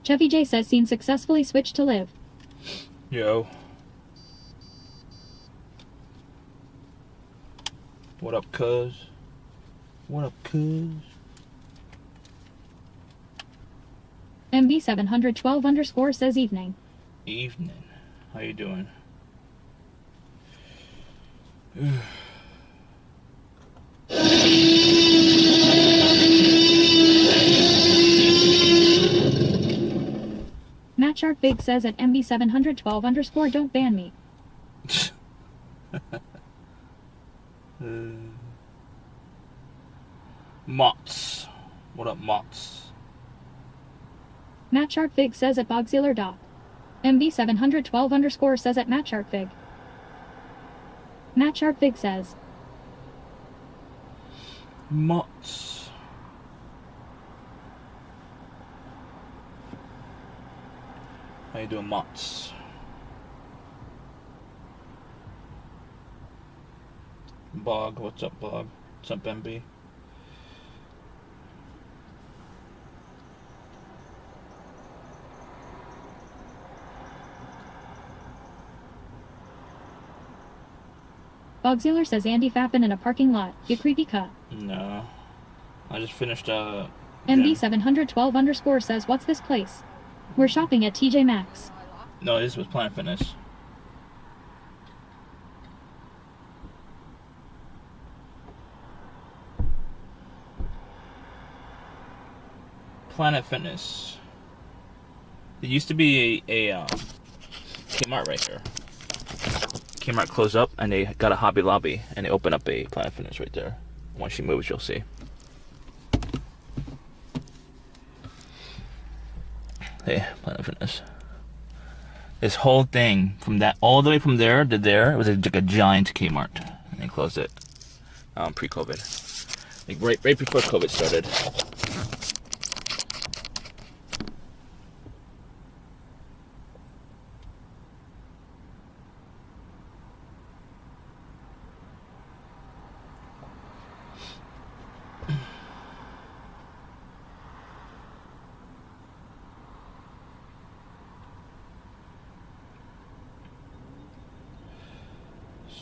Chevy J says scene successfully switched to live. Yo. What up, cuz? What up, cuz? MB712 says evening. Evening. How you doing? Matt Shark Big says at MB712 don't ban me. Mott's. What up, Mott's? Matt Shark Big says at Bogsealer Doc. MB712 says at Matt Shark Big. Matt Shark Big says. Mott's. How you doing, Mott's? Bog, what's up, Bog? What's up, MB? Bogsealer says Andy fapping in a parking lot. You creepy cut. No. I just finished, MB712 says what's this place? We're shopping at TJ Maxx. No, this was Planet Fitness. Planet Fitness. There used to be a Kmart right there. Kmart closed up and they got a Hobby Lobby and they opened up a Planet Fitness right there. Once she moves, you'll see. Hey, Planet Fitness. This whole thing, from that all the way from there to there, it was like a giant Kmart, and they closed it pre-COVID, like right before COVID started.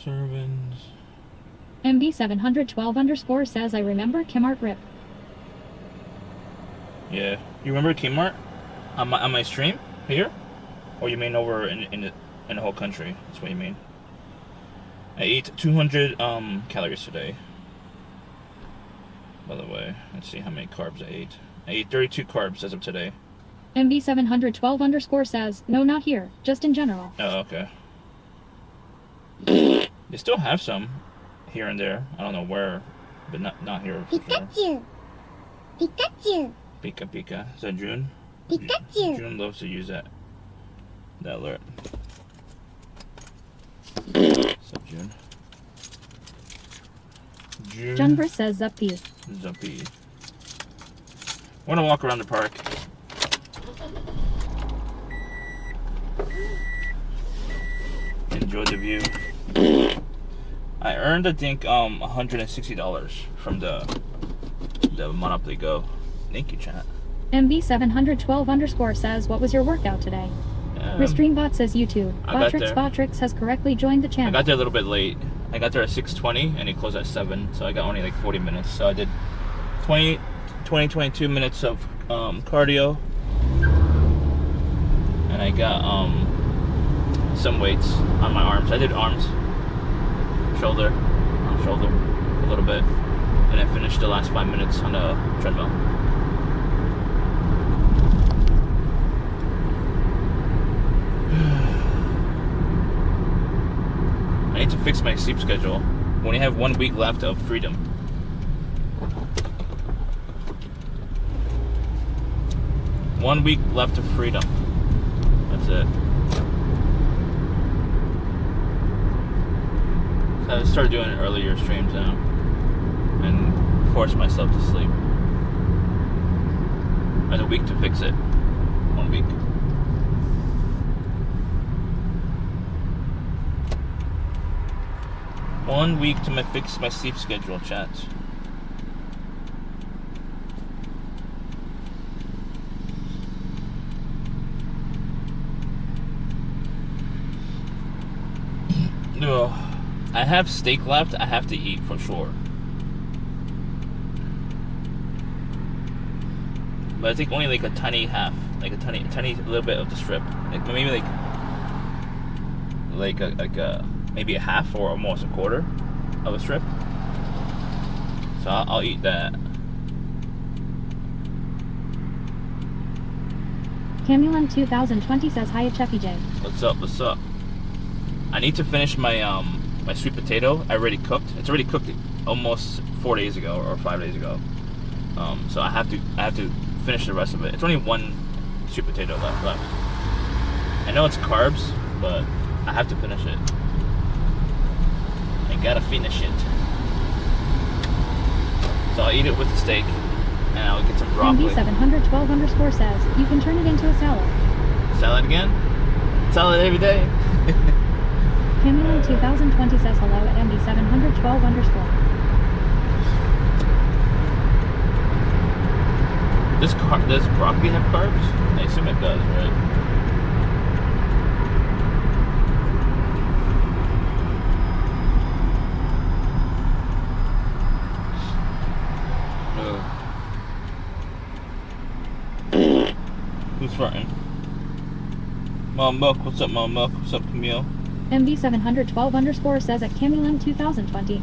Servants. MB712 says I remember Kmart rip. Yeah, you remember Kmart on my stream here, or you mean over in the whole country? That's what you mean. I ate 200 calories today. By the way, let's see how many carbs I ate. I ate 32 carbs as of today. MB712 says no, not here, just in general. Oh, okay. They still have some here and there. I don't know where, but not here. Pikachu! Sure. Pikachu! Pika Pika. Is that June? Pikachu! June loves to use that alert. What's up, June? June. Junver says Zuppy. Zuppy. I want to walk around the park. Enjoy the view. I earned, I think, $160 from the Monopoly Go. Thank you, chat. MB712 says what was your workout today? Restreambot says YouTube. Botrix has correctly joined the channel. I got there a little bit late. I got there at 6:20 and it closed at 7, so I got only like 40 minutes. So I did 22 minutes of cardio, and I got some weights on my arms. I did arms, shoulder, a little bit, and I finished the last 5 minutes on the treadmill. need to fix my sleep schedule. We only have 1 week left of freedom. One week left of freedom. That's it. So I start doing earlier streams now and force myself to sleep. I had a week to fix it. 1 week. One week to fix my sleep schedule, chat. No, I have steak left. I have to eat for sure. But I think only like a tiny half, like a tiny little bit of the strip, like maybe maybe a half or almost a quarter of a strip. So I'll eat that. Camulin 2020 says hi at Cheffy J. What's up? What's up? I need to finish my my sweet potato. I already cooked. It's already cooked almost 4 days ago or 5 days ago. So I have to finish the rest of it. It's only one sweet potato left. I know it's carbs, but I have to finish it. I gotta finish it. So I'll eat it with the steak, and I'll get some broccoli. MB712_ says, you can turn it into a salad. Salad again? Salad every day. Camulin 2020 says hello at MB712_. Does broccoli have carbs? I assume it does, right? Who's farting? Mom Milk, what's up, Mom Milk? What's up, Camille? MB712_ says at Camulin 2020.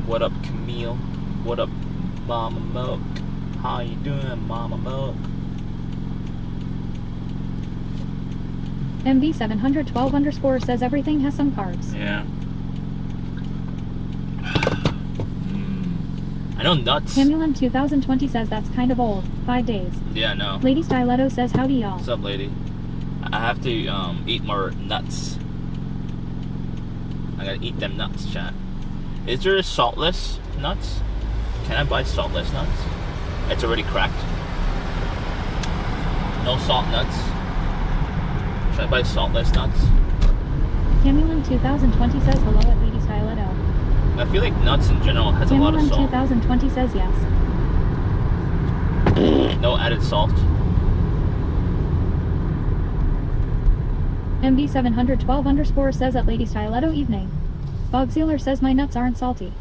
What up, Camille? What up, Mama Milk? How you doing, Mama Milk? MB712_ says everything has some carbs. Yeah. I know nuts. Camulin 2020 says that's kind of old. 5 days. Yeah, I know. Lady Stiletto says howdy y'all. What's up, lady? I have to eat more nuts. I gotta eat them nuts, chat. Is there saltless nuts? Can I buy saltless nuts? It's already cracked. No salt nuts. Should I buy saltless nuts? Camulin 2020 says hello at Lady Stiletto. I feel like nuts in general has a lot of Camulin salt. 2020 says yes. No added salt. MB712_ says at Lady Stiletto evening. Bogsealer says my nuts aren't salty.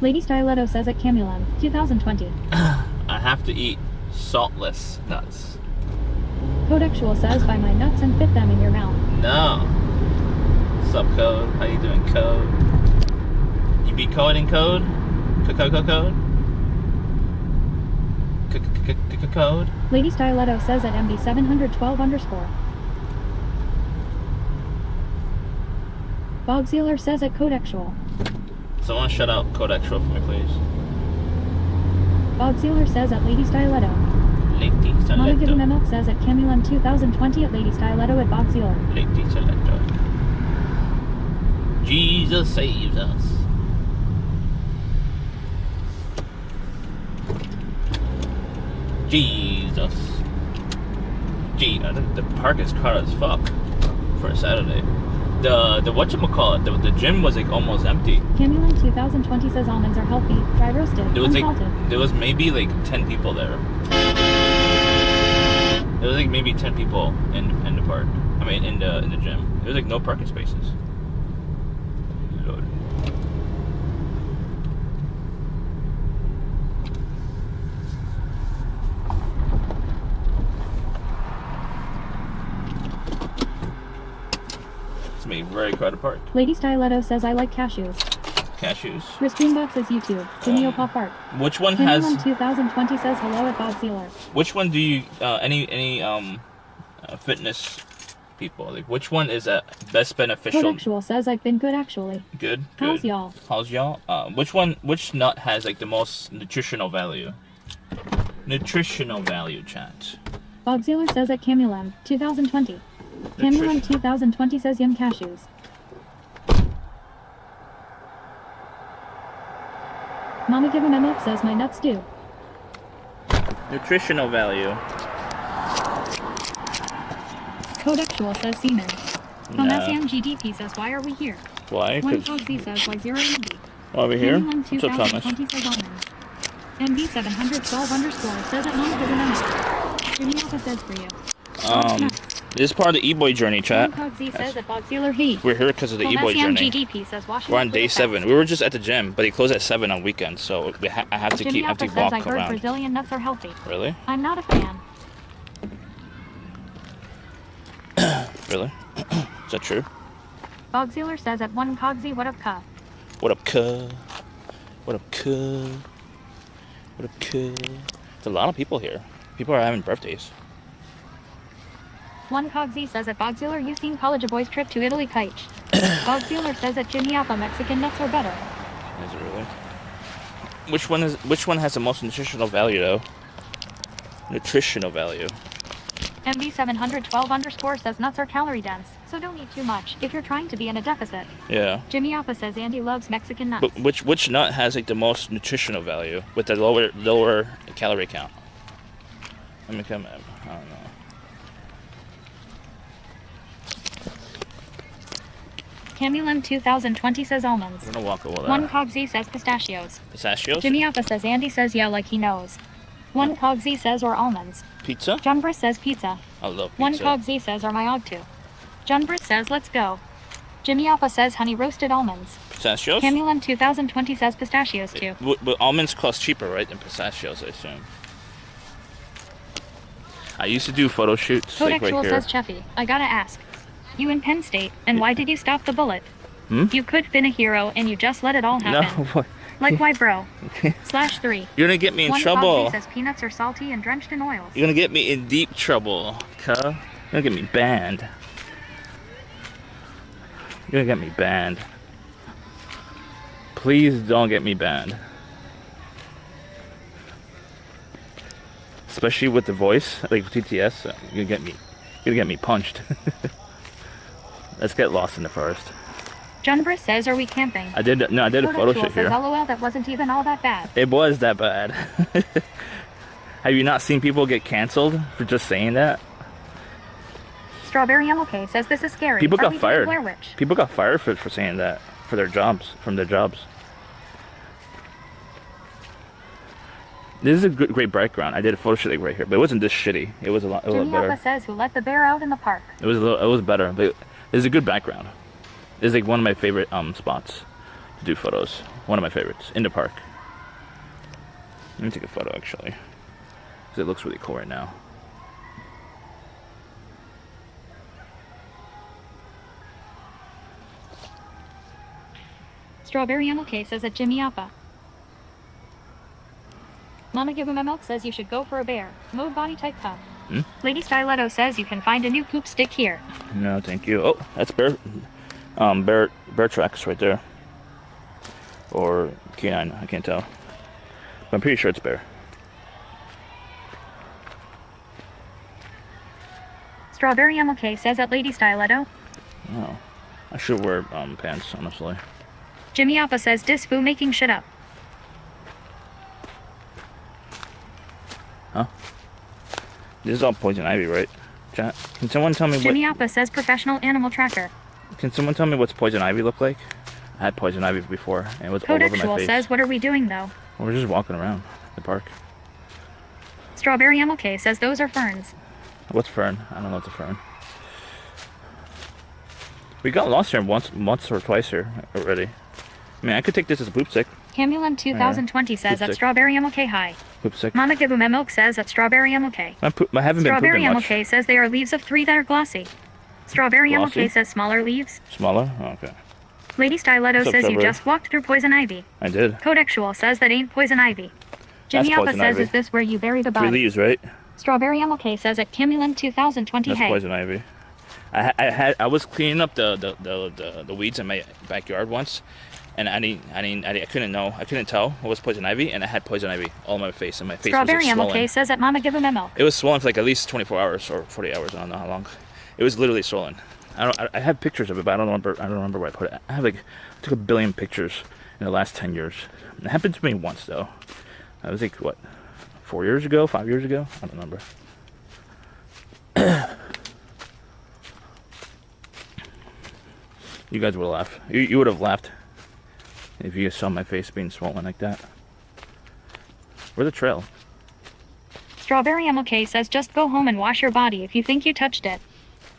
Lady Stiletto says at Camulin 2020. I have to eat saltless nuts. Codexual says buy my nuts and fit them in your mouth. No. What's up, Code? How you doing, Code? You be code in code? Code? Code? Lady Stiletto says at MB712_. Bogsealer says at Codexual. Someone shut out Codexual for me, please. Bogsealer says at Lady Stiletto. Lady Stiletto. Mama Giving My Milk says at Camulin 2020 at Lady Stiletto at Bogsealer. Lady Stiletto. Jesus saves us. Jesus. Gee, the park is crowded as fuck for a Saturday. The whatchamacallit, the gym was like almost empty. Camulin 2020 says almonds are healthy, dry roasted, unsalted. There was maybe like 10 people there. There was like maybe 10 people in the park. I mean in the gym. There was like no parking spaces. Lord. It's a very crowded park. Lady Stiletto says I like cashews. Cashews. Greenbox says YouTube. Jimmy Pop Art. Which one Camulin has? 2020 says hello at Bogsealer. Which one do you any fitness people? Like, which one is a best beneficial? Contextual says I've been good actually. Good. How's y'all? How's y'all? Which nut has like the most nutritional value? Nutritional value, chat. Bogziller says at Camulem 2020. Camulem 2020 says yum cashews. Mama give him a milk says my nuts do. Nutritional value. Contextual says semen. Nah. Pomasian GDP says why are we here? Why? One 'Cause Fogsy says why zero MB. why are we here? Camulem What's up, Thomas? 2020 says almonds. MB 712 underscore says at Mama give him a milk. Jimmy Alpha says for you. This is part of the e-boy journey, chat. Cogsy says at Bogziller Heat. We're here because of the e-boy Pomasian journey. GDP says Washington. We're on day 7. We were just at the gym, but he closed at 7 on weekends, so I have to Jimmy keep Alpha says walk I heard around. Brazilian nuts are healthy. Really? I'm not a fan. Really? Is that true? Bogziller says at one Cogsy what up cuh. What up, cuh? What up, cuh? What up, cuh? There's a lot of people here. People are having birthdays. One Cogsy says at Bogziller you seen college a boys trip to Italy kite. Bogziller says at Jimmy Alpha Mexican nuts are better. Is it really? Which one has the most nutritional value though? Nutritional value. MB 712 underscore says nuts are calorie dense, so don't eat too much if you're trying to be in a deficit. Yeah. Jimmy Alpha says Andy loves Mexican nuts. But which nut has like the most nutritional value with the lower calorie count? Let me come in. I don't know. Camulem 2020 says almonds. I'm gonna walk over there. One Cogsy says pistachios. Pistachios? Jimmy Alpha says Andy says yeah like he knows. One Cogsy says or almonds. Pizza? Junbris says pizza. I love pizza. One Cogsy says or my og too. Junbris says let's go. Jimmy Alpha says honey roasted almonds. Pistachios? Camulem 2020 says pistachios too. But almonds cost cheaper, right, than pistachios, I assume. I used to do photo shoots like right Contextual here. says Cheffy, I gotta ask. You in Penn State, and why did you stop the bullet? Hmm? You could been a hero and you just let it all No, happen. what? Like why bro? /3. You're gonna get me in One trouble. Cogsy says peanuts are salty and drenched in oils. You're gonna get me in deep trouble, cuh. You're gonna get me banned. You're gonna get me banned. Please don't get me banned. Especially with the voice, like TTS, you're gonna get me punched. Let's get lost in the forest. Junbris says are we camping? I did a photo shoot says here. LOL that wasn't even all that bad. It was that bad. Have you not seen people get canceled for just saying that? Strawberry MLK says this is scary. People Are got we doing fired. Blair Witch? People got fired for saying that from their jobs. This is a great background. I did a photo shoot like right here, but it wasn't this shitty. It was a lot Jimmy better. Alpha says who let the bear out in the park. It was better, but it's a good background. It's like one of my favorite spots to do photos. One of my favorites in the park. Let me take a photo actually, because it looks really cool right now. Strawberry MLK says at Jimmy Alpha. Mama Give Him a Milk says you should go for a bear. Mode body type cup. Hmm? Lady Stiletto says you can find a new poop stick here. No, thank you. Oh, that's bear tracks right there. Or canine, I can't tell. But I'm pretty sure it's bear. Strawberry MLK says at Lady Stiletto. Oh, I should wear pants, honestly. Jimmy Alpha says dis foo making shit up. Huh? This is all poison ivy, right? Chat? Can someone tell me Jimmy Alpha says professional animal tracker. Can someone tell me what's poison ivy look like? I had poison ivy before, and it was all over my Contextual face. says what are we doing though? We're just walking around the park. Strawberry MLK says those are ferns. What's fern? I don't know what's a fern. We got lost here once or twice here already. I mean, I could take this as a poop stick. Camulem 2020 says Poop at stick. Strawberry MLK high. Poop stick. Mama Give Him a Milk says at Strawberry MLK. I haven't been Strawberry pooping much. MLK says they are leaves of 3 that are glossy. Strawberry Glossy? MLK says smaller leaves. Smaller? Oh, okay. Lady Stiletto What's up, says you Strawberry? just walked through poison ivy. I did. Contextual says that ain't poison ivy. Jimmy That's Alpha poison says ivy. is this where you bury the 3 body? leaves, right? Strawberry MLK says at Camulem 2020 That's hey. poison ivy. I was cleaning up the weeds in my backyard once, and I couldn't know. I couldn't tell it was poison ivy, and I had poison ivy all on my face, and my face Strawberry was like, swollen. MLK says that Mama give him a milk. It was swollen for like at least 24 hours or 40 hours. I don't know how long. It was literally swollen. I have pictures of it, but I don't remember where I put it. I took a billion pictures in the last 10 years. It happened to me once though. I was like, what, 4 years ago, 5 years ago? I don't remember. You guys would laugh. You would have laughed if you saw my face being swollen like that. Where's the trail? Strawberry MLK says just go home and wash your body if you think you touched it.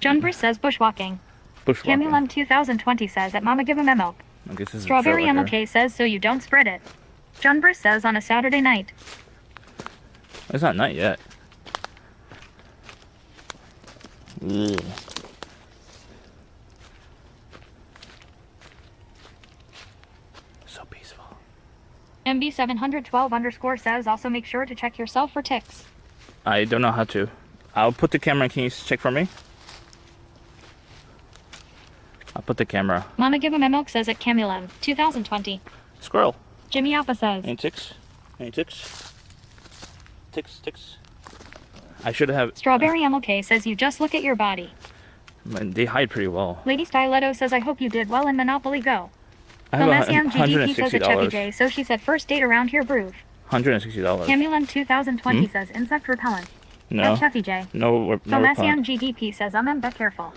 John Bruce says bushwalking. Bushwalking. Camulum 2020 says that Mama give him a milk. I guess this is Strawberry a trail right MLK says so you don't spread it. John Bruce says on a Saturday night. It's not night yet. Ugh. So peaceful. MB712_ says also make sure to check yourself for ticks. I don't know how to. I'll put the camera. Can you check for me? I'll put the camera. Mama give him a milk says at Camulum 2020. Squirrel. Jimmy Alpha says. Any ticks? Any ticks? Ticks. I should have. Strawberry MLK says you just look at your body. They hide pretty well. Lady Stiletto says I hope you did well in Monopoly Go. I have Filmasiam GDP says at Chevy $160. J, so she said first date around here groove. $160. Camulum 2020 says insect repellent. No. At Chevy J. No. Filmasiam GDP says be careful.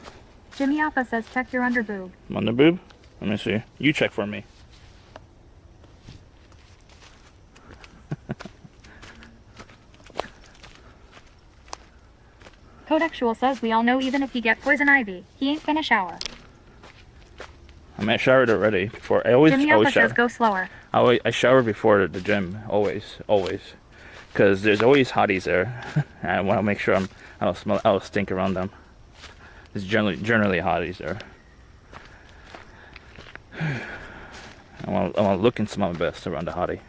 Jimmy Alpha says check your underboob. Underboob? Let me see. You check for me. Codexual says we all know even if he get poison ivy, he ain't gonna shower. I mean, I showered already before. I always Jimmy Alpha shower. says go slower. I shower before the gym. Always. Because there's always hotties there. I want to make sure I don't stink around them. There's generally hotties there. I want to look and smell my best around the hottie.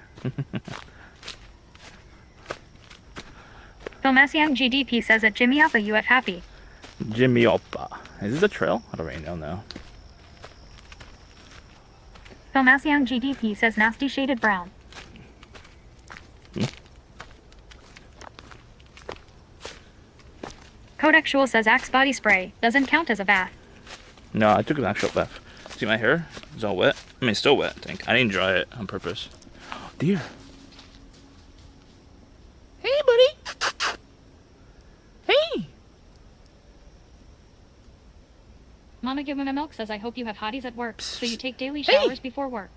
Filmasiam GDP says at Jimmy Alpha you have happy. Jimmy Oppa. Is this a trail? I don't really know now. Filmasiam GDP says nasty shaded brown. Codexual says Axe body spray doesn't count as a bath. No, I took an actual bath. See my hair? It's all wet. I mean, it's still wet, I think. I didn't dry it on purpose. Oh, dear. Hey, buddy. Hey. Mama give him a milk says I hope you have hotties at work, so you take daily showers before work.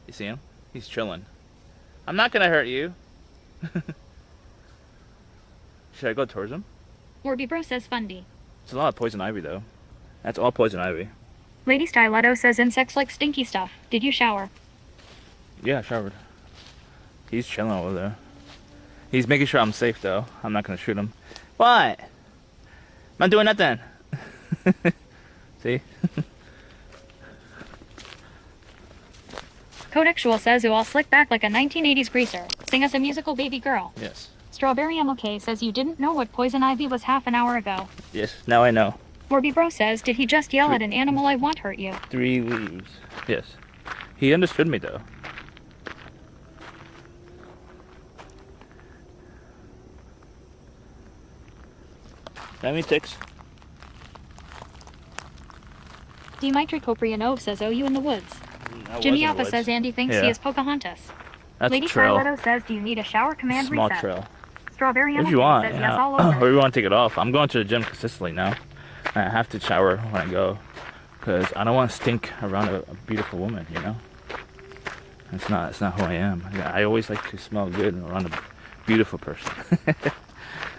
You see him? He's chilling. I'm not gonna hurt you. Should I go towards him? Warby Bro says fundy. It's a lot of poison ivy, though. That's all poison ivy. Lady Stiletto says insects like stinky stuff. Did you shower? Yeah, I showered. He's chilling over there. He's making sure I'm safe, though. I'm not gonna shoot him. What? I'm not doing nothing. See? Codexual says you all slick back like a 1980s greaser. Sing us a musical baby girl. Yes. Strawberry MLK says you didn't know what poison ivy was half an hour ago. Yes, now I know. Warby Bro says, did he just yell at an animal I want hurt you? 3 leaves. Yes. He understood me, though. How many ticks? Dimitri Koprianov says, oh, you in the woods. I Jimmy was in the Alpha woods. says Andy thinks Yeah. he is Pocahontas. That's Lady a trail. Stiletto says, do you need a shower command Small reset? trail. Strawberry If MLK you want, says yeah. yes all Or over. you want to take it off. I'm going to the gym consistently now. I have to shower when I go. Because I don't want to stink around a beautiful woman, you know? It's not who I am. I always like to smell good around a beautiful person.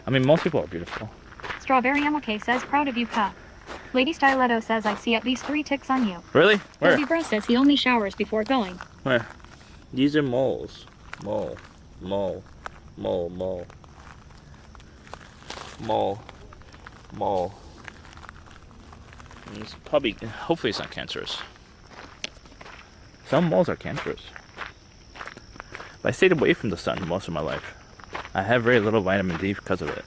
I mean, most people are beautiful. Strawberry MLK says, proud of you, Ka. Lady Stiletto says, I see at least 3 ticks on you. Really? Where? Warby Bro says he only showers before going. Where? These are moles. Mole. Mole. Mole. Mole. Mole. Mole. It's probably, hopefully it's not cancerous. Some moles are cancerous. But I stayed away from the sun most of my life. I have very little vitamin D because of it.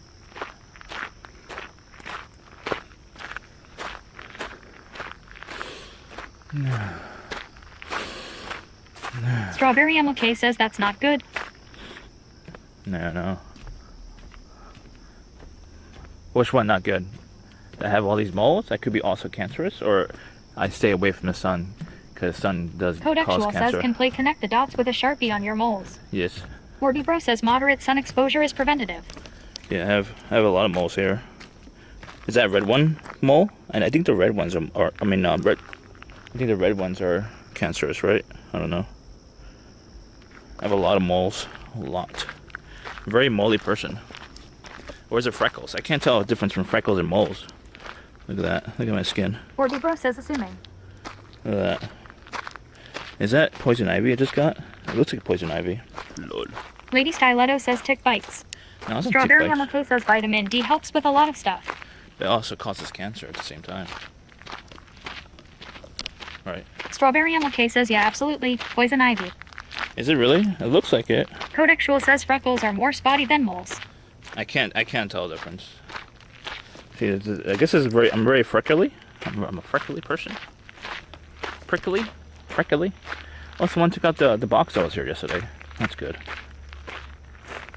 Strawberry MLK says that's not good. No. Which one not good? I have all these moles that could be also cancerous, or I stay away from the sun because sun does cause Codexual cancer. says can play connect the dots with a Sharpie on your moles. Yes. Orbibro says moderate sun exposure is preventative. Yeah, I have a lot of moles here. Is that red one mole? And I think the red ones are I mean, red. I think the red ones are cancerous, right? I don't know. I have a lot of moles. A lot. I'm a very moley person. Or is it freckles? I can't tell the difference from freckles and moles. Look at that. Look at my skin. Orbibro says assuming. Look at that. Is that poison ivy I just got? It looks like poison ivy. Lol. Lady Stiletto says tick bites. No, it's not Strawberry tick bites. MLK says vitamin D helps with a lot of stuff. It also causes cancer at the same time. Right. Strawberry MLK says yeah, absolutely. Poison ivy. Is it really? It looks like it. Codexual says freckles are more spotty than moles. I can't tell the difference. See, I guess I'm very freckly. I'm a freckly person. Freckly. Oh, someone took out the box that was here yesterday. That's good.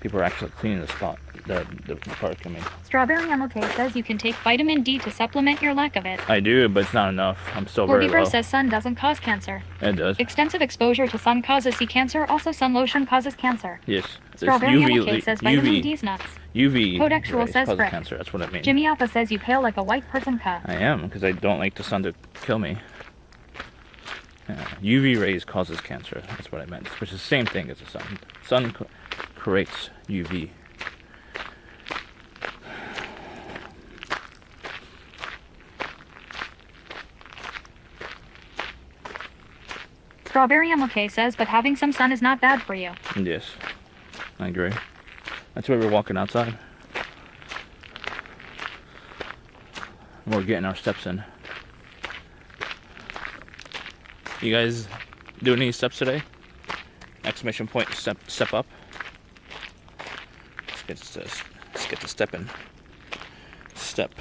People are actually cleaning the spot, the park. I mean, Strawberry MLK says you can take vitamin D to supplement your lack of it. I do, but it's not enough. I'm still very Orbibro low. says sun doesn't cause cancer. It does. Extensive exposure to sun causes sea cancer. Also, sun lotion causes cancer. Yes. Strawberry MLK says vitamin D's nuts. UV Codexual rays says causes frick. cancer. That's what I mean. Jimmy Alpha says you pale like a white person cut. I am, because I don't like the sun to kill me. Yeah, UV rays causes cancer. That's what I meant. Which is the same thing as the sun. Sun creates UV. Strawberry MLK says, but having some sun is not bad for you. Yes, I agree. That's why we're walking outside. We're getting our steps in. You guys doing any steps today? Exclamation point, step up. Let's get to stepping. Step.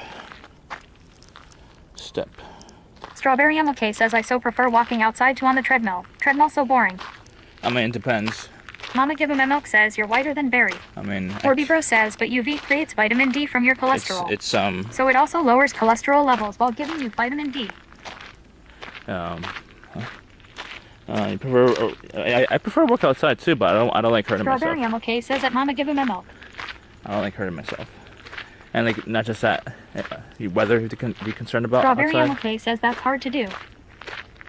Strawberry MLK says I so prefer walking outside to on the treadmill. Treadmill so boring. I mean, it depends. Mama Give 'em a Milk says you're whiter than berry. I mean, Orbibro says, but UV creates vitamin D from your cholesterol. It's So it also lowers cholesterol levels while giving you vitamin D. I prefer work outside too, but I don't like hurting Strawberry myself. MLK says that Mama Give 'em a Milk. I don't like hurting myself. And like not just that, the weather you have to be concerned about Strawberry outside. MLK says that's hard to do.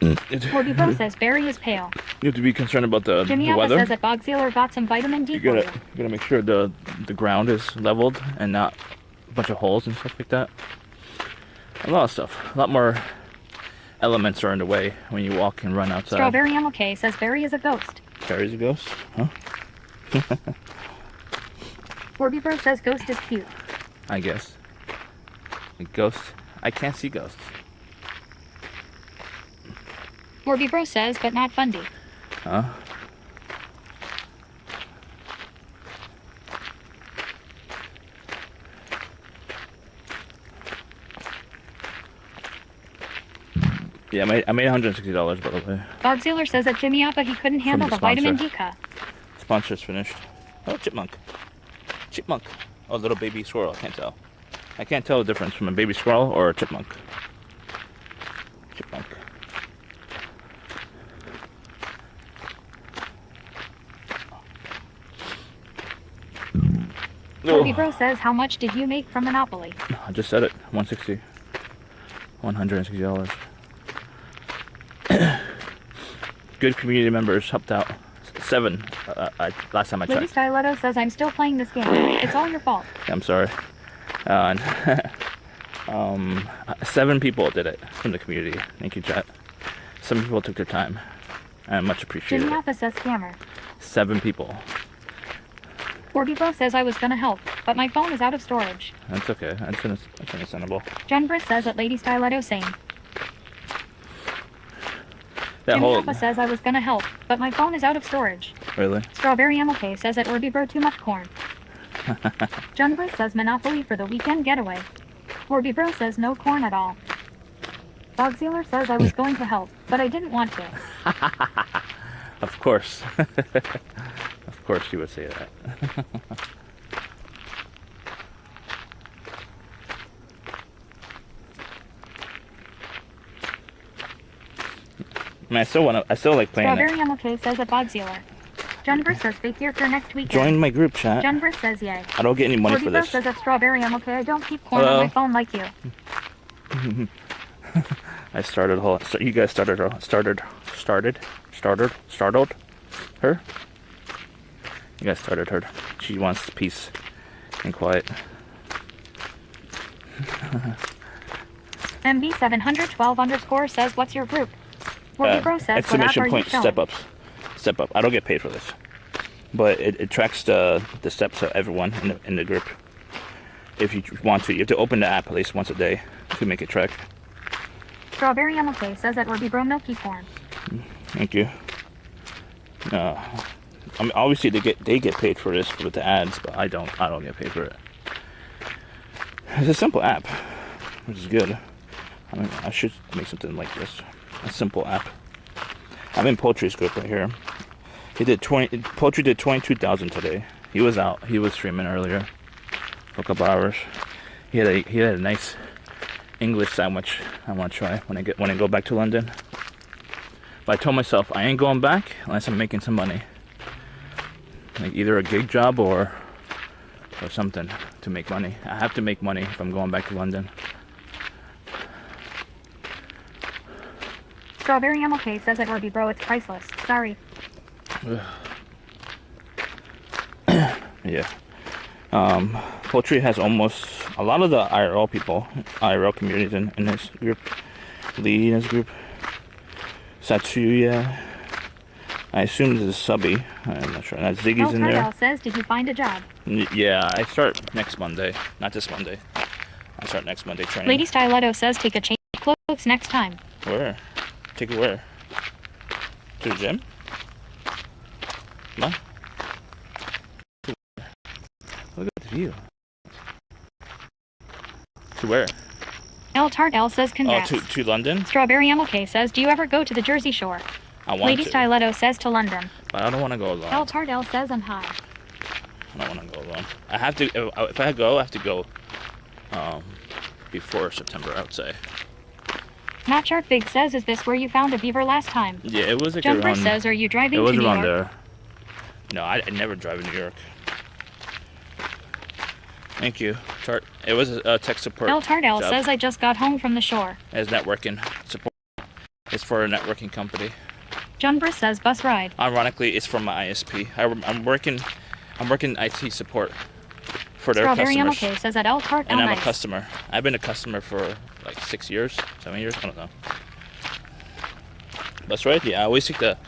You Orbibro says berry is pale. have to be concerned about the Jimmy Alpha weather. says that Bog Sealer got some vitamin D You for you. gotta make sure the ground is leveled and not a bunch of holes and stuff like that. A lot of stuff. A lot more elements are in the way when you walk and run outside. Strawberry MLK says berry is a ghost. Carries a ghost? Huh? Orbibro says ghost is cute. I guess. A ghost? I can't see ghosts. Orbibro says, but not fundy. Huh? Yeah, I made $160 by the way. Bog Sealer says that Jimmy Alpha he couldn't handle the the vitamin sponsor. D cut. Sponsor's finished. Oh, chipmunk. Chipmunk. Oh, little baby squirrel. I can't tell. I can't tell the difference from a baby squirrel or a chipmunk. Chipmunk. Orbibro says, how much did you make from Monopoly? I just said it. $160. $160. Good community members helped out. 7. Last time I Lady checked. Stiletto says, I'm still playing this game. It's all your fault. I'm sorry. 7 people did it from the community. Thank you, chat. Some people took their time. I much appreciate Jimmy it. Alpha says, scammer. 7 people. Orbibro says I was gonna help, but my phone is out of storage. That's okay. That's understandable. Jen Briss says that Lady Stiletto same. That Jimmy whole Alpha says I was gonna help, but my phone is out of storage. really. Strawberry MLK says that Orbibro too much corn. Jen Briss says Monopoly for the weekend getaway. Orbibro says no corn at all. Bogziller says I was going to help, but I didn't want to. Of course. Of course you would say that. I mean, I still like playing Strawberry it. MLK says at Bogziller. Junver says fake here for next weekend. Join my group chat. Junver says yay. I don't get any money for Bro this. says at Strawberry MLK I don't keep corn Hello? on my phone like you. I started you guys started her. You guys started her. She wants peace and quiet. MB712 says what's your group? Bro says what app Exclamation are you point, showing? step up. I don't get paid for this, but it tracks the steps of everyone in the group. If you want to, you have to open the app at least once a day to make it track. Strawberry MLK says that Bro milky corn. Thank you. I mean, obviously they get paid for this with the ads, but I don't get paid for it. It's a simple app, which is good. I mean, I should make something like this. A simple app. I'm in Poultry's group right here. Poultry did 22,000 today. He was out. He was streaming earlier for a couple hours. He had a nice English sandwich I want to try when I go back to London. But I told myself I ain't going back unless I'm making some money. Like either a gig job or something to make money. I have to make money if I'm going back to London. Strawberry MLK says that Bro it's priceless. Sorry. Yeah. Poultry has almost a lot of the IRL communities in his group. Lee in his group. Satsuya. I assume this is Subby. I'm not sure. That's Ziggy's in there. says, did you find a job? Yeah, I start next Monday. Not this Monday. I start next Monday training. Lady Stiletto says take a change of clothes next time. Where? Take it where? To the gym? No? Look at the view. To where? L Tart L says congrats. Oh, to London? Strawberry MLK says, do you ever go to the Jersey Shore? I want Lady to. Stiletto says to London. But I don't want to go alone. L Tart L says I'm high. I don't want to go alone. I have to. If I go, I have to go before September, I would say. Matt Chartfig says, is this where you found a beaver last time? Yeah, it was like Jumper around. says, are you driving It was to New around York? there. No, I never drive in New York. Thank you, Tart. It was a tech support. L Tart L job. says, I just got home from the shore. It's networking support. It's for a networking company. Jumper says, bus ride. Ironically, it's from my ISP. I'm working IT support for their Strawberry customers. MLK says that L Tart L And I'm nice. a customer. I've been a customer for like 6 years, 7 years. I don't know. Bus ride? Yeah, I always take the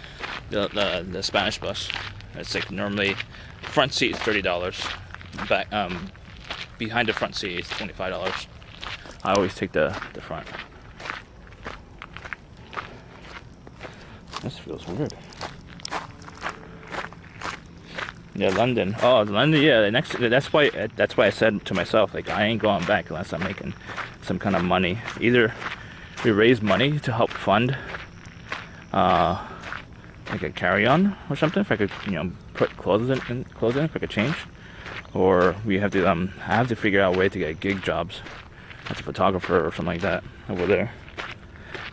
Spanish bus. It's like normally front seat is $30. Back behind the front seat is $25. I always take the front. This feels weird. Yeah, London. Oh, London. Yeah, that's why I said to myself, like, I ain't going back unless I'm making some kind of money. Either we raise money to help fund, like a carry-on or something. If I could, put clothes in, if I could change, or we have to. I have to figure out a way to get gig jobs as a photographer or something like that over there.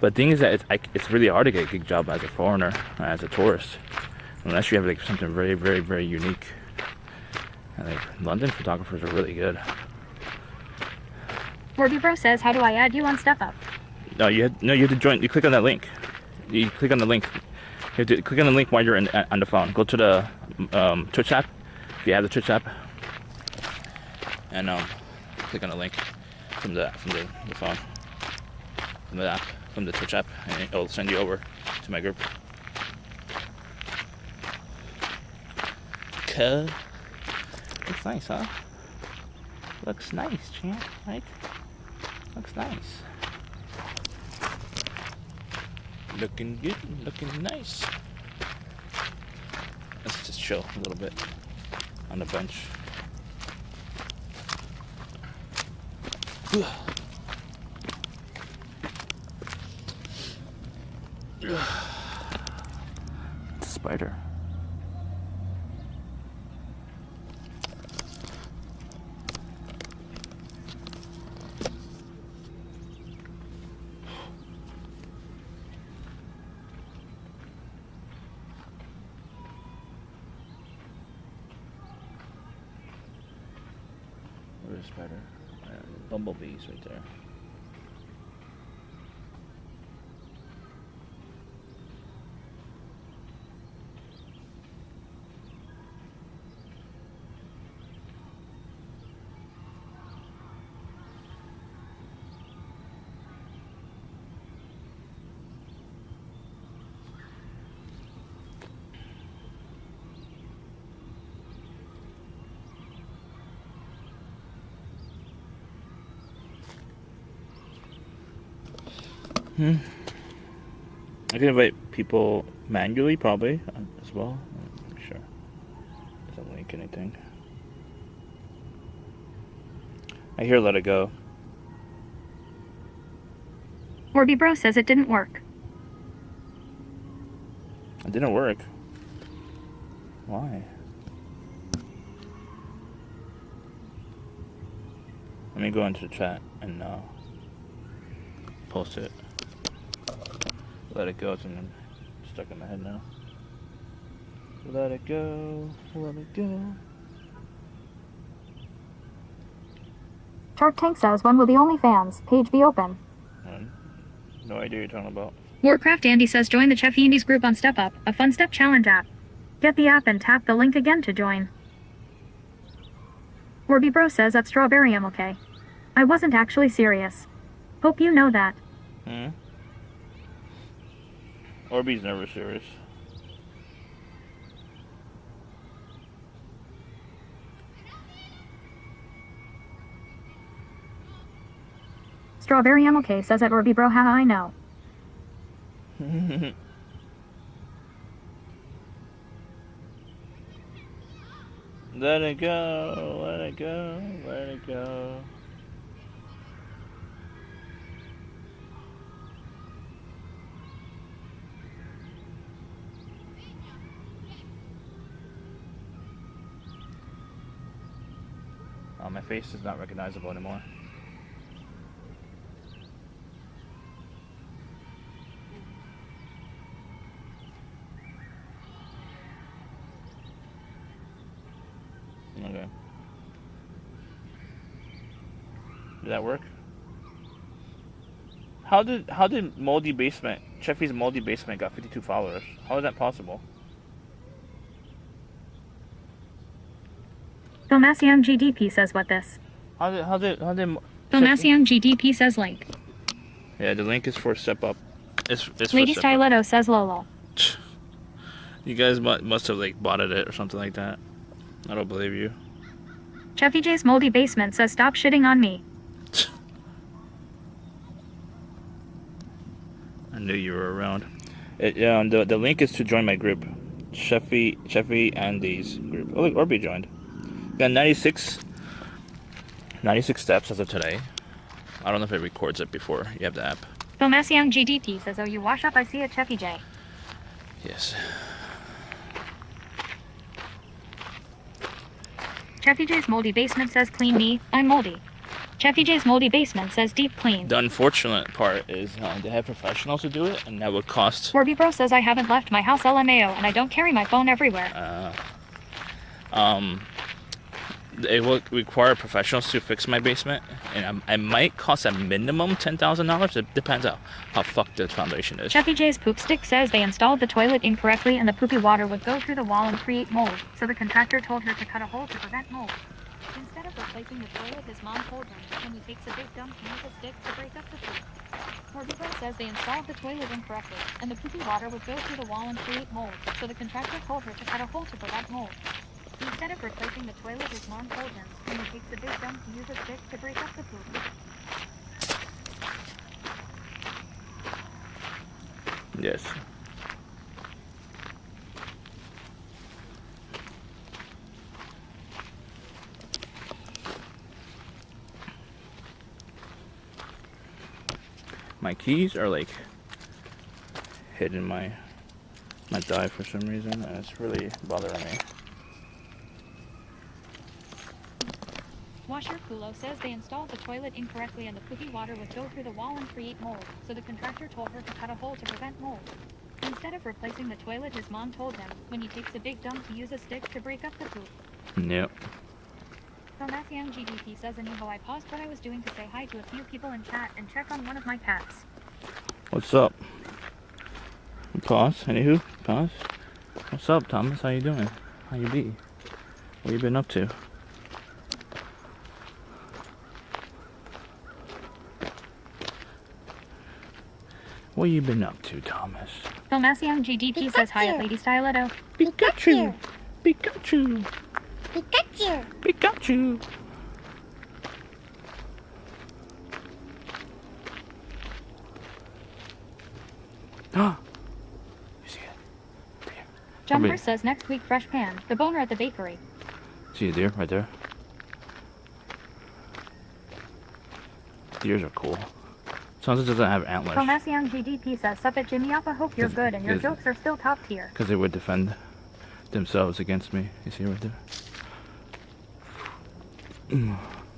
But the thing is that it's really hard to get a gig job as a foreigner, as a tourist. Unless you have like something very, very, very unique. And like London photographers are really good. Bro says, how do I add you on Step Up? No, you have to join. You click on that link. You click on the link. You have to click on the link while you're on the phone. Go to the Twitch app. If you have the Twitch app, and click on the link from the phone, from the app, from the Twitch app, and it'll send you over to my group. Looks nice, huh? Looks nice, champ, right? Looks nice. Looking good, looking nice. Let's just chill a little bit on the bench. It's a spider. Where's the spider? Bumblebees right there. I can invite people manually, probably, as well. I'm sure. Doesn't link anything. I hear let it go. Orby Bro says it didn't work. It didn't work. Why? Let me go into the chat and post it. Let it go. It's stuck in my head now. Let it go. Let it go. Shark Tank says, when will the OnlyFans page be open? No idea what you're talking about. Warcraft Andy says, join the Chef Indies group on Step Up, a fun step challenge app. Get the app and tap the link again to join. Orby Bro says, at Strawberry I'm okay. I wasn't actually serious. Hope you know that. Orby's never serious. Strawberry I'm okay says at Orby Bro, haha, I know. Let it go, let it go, let it go. Oh, my face is not recognizable anymore. Okay. Did that work? How did Moldy Basement, Cheffy's Moldy Basement got 52 followers? How is that possible? Filmasiang GDP says what this? How did Filmasiang GDP says link. Yeah, the link is for Step Up. It's for Lady Step Up. Stiletto says Lolo. You guys must have like botted it or something like that. I don't believe you. Cheffy J's Moldy Basement says stop shitting on me. I knew you were around. The link is to join my group, Cheffy Andy's group. Oh, look, Orby joined. Got 96 steps as of today. I don't know if it records it before you have the app. Filmasiang GDP says, oh, you wash up, I see it, Cheffy J. Yes. Cheffy J's Moldy Basement says clean me, I'm moldy. Cheffy J's Moldy Basement says deep clean. The unfortunate part is they have professionals who do it, and that would cost... Orby Bro says I haven't left my house LMAO, and I don't carry my phone everywhere. It will require professionals to fix my basement, and it might cost a minimum $10,000. It depends on how fucked the foundation is. Cheffy J's Poop Stick says they installed the toilet incorrectly and the poopy water would go through the wall and create mold, so the contractor told her to cut a hole to prevent mold. Instead of replacing the toilet, his mom told him, when he takes a big dump, use a stick to break up the poop. Orby Bro says they installed the toilet incorrectly, and the poopy water would go through the wall and create mold, so the contractor told her to cut a hole to prevent mold. Instead of replacing the toilet, his mom told him, when he takes a big dump, to use a stick to break up the poop. Yes. My keys are like hitting my thigh for some reason, and it's really bothering me. Washer Kulo says they installed the toilet incorrectly and the poopy water would go through the wall and create mold, so the contractor told her to cut a hole to prevent mold. Instead of replacing the toilet, his mom told him, when he takes a big dump, to use a stick to break up the poop. Yep. Young GDP says, Aniho, I paused what I was doing to say hi to a few people in chat and check on one of my cats. What's up? Pause. Anywho, pause. What's up, Thomas? How you doing? How you be? What you been up to? What you been up to, Thomas? Young GDP says hi at Lady Styletto. Pikachu! Pikachu! Pikachu. Pikachu! Ah! You see it? Deer. Jumper says next week fresh pan, the boner at the bakery. See a deer right there? Deers are cool. As long as it doesn't have antlers. Young GDP says, sup at Jimmy Alpha, hope you're good and your jokes are still top tier. Because they would defend themselves against me. You see right there?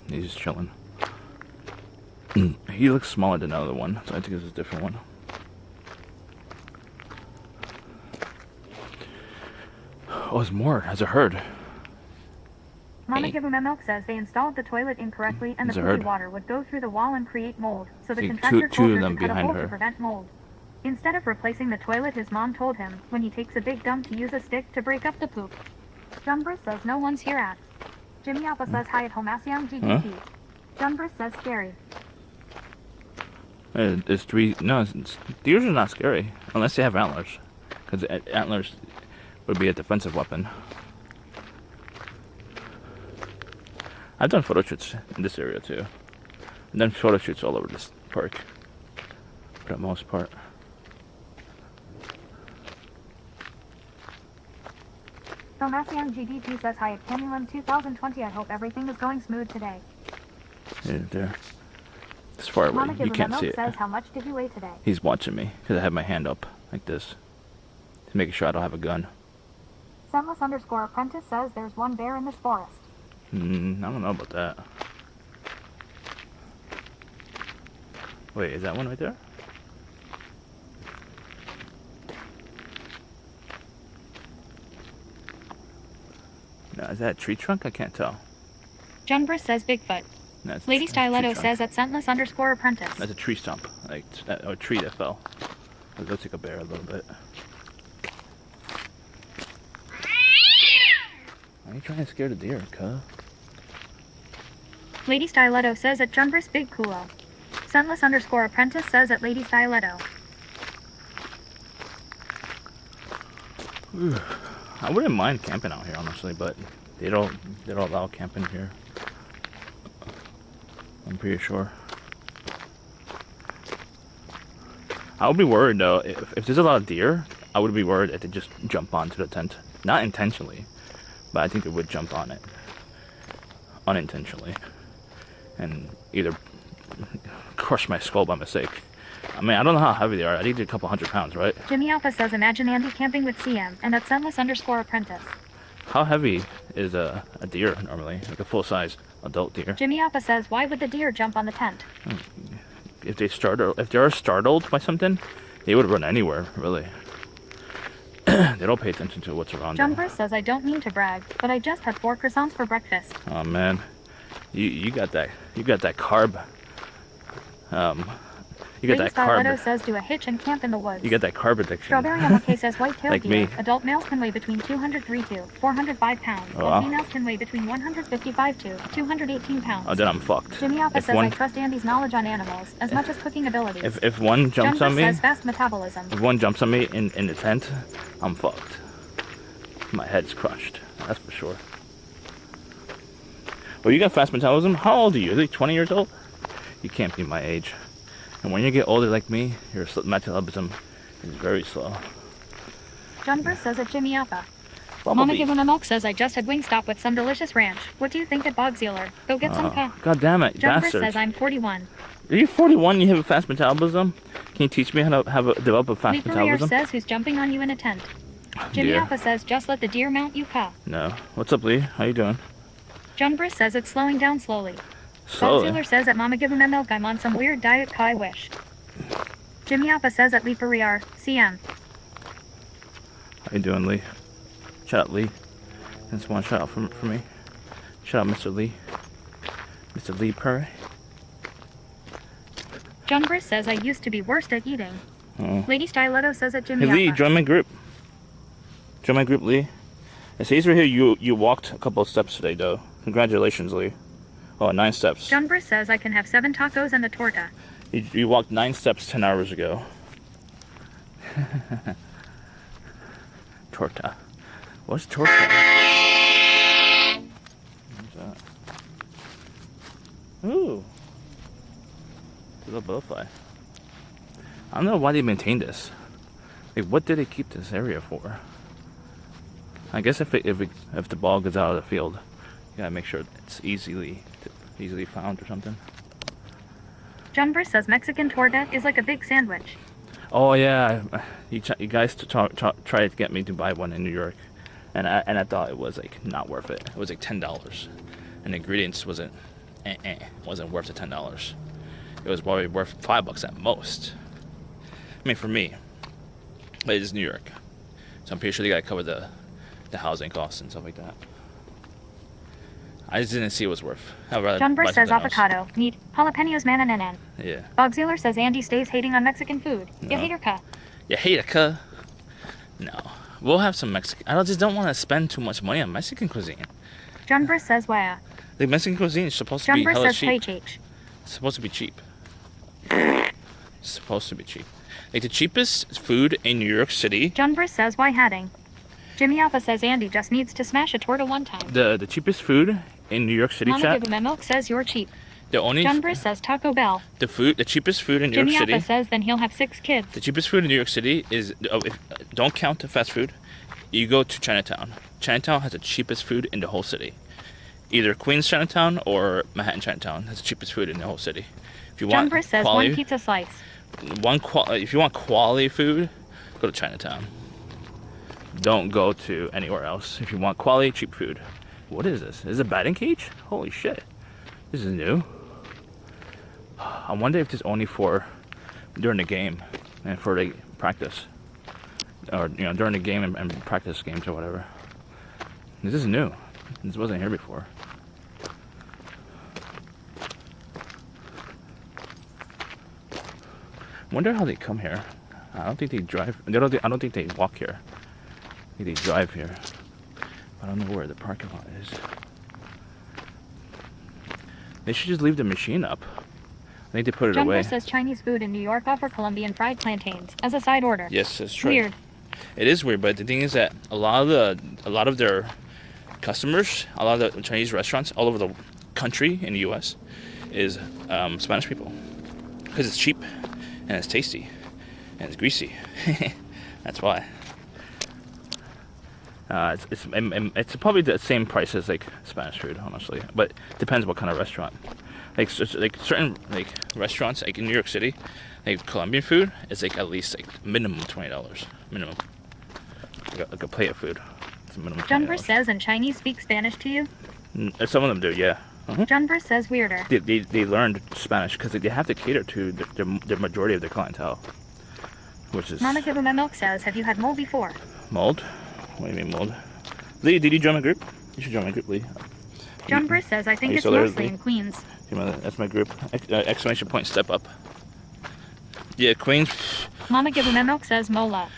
He's just chilling. He looks smaller than the other one, so I think it's a different one. Oh, it's more. As a herd. Mama Hey. Give 'em a Milk says they installed the toilet incorrectly and the It's a poopy herd. water would go through the wall and create mold, so the See, contractor two told of her them to cut a behind hole her. to prevent mold. Instead of replacing the toilet, his mom told him, when he takes a big dump, to use a stick to break up the poop. Jumper says no one's here at. Jimmy Alpha says hi at Young GDP. Jumper says scary. It's three. No, deers are not scary unless they have antlers, because antlers would be a defensive weapon. I've done photo shoots in this area too. I've done photo shoots all over this park, for the most part. Young GDP says hi at Canyon 2020. I hope everything is going smooth today. Yeah, there. It's far away. Mama You Give 'em a can't Milk see it. says how much did you weigh today? He's watching me because I have my hand up like this to make sure I don't have a gun. Scentless_apprentice says there's one bear in this forest. I don't know about that. Wait, is that one right there? No, is that a tree trunk? I can't tell. Junbris says Bigfoot. No, it's Lady a tree Styletto trunk. says at Scentless_apprentice. That's a tree stump, like a tree that fell. It looks like a bear a little bit. Why are you trying to scare the deer, cuz? Lady Styletto says at Junbris Big Kulo. Scentless_apprentice says at Lady Styletto. I wouldn't mind camping out here, honestly, but they don't allow camping here. I'm pretty sure. I would be worried though if there's a lot of deer. I would be worried if they just jump onto the tent, not intentionally, but I think they would jump on it unintentionally and either crush my skull by mistake. I mean, I don't know how heavy they are. I think they're a couple 100 pounds, right? Jimmy Alpha says imagine Andy camping with CM and at Scentless_apprentice. How heavy is a deer normally? Like a full-size adult deer? Jimmy Alpha says why would the deer jump on the tent? If they are startled by something, they would run anywhere, really. They don't pay attention to what's around them. Junbris says I don't mean to brag, but I just had 4 croissants for breakfast. Oh man, you got that carb. You got Lady that carb. Styletto says do a hitch and camp in the woods. You got that carb addiction. Strawberry MLK says white-tailed Like deer. me. Adult males can weigh between 203 to 405 pounds, Oh, while wow. females can weigh between 155 to 218 pounds. Oh, then I'm fucked. Jimmy Alpha If says one- I trust Andy's knowledge on animals as much as cooking abilities. If one jumps on Junbris me, says fast metabolism. if one jumps on me in the tent, I'm fucked. My head's crushed. That's for sure. Well, you got fast metabolism. How old are you? Are you 20 years old? You can't be my age. And when you get older like me, your metabolism is very slow. Junbris says at Jimmy Alpha. Mama Bumblebee. Give 'em a Milk says I just had Wingstop with some delicious ranch. What do you think at Bogsealer? Go get some God damn it, you Junbris bastard. says I'm 41. Are you 41 and you have a fast metabolism? Can you teach me how to develop a fast Leaper metabolism? says who's jumping on you in a tent. Jimmy Deer. Alpha says just let the deer mount you, ka. No. What's up, Lee? How you doing? John Briss says it's slowing down slowly. Slowly. Bob Sealer says that Mama give him a milk, I'm on some weird diet, ka, I wish. Jimmy Alpha says at Leaper CM. How you doing, Lee? Shout out, Lee. That's one shout out for me. Shout out, Mr. Lee. Mr. Lee Perry. John Briss says I used to be worst at eating. Oh. Lady Styletto says at Jimmy Hey, Lee, Alpha. join my group. Join my group, Lee. It says right here you walked a couple of steps today, though. Congratulations, Lee. Oh, 9 steps. John Briss says I can have 7 tacos and a torta. You walked 9 steps 10 hours ago. Torta. What's torta? What's that? Ooh. It's a little butterfly. I don't know why they maintain this. Like, what did they keep this area for? I guess if the ball goes out of the field, you gotta make sure it's easily found or something. John Briss says Mexican torta is like a big sandwich. Oh yeah, you guys tried to get me to buy one in New York, and I thought it was like not worth it. It was like $10, and the ingredients wasn't worth the $10. It was probably worth $5 at most. I mean, for me, but it is New York, so I'm pretty sure they gotta cover the housing costs and stuff like that. I just didn't see it was worth. I'd rather John buy Briss says something else. avocado, meat, jalapenos, mananan. Yeah. Bob Sealer says Andy stays hating on Mexican food. No. You hater ka. You hate it, cuh? No. We'll have some Mexican. I just don't want to spend too much money on Mexican cuisine. John Briss says waya. The Mexican cuisine is supposed to John be Briss hella says cheap. HH. It's supposed to be cheap. It's supposed to be cheap. Like the cheapest food in New York City. John Briss says why hatting. Jimmy Alpha says Andy just needs to smash a torta one time. The cheapest food in New York City, Mama chat. give him a milk says you're cheap. The only John Briss says Taco Bell. the cheapest food in New Jimmy York City. Alpha says then he'll have 6 kids. The cheapest food in New York City is don't count the fast food. You go to Chinatown. Chinatown has the cheapest food in the whole city. Either Queens Chinatown or Manhattan Chinatown has the cheapest food in the whole city. If you John want Briss says quality, one pizza slice. if you want quality food, go to Chinatown. Don't go to anywhere else. If you want quality, cheap food. What is this? Is it a batting cage? Holy shit. This is new. I wonder if this is only for during the game and for the practice. Or, during the game and practice games or whatever. This is new. This wasn't here before. Wonder how they come here. I don't think they drive. I don't think they walk here. I think they drive here. I don't know where the parking lot is. They should just leave the machine up. I think they put it John away. Briss says Chinese food in New York offer Colombian fried plantains as a side order. Yes, that's true. Weird. It is weird, but the thing is that a lot of their customers, a lot of the Chinese restaurants all over the country in the U.S. is Spanish people, because it's cheap and it's tasty and it's greasy. That's why. It's probably the same price as like Spanish food, honestly, but it depends what kind of restaurant. Like certain like restaurants like in New York City, like Colombian food is like at least like minimum $20 minimum. Like a plate of food. It's a minimum $20. John Briss says and Chinese speak Spanish to you. Some of them do, yeah. John Briss says weirder. They learned Spanish because they have to cater to the majority of their clientele, which is Mama give him a milk says have you had mold before? mold. What do you mean mold? Lee, did you join my group? You should join my group, Lee. John Briss says I think Are you it's still there, mostly Lee? in Queens. That's my group. Exclamation point, step up. Yeah, Queens. Mama give him a milk says mola.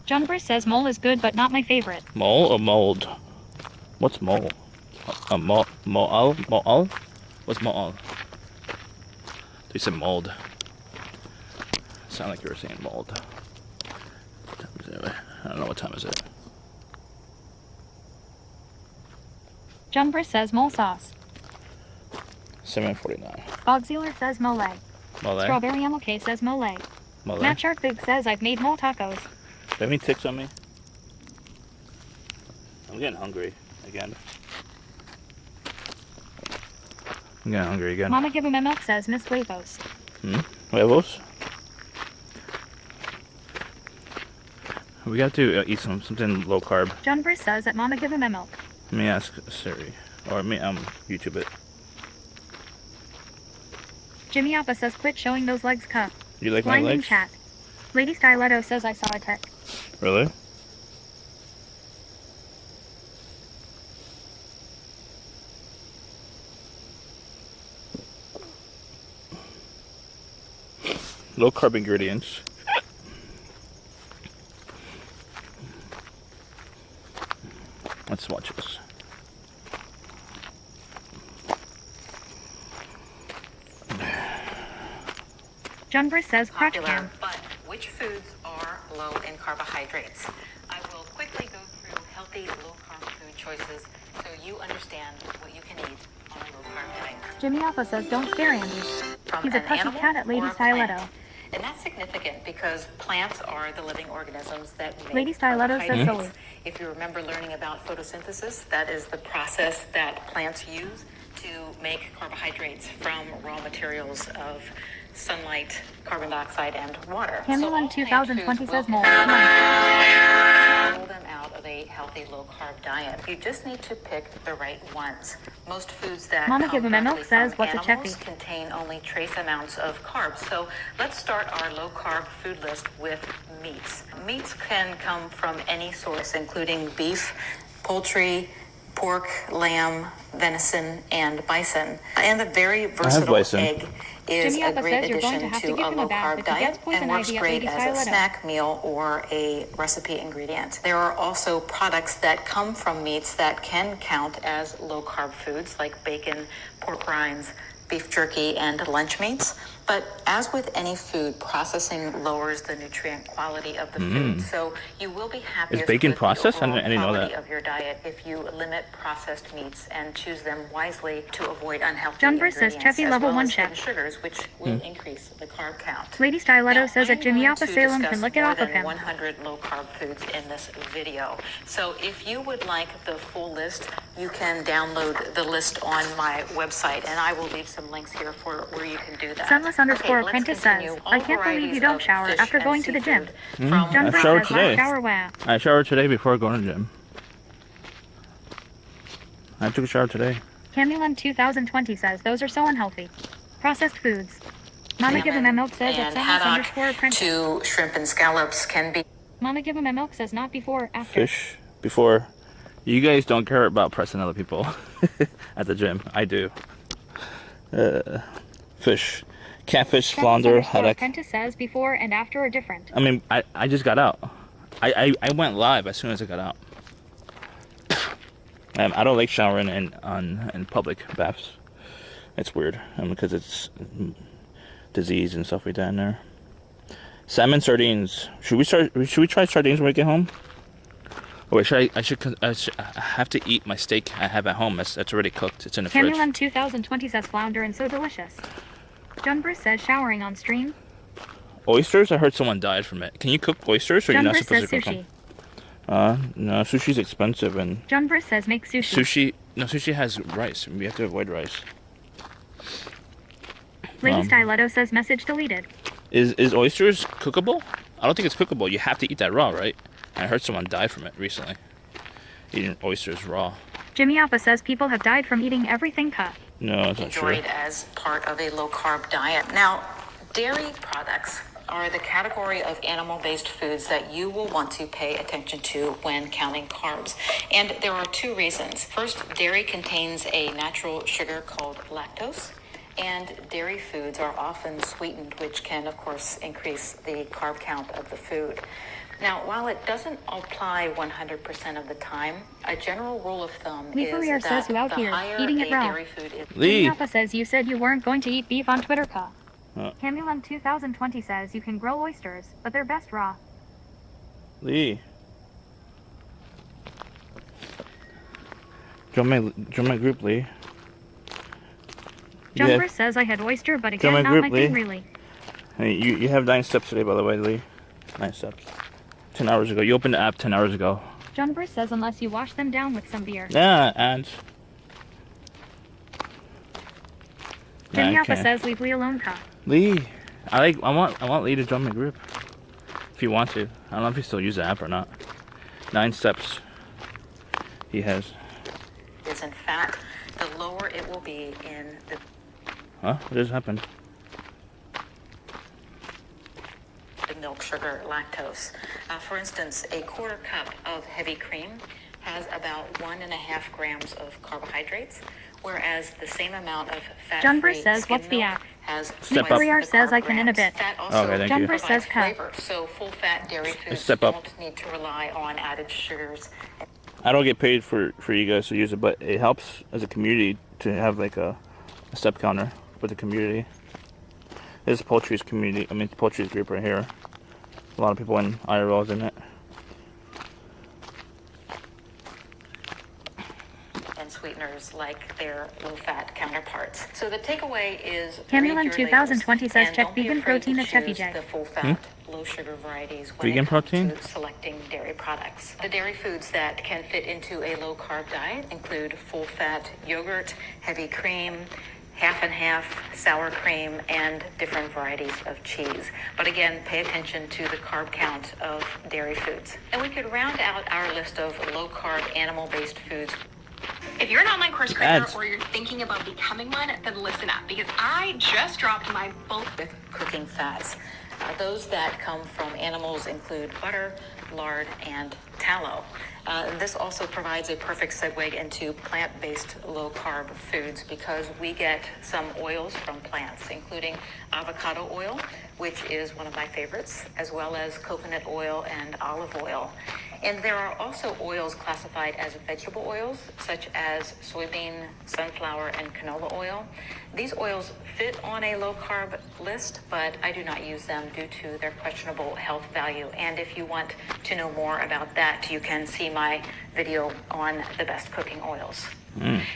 John Briss says mole is good but not my favorite. Mole or mold? What's mole? Mo'al? Mo'al? What's mo'al? You said mold. Sound like you were saying mold. What time is it? I don't know what time is it. John Briss says mole sauce. 7:49. Bog Sealer says mole. Mole? Strawberry MLK says mole. Mole? Matt Sharkbig says I've made mole tacos. Do you have any ticks on me? I'm getting hungry again. Mama give him a milk says Miss Huevos. Huevos? We got to eat something low carb. John Bruce says that Mama give him a milk. Let me ask Siri, or me YouTube it. Jimmy Appa says quit showing those legs, cuh. You like my Blinding legs? chat. Lady Stiletto says I saw a tick. Really? Low carb ingredients. Let's watch this. John Bruce says crotch Popular, cam. but which foods are low in carbohydrates? I will quickly go through healthy low-carb food choices so you understand what you can eat on a low-carb diet. Jimmy Alpha says don't scare Andy. From He's a an pushy animal cat at Lady or a plant. Stiletto. And that's significant because plants are the living organisms that make Lady Stiletto says carbohydrates. silly. If you remember learning about photosynthesis, that is the process that plants use to make carbohydrates from raw materials of sunlight, carbon dioxide, and water. Camelon all 2020 plant foods says will more. pull them out of a healthy low-carb diet. You just need to pick the right ones. Most foods that Mama come Give 'em a milk directly says, from "What's a animals cheppy?" contain only trace amounts of carbs. So let's start our low-carb food list with meats. Meats can come from any source, including beef, poultry, pork, lamb, venison, and bison. And the very versatile bison. egg is Jimmy a Appa great says you're going addition to have to to give a him a bath low-carb if he gets diet poison and works ivy at great Lady as a Stiletto. snack meal or a recipe ingredient. There are also products that come from meats that can count as low-carb foods like bacon, pork rinds, beef jerky, and lunch meats. But as with any food, processing lowers the nutrient quality of the food. So you will be happiest bacon with processed? the I overall didn't know quality that. of your diet if you limit processed meats and choose them wisely to avoid unhealthy John Bruce says ingredients, Cheffy as level well 1 as chef. hidden sugars, which will increase the carb count. Lady Stiletto Now, says that I'm Jimmy going Alpha to Salem discuss can lick it more off of than him. 100 low-carb foods in this video. So if you would like the full list, you can download the list on my website, and I will leave some links here for where you can do that. Sunless underscore let's apprentice continue. says, All I can't believe you varieties don't of shower fish after and going to the gym. seafood from John I Bruce showered says today. last shower wow. I showered today before going to the gym. I took a shower today. Camulon 2020 says those are so unhealthy. Processed foods. Mama Give him a milk says that and Sunless haddock underscore apprentice. to shrimp and scallops can be Mama Give him a milk says not before, after. Fish before. You guys don't care about pressing other people at the gym. I do. Fish. Catfish, Sunless flounder, underscore haddock. apprentice says before and after are different. I mean, I just got out. I went live as soon as I got out. I don't like showering in public baths. It's weird because it's disease and stuff like that in there. Salmon sardines. Should we try sardines when we get home? Or I have to eat my steak I have at home. That's already cooked. It's in the fridge. Camulon 2020 says flounder and so delicious. John Bruce says showering on stream. Oysters? I heard someone died from it. Can you cook oysters or John you're not Bruce supposed says to cook sushi. them? No, sushi's expensive and John Bruce says make sushi. sushi has rice. We have to avoid rice. Lady Stiletto says message deleted. Is oysters cookable? I don't think it's cookable. You have to eat that raw, right? I heard someone died from it recently. Eating oysters raw. Jimmy Alpha says people have died from eating everything cut. No, that's not true. enjoyed as part of a low-carb diet. Now, dairy products are the category of animal-based foods that you will want to pay attention to when counting carbs. And there are two reasons. First, dairy contains a natural sugar called lactose, and dairy foods are often sweetened, which can, of course, increase the carb count of the food. Now, while it doesn't apply 100% of the time, a general rule of thumb Lee is Ferrier that says you out the here, higher eating it a raw. dairy food is, Jimmy Lee, Alpha says you said you weren't going to eat beef on Twitter, Ka. Uh. Camulon 2020 says you can grow oysters, but they're best raw. Lee. Join my group, Lee. John Yeah. Bruce says I had oyster, but Join again, my not group, my Lee. thing really. Hey, you have 9 steps today, by the way, Lee. 9 steps. 10 hours ago. You opened the app 10 hours ago. John Bruce says unless you wash them down with some beer. Yeah, and Jimmy I Alpha can't. says leave Lee alone, Ka. Lee, I want Lee to join my group. If you want to. I don't know if you still use the app or not. 9 steps he has. Is in fat, the lower it will be in the Huh? What just happened? milk, sugar, lactose. For instance, a quarter cup of heavy cream has about 1.5 grams of carbohydrates, whereas the same amount of Jennifer fat-free says, skim "What's the milk app?" has Step twice up. the Briar says, "I can in a carb bit." grams. Fat also Okay, thank you. Jennifer provides says, "Cut." flavor, so full-fat dairy foods Step up. don't need to rely on added sugars. I don't get paid for you guys to use it, but it helps as a community to have like a step counter with the community. This is Poultry's community. I mean, Poultry's group right here. A lot of people in IRLs in it. And sweeteners like their low-fat counterparts. So the takeaway is Camulan read your 2020 labels, says, and "Check don't be vegan afraid protein to at Chefy choose J." the full-fat, low-sugar varieties when Vegan it comes protein? to selecting dairy products. The dairy foods that can fit into a low-carb diet include full-fat yogurt, heavy cream, half and half, sour cream, and different varieties of cheese. But again, pay attention to the carb count of dairy foods. And we could round out our list of low-carb animal-based foods. If you're an online course creator Ads. or you're thinking about becoming one, then listen up because I just dropped my bulk With cooking fats. Those that come from animals include butter, lard, and tallow. This also provides a perfect segue into plant-based low-carb foods because we get some oils from plants, including avocado oil, which is one of my favorites, as well as coconut oil and olive oil. And there are also oils classified as vegetable oils, such as soybean, sunflower, and canola oil. These oils fit on a low-carb list, but I do not use them due to their questionable health value. And if you want to know more about that, you can see my video on the best cooking oils.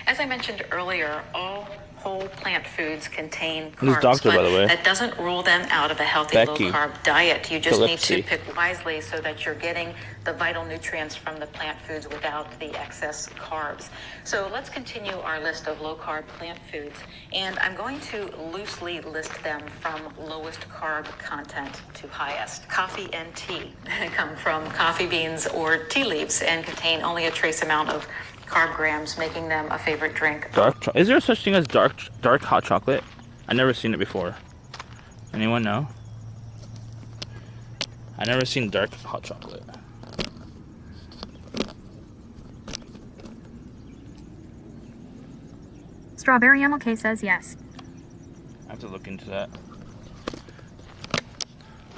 As I mentioned earlier, all whole plant foods contain Who's carbs, doctor, but by the way? that doesn't rule them out of a healthy Becky. low-carb diet. You just need to Calypsy. pick wisely so that you're getting the vital nutrients from the plant foods without the excess carbs. So let's continue our list of low-carb plant foods, and I'm going to loosely list them from lowest carb content to highest. Coffee and tea come from coffee beans or tea leaves and contain only a trace amount of carb grams, making them a favorite drink. Is there such thing as dark hot chocolate? I never seen it before. Anyone know? I never seen dark hot chocolate. Strawberry MLK says yes. I have to look into that.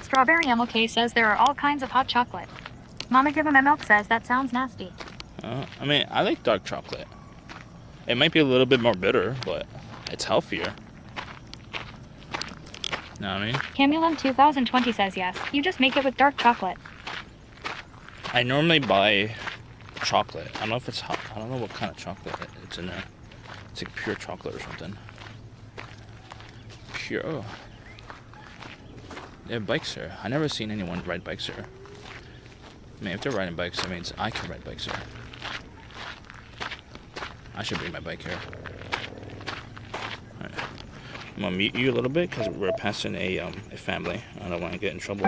Strawberry MLK says there are all kinds of hot chocolate. Mama Give 'em my milk says that sounds nasty. I mean, I like dark chocolate. It might be a little bit more bitter, but it's healthier. Know what I mean? Camulan 2020 says yes. You just make it with dark chocolate. I normally buy chocolate. I don't know if it's hot. I don't know what kind of chocolate it's in there. It's like pure chocolate or something. Pure. Oh. They have bikes here. I never seen anyone ride bikes here. I mean, if they're riding bikes, that means I can ride bikes here. I should bring my bike here. Alright. I'm gonna mute you a little bit because we're passing a family. I don't want to get in trouble.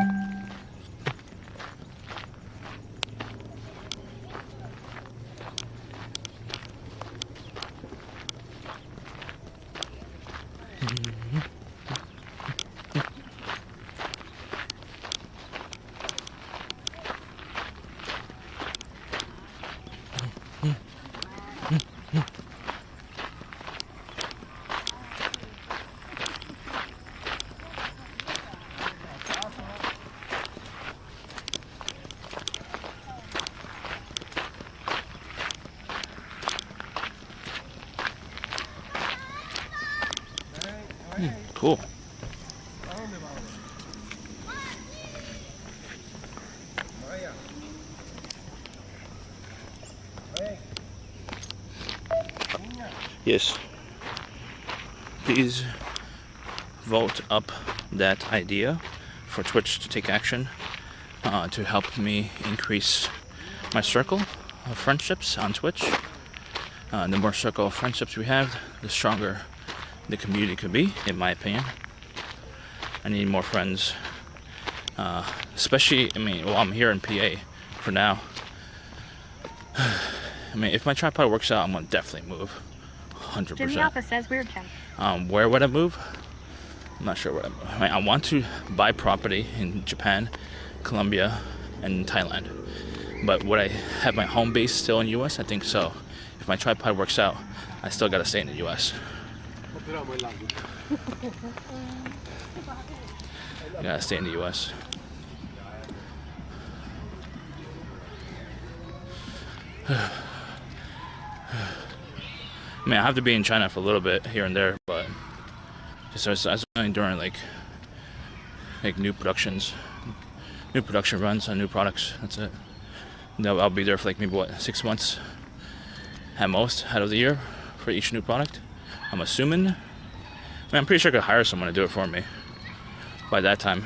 Cool. Yes. Please vote up that idea for Twitch to take action to help me increase my circle of friendships on Twitch. The more circle of friendships we have, the stronger the community could be, in my opinion. I need more friends Especially, I mean, well, I'm here in PA for now. I mean, if my tripod works out, I'm gonna definitely move, 100%. Jimmy Alpha says weird check. Where would I move? I'm not sure where I move. I mean, I want to buy property in Japan, Colombia, and Thailand. But would I have my home base still in US? I think so. If my tripod works out, I still gotta stay in the US. Gotta stay in the US. I mean, I have to be in China for a little bit here and there, but just as only during like new production runs on new products. That's it. No, I'll be there for like maybe 6 months at most out of the year for each new product. I'm assuming. I mean, I'm pretty sure I could hire someone to do it for me by that time.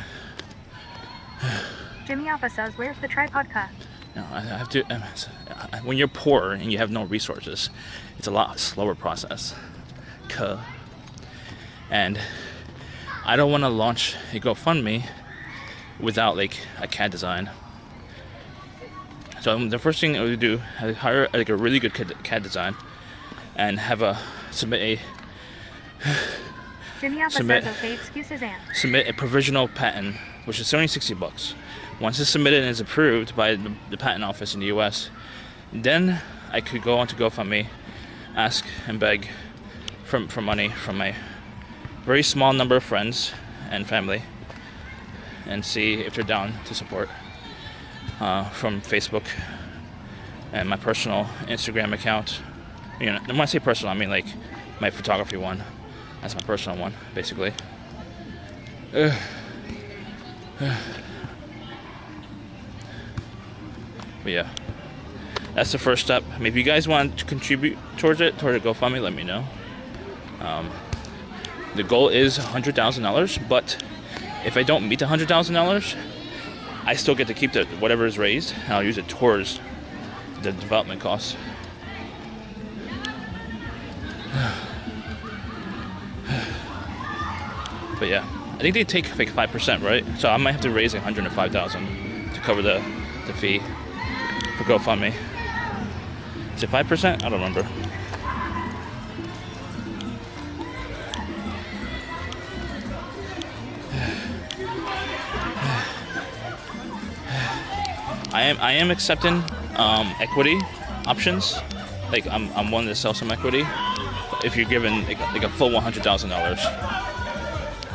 Jimmy Alpha says, where's the tripod cut? No, I have to. When you're poor and you have no resources, it's a lot slower process. And I don't want to launch a GoFundMe without like a CAD design. So the first thing I would do is hire like a really good CAD design and have submit Jimmy Alpha says, okay, excuses and. Submit a provisional patent, which is only $60. Once it's submitted and is approved by the patent office in the US, then I could go onto GoFundMe, ask and beg for money from my very small number of friends and family, and see if they're down to support from Facebook and my personal Instagram account. You know, when I say personal, I mean like my photography one. That's my personal one, basically. But yeah, that's the first step. I mean, if you guys want to contribute towards the GoFundMe, let me know. The goal is $100,000, but if I don't meet the $100,000, I still get to keep whatever is raised, and I'll use it towards the development costs. But yeah, I think they take like 5%, right? So I might have to raise like $105,000 to cover the fee for GoFundMe. Is it 5%? I don't remember. I am accepting equity options. Like I'm willing to sell some equity if you're given like a full $100,000.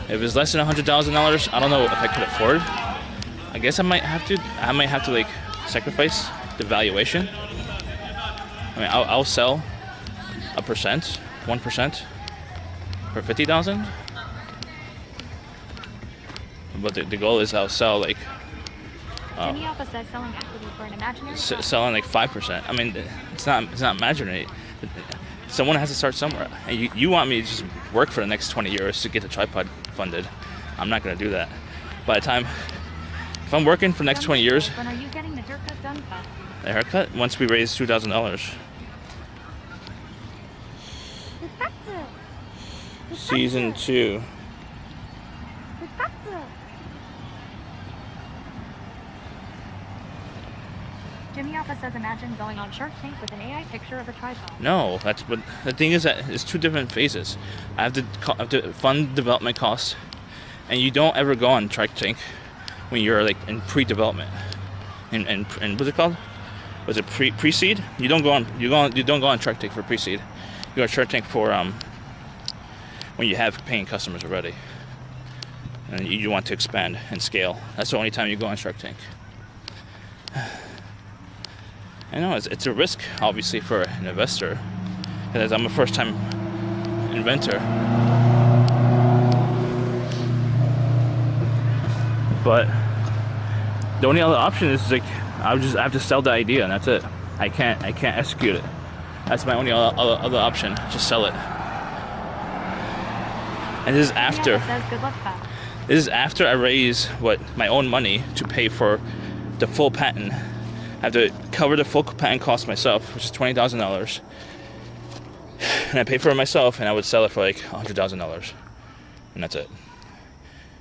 If it's less than $100,000, I don't know if I could afford. I guess I might have to like sacrifice the valuation. I mean, I'll sell 1% for $50,000. But the goal is I'll sell like Jimmy Alpha says selling equity for an imaginary. Selling like 5%. I mean, it's not imaginary. Someone has to start somewhere. And you want me to just work for the next 20 years to get the tripod funded. I'm not going to do that. By the time, if I'm working for the next 20 years. When are you getting the haircut done, Pat? The haircut? Once we raise $2,000. Season 2. Jimmy Alpha says, imagine going on Shark Tank with an AI picture of a tripod. No, but the thing is that it's two different phases. I have to fund development costs, and you don't ever go on Shark Tank when you're like in pre-development. And what's it called? Was it pre-seed? You don't go on Shark Tank for pre-seed. You go on Shark Tank for when you have paying customers already, and you want to expand and scale. That's the only time you go on Shark Tank. I know it's a risk, obviously, for an investor, because I'm a first-time inventor. But the only other option is like I have to sell the idea, and that's it. I can't execute it. That's my only other option. Just sell it. And this is after. Yeah, says, good luck, Pat. This is after I raise my own money to pay for the full patent. I have to cover the full patent cost myself, which is $20,000, and I pay for it myself, and I would sell it for like $100,000, and that's it.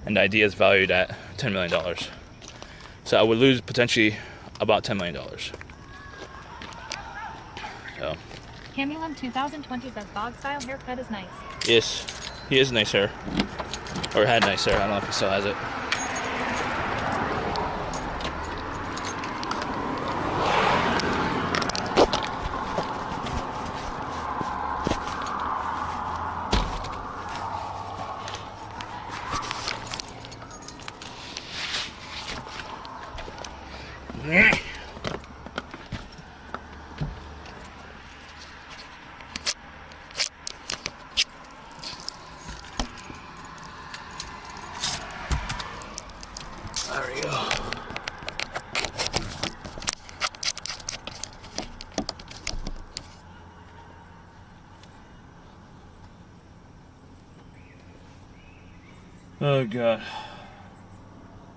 And the idea is valued at $10 million. So I would lose potentially about $10 million. So. Camulum 2020 says dog style haircut is nice. Yes, he is nice hair. Or had nice hair. I don't know if he still has it. There we go. Oh God.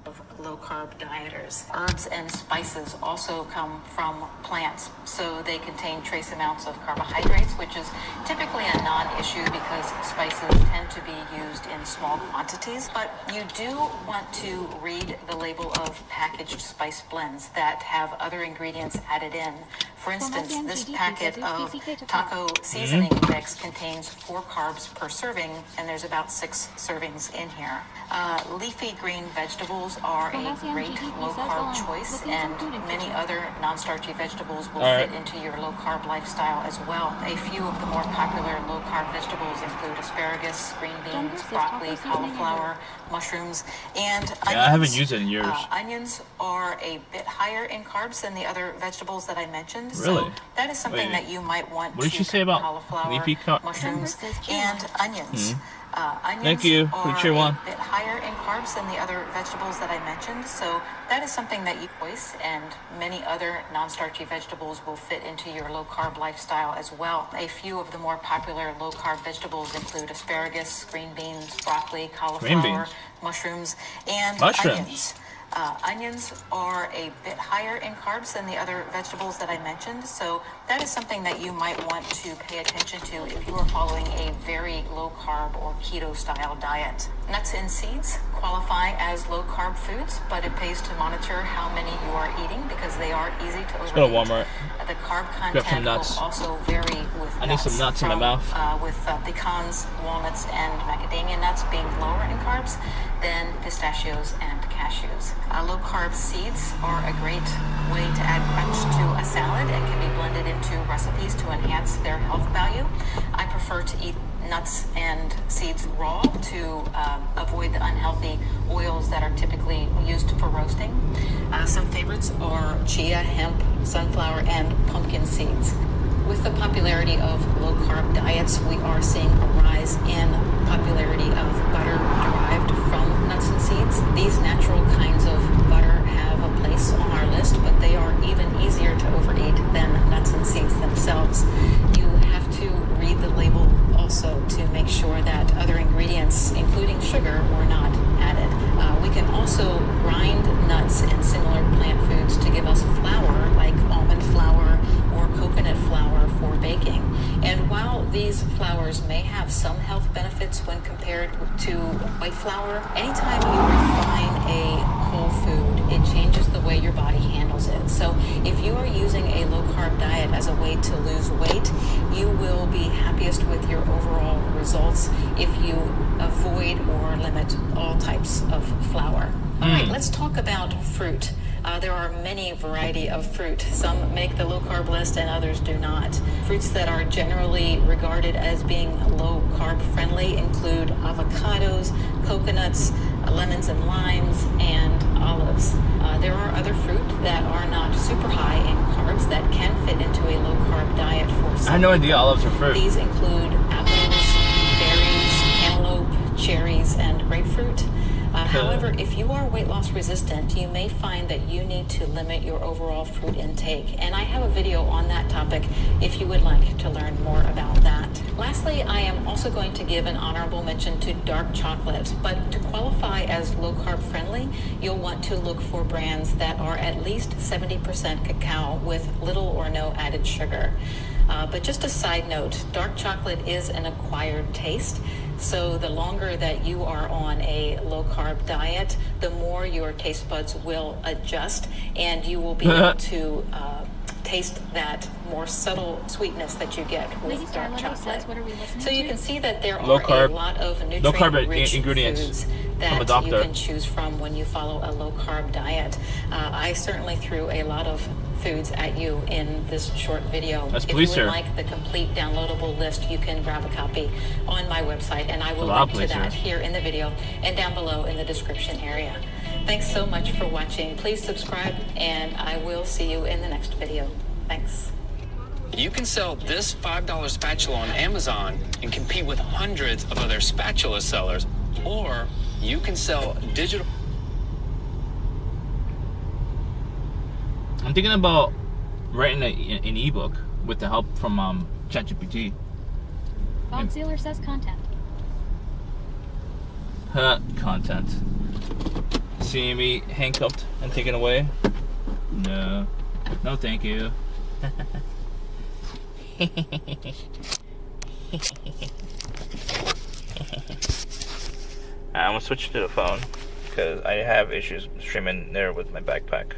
Of low-carb dieters. Herbs and spices also come from plants, so they contain trace amounts of carbohydrates, which is typically a non-issue because spices tend to be used in small quantities. But you do want to read the label of packaged spice blends that have other ingredients added in. For instance, this packet of taco seasoning mix contains 4 carbs per serving, and there's about 6 servings in here. Leafy green vegetables are a great low-carb choice, and many other non-starchy vegetables will fit into your low-carb lifestyle as well. A few of the more popular low-carb vegetables include asparagus, green beans, broccoli, cauliflower, mushrooms, and onions. Yeah, I haven't used it in years. Onions are a bit higher in carbs than the other vegetables that I mentioned. Really? So that is something that you might want What did to you say about cauliflower, leafy mushrooms, and onions. Onions Thank you. are Cheer one. a bit higher in carbs than the other vegetables that I mentioned, so that is something that you voice, and many other non-starchy vegetables will fit into your low-carb lifestyle as well. A few of the more popular low-carb vegetables include asparagus, green beans, broccoli, cauliflower, mushrooms, and onions. Onions are a bit higher in carbs than the other vegetables that I mentioned, so that is something that you might want to pay attention to if you are following a very low-carb or keto-style diet. Nuts and seeds qualify as low-carb foods, but it pays to monitor how many you are eating because they are easy to overeat. Let's go to Walmart. The carb content will also vary with nuts. I need some nuts in my mouth. With pecans, walnuts, and macadamia nuts being lower in carbs than pistachios and cashews. Low-carb seeds are a great way to add crunch to a salad and can be blended into recipes to enhance their health value. I prefer to eat nuts and seeds raw to avoid the unhealthy oils that are typically used for roasting. Some favorites are chia, hemp, sunflower, and pumpkin seeds. With the popularity of low-carb diets, we are seeing a rise in popularity of butter derived from nuts and seeds. These natural kinds of butter have a place on our list, but they are even easier to overeat than nuts and seeds themselves. You have to read the label also to make sure that other ingredients, including sugar, were not added. We can also grind nuts and similar plant foods to give us flour, like almond flour or coconut flour for baking. And while these flours may have some health benefits when compared to white flour, anytime you refine a whole food, it changes the way your body handles it. So if you are using a low-carb diet as a way to lose weight, you will be happiest with your overall results if you avoid or limit all types of flour. All right, let's talk about fruit. There are many variety of fruit. Some make the low-carb list and others do not. Fruits that are generally regarded as being low-carb friendly include avocados, coconuts, lemons and limes, and olives. There are other fruit that are not super high in carbs that can fit into a low-carb diet for some. I had no idea olives are fruit. These include apples, berries, cantaloupe, cherries, and grapefruit. However, if you are weight loss resistant, you may find that you need to limit your overall fruit intake. And I have a video on that topic if you would like to learn more about that. Lastly, I am also going to give an honorable mention to dark chocolate. But to qualify as low-carb friendly, you'll want to look for brands that are at least 70% cacao with little or no added sugar. But just a side note, dark chocolate is an acquired taste. So the longer that you are on a low carb diet, the more your taste buds will adjust, and you will be able to taste that more subtle sweetness that you get Lady with dark Starletto chocolate. says, what are we listening So you to? can see that there Low are carb- a lot of low carb nutrient-rich ingredients foods from a that you doctor. can choose from when you follow a low carb diet. I certainly threw a lot of foods at you in this short video. That's If you police, would sir. like the complete downloadable list, you can grab a copy on my website, and I will A lot of link to that places. here in the video and down below in the description area. Thanks so much for watching. Please subscribe, and I will see you in the next video. Thanks. You can sell this $5 spatula on Amazon and compete with hundreds of other spatula sellers, or you can sell digital. I'm thinking about writing an ebook with the help from ChatGPT. Bob Sealer says content. Content. See me handcuffed and taken away? No. No, thank you. I'm gonna switch to the phone because I have issues streaming there with my backpack.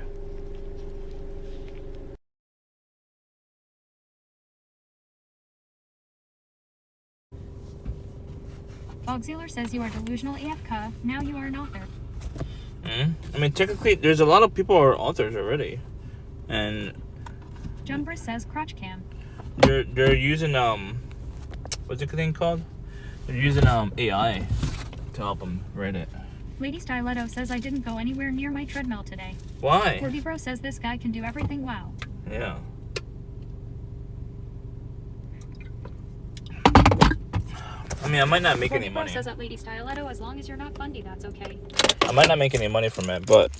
Bob Sealer says you are delusional AFK. Now you are an author. I mean, technically, there's a lot of people who are authors already, and John Briss says crotch cam. they're using what's the thing called? They're using AI to help them write it. Lady Styletto says I didn't go anywhere near my treadmill today. Why? Corby Bro says this guy can do everything. Wow. Yeah. I mean, I might not make Corby any Bro money. says at Lady Styletto, as long as you're not fundy, that's okay. I might not make any money from it, but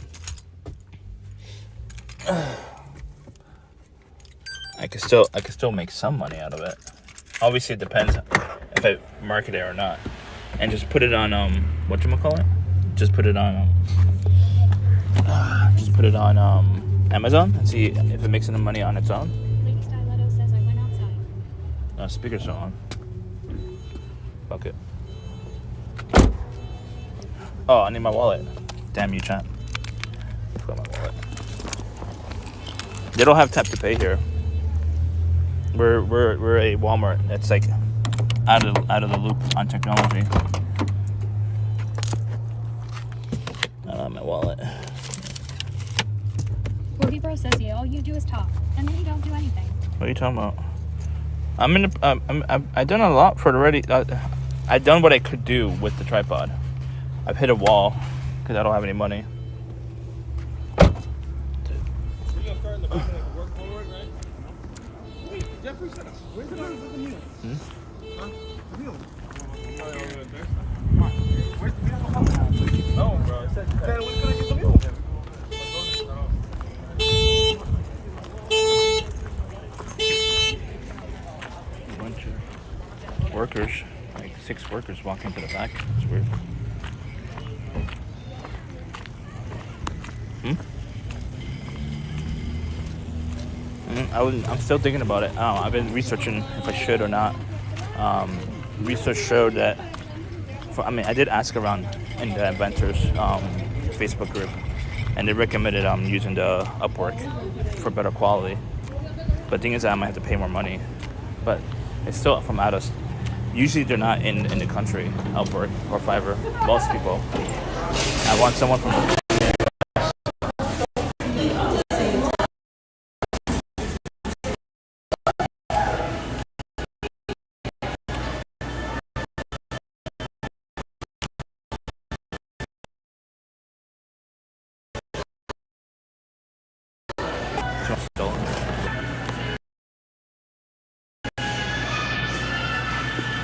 I could still make some money out of it. Obviously, it depends if I market it or not, and just put it on whatchamacallit? Just put it on Amazon and see if it makes any money on its own. Lady Styletto says I went outside. Speakers are on. Fuck it. Oh, I need my wallet. Damn you, chat. Forgot my wallet. They don't have tap to pay here. We're a Walmart that's like out of the loop on technology. I don't have my wallet. Corby Bro says yeah, all you do is talk, and then you don't do anything. What are you talking about? I've done a lot for it already. I've done what I could do with the tripod. I've hit a wall because I don't have any money. We're gonna start in the back and like work forward, right? Wait, Jeffrey said, where's the meal? Huh? The meal. Where's the meal? No, bro. I said, when can I get the meal? A bunch of workers, like 6 workers walking to the back. It's weird. I'm still thinking about it. I've been researching if I should or not. Research showed that. I did ask around in the inventors Facebook group, and they recommended using the Upwork for better quality. But the thing is that I might have to pay more money. But it's still from out of. Usually they're not in the country. Upwork or Fiverr. Most people. I want someone from.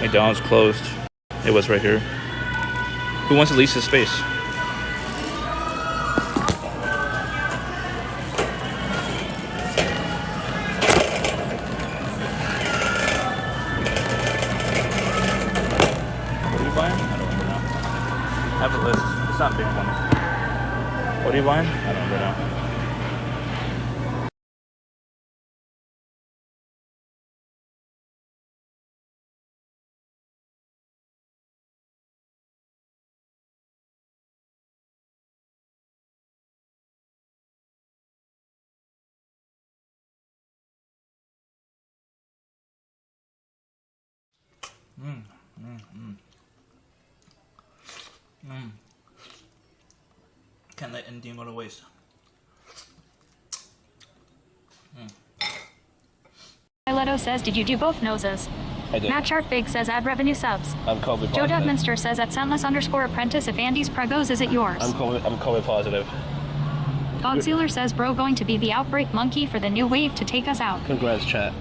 McDonald's closed. It was right here. Who wants to lease this space? What are you buying? I don't remember now. I have a list. It's not a big one. What are you buying? I don't remember now. Can't let anything go to waste. Leto says, did you do both noses? I did. Matt Sharpfig says, add revenue subs. I'm COVID Joe positive. Duckminster says, at Soundless_apprentice, if Andy's pregos, is it yours? I'm COVID positive. Dogsealer says, bro going to be the outbreak monkey for the new wave to take us out. Congrats, chat.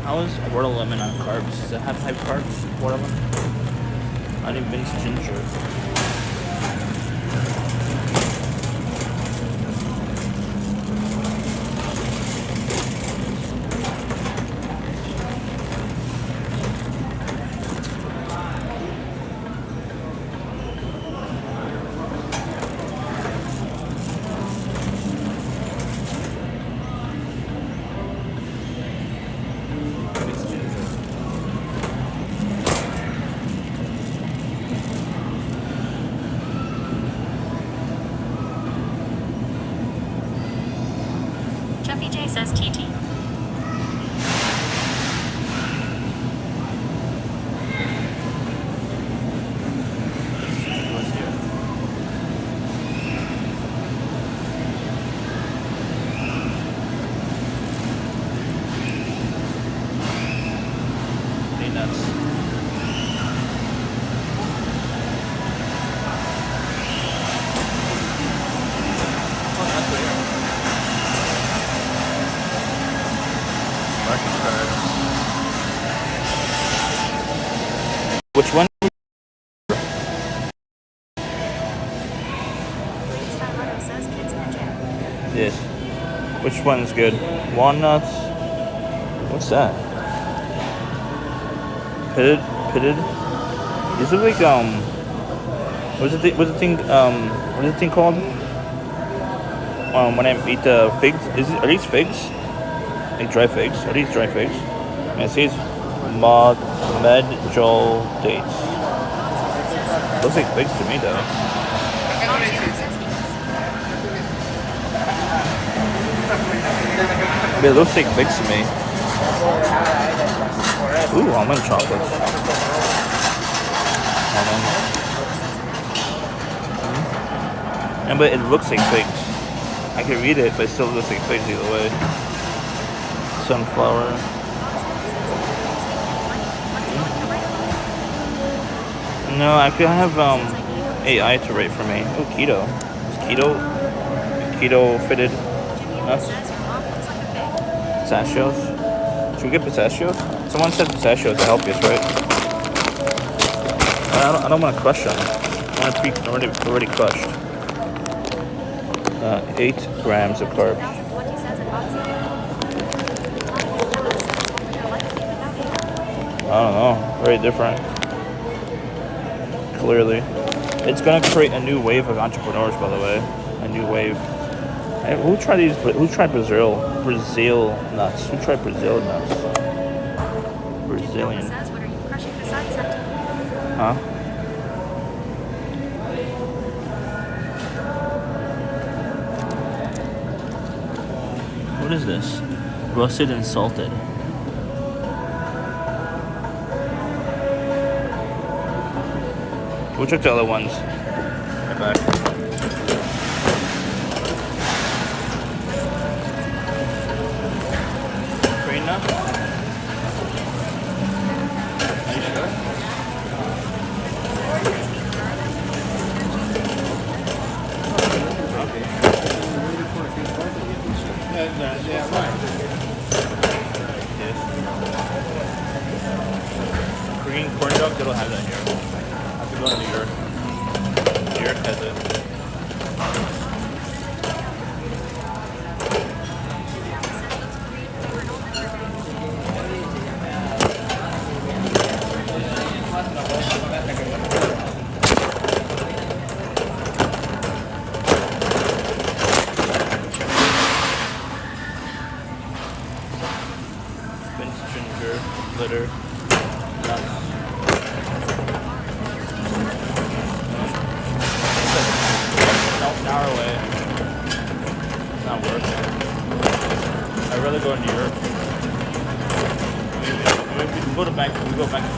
How is watermelon on carbs? Does it have high carbs? Watermelon? I didn't mince ginger. Jeffy J says, TT. Which one? Yes. Which one's good? Walnuts? What's that? Pitted? Is it like what's the thing called? When I eat the figs, are these figs? Like dry figs? Are these dry figs? And it says medjool dates. Looks like figs to me though. It looks like figs to me. Ooh, almond chocolates. Almond. And but it looks like figs. I can read it, but it still looks like figs either way. Sunflower. No, I could have AI to rate for me. Oh, keto. Is keto fitted nuts? Pistachios. Should we get pistachios? Someone said pistachios are healthiest, right? I don't want to crush them. I want to be already crushed. 8 grams of carbs. I don't know. Very different. Clearly. It's going to create a new wave of entrepreneurs, by the way. A new wave. Who tried these? Who tried Brazil nuts? Who tried Brazil nuts? Brazilian. Huh? What is this? Roasted and salted. We'll check the other ones. Right back. Green nut? Are you sure? Okay. Yeah, right. Yes. Korean corn dog, they don't have that here. I have to go to New York. New York has it. Minced ginger, glitter, nuts.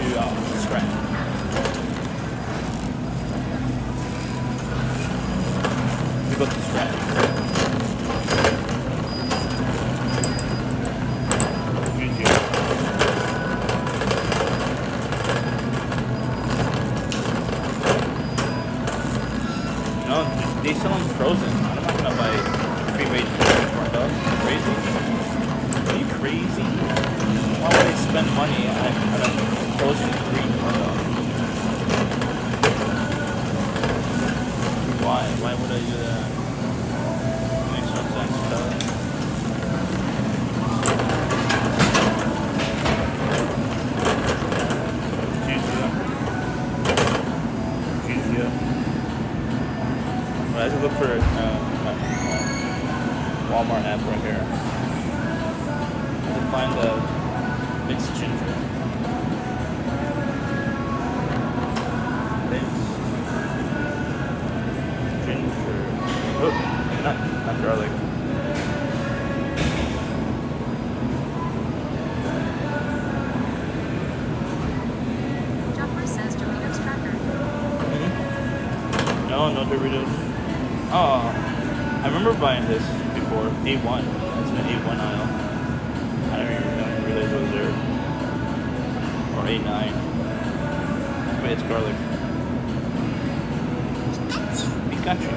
scratch. We go to scratch. No, they sell them frozen. I'm not gonna buy pre-made corn dogs. Crazy? Are you crazy? Why would I spend money on a frozen green corn dog? Why? Why would I do that? Makes no sense. Juicy. I have to look for Walmart app right here. I have to find the mixed ginger. Mixed ginger. Oh, not garlic. Jumper says Doritos Tracker. No Doritos. Oh, I remember buying this before. A1. It's in the A1 aisle. I don't even realize it was there. Or A9. Wait, it's garlic. Pikachu.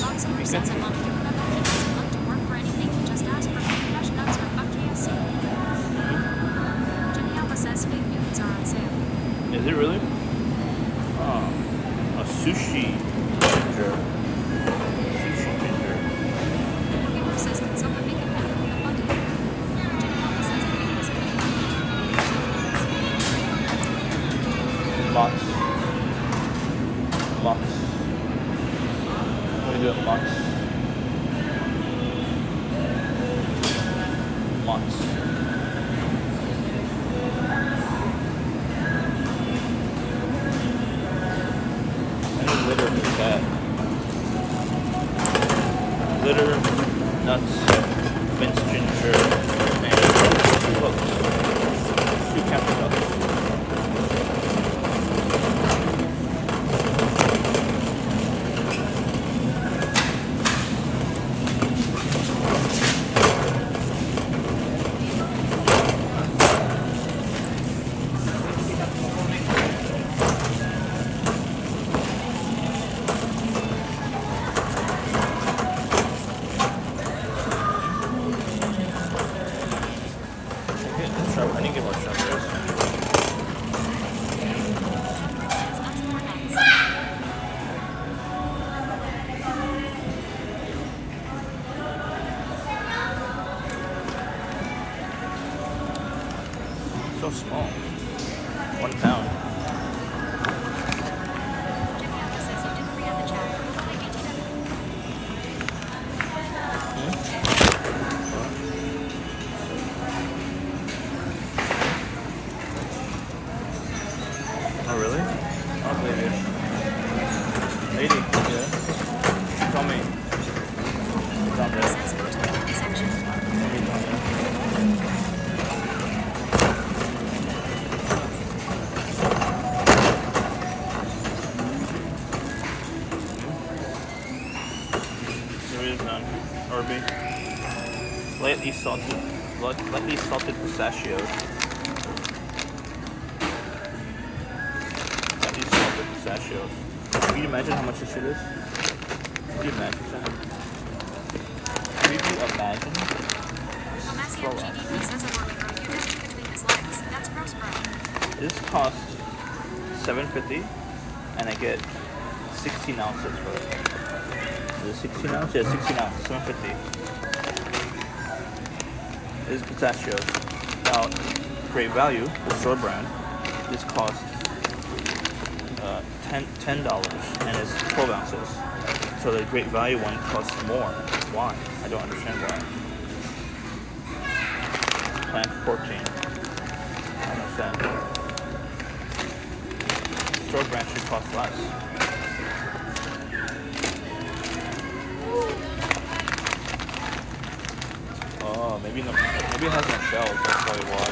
Boxer says a month to remember he doesn't look to work for anything. Just ask for fresh nuts or fuck KFC. Jimmy Alpha says fake nudes are on sale. Is it really? Oh, a sushi ginger. Gamer says can someone make a pen with a button? Jimmy Alpha says the video is a Lots. What do we do at lots? I need litter for that. Litter, nuts, minced ginger, and cloves. 2 camper cups. I need to get more strawberries. So small. 1 pound. Jimmy Alpha says you didn't read on the chat. Oh, really? I'll believe you. Lady, yeah? Tell me. It's on there. Says go to the movie section. It's on there. There is none. Orby. Lightly salted pistachios. Pistachios. Can you imagine how much this shit is? Can you imagine that? Can you imagine? So Massey GDP says a woman wrote you just between his legs. That's gross, bro. This costs $7.50 and I get 16 ounces for it. Is it 16 ounces? Yeah, 16 ounces, $7.50. This is pistachios. Now, Great Value, the store brand, this costs $10 and it's 12 ounces. So the Great Value one costs more. Why? I don't understand why. It's plant protein. I don't understand. The store brand should cost less. Oh. Oh, maybe it has no shells. That's probably why.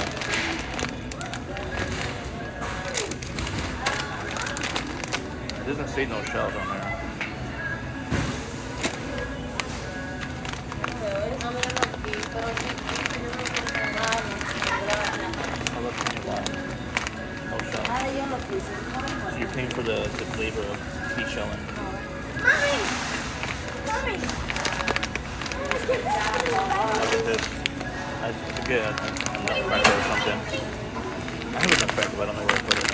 It doesn't say no shells on there. Oh, look, no shells. So you're paying for the flavor of pea shelling. Look at this. I forget a nutcracker or something. I have a nutcracker, but I don't know where I put it.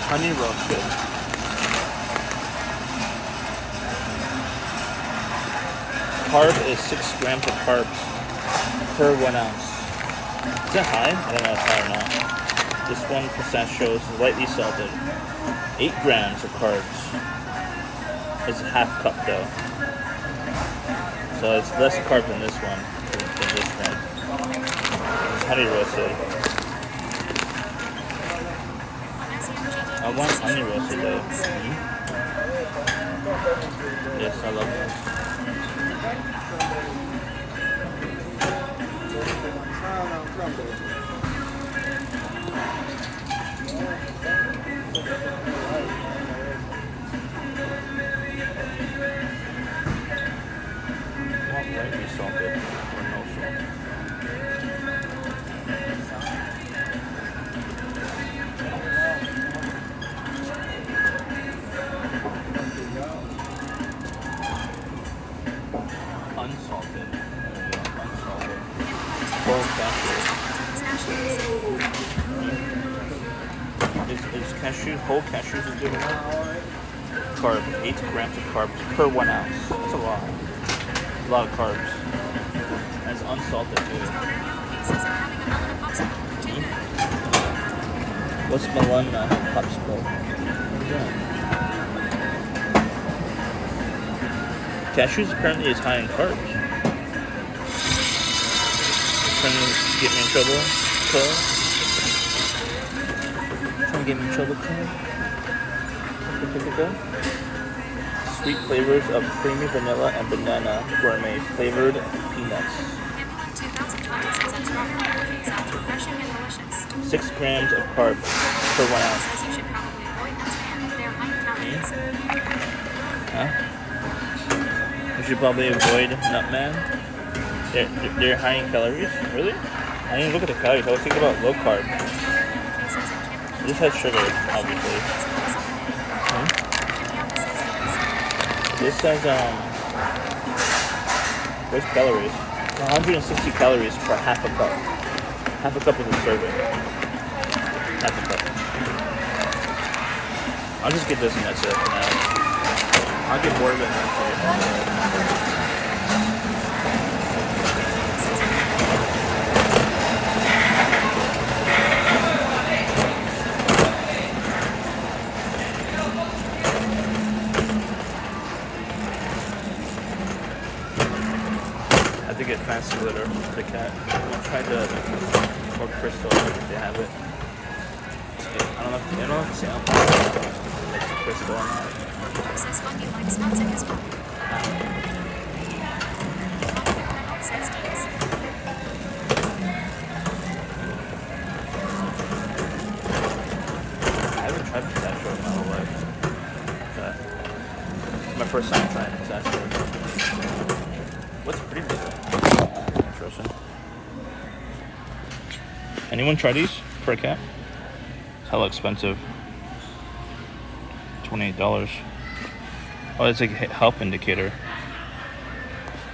Honey roasted. Carb is 6 grams of carbs per 1 ounce. Is that high? I don't know if it's high or not. This 1% shows lightly salted. 8 grams of carbs. It's a half cup though. So it's less carb than this one, than this one. It's honey roasted. I want honey roasted though. Mm-hmm. Yes, I love that. I want lightly salted or no salt. Unsalted. Unsalted. Whole cashew. Is cashew, whole cashews is good enough? Carb, 8 grams of carbs per 1 ounce. That's a lot. A lot of carbs. And it's unsalted too. What's Melana popsicle? What's that? Cashews apparently is high in carbs. Trying to get me in trouble, Cole? Trying to get me in trouble, Cole? Sweet flavors of creamy vanilla and banana gourmet flavored peanuts. 6 grams of carbs per 1 ounce. Huh? You should probably avoid Nutman. They're high in calories. Really? I didn't even look at the calories. I was thinking about low carb. This has sugar, obviously. This has where's calories? 160 calories for half a cup. Half a cup is a serving. Half a cup. I'll just get this and that's it for now. I'll get more of it eventually. To get fancy litter for the cat. I'll try the more crystal if they have it. I don't know if it's it's crystal or not. Says Funky likes nuts in his mouth. Says Deeds. I haven't tried pistachio in my whole life. My first time trying pistachio. What's pretty good? Interesting. Anyone try these for a cat? It's hella expensive. $28. Oh, it's like a health indicator.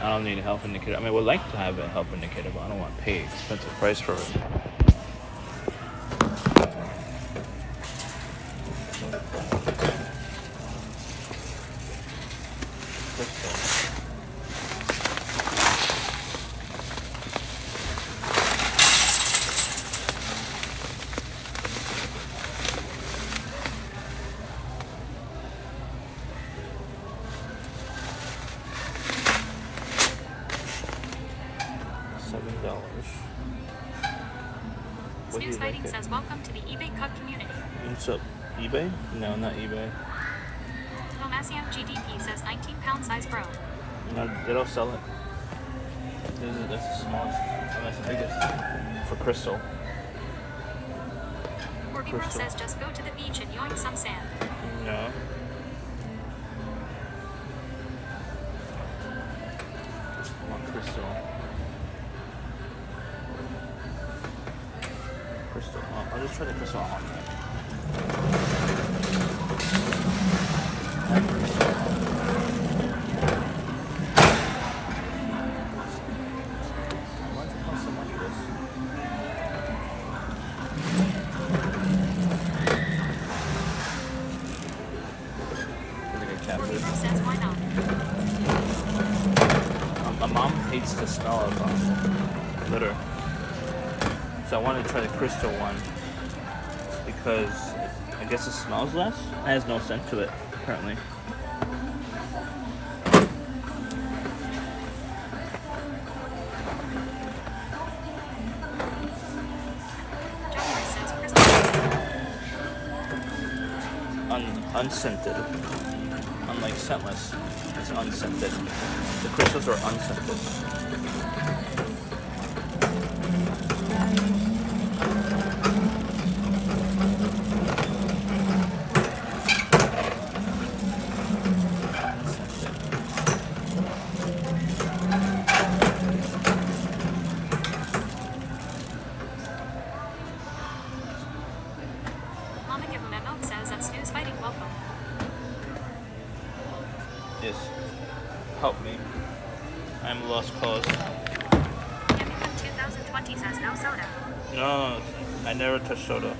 I don't need a health indicator. I mean, I would like to have a health indicator, but I don't want to pay expensive price for it. Crystal. $7. What do you Snooze like Fighting it? says, welcome to the eBay Cup community. What's up? eBay? No, not eBay. Tomasium GDP says 19-pound size bro. No, they don't sell it. That's the smallest. And that's the biggest. For Crystal. Corby Bro Crystal. says, just go to the beach and yoink some sand. No. I want Crystal. Crystal. Oh, I'll just try the Crystal on that. Why does it cost so much for this? Really good cat Corby food. Bro says, why not? My mom hates the smell of litter. So I wanted to try the Crystal one because I guess it smells less. It has no scent to it, apparently. John says, Crystal. Unscented. Unlike scentless, it's unscented. The crystals are unscented. Mama Give Him a Milk says, that Snooze Fighting welcome. Yes. Help me. I'm a lost cause. Yummy 2020 says, no soda. No, I never touch soda.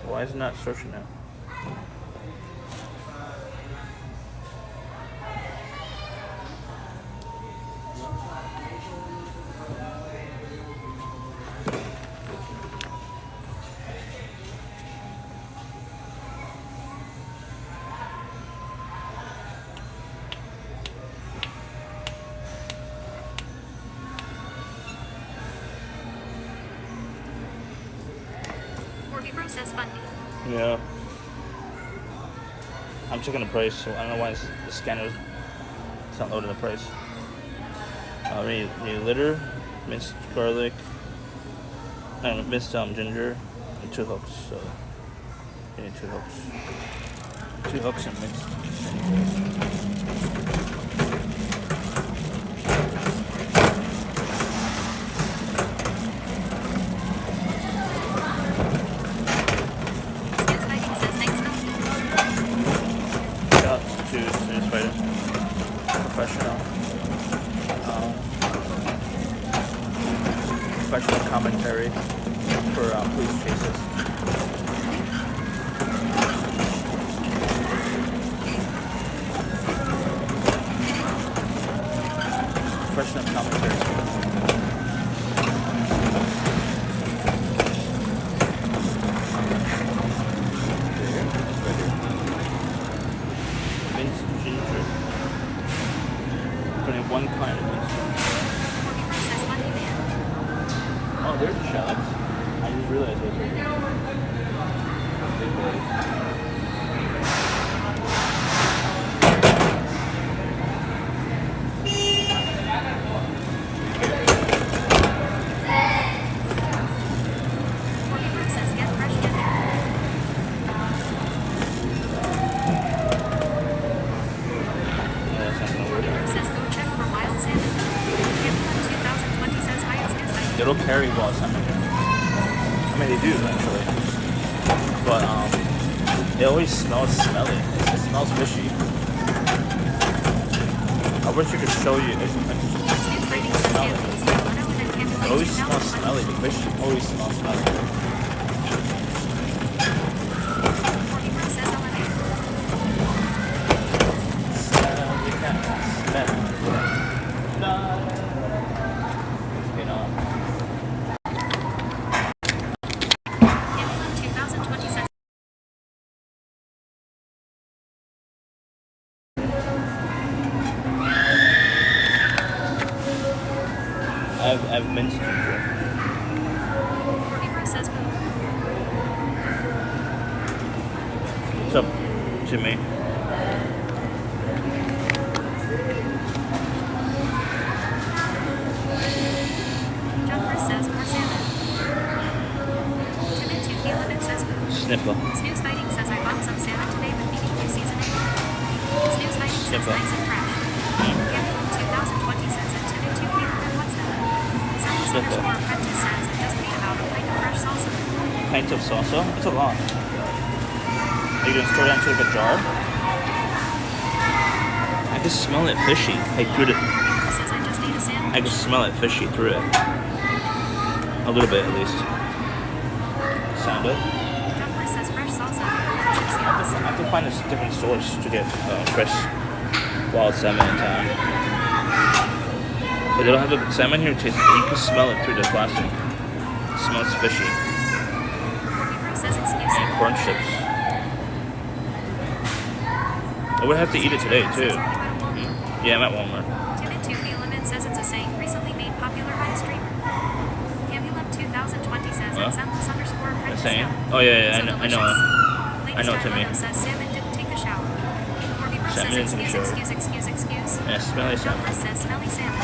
Why is it not searching now? Corby Bro says, Fundy. Yeah. I'm checking the price, so I don't know why the scanner is not loading the price. We need litter, minced garlic, minced ginger, and 2 hooks. So we need 2 hooks. 2 hooks and minced ginger. Snooze Fighting says, thanks Milky. Shout out to Snooze Fighter. Professional. Professional commentary for police chases. Professional commentary. Minced ginger. Only one kind of minced ginger. Corby Bro says, Fundy man. Oh, there's the shots. I just realized what's right here. Big boys. Corby Bro says, get fresh get it. Yeah, that's not gonna work. Says, go check for wild salmon. Yummy 2020 says, hi, it's Snooze They don't carry wild salmon here. I mean, they do actually, but it always smells smelly. It smells fishy. I wish I could show you. It smell it. It always smells smelly. The fish always smells smelly. I've been to Ginger. What's up, Jimmy? Jumper says more salmon. Timid 2 limit says boo. Sniffer. Snooze Fighting says I bought some salmon today with BBQ seasoning. Snooze Fighting says Sniffer. nice and fresh. Campbell 2020 says that Timid 2 limit what's that? Sniffer. Apprentice says I just made about a pint of fresh salsa. Pint of salsa? That's a lot. Are you gonna store that into like a jar? I can smell it fishy. Like through the. Says I just ate a sandwich. I can smell it fishy through it. A little bit at least. Sound it? Jumper says fresh salsa. I have to find a different source to get fresh wild salmon in town. But they don't have the salmon here. You can smell it through the plastic. It smells fishy. Says excuse me. And corn chips. I would have to eat it today too. Yeah, I'm at Walmart. Timid 2 limit says it's a saying recently made popular by a streamer. Camulum 2020 says it's _apprentice. A saying? Oh yeah, So I know. I know, Timmy. Says salmon didn't take a shower. Salmon didn't take a shower. Excuse. Yeah, smelly salmon. Jumper says smelly salmon.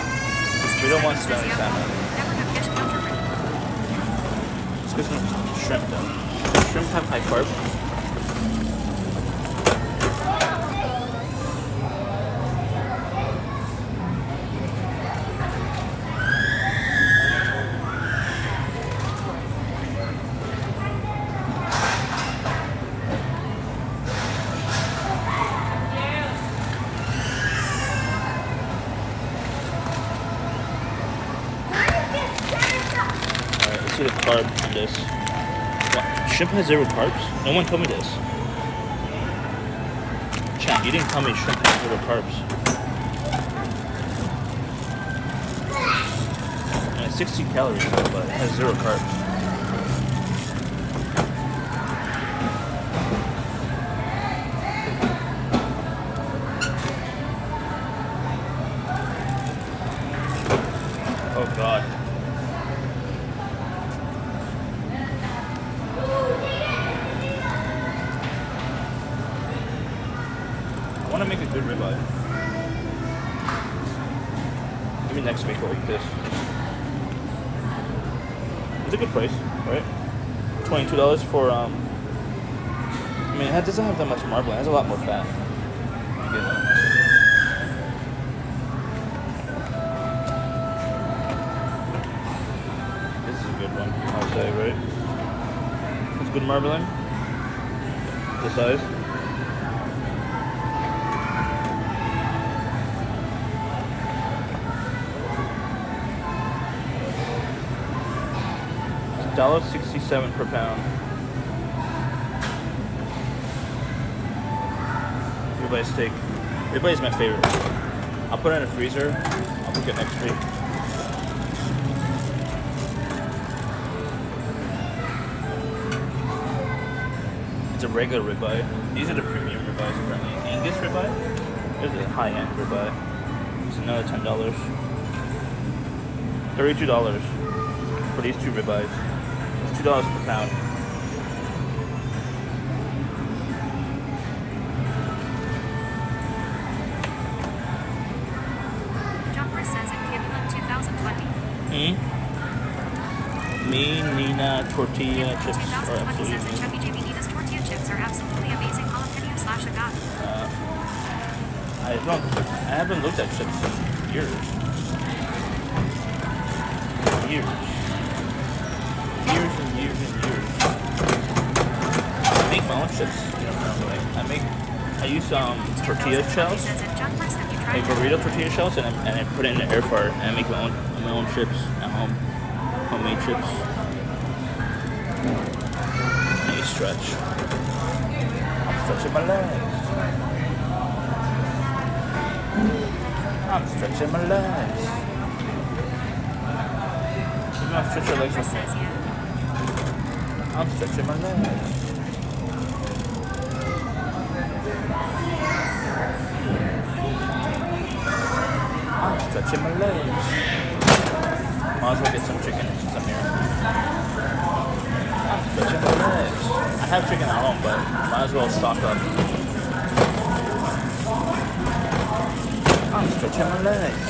We don't want smelly salmon. Never have fish filter written. Let's get some shrimp though. Shrimp have high carb. Alright, let's see the carb on this. What? Shrimp has 0 carbs? No one told me this. Chat, you didn't tell me shrimp has 0 carbs. And it's 60 calories, but it has 0 carbs. Oh god. I want to make a good ribeye. Maybe next week I'll eat this. It's a good price, right? $22 for I mean, it doesn't have that much marbling. It has a lot more fat. This is a good one, I'll say, right? It's good marbling. The size. $1.67 per pound. Ribeye steak. Ribeye is my favorite. I'll put it in a freezer. I'll cook it next week. It's a regular ribeye. These are the premium ribeyes apparently. Angus ribeye? There's a high-end ribeye. It's another $10. $32 for these 2 ribeyes. It's $2 per pound. Jumper says in Camulum 2020. Me, Nina, tortilla chips are 2020 says that absolutely. Chubby Jimmy Nina's tortilla chips are absolutely amazing. Jalapeno / agave. I haven't looked at chips in years. own chips. You know, normally I use tortilla shells, like burrito tortilla shells, and I put it in the air fryer and I make my own chips at home, homemade chips. And you stretch. I'm stretching my legs. I'm stretching my legs. You gonna stretch your legs with me? I'm stretching my legs. I'm stretching my legs. Might as well get some chicken since I'm here. I'm stretching my legs. I have chicken at home, but might as well stock up. I'm stretching my legs.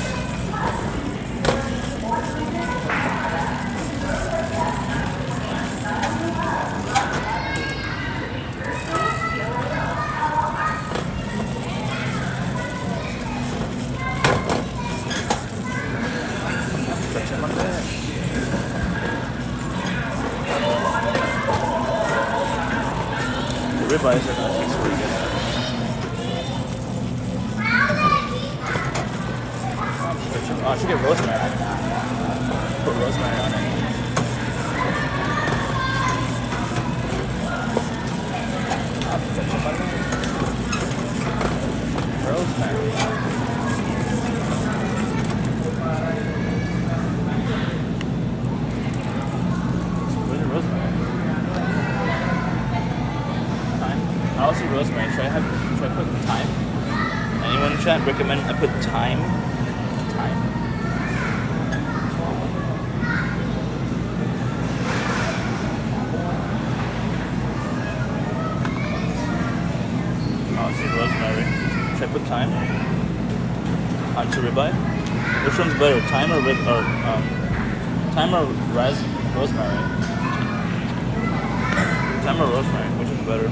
Stretching my legs. The ribeyes are gonna taste pretty good. Oh, I should get rosemary. Put rosemary on it. I'm stretching my legs. Rosemary. Where's the rosemary? Thyme. I also rosemary. Should I put thyme? Anyone in chat recommend I put thyme? Rosemary. Should I put thyme onto ribeye? Which one's better, thyme or thyme or rosemary? Thyme or rosemary? Which one's better?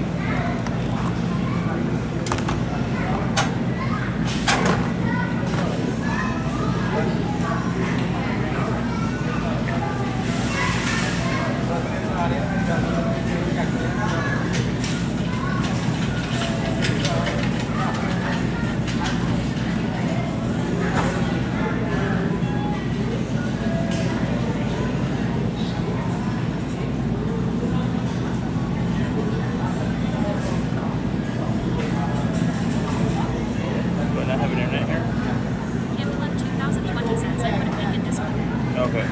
Okay.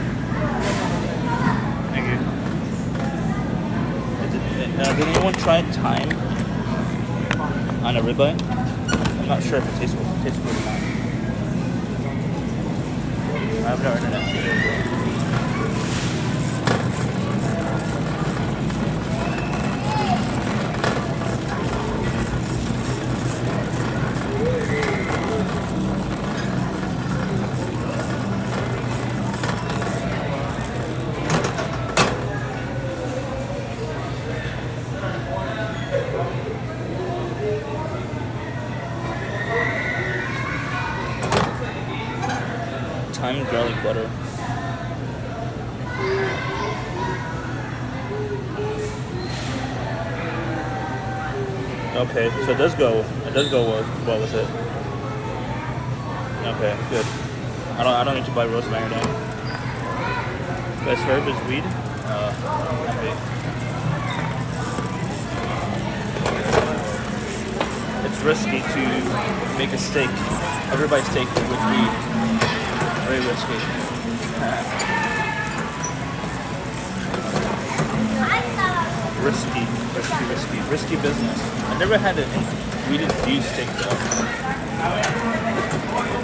Thank you. Did anyone try thyme on a ribeye? I'm not sure if it tastes good or not. I have no internet. Thyme garlic butter. Okay, so it does go well with it. Okay, good. I don't need to buy rosemary now. Best herb is weed. Okay. It's risky to make a steak, a ribeye steak with weed. Very risky. Risky business. I never had a weed-infused steak though.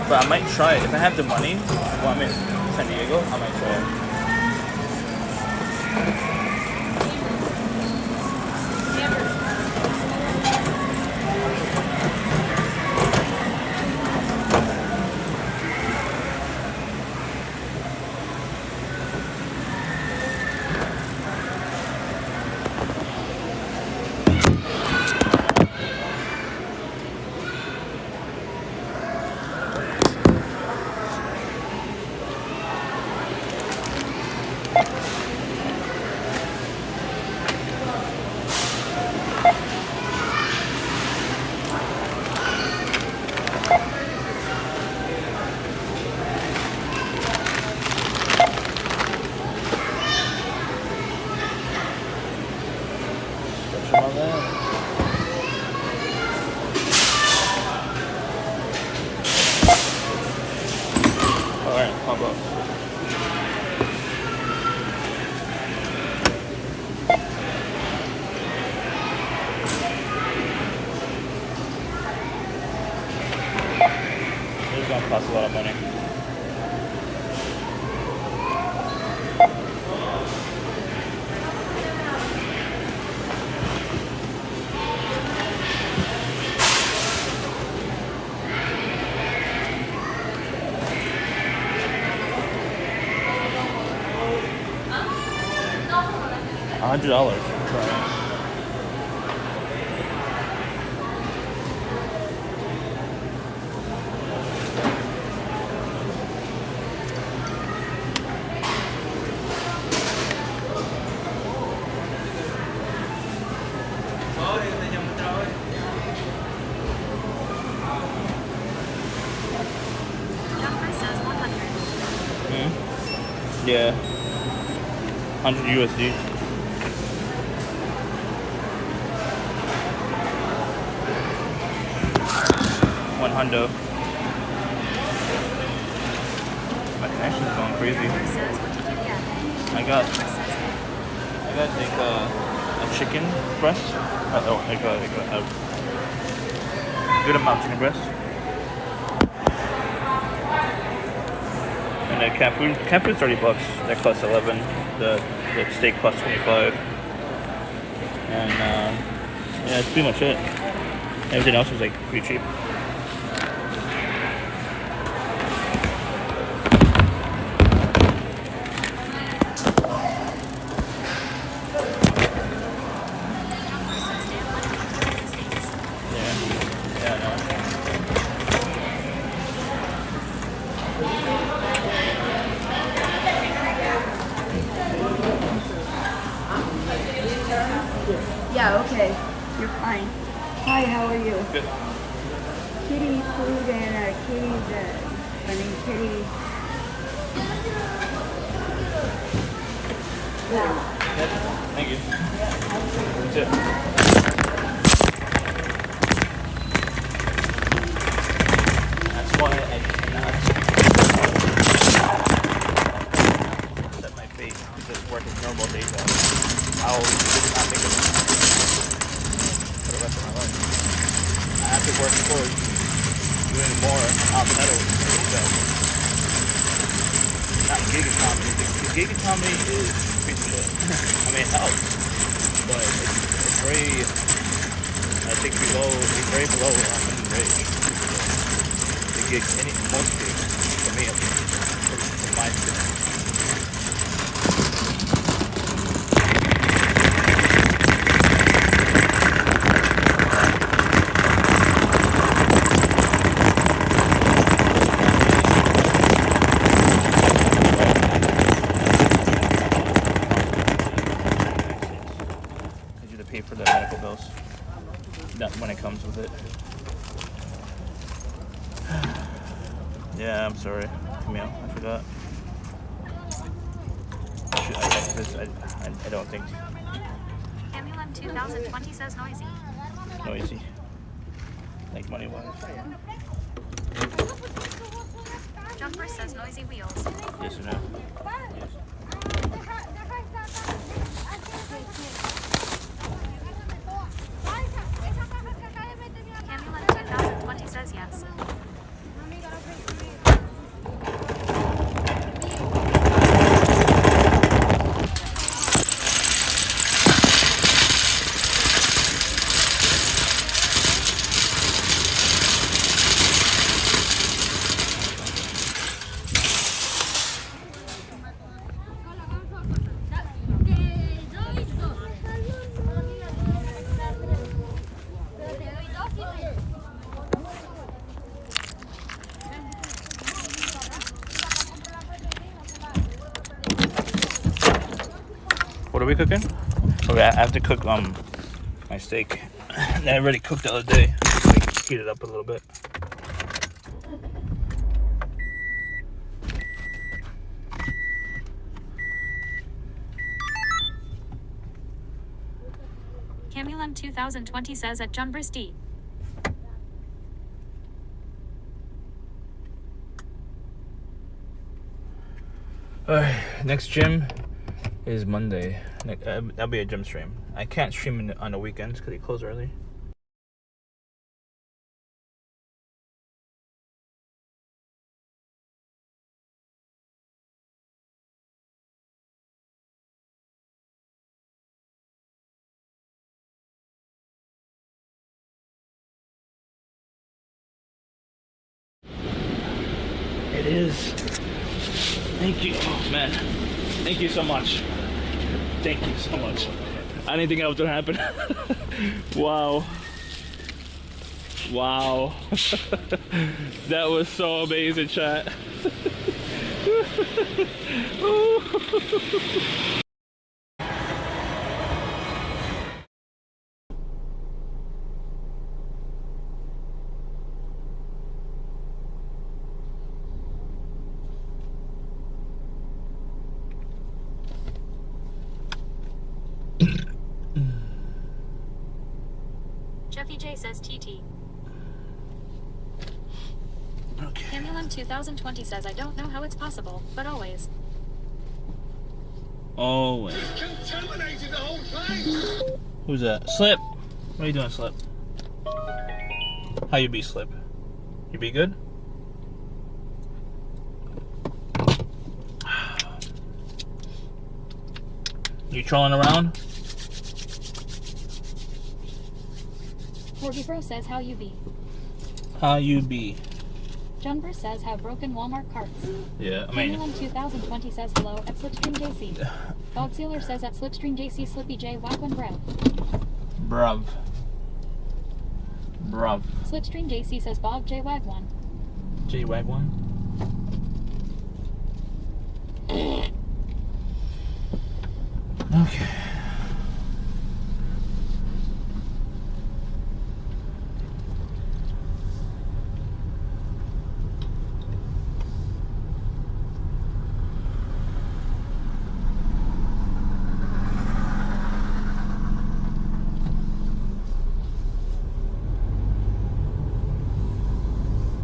But I might try it. If I have the money, while I'm in San Diego, I might try it. $5. This is gonna cost a lot of money. $100. Jumper says 100. Yeah. 100 USD. $100. My connection's going crazy. Jumper says, what did you get? I got Jumper says, like a chicken breast. Like a good amount of chicken breast. And the cat food. Cat food's $30. That costs 11. The steak costs 25. And yeah, that's pretty much it. Everything else was like pretty cheap. Yeah, okay. You're fine. Hi, how are you? Good. Kitty food and kitty. Thank you. That's it. That's why I cannot set my face to just work as normal days out. I'll not think of it for the rest of my life. I have to work towards doing more outside of days out. Not gig economy. The gig economy is pretty shit. I mean, it helps, but it's very, I think it's very below minimum wage. The gig, most gigs, for me, at least, from my experience. Pay for the medical bills. Not when it comes with it. Yeah, I'm sorry, Camille. I forgot. I don't think. Camulum 2020 says noisy. Noisy. Like money wise. Jumper says noisy wheels. Yes or no? Yes. Camulum 2020 says yes. What are we cooking? Okay, I have to cook my steak. I already cooked the other day. Heat it up a little bit. Camulum 2020 says at Jumper D. Alright, next gym is Monday. That'll be a gym stream. I can't stream on the weekends because they close early. It is. Thank you. Oh, man. Thank you so much. Thank you so much. I didn't think that was gonna happen. Wow. Wow. That was so amazing, chat. Jeffy J says TT. Okay. Camulum 2020 says I don't know how it's possible, but always. Always. Contaminated the whole place. Who's that? Slip. What are you doing, Slip? How you be, Slip? You be good? You trolling around? Corgi Bro says how you be. How you be? Junber says have broken Walmart carts. Yeah, I mean. Camulum 2020 says hello at Slipstream JC. Dog Sealer says at Slipstream JC Slippy J Wagwan Brev. Bruv. Bruv. Slipstream JC says Bob J Wagwan. J Wagwan. Okay.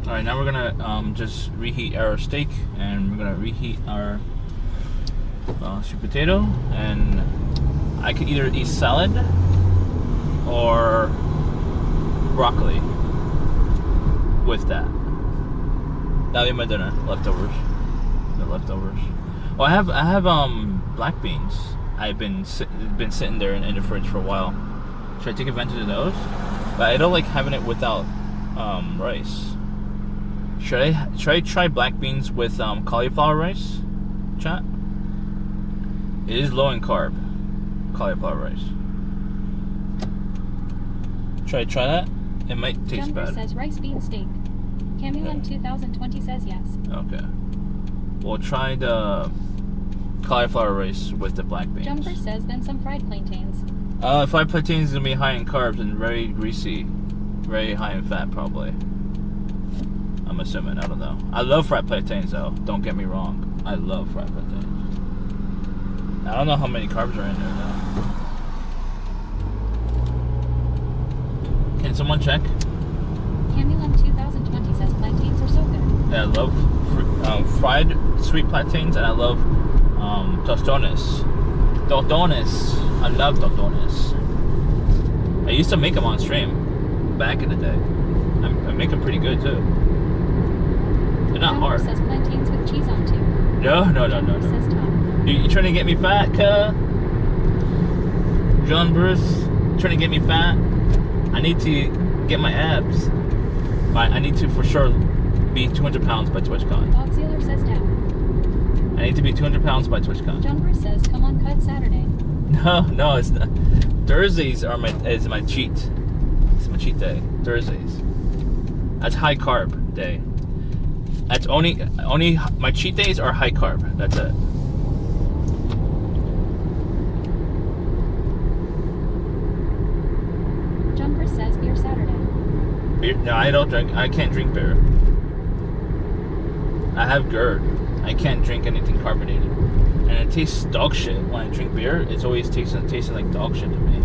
Alright, now we're gonna just reheat our steak, and we're gonna reheat our sweet potato, and I could either eat salad or broccoli with that. That'll be my dinner. Leftovers. The leftovers. Well, I have black beans. I've been sitting there in the fridge for a while. Should I take advantage of those? But I don't like having it without rice. Should I try black beans with cauliflower rice, chat? It is low in carb, cauliflower rice. Should I try that? It might taste Jumper bad. says rice bean steak. Camulum 2020 says yes. Okay. We'll try the cauliflower rice with the black beans. Jumper says then some fried plantains. Fried plantains is gonna be high in carbs and very greasy, very high in fat probably. I'm assuming, I don't know. I love fried plantains though, don't get me wrong. I love fried plantains. I don't know how many carbs are in there though. Can someone check? Camulum 2020 says plantains are so good. Yeah, I love fried sweet plantains, and I love tostones. Tostones. I love tostones. I used to make them on stream back in the day. I make them pretty good too. They're not Jumper hard. says plantains with cheese on too. No. Jumper says Tom. You trying to get me fat, cuh? John Bruce, trying to get me fat? I need to get my abs. I need to for sure be 200 pounds by TwitchCon. Dog Sealer says down. I need to be 200 pounds by TwitchCon. Jumper says come on cut Saturday. No, it's not. Thursdays is my cheat. It's my cheat day. Thursdays. That's high carb day. That's only my cheat days are high carb. That's it. Jumper says beer Saturday. Beer, no, I don't drink. I can't drink beer. I have GERD. I can't drink anything carbonated, and it tastes dog shit when I drink beer. It's always tasting like dog shit to me.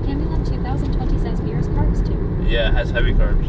Camulum 2020 says beer is carbs too. Yeah, it has heavy carbs.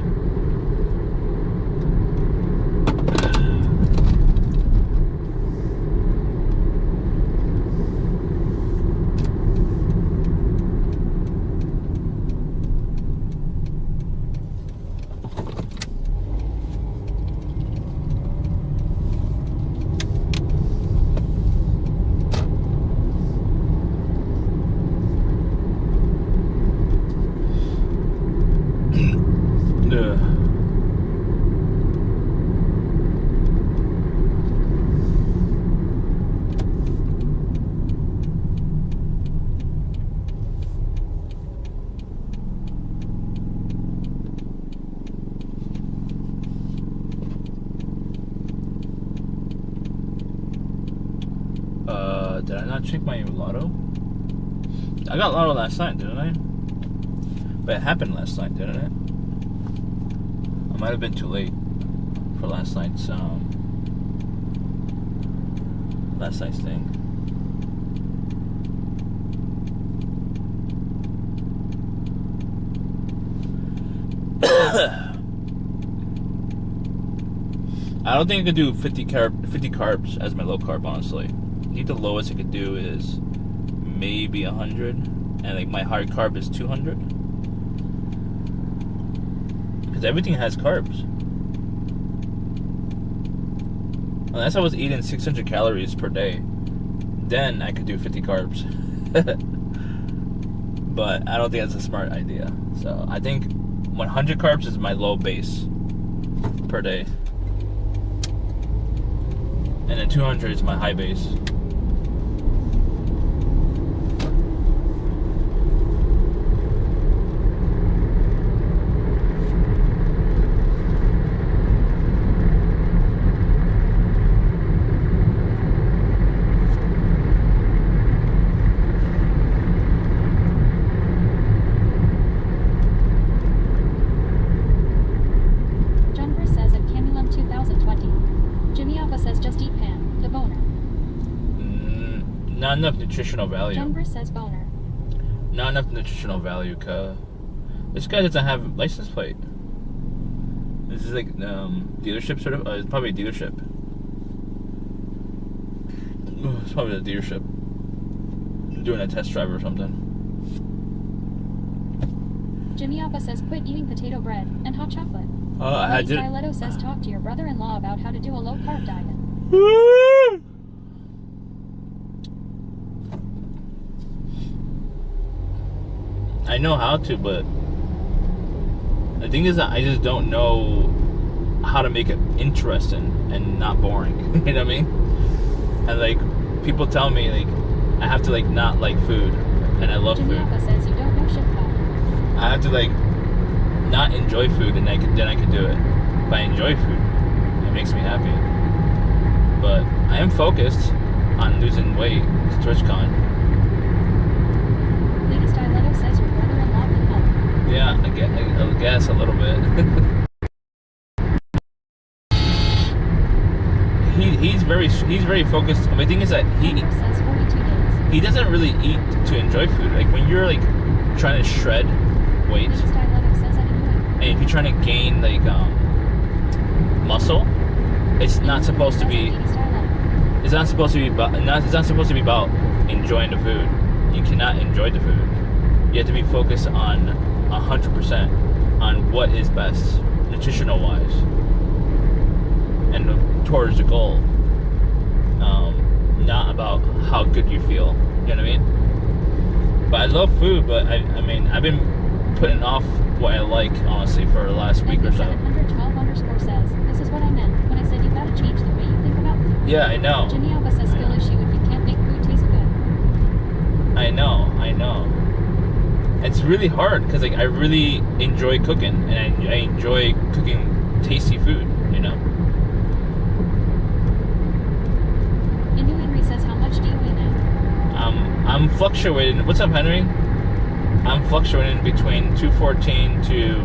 Did I not check my lotto? I got lotto last night, didn't I? But it happened last night, didn't it? I might have been too late for last night's thing. I don't think I could do 50 carbs as my low carb, honestly. I think the lowest I could do is maybe 100, and like my high carb is 200. Because everything has carbs. Unless I was eating 600 calories per day, then I could do 50 carbs. But I don't think that's a smart idea. So I think 100 carbs is my low base per day. And then 200 is my high base. Not enough nutritional value. Denver says boner. Not enough nutritional value, cuz this guy doesn't have a license plate. This is like dealership sort of. It's probably a dealership. It's probably a dealership doing a test drive or something. Jimmy Alpha says quit eating potato bread and hot chocolate. I did. Styletto says talk to your brother-in-law about how to do a low carb diet. I know how to, but the thing is that I just don't know how to make it interesting and not boring. You know what I mean? And like people tell me like I have to like not like food, and I love Jimmy food. Alpha says you don't know shit about it. I have to like not enjoy food, and then I can do it. But I enjoy food. It makes me happy. But I am focused on losing weight to TwitchCon. Lady Styletto says your brother-in-law can help. Yeah, I guess a little bit. He's very focused. The thing is that Denver says 42 days. he doesn't really eat to enjoy food. Like when you're like trying to shred weight, Lady Styletto says I can do it. and if you're trying to gain like muscle, it's not supposed to be. It's not supposed to be about. It's not supposed to be about enjoying the food. You cannot enjoy the food. You have to be focused on 100% on what is best, nutritional wise, and towards the goal. Not about how good you feel. You know what I mean? But I love food. But I mean, I've been putting off what I like, honestly, for the last week or so. 712_ says, this is what I meant when I said you gotta change the way you think about food. Yeah, I know. Jimmy Alpha says skill issue if you can't make food taste good. I know. It's really hard because like I really enjoy cooking, and I enjoy cooking tasty food. You know. Indu Henry says how much do you weigh now? I'm fluctuating. What's up, Henry? I'm fluctuating between 214 to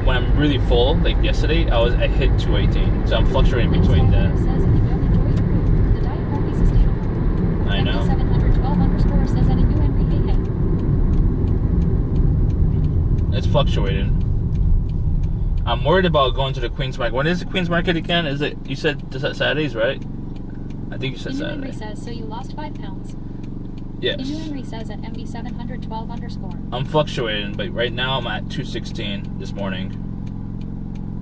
when I'm really full. Like yesterday, I hit 218. So I'm fluctuating between that. Says if you don't enjoy your food, the diet won't be sustainable. I know. 712_ says that Indu Henry hey. It's fluctuating. I'm worried about going to the Queen's Market. When is the Queen's Market again? Is it? You said Saturdays, right? I think you said Inu Saturday. Henry says, so you lost 5 pounds. Yes. Inu Henry says at MB712_. I'm fluctuating, but right now I'm at 216 this morning.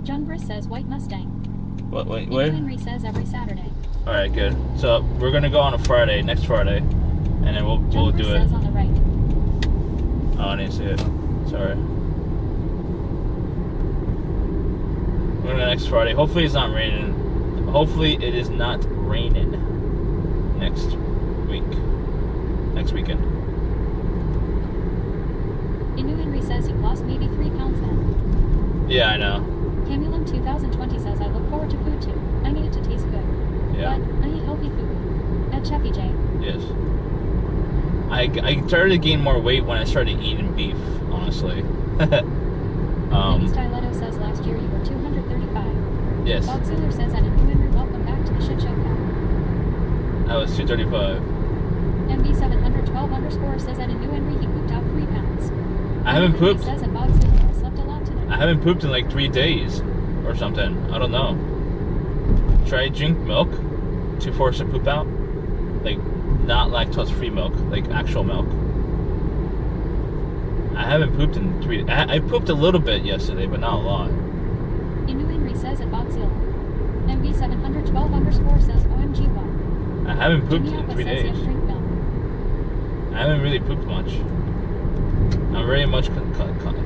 John Briss says white Mustang. What? Wait, Inu where? Henry says every Saturday. All right, good. So we're gonna go on a Friday, next Friday, and then we'll John do Briss it. says on the right. Oh, I didn't see it. Sorry. We're gonna go next Friday. Hopefully it's not raining. Hopefully it is not raining next weekend. Inu Henry says you've lost maybe 3 pounds then. Yeah, I know. Camulum 2020 says I look forward to food too. I need it to taste good. Yeah. But I eat healthy food. At Cheffy J. Yes. I started to gain more weight when I started eating beef, honestly. Lady Styletto says last year you were 235. Yes. Bob Ziller says that Inu Henry welcome back to the shit show pal. I was 235. MB712_ says that Inu Henry he pooped out 3 pounds. I haven't Inu Henry pooped. says that Bob Ziller I slept a lot today. I haven't pooped in like 3 days or something. I don't know. Should I drink milk to force a poop out? Like, not lactose-free milk, like actual milk. I haven't pooped in 3 days. I pooped a little bit yesterday, but not a lot. Inu Henry says at Bob Ziller. MB712_ says OMG what? I haven't pooped Jimmy in Alpha 3 says days. yes, drink milk. I haven't really pooped much. I'm very much John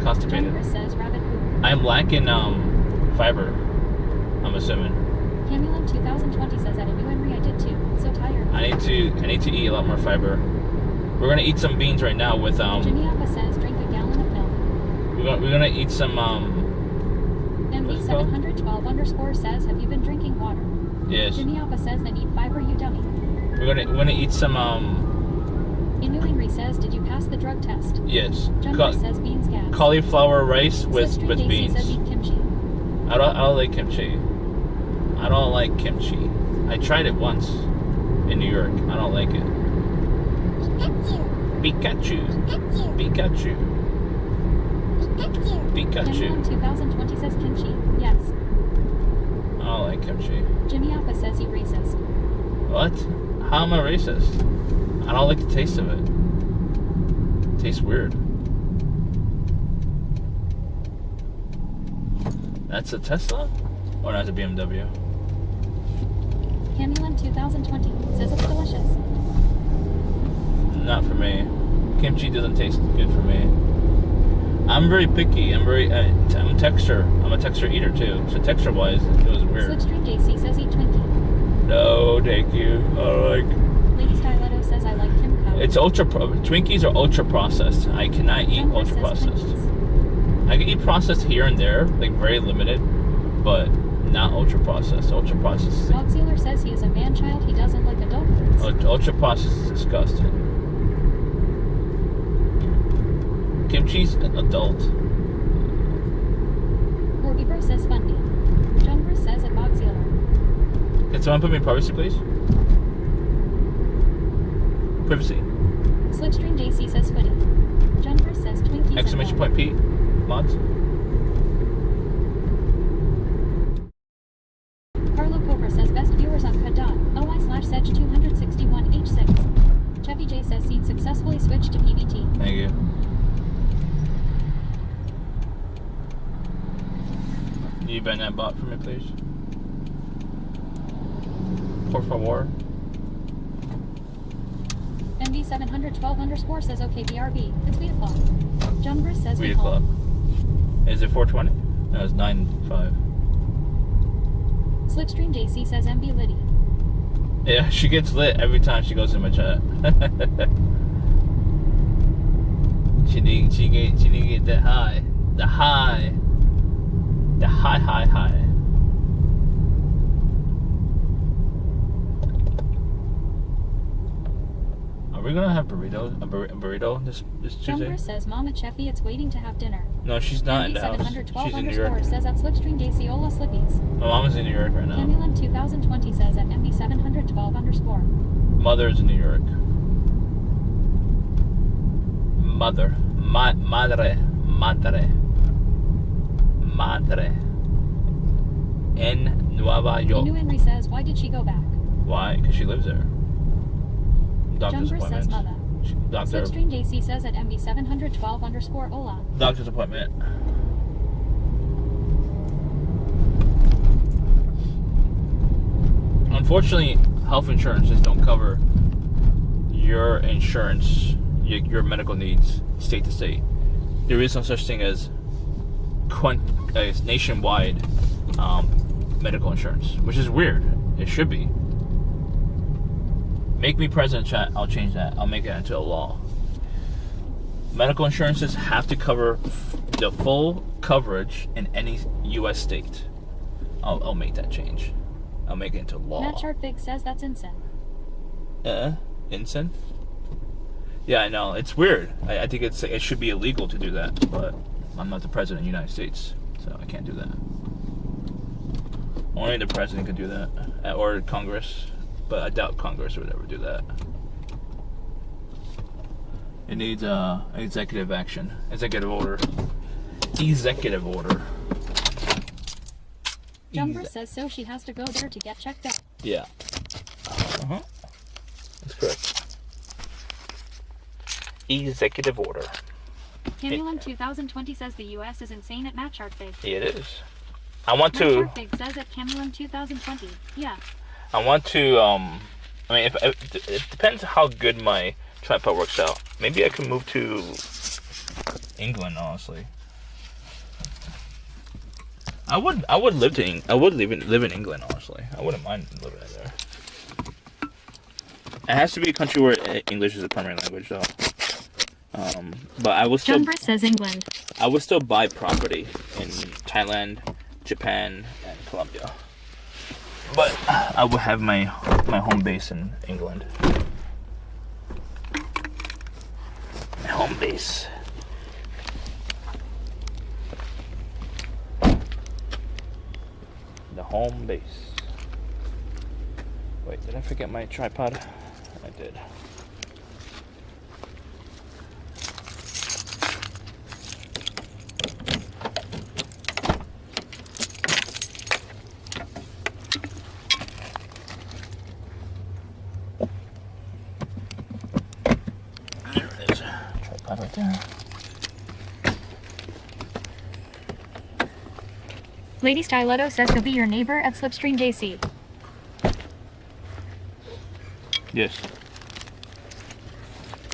constipated. Briss says rabbit poop. I'm lacking fiber, I'm assuming. Camulum 2020 says that Inu Henry I did too. So tired. I need to eat a lot more fiber. We're gonna eat some beans right now with Jimmy Alpha says drink a gallon of milk. we're gonna eat some MB712_ says have you been drinking water? yes. Jimmy Alpha says then eat fiber you dummy. We're gonna eat some Inu Henry says did you pass the drug test? yes. John Briss says beans gas. Cauliflower rice with Slipstream Daisy beans. says eat kimchi. I don't like kimchi. I don't like kimchi. I tried it once in New York. I don't like it. Pikachu. Pikachu. Pikachu. Pikachu. Pikachu. Camulum 2020 says kimchi. Yes. I don't like kimchi. Jimmy Alpha says you racist. What? How am I racist? I don't like the taste of it. It tastes weird. That's a Tesla? Or that's a BMW? Camulum 2020 says it's delicious. Not for me. Kimchi doesn't taste good for me. I'm very picky. I'm texture. I'm a texture eater too. So texture wise, it was weird. Slipstream Daisy says eat Twinkie. No, thank you. I like. Lady Styletto says I like Kim Cup. It's Twinkies are ultra processed. I cannot eat John Briss ultra says processed. Twinkies. I can eat processed here and there, like very limited, but not ultra processed. Ultra processed. is- Bob Ziller says he is a man child. He doesn't like adult foods. Ultra processed is disgusting. Kimchi's adult. Corby Bro says Fundy. John Briss says at Bob Ziller. Can someone put me in privacy, please? Privacy. Slipstream Daisy says Footy. John Briss says Twinkies. Exclamation and point P. Mods. Carlo Cobra says best viewers on Kud.ly/Sedge 261H6. Chevy J says seen successfully switched to PVT. Thank you. Can you ban that bot for me, please? Por favor. MB712_ says okay BRB. It's 8 o'clock. John Briss says 8 we o'clock. home. Is it 4:20? No, it's 9:05. Slipstream Daisy says MB Liddy. Yeah, she gets lit every time she goes in my chat. she need to get that high. The high. Are we gonna have burritos? A burrito this John Tuesday? Briss says Mama Cheffy it's waiting to have dinner. No, she's not in the house. She's in New York. MB712_ says at Slipstream Daisy Ola Slippies. My mom's in New York right now. Camulum 2020 says at MB712_. Mother's in New York. Madre. Madre. In Nueva York. Inu Henry says, why did she go back? Why? Because she lives there. Doctor's Jumper says, appointment. mother. Doctor. Slipstream JC says at MB712_Ola. Doctor's appointment. Unfortunately, health insurances don't cover your insurance, your medical needs, state to state. There is no such thing as nationwide medical insurance, which is weird. It should be. Make me president, chat. I'll change that. I'll make it into a law. Medical insurances have to cover the full coverage in any U.S. state. I'll make that change. I'll make it into law. Matt Chartbig says that's insane. Incense? Yeah, I know. It's weird. I think it should be illegal to do that, but I'm not the president of the United States, so I can't do that. Only the president can do that, or Congress, but I doubt Congress would ever do that. It needs executive action, executive order. Jumper says so she has to go there to get checked out. Yeah. That's correct. Executive order. Camulum 2020 says the U.S. is insane at Matt Chartbig. It is. I want to. Matt Chartbig says at Camulum 2020. Yeah. I want to. I mean, if it depends how good my tripod works out. Maybe I can move to England. Honestly, I would live in England. Honestly, I wouldn't mind living in there. It has to be a country where English is a primary language, though. But I will still. Jumper says England. I would still buy property in Thailand, Japan, and Colombia. But I will have my home base in England. My home base. The home base. Wait, did I forget my tripod? I did. There it is. Tripod right there. Lady Styletto says he'll be your neighbor at Slipstream JC. Yes.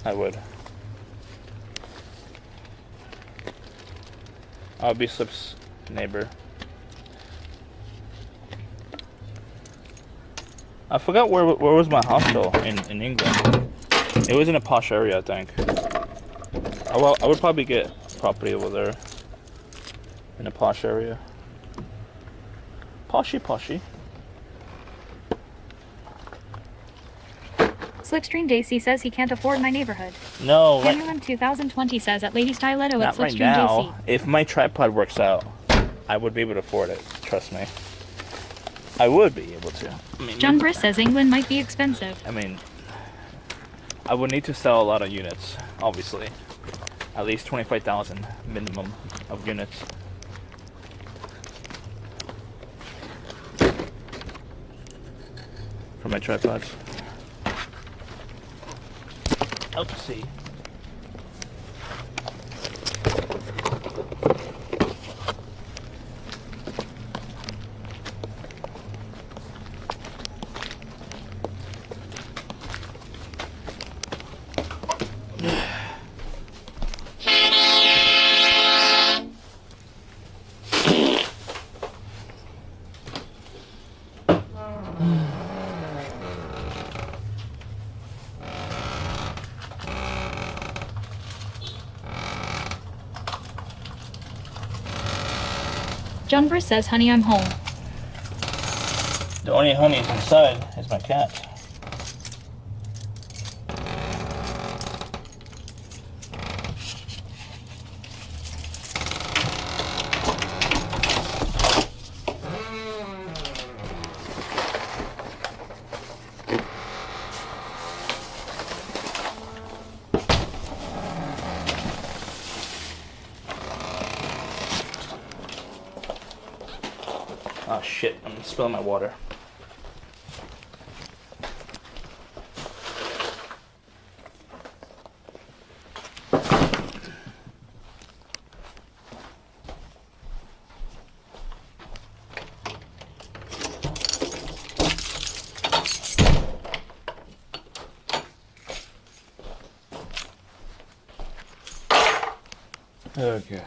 I would. I'll be Slip's neighbor. I forgot where was my hostel in England. It was in a posh area, I think. I would probably get property over there. In a posh area. Poshy. Slipstream JC says he can't afford my neighborhood. No, right, Camulum 2020 says at Lady Styletto not at right Slipstream now. JC. If my tripod works out, I would be able to afford it. Trust me. I would be able to. I mean, John Briss says England might be expensive. I mean, I would need to sell a lot of units, obviously. At least 25,000 minimum of units. For my tripods. Let's see. John Briss says, honey, I'm home. The only honey is inside is my cat. Oh shit, I'm spilling my water. Okay.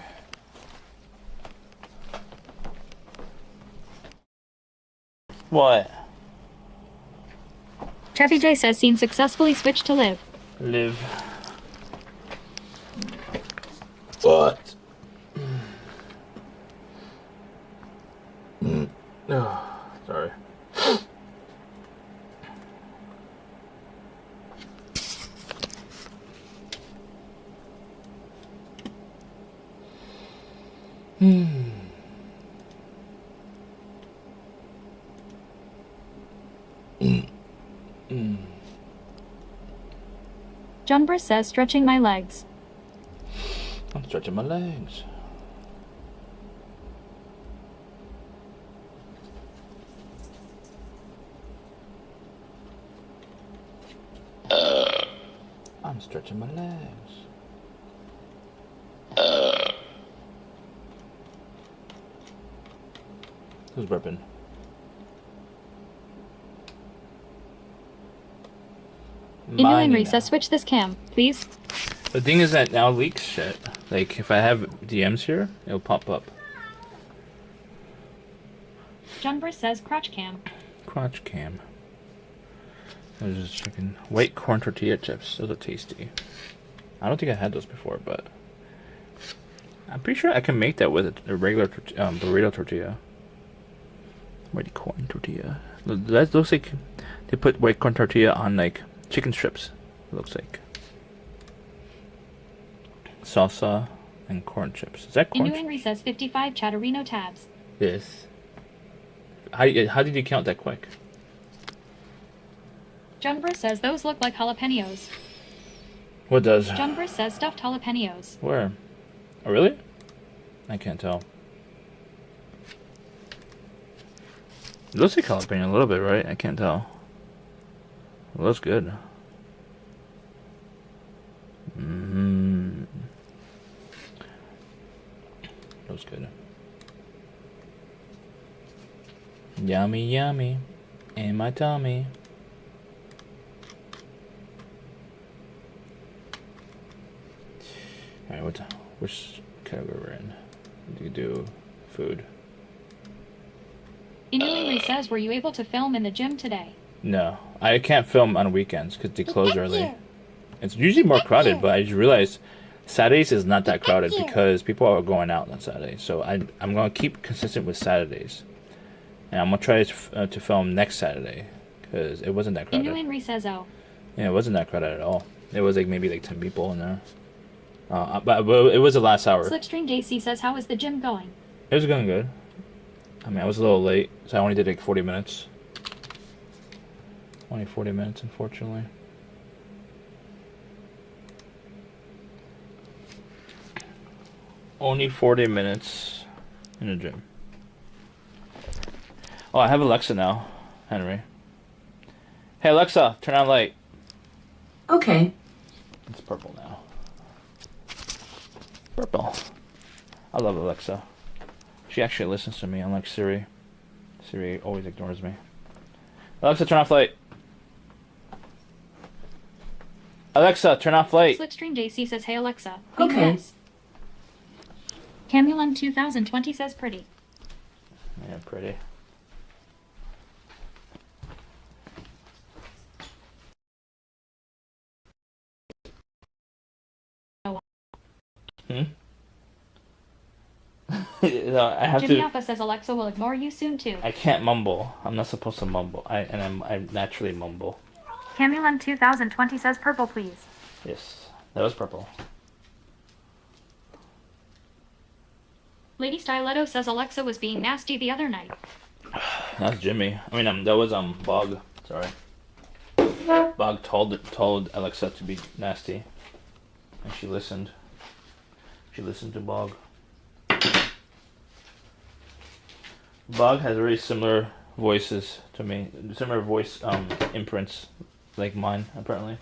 What? Chevy J says scene successfully switched to live. Live. What? Oh, sorry. John Briss says stretching my legs. I'm stretching my legs. I'm stretching my legs. Who's burping? Inu and Mine. Risa, switch this cam, please. The thing is that now leaks shit. Like, if I have DMs here, it'll pop up. John Briss says crotch cam. Crotch cam. I was just checking. White corn tortilla chips. Those are tasty. I don't think I had those before, but I'm pretty sure I can make that with a regular burrito tortilla. White corn tortilla. That looks like they put white corn tortilla on like chicken strips. It looks like salsa and corn chips. Is that corn? Inu and Risa says 55 Chatterino tabs. Yes. How did you count that quick? John Briss says those look like jalapenos. What does? John Briss says stuffed jalapenos. Where? Oh, really? I can't tell. It looks like jalapeno a little bit, right? I can't tell. It looks good. Looks good. Yummy, yummy. In my tummy. Alright, which category we're in? Do you do food? Inu and Risa says, were you able to film in the gym today? No, I can't film on weekends because they close early. It's usually more crowded, but I just realized Saturdays is not that crowded because people are going out on Saturdays. So I'm going to keep consistent with Saturdays. And I'm going to try to film next Saturday because it wasn't that crowded. Inu and Risa says, oh. Yeah, it wasn't that crowded at all. It was like maybe like 10 people in there. But it was the last hour. Slickstream JC says, how is the gym going? It was going good. I mean, I was a little late, so I only did like 40 minutes. Only 40 minutes, unfortunately. Only 40 minutes in the gym. Oh, I have Alexa now, Henry. Hey Alexa, turn on light. Okay. It's purple now. Purple. I love Alexa. She actually listens to me, unlike Siri. Siri always ignores me. Alexa, turn off light. Alexa, turn off light. Slickstream JC says, hey Alexa. Okay. Yes. Camulon 2020 says pretty. Yeah, pretty. No, I have Jimmy to. Alpha says Alexa will ignore you soon too. I can't mumble. I'm not supposed to mumble. I naturally mumble. Camulon 2020 says purple please. Yes, that was purple. Lady Stiletto says Alexa was being nasty the other night. That's Jimmy. I mean, that was Bog. Sorry. Bog told Alexa to be nasty, and she listened. She listened to Bog. Bog has very similar voices to me. Similar voice imprints like mine, apparently.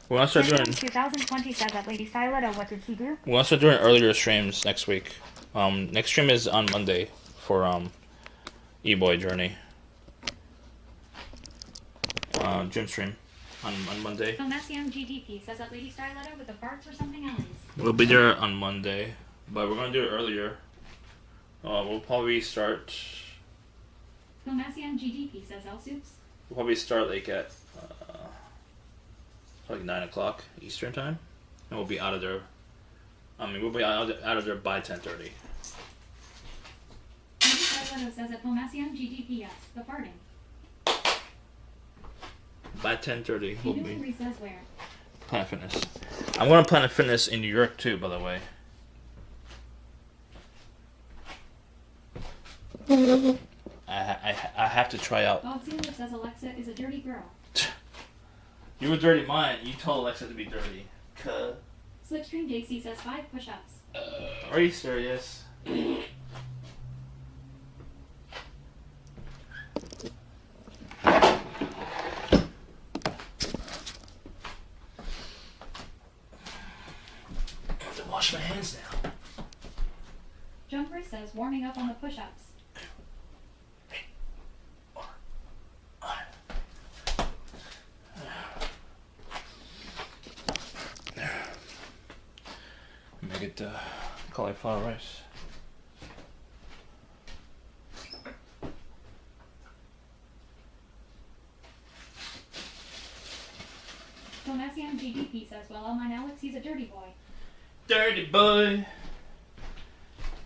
We want to start doing 2020 says that Lady Styletto, what did she do? we want to start doing earlier streams next week. Next stream is on Monday for E-Boy Journey. Gym stream on Monday. Filmasium GDP says that Lady Styletto with the farts or something else. We'll be there on Monday, but we're gonna do it earlier. We'll probably start. Filmasium GDP says Elsoops. We'll probably start like at like 9 o'clock Eastern time, and we'll be out of there. We'll be out of there by 10:30. Lady Styletto says that Filmasium GDP yes, the farting. By 10:30, we'll be He says where. Planet Fitness. I'm going to Planet Fitness in New York too, by the way. I have to try out. Bob Sealer says Alexa is a dirty girl. You were dirty mine. You told Alexa to be dirty. Slipstream JC says 5 push-ups. Are you serious? I have to wash my hands now. Jumper says warming up on the push-ups. Make it cauliflower rice. Filmasium GDP says, well, oh my Alex, he's a dirty boy. Dirty boy.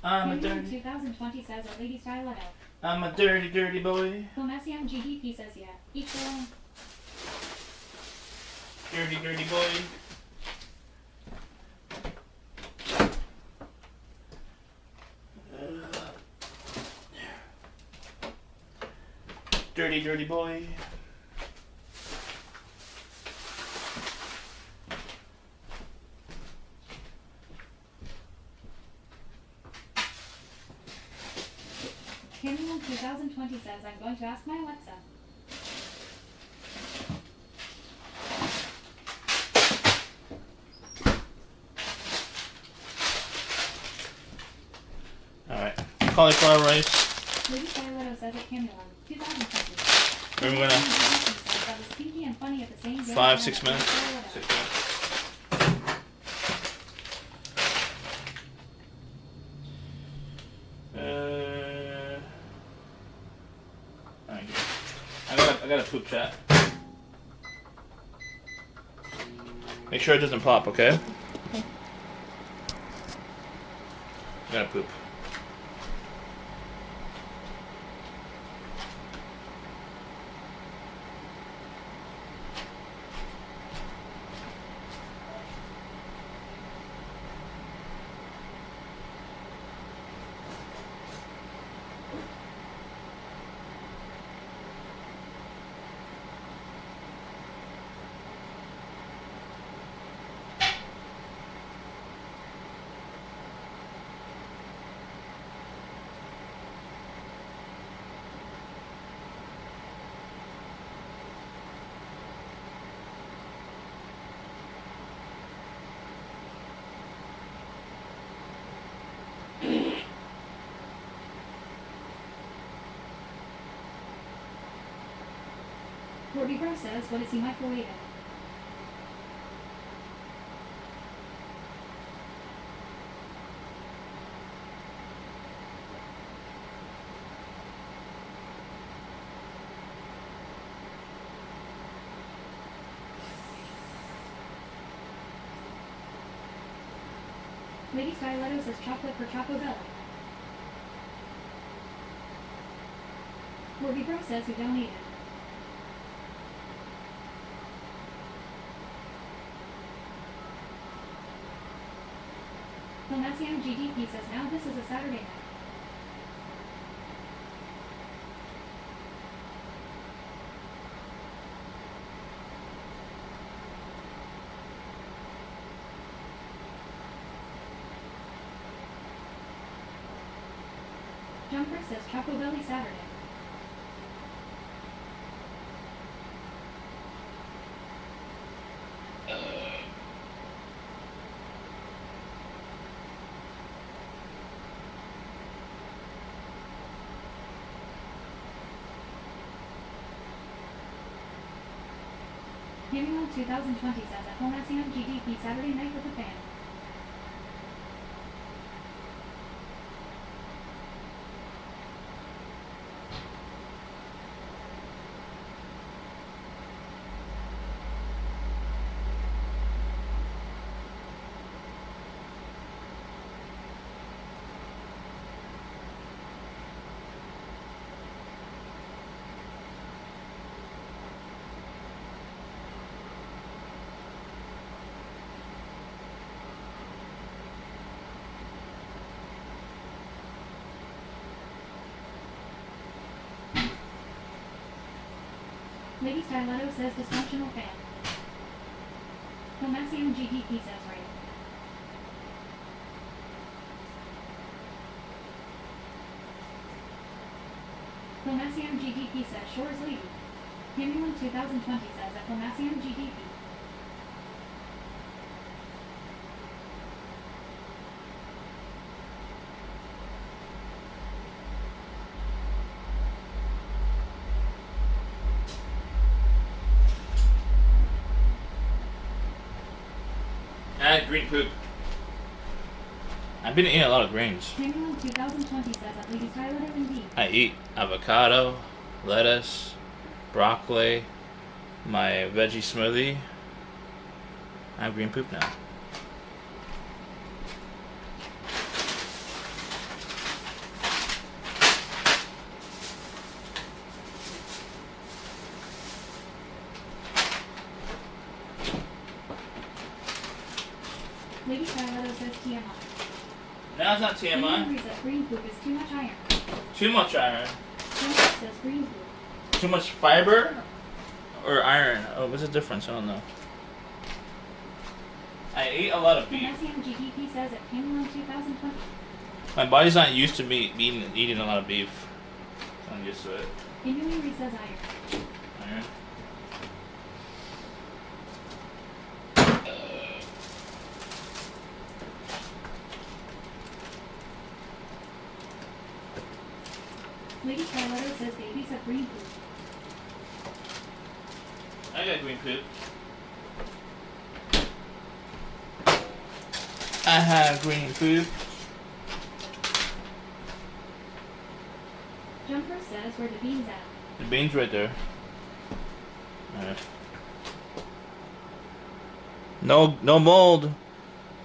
I'm a Premium dirty. 2020 says that Lady Styletto. I'm a dirty, dirty boy. Filmasium GDP says yeah. Equal. Dirty, dirty boy. Dirty, dirty boy. Premium 2020 says I'm going to ask my Alexa. Alright. Cauliflower rice. Lady Styletto says at Camulum 2020. We're gonna That was stinky and funny at the same time. 5, 6 minutes. 6 minutes. I got a poop chat. Make sure it doesn't pop, okay? I gotta poop. Corby Bro says, what is he microwaving? Lady Styletto says chocolate for Choco Bella. Corby Bro says who donated. Filmasium GDP says now this is a Saturday night. Jumper says Choco Belly Saturday. Kimmy 2020 says at home SEM GDP Saturday night with the fam. Lady Styletto says dysfunctional fan. Homasium GDP says right. Homasium GDP says Shores Lady. Kimmy 2020 says at Homasium GDP. Green poop. I've been eating a lot of greens. Kimmy 2020 says at Lady Styletto indeed. I eat avocado, lettuce, broccoli, my veggie smoothie. I have green poop now. Lady Styletto says TMI. No, it's not Kimmy TMI. says green poop is too much iron. Too much iron. Jumper says green poop. Too much fiber or iron? Oh, what's the difference? I don't know. I eat a lot of beef. Homasium GDP says at Kimmy 2020. My body's not used to me eating a lot of beef. I'm used to it. Inui says iron. Iron. Lady Styletto says babies have green poop. I got green poop. I have green poop. Jumper says where the beans at. The bean's right there. Alright. No mold.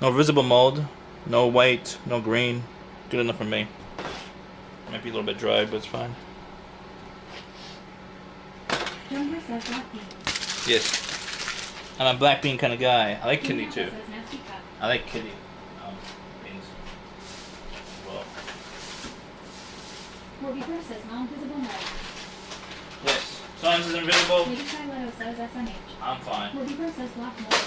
No visible mold. No white. No green. Good enough for me. Might be a little bit dry, but it's fine. Jumper says black beans. Yes. I'm a black bean kind of guy. I like kidney Kimmy too. says nasty cup. I like kidney beans. Well, Morbeaker says non-visible mold. yes. As long as it's invisible, Lady Styletto says SMH. I'm fine. Morbeaker says black mold.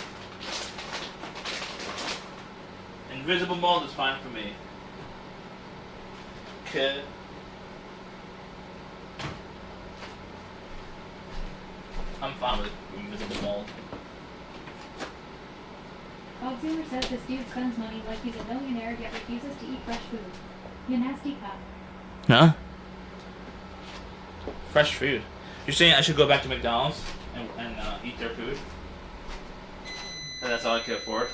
Invisible mold is fine for me. Okay. I'm fine with invisible mold. Auxiliary says this dude spends money like he's a millionaire yet refuses to eat fresh food. You nasty cup. Huh? Fresh food. You're saying I should go back to McDonald's and eat their food? That's all I can afford.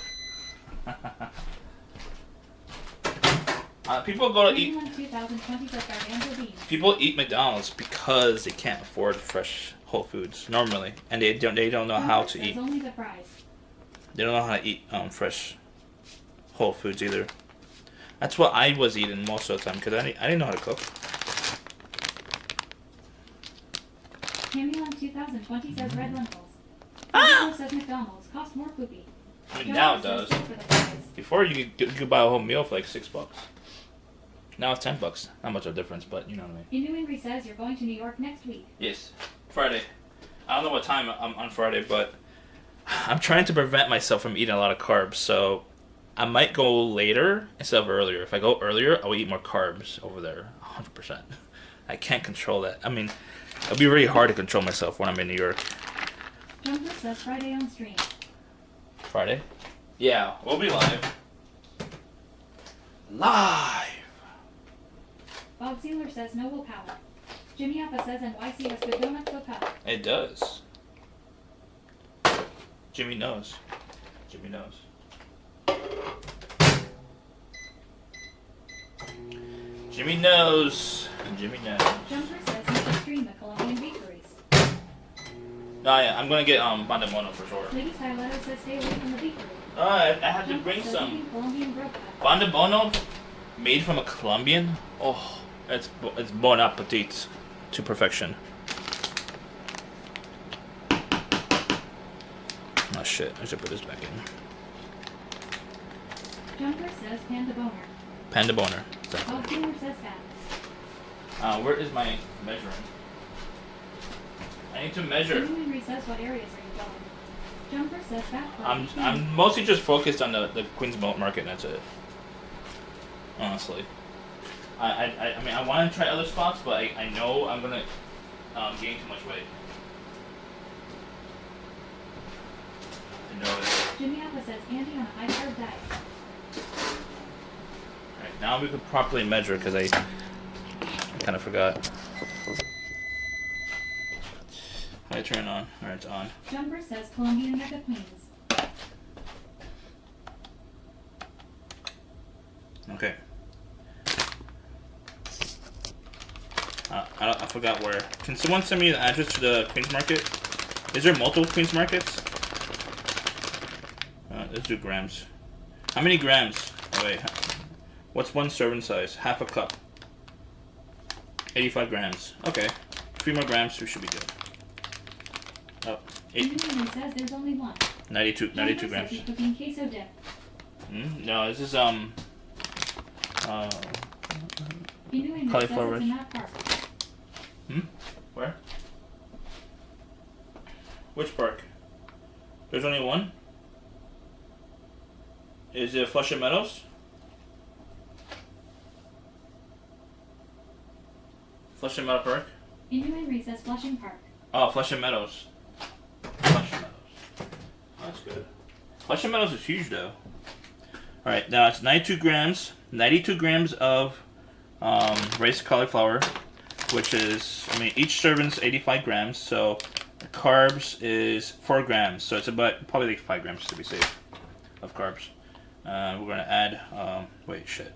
People go to eat. 2020 says garbanzo beans. People eat McDonald's because they can't afford fresh Whole Foods normally, and they don't know how Jumper to says eat. only the fries. They don't know how to eat fresh Whole Foods either. That's what I was eating most of the time because I didn't know how to cook. Camulon 2020 says red lentils. Ah! Morbeaker says McDonald's cost more poopy. I mean, now it Jumper does. says go for the fries. Before you could buy a whole meal for like $6. Now it's $10. Not much of a difference, but you know what I mean. Inui says you're going to New York next week. Yes, Friday. I don't know what time I'm on Friday, but I'm trying to prevent myself from eating a lot of carbs. So I might go later instead of earlier. If I go earlier, I'll eat more carbs over there, 100%. I can't control that. I mean, it'll be really hard to control myself when I'm in New York. Jumper says Friday on stream. Friday? Yeah, we'll be live. Live! Bob Sealer says no willpower. Jimmy Appa says NYC has good donuts with power. It does. Jimmy knows. Jimmy knows. Jimmy knows. Jimmy knows. Jumper says he should stream the Colombian bakeries. Oh yeah, I'm gonna get Bandamono for sure. Lady Styletto says stay away from the bakery. I had to Jumper bring says some. eating Colombian bread pie. Bandamono made from a Colombian. Oh, it's bon appetit to perfection. Oh shit, I should put this back in. Jumper says Panda Boner. Panda boner. Exactly. Bob Sealer says fat. Where is my measuring? I need to measure. Jimmy Henry says what areas are you going? Jumper says fat. I'm mostly just focused on the Queens Market, and that's it. Honestly. I mean, I want to try other spots, but I know I'm going to gain too much weight. I know it. Jimmy Appa says Andy on a high carb diet. Alright, now we can properly measure, because I kind of forgot. I turn it on. Alright, it's on. Jumper says Colombian Mecca Queens. Okay. I forgot where. Can someone send me the address to the Queens Market? Is there multiple Queens Markets? Let's do grams. How many grams? Oh, wait. What's one serving size? Half a cup. 85 grams. Okay. 3 more grams, we should be good. Oh, Jimmy Henry says there's only one. 92 Jumper grams. says he's cooking queso dip. No, this is Inu Henry cauliflower says it's in that park. Where? Which park? There's only one? Is it Flushing Meadows? Flushing Meadow Park? Inu Henry says Flushing Park. Oh, Flushing Meadows. Flushing Meadows. Oh, that's good. Flushing Meadows is huge, though. Alright, now it's 92 grams. 92 grams of raised cauliflower, which is, I mean, each serving's 85 grams, so the carbs is 4 grams. So it's about, probably like 5 grams to be safe, of carbs. We're going to add, wait, shit.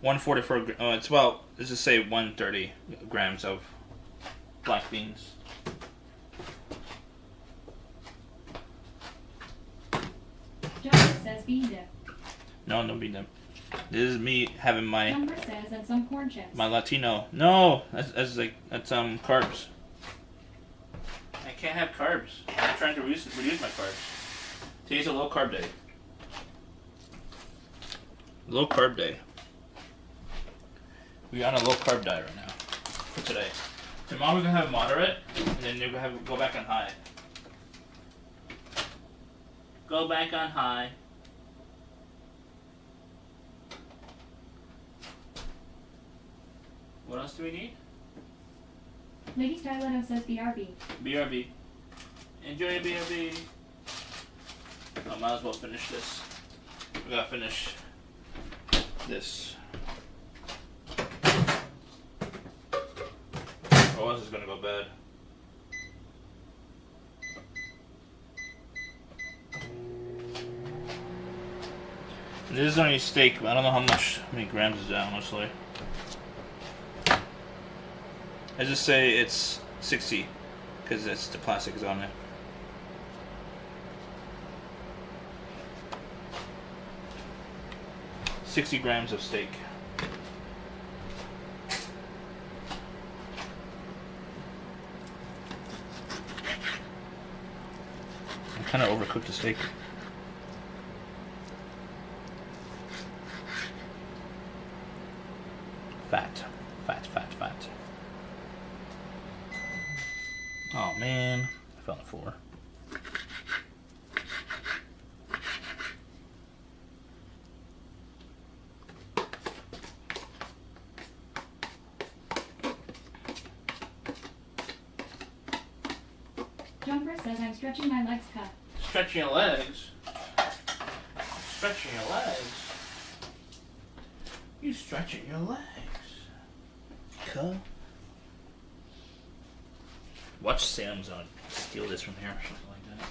144. It's about, let's just say 130 grams of black beans. Jumper says bean dip. No bean dip. This is me having my Jumper says and some corn chips. my Latino. No, that's carbs. I can't have carbs. I'm trying to reduce my carbs. Today's a low carb day. Low carb day. We're on a low carb diet right now for today. Tomorrow we're gonna have moderate, and then you're gonna go back on high. Go back on high. What else do we need? Lady Styletto says BRB. BRB. Enjoy your BRB. I might as well finish this. We gotta finish this. Or else it's gonna go bad. And this is only steak, but I don't know how many grams is that, honestly. I just say it's 60, because it's the plastic is on it. $60 grams of steak. I kind of overcooked the steak. fat. Fat, fat, fat. Oh man, I fell on the floor. Jumper says I'm stretching my legs cut. Stretching your legs? Stretching your legs? You stretching your legs? Cuh. Watch Sam's on steal this from here or something like that.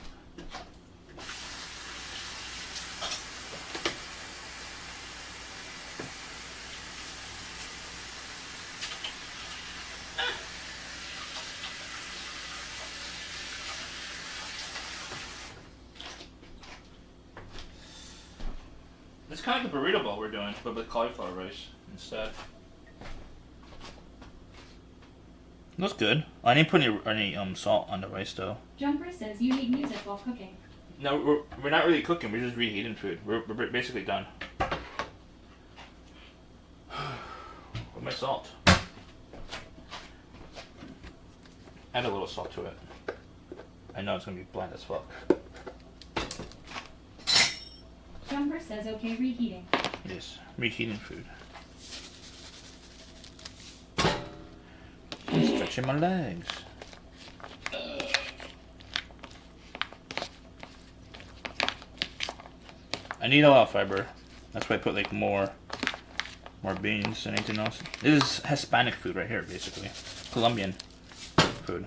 It's kind of like a burrito bowl we're doing, but with cauliflower rice instead. Looks good. I didn't put any salt on the rice though. Jumper says you need music while cooking. No, we're not really cooking. We're just reheating food. We're basically done. With my salt. Add a little salt to it. I know it's gonna be bland as fuck. Jumper says okay reheating. Yes, reheating food. Stretching my legs. I need a lot of fiber. That's why I put like more beans than anything else. This is Hispanic food right here, basically. Colombian food.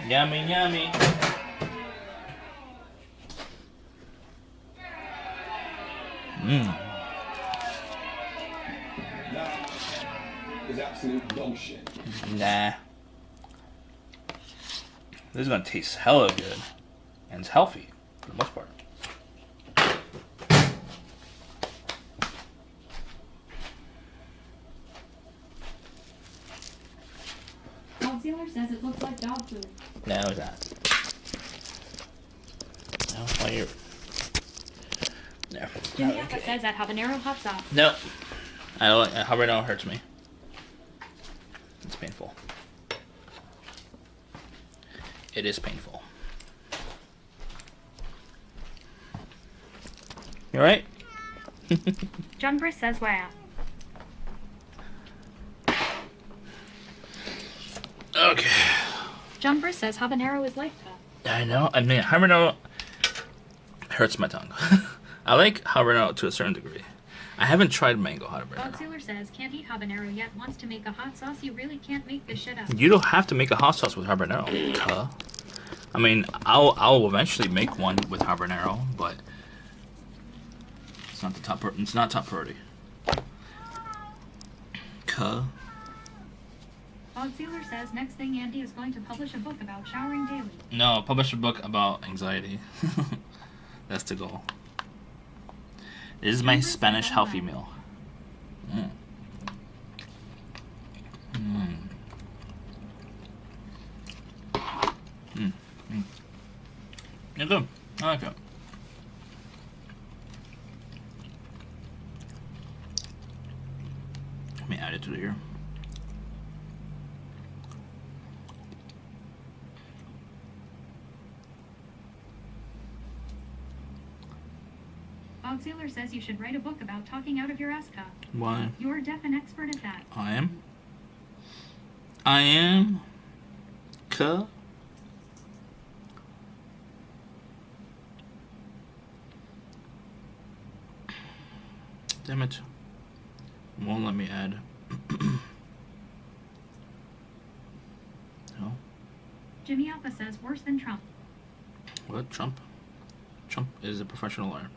Yummy, yummy. Mmm. That is absolute bullshit. Nah. This is gonna taste hella good. And it's healthy, for the most part. Concealer says it looks like dog food. No, it's not. No, why you're... No. Jimmy Okay. Appa says that habanero hot sauce. No. I don't like... Habanero hurts me. It's painful. It is painful. You alright? Jumper says wow. Okay. Jumper says habanero is life tough. I know. I mean, habanero hurts my tongue. I like habanero to a certain degree. I haven't tried mango habanero. Concealer says can't eat habanero yet. Wants to make a hot sauce. You really can't make this shit up. You don't have to make a hot sauce with habanero. Cuh. I mean, I'll eventually make one with habanero, but it's not the top. It's not top priority. Cuh. Concealer says next thing Andy is going to publish a book about showering daily. No, publish a book about anxiety. That's the goal. This is my Spanish healthy meal. Mm. Mm. Mm. Mm. It's good. I like it. Let me add it to here. Concealer says you should write a book about talking out of your ass cup. Why? You're a deaf and expert at that. I am. I am. Cuh. Damn it. Won't let me add. No. Jimmy Alpha says worse than Trump. What? Trump? Trump is a professional liar.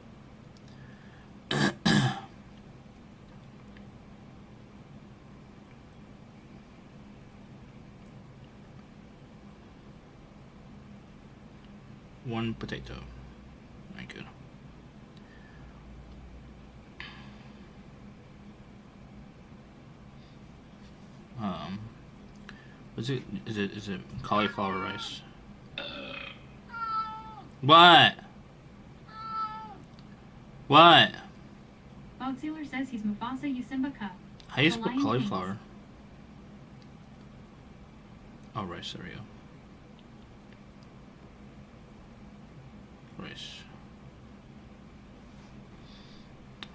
One potato. Very good. Is it cauliflower rice? What? What? Bog Sealer says he's Mufasa Yusimba Cup. How do you The spell Lion cauliflower? Oh, rice, there we go. Rice.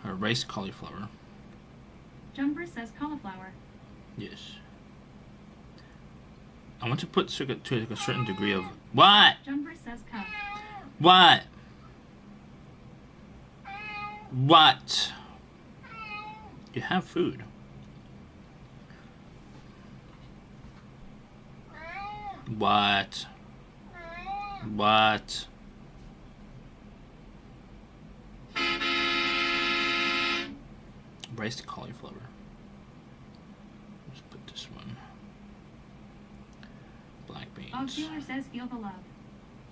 Rice cauliflower. Jumper says cauliflower. Yes. I want to put to a certain degree of what? Jumper says cup. What? What? You have food. What? What? Braised cauliflower. Let's put this one. Black beans. Bog Sealer says feel the love.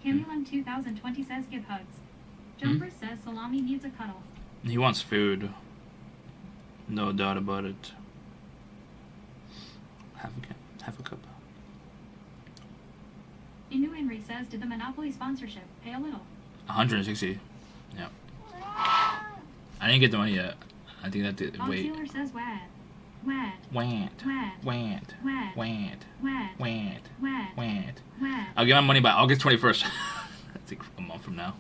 Camulum 2020 says give hugs. Jumper says salami needs a cuddle. He wants food. No doubt about it. Have a cup. Inu Henry says did the Monopoly sponsorship pay a little? 160. Yeah. I didn't get the money yet. I think that did. Bog Wait. Sealer says wad. Wad. Want. Wad. Want. Wad. Want. Wad. Want. Wad. Want. Wad. I'll get my money by August 21st. That's like a month from now.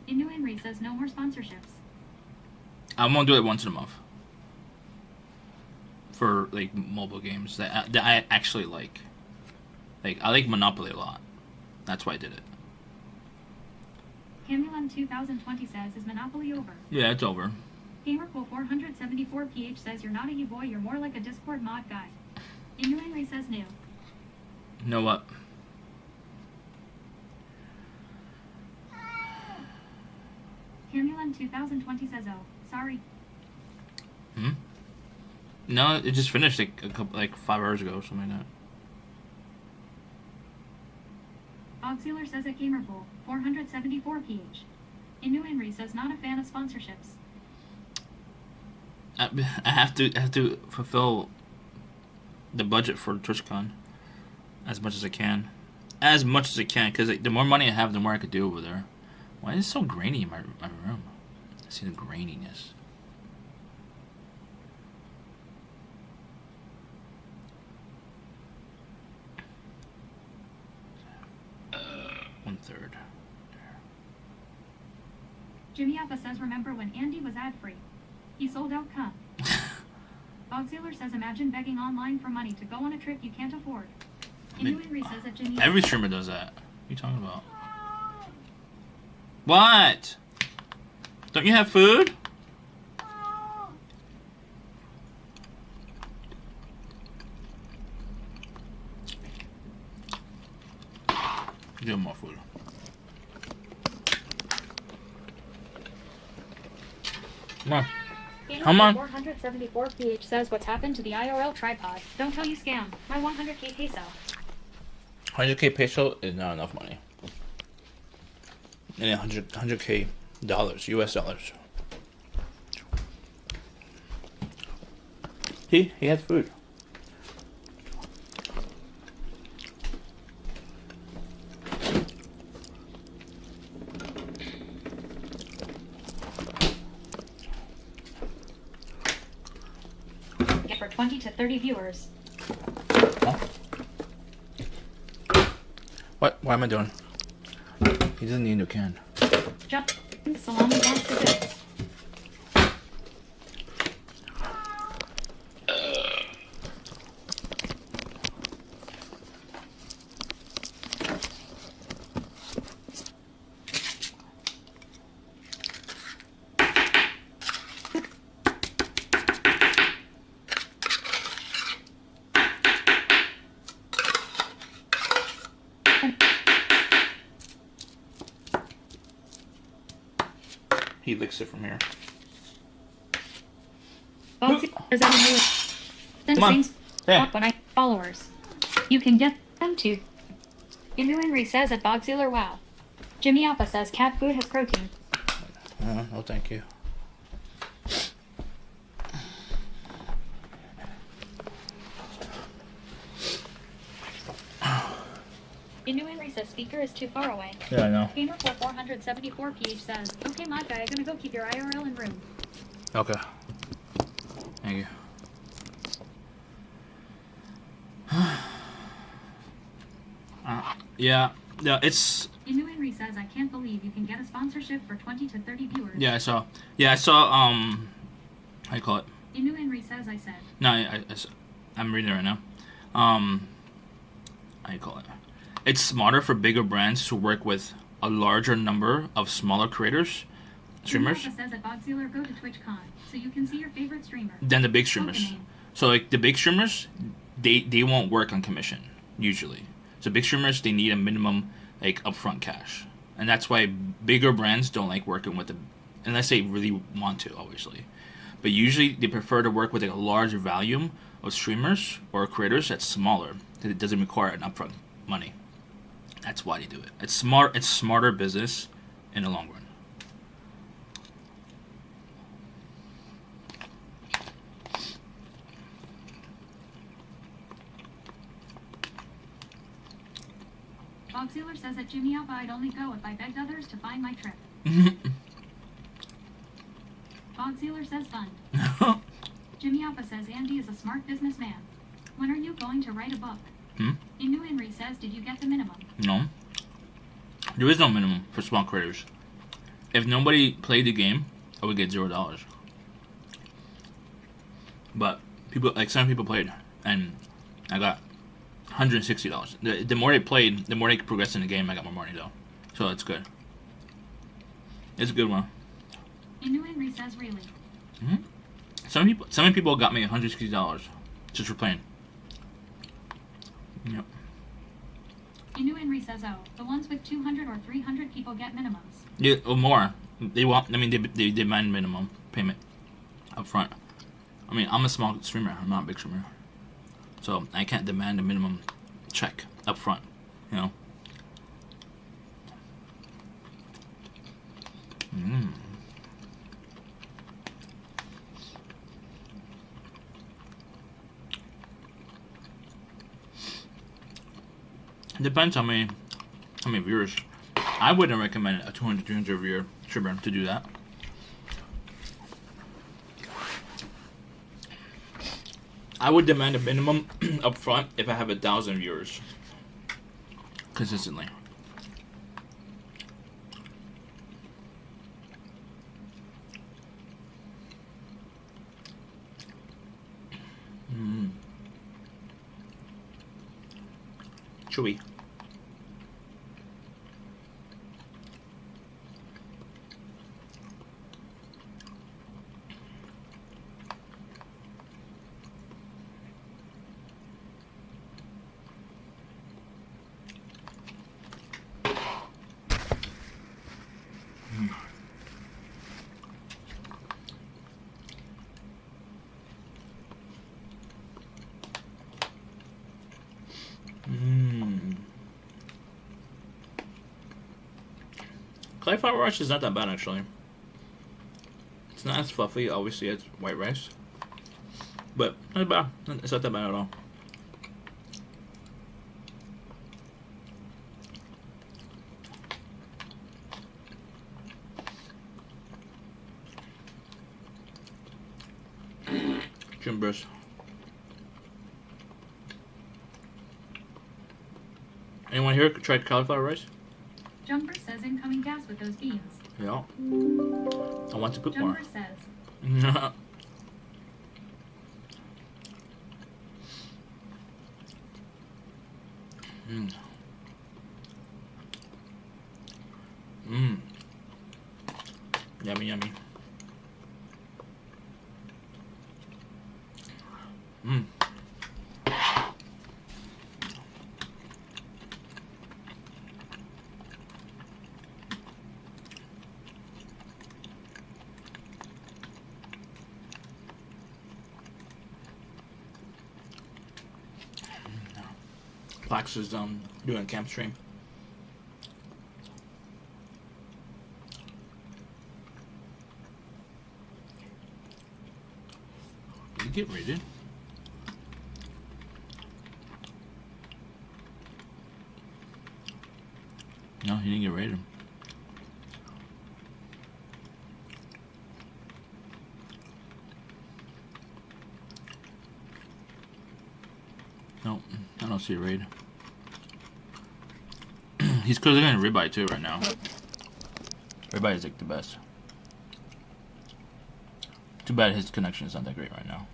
Inu Henry says no more sponsorships. I'm gonna do it once in a month. For like mobile games that I actually like. Like I like Monopoly a lot. That's why I did it. Camulum 2020 says is Monopoly over? Yeah, it's over. Gamerpool 474 PH says you're not a you-boy, you're more like a Discord mod guy. Inu Henry says new. You know what? Camulum 2020 says oh, sorry. No, it just finished like 5 hours ago, something like that. Bog Sealer says at Gamerpool 474 PH. Inu Henry says not a fan of sponsorships. I have to fulfill the budget for TwitchCon as much as I can. As much as I can, because the more money I have, the more I could do over there. Why is it so grainy in my room? I see the graininess. One third. Jimmy Appa says remember when Andy was ad-free? He sold out cum. Bog Sealer says imagine begging online for money to go on a trip you can't afford. Inu Henry says that Jimmy Every streamer does that. What are you talking about? What? Don't you have food? Give him more food. Come on. Come on. 474 PH says what's happened to the IRL tripod. Don't tell you scam. My 100k peso. 100k peso is not enough money. And 100k dollars, US dollars. He has food. Get for 20 to 30 viewers. Huh? What? What am I doing? He doesn't need a new can. Jump. Salami wants to do. He licks it from here. Bog Sealer says Come on. There. when I followers. You can get them too. Inu Henry says at Bog Sealer wow. Jimmy Appa says cat food has protein. No, thank you. Innuenry says speaker is too far away. Yeah, I know. Gamer for 474 PH says, okay, my guy, I'm gonna go keep your IRL in room. Okay. Thank you. Yeah, it's. Innuenry says, I can't believe you can get a sponsorship for 20 to 30 viewers. Yeah, I saw. Yeah, I saw. How you call it? Innuenry says, I said. No, I'm reading it right now. How you call it? It's smarter for bigger brands to work with a larger number of smaller creators, streamers, Says at Bogsealer, go to TwitchCon so you can see your favorite streamer. than the big streamers. Okay. So like the big streamers, they won't work on commission usually. So big streamers, they need a minimum like upfront cash, and that's why bigger brands don't like working with them unless they really want to, obviously. But usually they prefer to work with like a larger volume of streamers or creators that's smaller, that it doesn't require an upfront money. That's why they do it. It's smart. It's smarter business in the long run. Bogsealer says at Jimmy Alpha, I'd only go if I begged others to find my trip. Bogsealer says fund. Jimmy Alpha says Andy is a smart businessman. When are you going to write a book? Innuenry says, did you get the minimum? No. There is no minimum for small creators. If nobody played the game, I would get $0. But people, like some people played, and I got $160. The more they played, the more they could progress in the game. I got more money though, so it's good. It's a good one. Innuenry says, really? Some people got me $160 just for playing. Yep. Innuenry says, oh, the ones with 200 or 300 people get minimums. Yeah, or more. They want. I mean, they demand minimum payment up front. I mean, I'm a small streamer. I'm not a big streamer, so I can't demand a minimum check up front. You know. Depends how many viewers. I wouldn't recommend a 200, 300 viewer streamer to do that. I would demand a minimum up front if I have 1,000 viewers consistently. Chewy. Cauliflower rice is not that bad actually. It's not as fluffy, obviously, as white rice, but not bad. It's not that bad at all. Jimbers. Anyone here try cauliflower rice? Jumper says incoming gas with those beans. Yeah. I want to put more. Jumper says. Yummy, yummy. Plax is doing a camp stream. Did you get raided? rated. Nope, I don't see a raid. He's closing in ribeye too right now. Ribeye is like the best. Too bad his connection is not that great right now.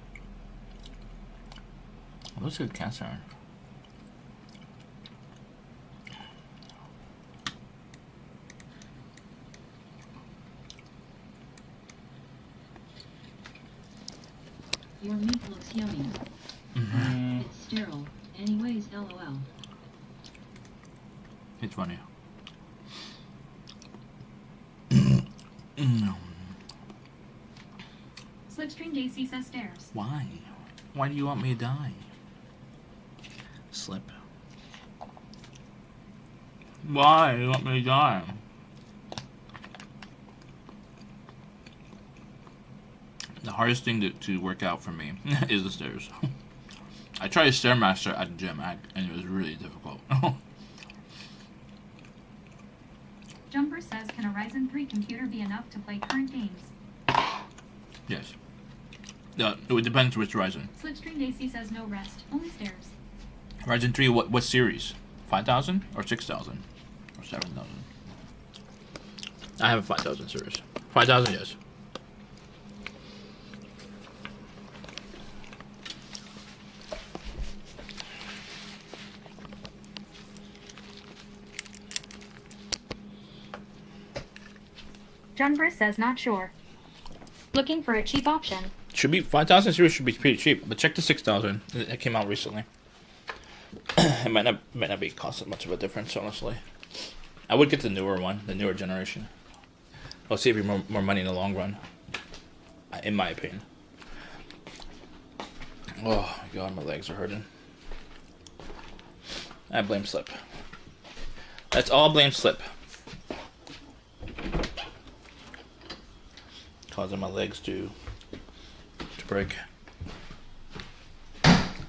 Oh, looks like a cast iron. Your meat looks yummy. It's sterile. Anyways, LOL. It's funny. Slipstream JC says stairs. Why? Why do you want me to die? Slip. Why do you want me to die? The hardest thing to work out for me is the stairs. I tried Stairmaster at the gym and it was really difficult. Jumper says, can a Ryzen 3 computer be enough to play current games? Yes. It depends which Ryzen. Slipstream JC says no rest, only stairs. Ryzen 3, what series? 5000 or 6000 or 7000? I have a 5000 series. 5000, yes. John Briss says not sure. Looking for a cheap option. Should be 5000 series should be pretty cheap, but check the 6000. It came out recently. It might not be costing much of a difference, honestly. I would get the newer one, the newer generation. It'll save you more money in the long run, in my opinion. Oh my god, my legs are hurting. I blame Slip. That's all blame Slip. Causing my legs to break.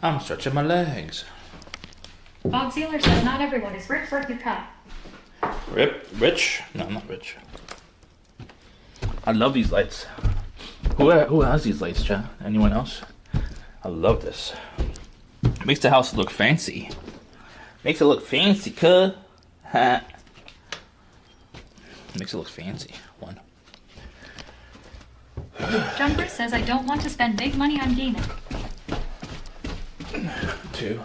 I'm stretching my legs. Bob Sealer says not everyone is rich like your cup. Rich? No, I'm not rich. I love these lights. Who has these lights, chat? Anyone else? I love this. Makes the house look fancy. Makes it look fancy, cuh. Makes it look fancy. One. Jumper says I don't want to spend big money on gaming. 2.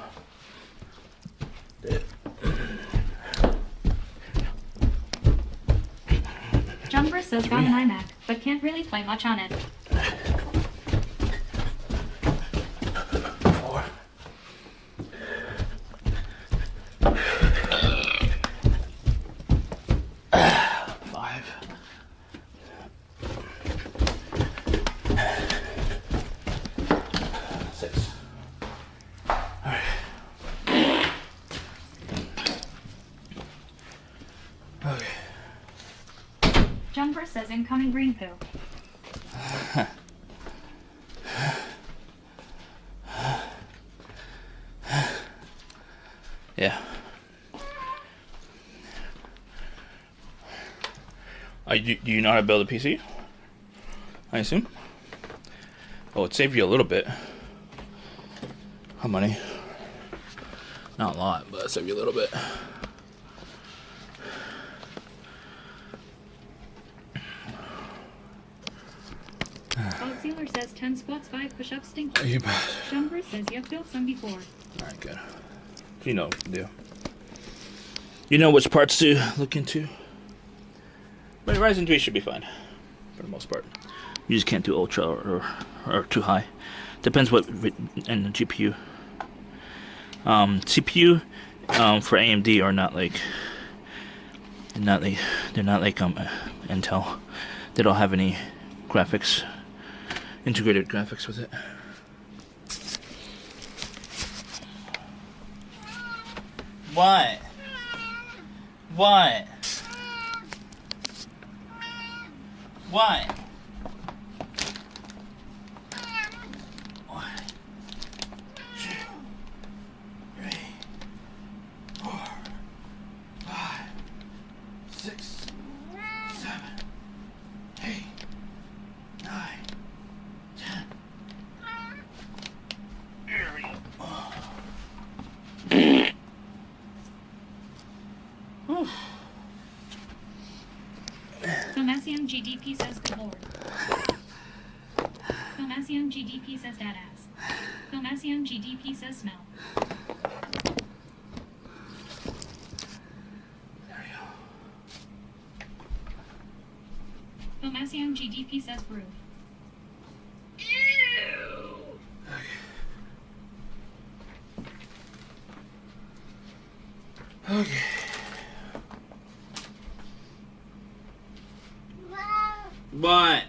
Jumper says got an iMac, but can't really play much on it. 4. 5. 6. Alright. Okay. Jumper says incoming green poo. Yeah. Do you know how to build a PC? I assume. Oh, it saved you a little bit of money. Not a lot, but it saved you a little bit. Bob Sealer says 10 squats, 5 push-ups, stinky. You bet. Jumper says you've built some before. Alright, good. You know what to do. You know which parts to look into. But Ryzen 3 should be fine. For the most part. You just can't do ultra or too high. Depends what and the GPU. CPU for AMD are not like they're not like Intel. They don't have any graphics, integrated graphics with it. What? What? What? 1, 2, 3, 4, 5, 6, Filmasium GDP says good lord. Filmasium GDP says dad ass. Filmasium GDP says smell. Filmasium GDP says brew. Okay. What?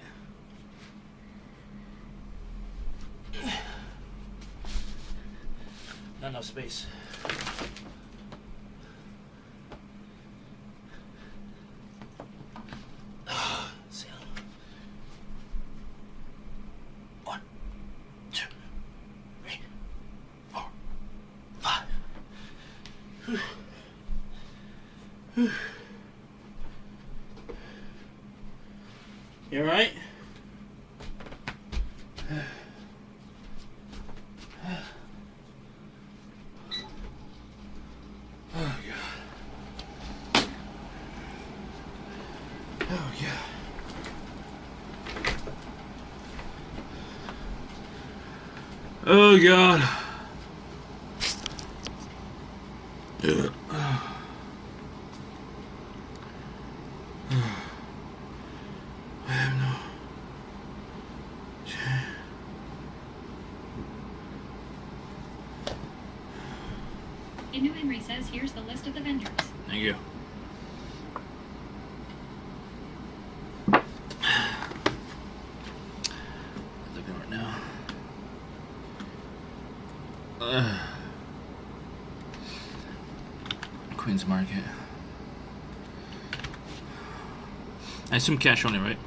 Not enough space. See. 1, 2, 3, 4, 5. You alright? Oh god. Oh god. Oh god. I have no. Inu Henry says here's the list of the vendors. Thank you. Looking right now. Queen's Market. I assume cash only, right?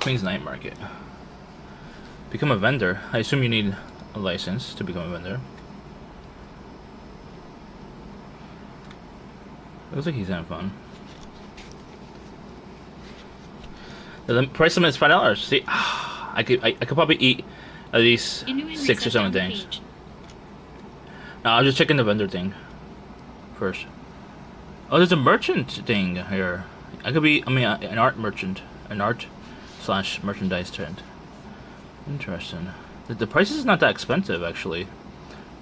Queen's Night Market. Become a vendor. I assume you need a license to become a vendor. Looks like he's having fun. The price limit is $5. See, I could probably eat at least 6 or 7 things. No, I'm just checking the vendor thing first. Oh, there's a merchant thing here. I could be, an art merchant, an art/merchandise trend. Interesting. The price is not that expensive actually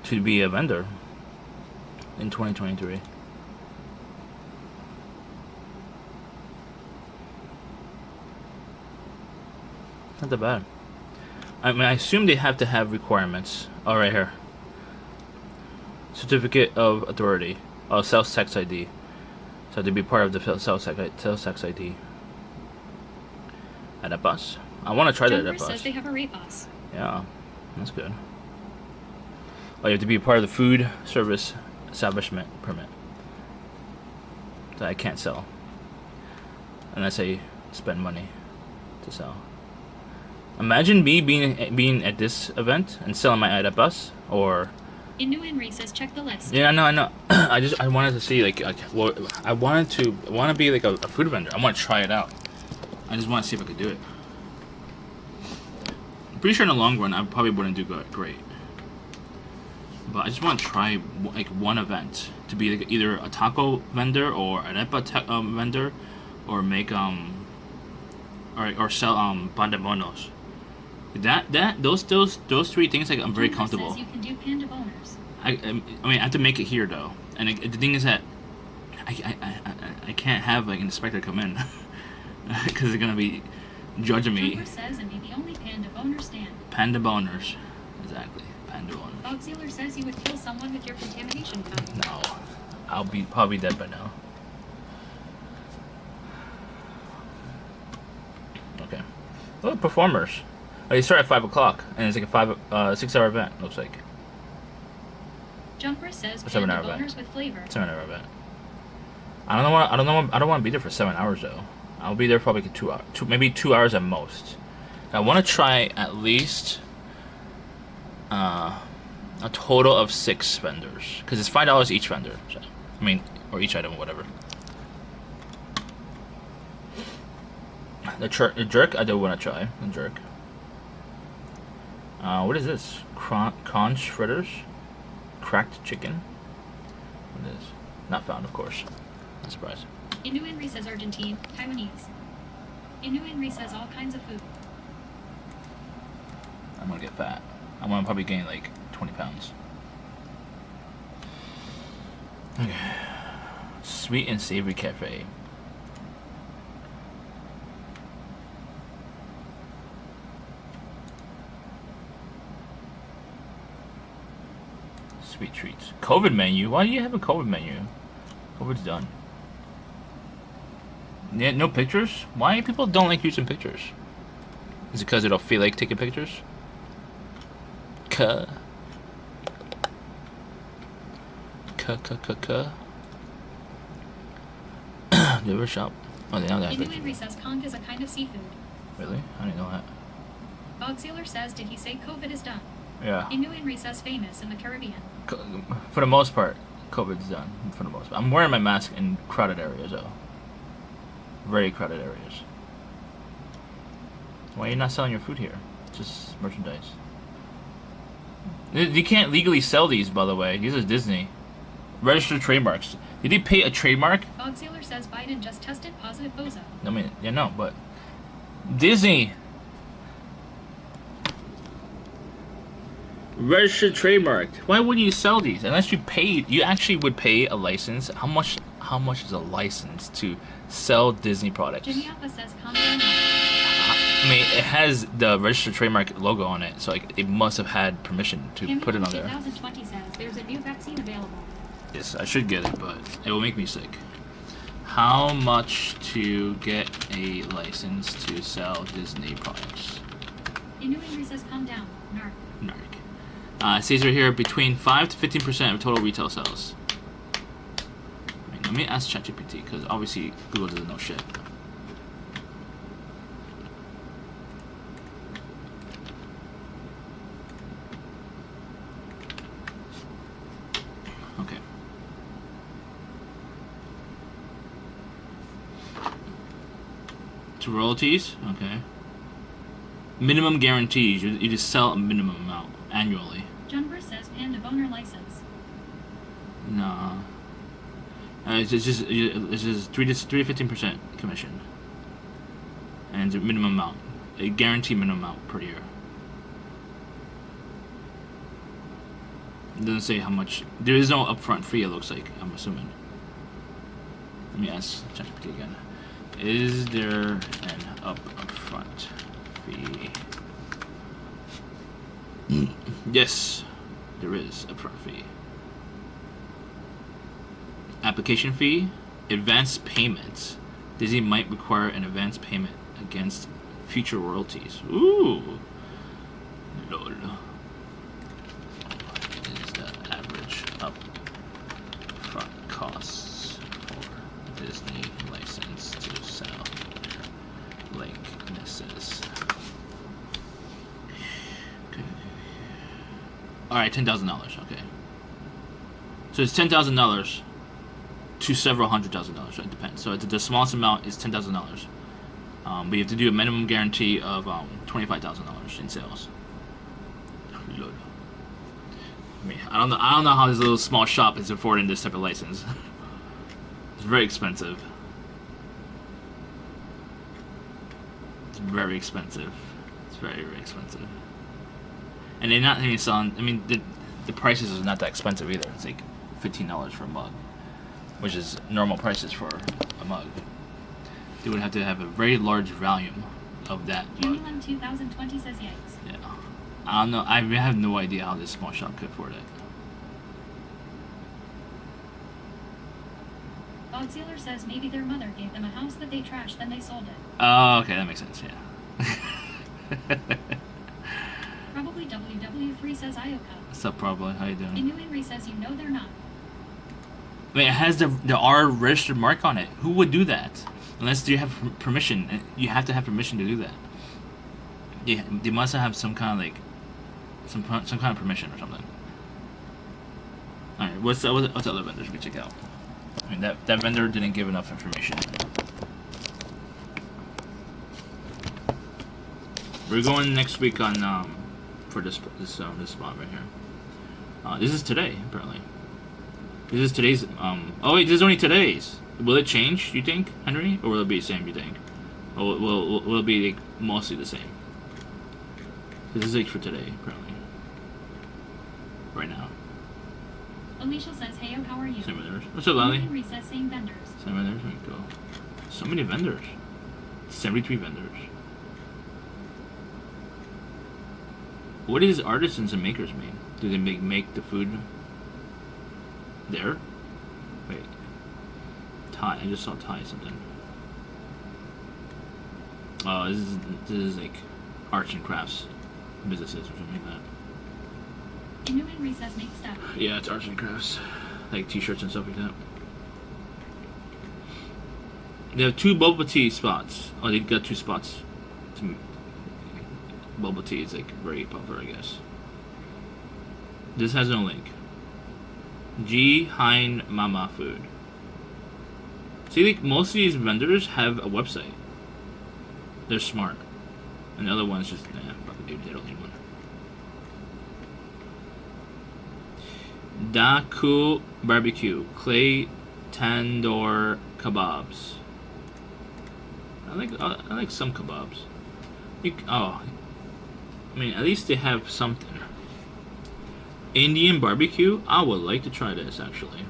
to be a vendor in 2023. Not that bad. I mean, I assume they have to have requirements. Oh, right here. Certificate of Authority. Oh, sales tax ID. So to be part of the sales tax ID. At a bus. I want to try that at a Jumper bus. says they have a rate bus. Yeah, that's good. Oh, you have to be part of the food service establishment permit. That I can't sell unless I spend money to sell. Imagine me being at this event and selling my at a bus, or. Inu Henry says check the list. Yeah, I know. I wanted to see well, I want to be like a food vendor. I want to try it out. I just want to see if I could do it. I'm pretty sure in the long run I probably wouldn't do great. But I just want to try like one event to be like either a taco vendor or an arepa vendor, or make or sell pandabonos. Those 3 things like I'm very Jumper comfortable. says you can do panda boners. I mean, I have to make it here though, and the thing is that I can't have like an inspector come in because they're gonna be judging me. Jumper says and be the only panda boner stand. Panda boners, exactly. Panda boners. Bob Sealer says you would kill someone with your contamination gun. No, I'll be probably dead by now. Okay. Oh, performers. Oh, you start at 5 o'clock, and it's like a 6-hour event. Looks like. Jumper says A panda 7-hour boners event. with flavor. 7-hour event. I don't want to be there for 7 hours though. I'll be there probably 2 hours, maybe 2 hours at most. I want to try at least a total of 6 vendors, because it's $5 each vendor. So, I mean, or each item, whatever. The jerk, I do want to try the jerk. What is this? Conch fritters, cracked chicken. What is this? Not found, of course. Not surprised. Inu Inri says Argentine, Taiwanese. Inu Inri says all kinds of food. I'm gonna get fat. I'm gonna probably gain like 20 pounds. Okay. Sweet and Savory Cafe. Sweet treats. COVID menu? Why do you have a COVID menu? COVID's done. Yeah, no pictures? Why people don't like using pictures? Is it because they don't feel like taking pictures? Cuh. They ever shop? Oh, they now have Inu pictures. Inri says conch is a kind of seafood. Really? I didn't know that. Bog Sealer says, did he say COVID is done? Yeah. Inu Inri says famous in the Caribbean. For the most part, COVID's done. For the most part. I'm wearing my mask in crowded areas, though. Very crowded areas. Why are you not selling your food here? Just merchandise. You can't legally sell these, by the way. These are Disney. Registered trademarks. Did he pay a trademark? Bog Sealer says Biden just tested positive bozo. I mean, yeah, no, but Disney. Registered trademarked. Why would you sell these unless you paid? You actually would pay a license. How much? How much is a license to sell Disney products? Jimmy Alpha says calm down. I mean, it has the registered trademark logo on it, so like it must have had permission to put it on there. 2020 says there's a new vaccine available. Yes, I should get it, but it will make me sick. How much to get a license to sell Disney products? Inu Inri says calm down. Narc. Narc. It says right here between 5 to 15% of total retail sales. I mean, let me ask ChatGPT because obviously Google doesn't know shit. Okay. To royalties, okay. Minimum guarantees. You just sell a minimum amount annually. Junber says panda boner license. Nah. It's just 3 to 15% commission, and it's a minimum amount, a guaranteed minimum amount per year. It doesn't say how much. There is no upfront fee. It looks like. I'm assuming. Let me ask ChatGPT again. Is there an upfront fee? Yes, there is upfront fee. Application fee, advance payments. Disney might require an advance payment against future royalties. Ooh, lol. What is the average upfront costs for Disney license to sell likenesses? Okay. All right, $10,000. Okay. So it's $10,000 to several $100,000. It depends. So the smallest amount is $10,000. But you have to do a minimum guarantee of $25,000 in sales. Lord. I mean, I don't know how this little small shop is affording this type of license. It's very expensive. It's very expensive. It's very, very expensive. And they're not even selling. I mean, the prices are not that expensive either. It's like $15 for a mug, which is normal prices for a mug. They would have to have a very large volume of that mug. Jimmy 2020 says yikes. Yeah. I don't know. I have no idea how this small shop could afford it. Bog Sealer says maybe their mother gave them a house that they trashed, then they sold it. Oh, okay, that makes sense. Yeah. Probably WW3 says Ioka. What's up, probably? How you doing? Inu Inri says you know they're not. I mean, it has the R registered mark on it. Who would do that? Unless you have permission. You have to have permission to do that. They must have some kind of like some kind of permission or something. All right, what's the other vendors we check out? I mean, that vendor didn't give enough information. We're going next week on for this spot right here. This is today apparently. This is today's. Oh wait, this is only today's. Will it change? You think, Henry, or will it be the same? You think? Or will it be like, mostly the same? This is like for today, apparently. Right now. Alicia says, "Hey, how are you?" Same vendors. What's up, Lally? Recess, same vendors. Same vendors. There we go. So many vendors. 73 vendors. What does artisans and makers mean? Do they make the food there? Wait. Thai. I just saw Thai something. Oh, this is like arts and crafts businesses or something like that. Inu and Recess make stuff. Yeah, it's arts and crafts, like t-shirts and stuff like that. They have 2 bubble tea spots. Oh, they got 2 spots. Bubble tea is like very popular, I guess. This has no link. G Hein Mama Food. See, like most of these vendors have a website. They're smart, and the other ones just fuck it, dude, they don't need one. Daku Barbecue, Clay Tandoor Kebabs. I like some kebabs. I mean, at least they have something. Indian barbecue? I would like to try this, actually.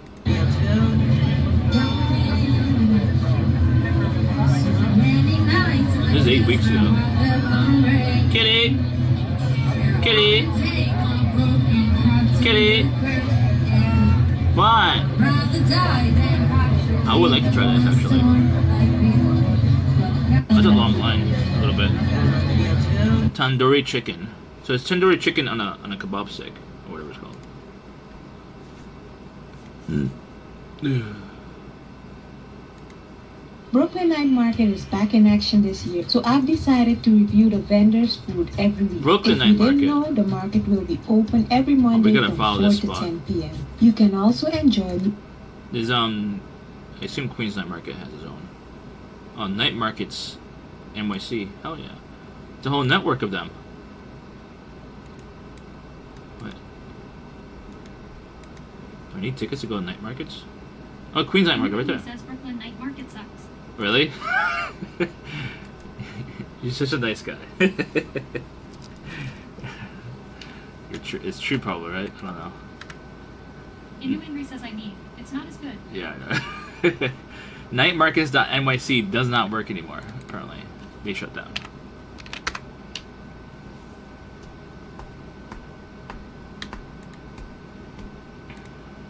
This is 8 weeks ago. Kitty! Kitty! Kitty! What? I would like to try this, actually. That's a long line, a little bit. Tandoori chicken. So it's tandoori chicken on a kebab stick, or whatever it's called. Brooklyn Night Market is back in action this year, so I've decided to review the vendors' food every week. Brooklyn if you Night Market. didn't know, the market will be open every Monday from 4 to 10 p.m. You can also enjoy... There's, I assume Queens Night Market has its own. Oh, Night Markets NYC. Hell yeah. It's a whole network of them. What? Do I need tickets to go to night markets? Oh, Queens Night Market right there. Says Brooklyn Night Market sucks. Really? You're such a nice guy. It's true probably, right? I don't know. Inu and Recess, I mean, it's not as good. Yeah, I know. Nightmarkets.nyc does not work anymore, apparently. They shut down.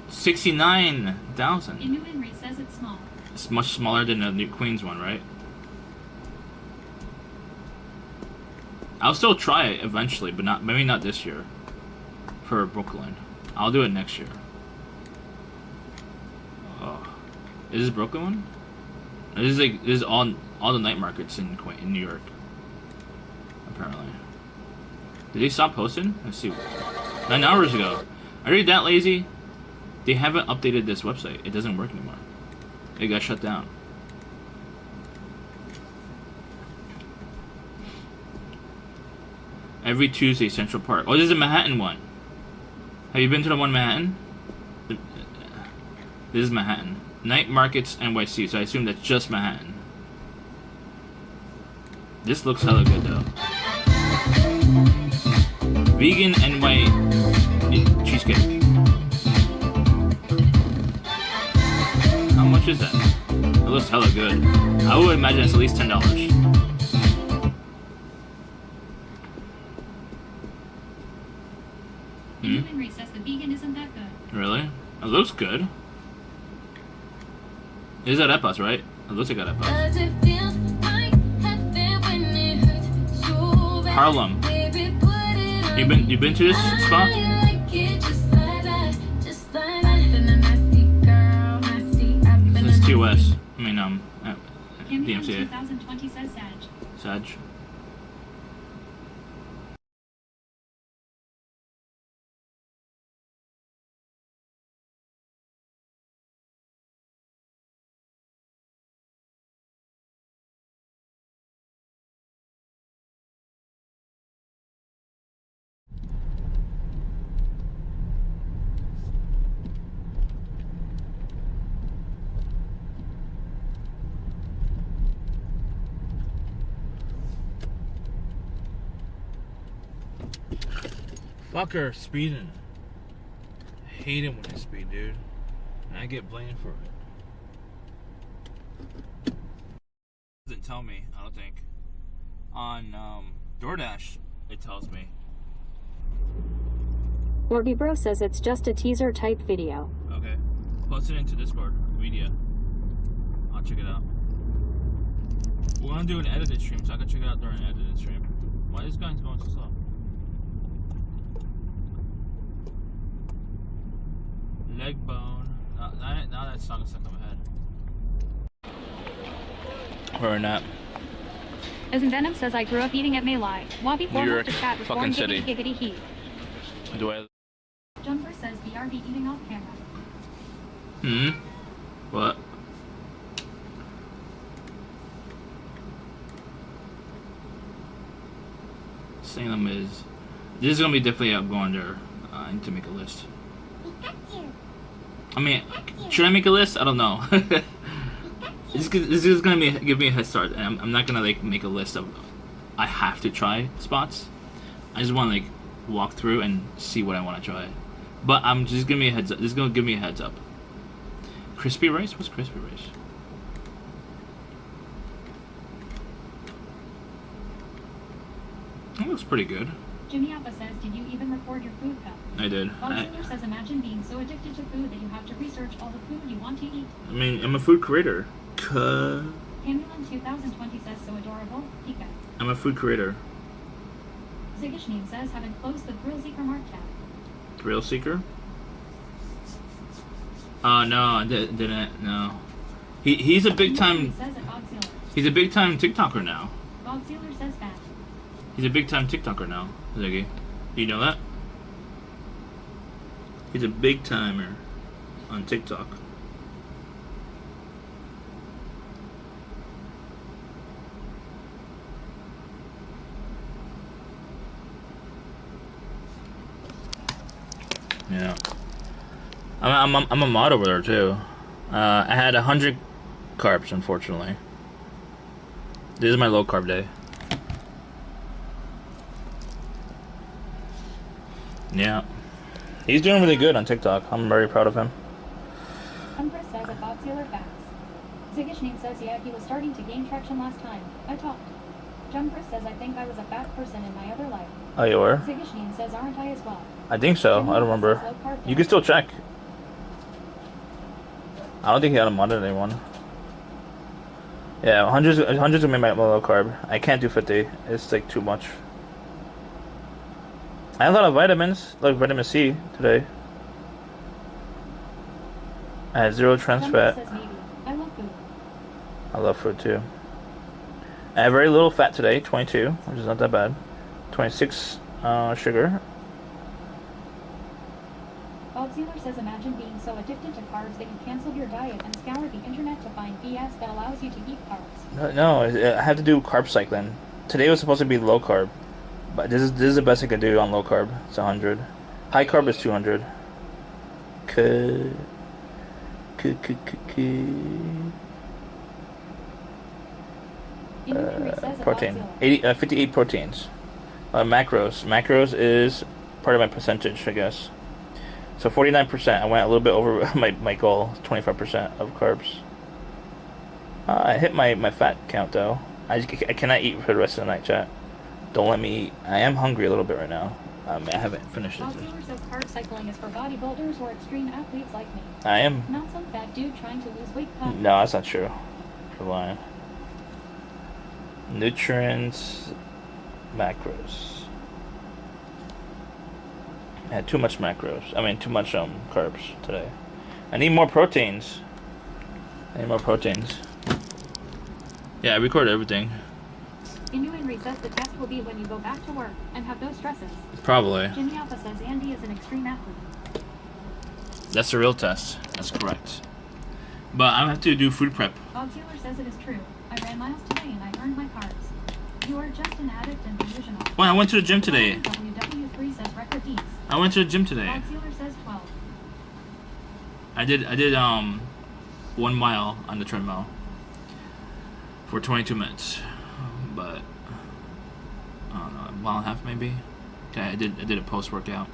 $69,000. Inu and Recess says it's small. It's much smaller than the New Queens one, right? I'll still try it eventually, but maybe not this year. For Brooklyn. I'll do it next year. Oh. Is this Brooklyn one? This is all the night markets in New York. Apparently. Did they stop posting? Let's see. 9 hours ago. Are you that lazy? They haven't updated this website. It doesn't work anymore. It got shut down. Every Tuesday, Central Park. Oh, this is a Manhattan one. Have you been to the one in Manhattan? This is Manhattan. Night Markets NYC, so I assume that's just Manhattan. This looks hella good though. Vegan NY cheesecake. How much is that? It looks hella good. I would imagine it's at least $10. Inu and says the vegan isn't that good. Really? It looks good. It is at Epas, right? It looks like at Epas. Harlem. You been to this spot? It's TOS. I mean, DMCA. 2020 says Sag. Sag. Fucker speeding. I hate him when I speed, dude. And I get blamed for it. Doesn't tell me, I don't think. On DoorDash, it tells me. Morby Bro says it's just a teaser type video. Okay. Post it into Discord media. I'll check it out. We're gonna do an edited stream, so I can check it out during an edited stream. Why is this guy's going so slow? Leg bone. Now that song is stuck in my head. Or a nap. As Venom says, I grew up eating at Maylai. Wabi New York, Mr. Cat was fucking born city. giggity heat. Do I? Jumper says BRB eating off camera. What? Salem is. This is gonna be definitely outgoing there. I need to make a list. Pikachu. I mean, should I make a list? I don't know. This is gonna give me a head start, and I'm not gonna like make a list of I have to try spots. I just want to like walk through and see what I want to try. But I'm just giving me a heads up. This is gonna give me a heads up. Crispy rice? What's crispy rice? That looks pretty good. Jimmy Alpha says, did you even record your food cup? I did. Bob says, imagine being so addicted to food that you have to research all the food you want to eat. I mean, I'm a food creator. Ambulance 2020 says, so adorable. Pika. I'm a food creator. Zigishnin says, haven't closed the Thrill Seeker Mark tab. Thrill Seeker? No, I didn't. No. He's a big time. He's a big time TikToker now. Bob Sealer says that. He's a big time TikToker now, Ziggy. Do you know that? He's a big timer on TikTok. Yeah. I'm a mod over there too. I had 100 carbs, unfortunately. This is my low carb day. Yeah. He's doing really good on TikTok. I'm very proud of him. Empress says a Bob Sealer facts. Zigishnin says, yeah, he was starting to gain traction last time. I talked. Jumpress says, I think I was a fat person in my other life. Oh, you were? Zigishnin says, aren't I as well? I think so. I don't remember. You can still check. I don't think he had a modded anyone. Yeah, 100's gonna be my low carb. I can't do 50. It's like too much. I had a lot of vitamins, like vitamin C today. I had 0 trans fat. I love food. I love food too. I have very little fat today, 22, which is not that bad. 26 sugar. Bob Sealer says, imagine being so addicted to carbs that you canceled your diet and scoured the internet to find BS that allows you to eat carbs. No, I have to do carb cycling. Today was supposed to be low carb, but this is the best I can do on low carb. It's 100. High carb is 200. Protein. 58 proteins. Macros is part of my percentage, I guess. So 49%. I went a little bit over my goal, 25% of carbs. I hit my fat count though. I cannot eat for the rest of the night, chat. Don't let me eat. I am hungry a little bit right now. I haven't finished it. Sealer says carb cycling is for bodybuilders or extreme athletes like me. I am. Not some fat dude trying to lose weight. No, that's not true. You're lying. Nutrients, macros. I had too much macros. I mean, too much carbs today. I need more proteins. Yeah, I recorded everything. Innuenry says the test will be when you go back to work and have no stresses. Probably. Jimmy Alpha says Andy is an extreme athlete. That's the real test. That's correct. But I have to do food prep. Bob Sealer says it is true. I ran miles today and I earned my carbs. You are just an addict and delusional. Well, I went to the gym today. WW3 says record beats. I went to the gym today. Bob Sealer says 12. I did 1 mile on the treadmill for 22 minutes. But I don't know, a mile and a half maybe. Okay, I did a post workout.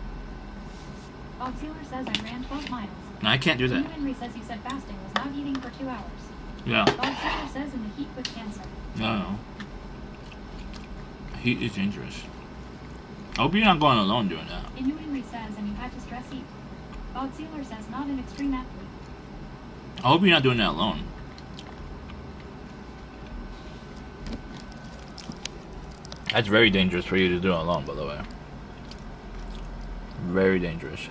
Bob Sealer says I ran 12 miles. No, I can't do that. Henry says he said fasting was not eating for 2 hours. Yeah. Bob Sealer says in the heat with cancer. No. Heat is dangerous. I hope you're not going alone doing that. Henry says and you had to stress eat. Bob Sealer says not an extreme athlete. I hope you're not doing that alone. That's very dangerous for you to do it alone, by the way. Very dangerous.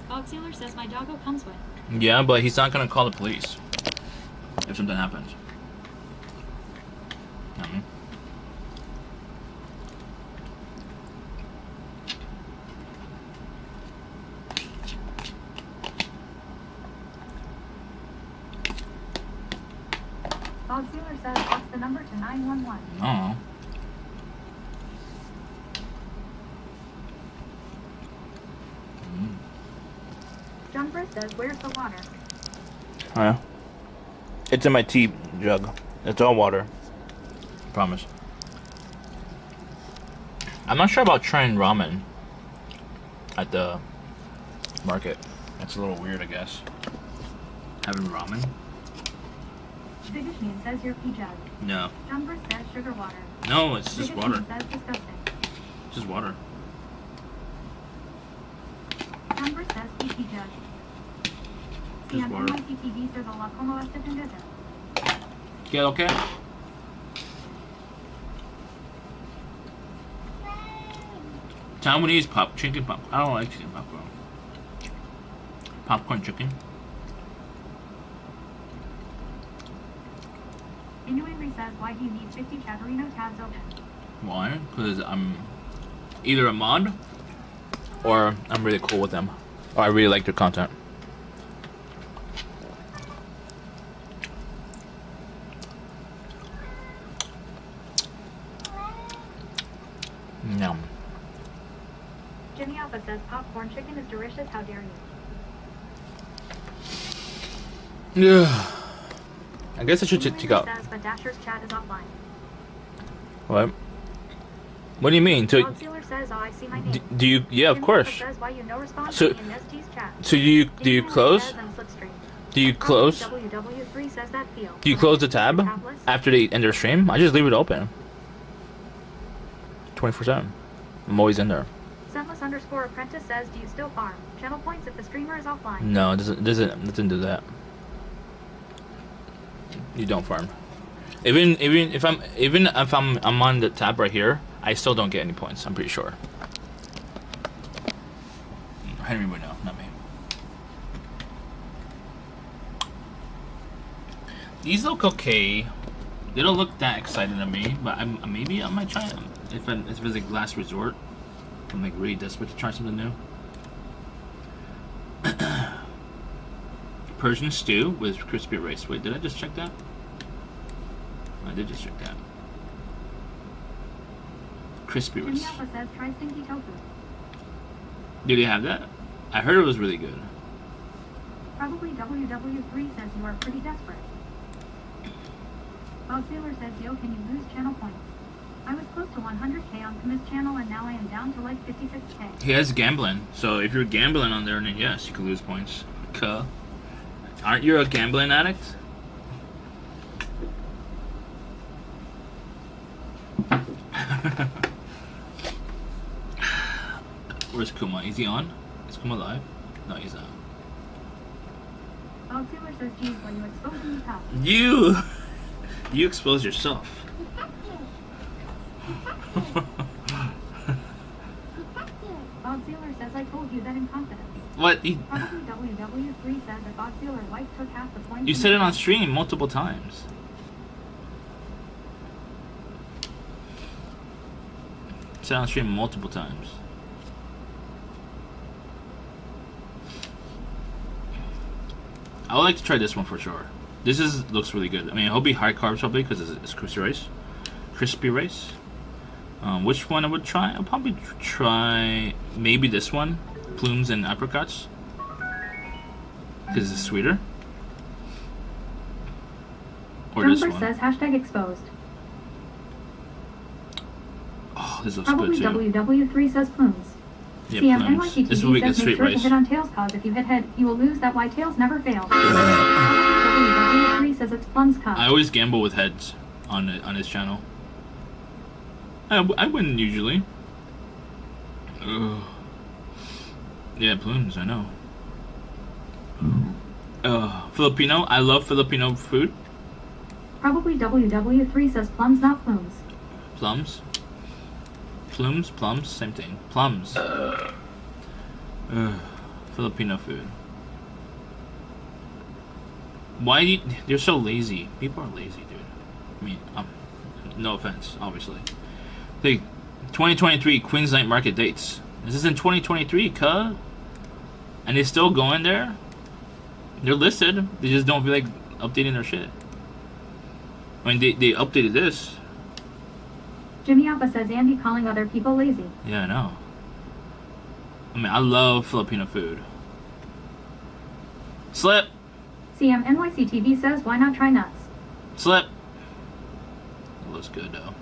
Bob Sealer says my doggo comes with. Yeah, but he's not gonna call the police if something happens. Bob Sealer says what's the number to 911? No. Jumper says where's the water? Yeah. It's in my tea jug. It's all water. Promise. I'm not sure about trying ramen at the market. That's a little weird, I guess. Having ramen? Biggishman says your pee jug. No. Jumper says sugar water. No, it's just water. Says disgusting. It's just water. Jumper says pee jug. Just water. CTV says hola, como este pendejo. Get okay? Taiwanese chicken pop. I don't like chicken popcorn. Popcorn chicken. Henry says why do you need 50 Chatterino tabs open? Why? Because I'm either a mod or I'm really cool with them. Or I really like their content. Yum. Jimmy Alpha says popcorn chicken is delicious, how dare you? Yeah. I guess I should check out. Says, but Dasher's chat is offline. What? What do you mean? So, Bob Sealer says, oh, I see my name. do you? Yeah, of course. Says, why you no response So, to me in ST's chat. so do you close? Do you close? WW3 says that feel. Do you close the tab after they end their stream? I just leave it open. 24/7. I'm always in there. Sunless_apprentice says, do you still farm? Channel points if the streamer is offline. No, it doesn't do that. You don't farm. Even if I'm on the tab right here, I still don't get any points. I'm pretty sure. Henry would know, not me. These look okay. They don't look that exciting to me, but maybe I might try them if it's a last resort. I'm like really desperate to try something new. Persian stew with crispy rice. Wait, did I just check that? I did just check that. Crispy rice. Jimmy says try stinky tofu. Do they have that? I heard it was really good. Probably WW3 says you are pretty desperate. Bob Sailor says, yo, can you lose channel points? I was close to 100k on Kuma's channel and now I am down to like 56k. He has gambling, so if you're gambling on there, then yes, you can lose points. Aren't you a gambling addict? Where's Kuma? Is he on? Is Kuma live? No, he's not. Bob Sailor says, geez, well, you exposing the top. You expose yourself. Bob Sailor says, I told you that in confidence. What? Probably WW3 says that Bob Sailor wife took half the points. You said it on stream multiple times. Said it on stream multiple times. I would like to try this one for sure. This looks really good. I mean, it'll be high carbs probably because it's crispy rice. Crispy rice. Which one I would try? I'll probably try maybe this one, plumes and apricots, because it's sweeter. Or this one. Says hashtag exposed. Oh, this looks good Probably too. WW3 says plumes. Yeah, CM plumes. This is where we get says make straight sure to rice. hit on tails cause if you hit head, you will lose. That why tails never fail. WW3 says it's plums cause. I always gamble with heads on his channel. I win usually. Ugh. Yeah, plumes. I know. Filipino. I love Filipino food. Probably WW3 says plums, not plumes. Plums. Plumes, plums, same thing. Plums. Filipino food. Why do you're so lazy? People are lazy, dude. I mean, no offense, obviously. Hey, 2023 Queens Night Market dates. This is in 2023, cuh. And they're still going there? They're listed. They just don't feel like updating their shit. I mean, they updated this. Jimmy Alpha says Andy calling other people lazy. Yeah, I know. I mean, I love Filipino food. Slip! CM NYC TV says why not try nuts? Slip! It looks good, though.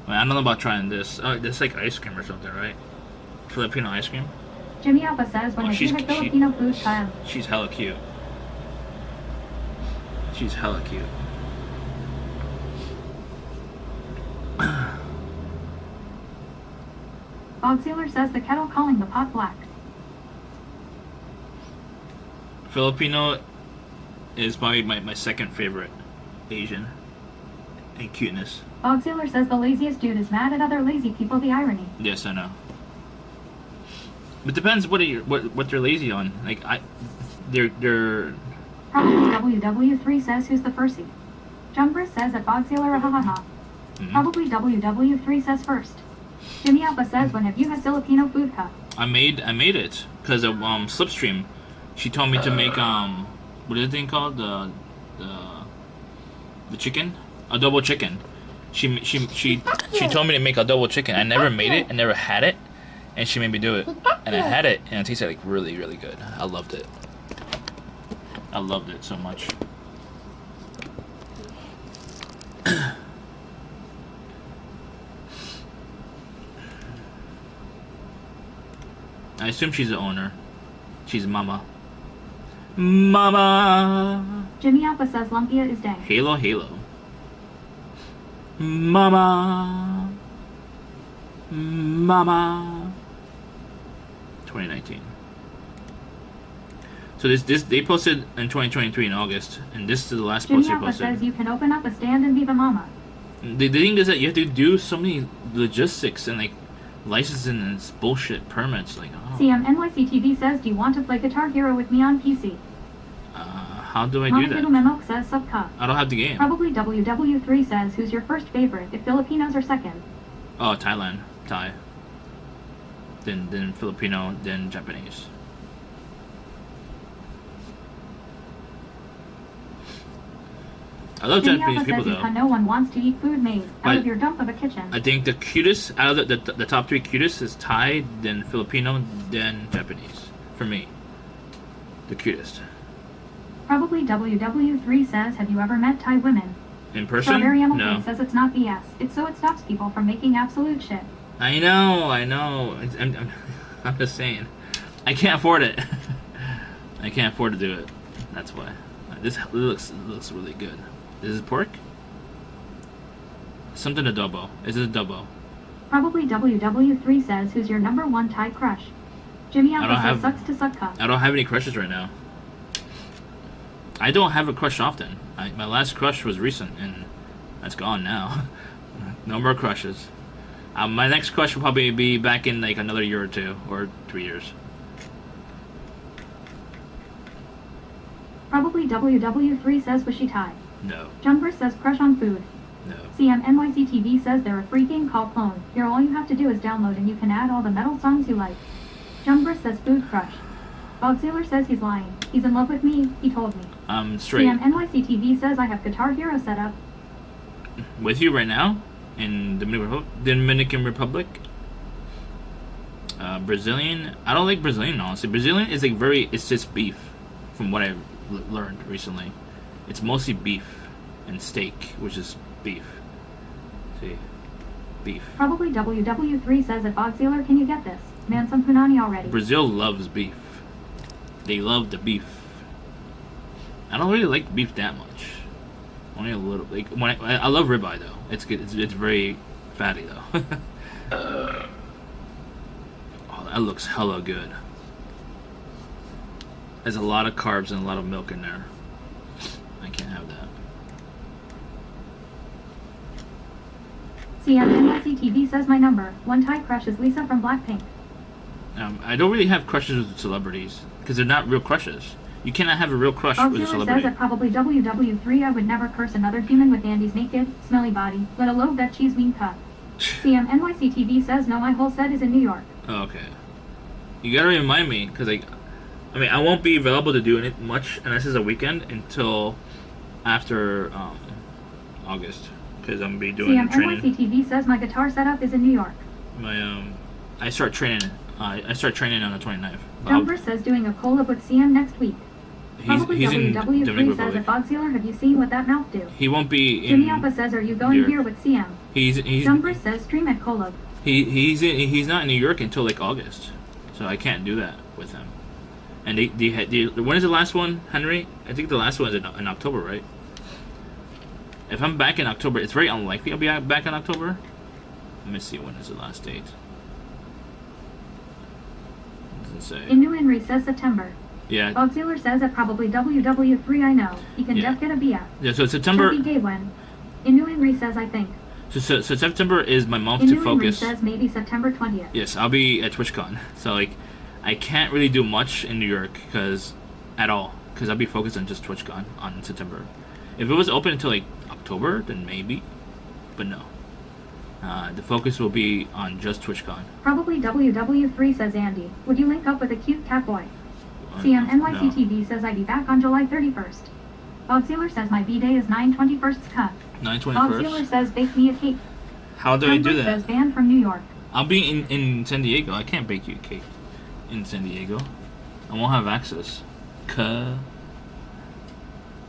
I mean, I don't know about trying this. Oh, this is like ice cream or something, right? Filipino ice cream? Jimmy Alpha says when Oh, you see the Filipino food child. She's hella cute. She's hella cute. Bog Sailor says the kettle calling the pot black. Filipino is probably my second favorite Asian in cuteness. Bog Sailor says the laziest dude is mad at other lazy people. The irony. Yes, I know. But depends what they're lazy on. Like they're. Probably WW3 says who's the firstie. Jumper says that Bog Sailor ha ha ha. Probably WW3 says first. Jimmy Alpha says when have you had Filipino food cup? I made it because of Slipstream. She told me to make what is the thing called, the chicken, a double chicken. She told me to make a double chicken. I never made it. I never had it, and she made me do it. And I had it, and it tasted like really really good. I loved it. I loved it so much. I assume she's the owner. She's mama. Mama! Jimmy Alpha says Lumpia is dang. Halo, Halo. Mama! Mama! 2019. So this they posted in 2023 in August, and this is the last Jimmy post they Alpha posted. says you can open up a stand and be the mama. The thing is that you have to do so many logistics and like licensing and it's bullshit permits. Like, oh. CM NYC TV says do you want to play Guitar Hero with me on PC? How do I do that? Memok says subcut. I don't have the game. Probably WW3 says who's your first favorite if Filipinos are second. Oh, Thailand. Thai. Then Filipino, then Japanese. I love Jimmy Japanese Alpha people says though. no one wants to eat food made out But of your dump of a kitchen. I think the cutest out of the top three cutest is Thai, then Filipino, then Japanese. For me, the cutest. Probably WW3 says have you ever met Thai women? In person? Strawberry No. Hamilton says it's not BS. It's so it stops people from making absolute shit. I know. I'm just saying. I can't afford it. I can't afford to do it. That's why. This looks really good. Is this pork? Something adobo. Is it adobo? Probably WW3 says who's your number one Thai crush? Jimmy Alpha says sucks to suck cup. I don't have any crushes right now. I don't have a crush often. My last crush was recent, and that's gone now. No more crushes. My next crush will probably be back in like another year or 2 or 3 years. Probably WW3 says was she Thai? No. Jumper says crush on food. No. CM NYC TV says they're a free game called Clone. Here all you have to do is download and you can add all the metal songs you like. Jumper says food crush. Bog Sailor says he's lying. He's in love with me, he told me. I'm straight. CM NYC TV says I have Guitar Hero set up. With you right now in Dominican Republic. Brazilian. I don't like Brazilian honestly. Brazilian is like it's just beef, from what I've learned recently. It's mostly beef and steak, which is beef. See, Beef. Probably WW3 says at Bog Sealer, can you get this? Man, some punani already. Brazil loves beef. They love the beef. I don't really like beef that much. Only a little. Like when I love ribeye though. It's good. It's very fatty though. Oh, that looks hella good. There's a lot of carbs and a lot of milk in there. I can't have that. CMNYC TV says my number. One Thai crush is Lisa from Blackpink. I don't really have crushes with celebrities because they're not real crushes. You cannot have a real crush Bog with a Sealer celebrity. says at probably WW3 I would never curse another human with Andy's naked, smelly body, let alone that cheese mean cut. CMNYC TV says no, my whole set is in New York. Oh, okay. You gotta remind me because I won't be available to do it much unless it's a weekend until after August because I'm gonna be doing training. CMNYC TV says my guitar setup is in New York. I start training. I start training on the 29th. Jumper says doing a collab with CM next week. Probably He's in WW3 Dominican says at Republic. Bog Sealer, have you seen what that mouth do? He won't be in. Jimmy Appa says, are you going New York. here with CM? He's Jumper says stream at collab. he's not in New York until like August, so I can't do that with him. And when is the last one, Henry? I think the last one is in October, right? If I'm back in October, it's very unlikely I'll be back in October. Let me see when is the last date. Doesn't say. Inu Henry says September. Yeah. Bog Sealer says that probably WW3 I know. He can Yeah. def get a Bia. Yeah. So September. Gay when. Inu Henry says I think. So September is my month Inu to Henry focus. says maybe September 20th. Yes, I'll be at TwitchCon. So like, I can't really do much in New York because I'll be focused on just TwitchCon on September. If it was open until like October, then maybe, but no. The focus will be on just TwitchCon. Probably WW3 says Andy. Would you link up with a cute cat boy? CMNYC No. TV says I'd be back on July 31st. Bog Sealer says my B-day is 9/21st cut. 9/21. Bog Sealer says bake me a cake. How do I do Jumper that? says band from New York. I'll be in San Diego. I can't bake you a cake in San Diego. I won't have access.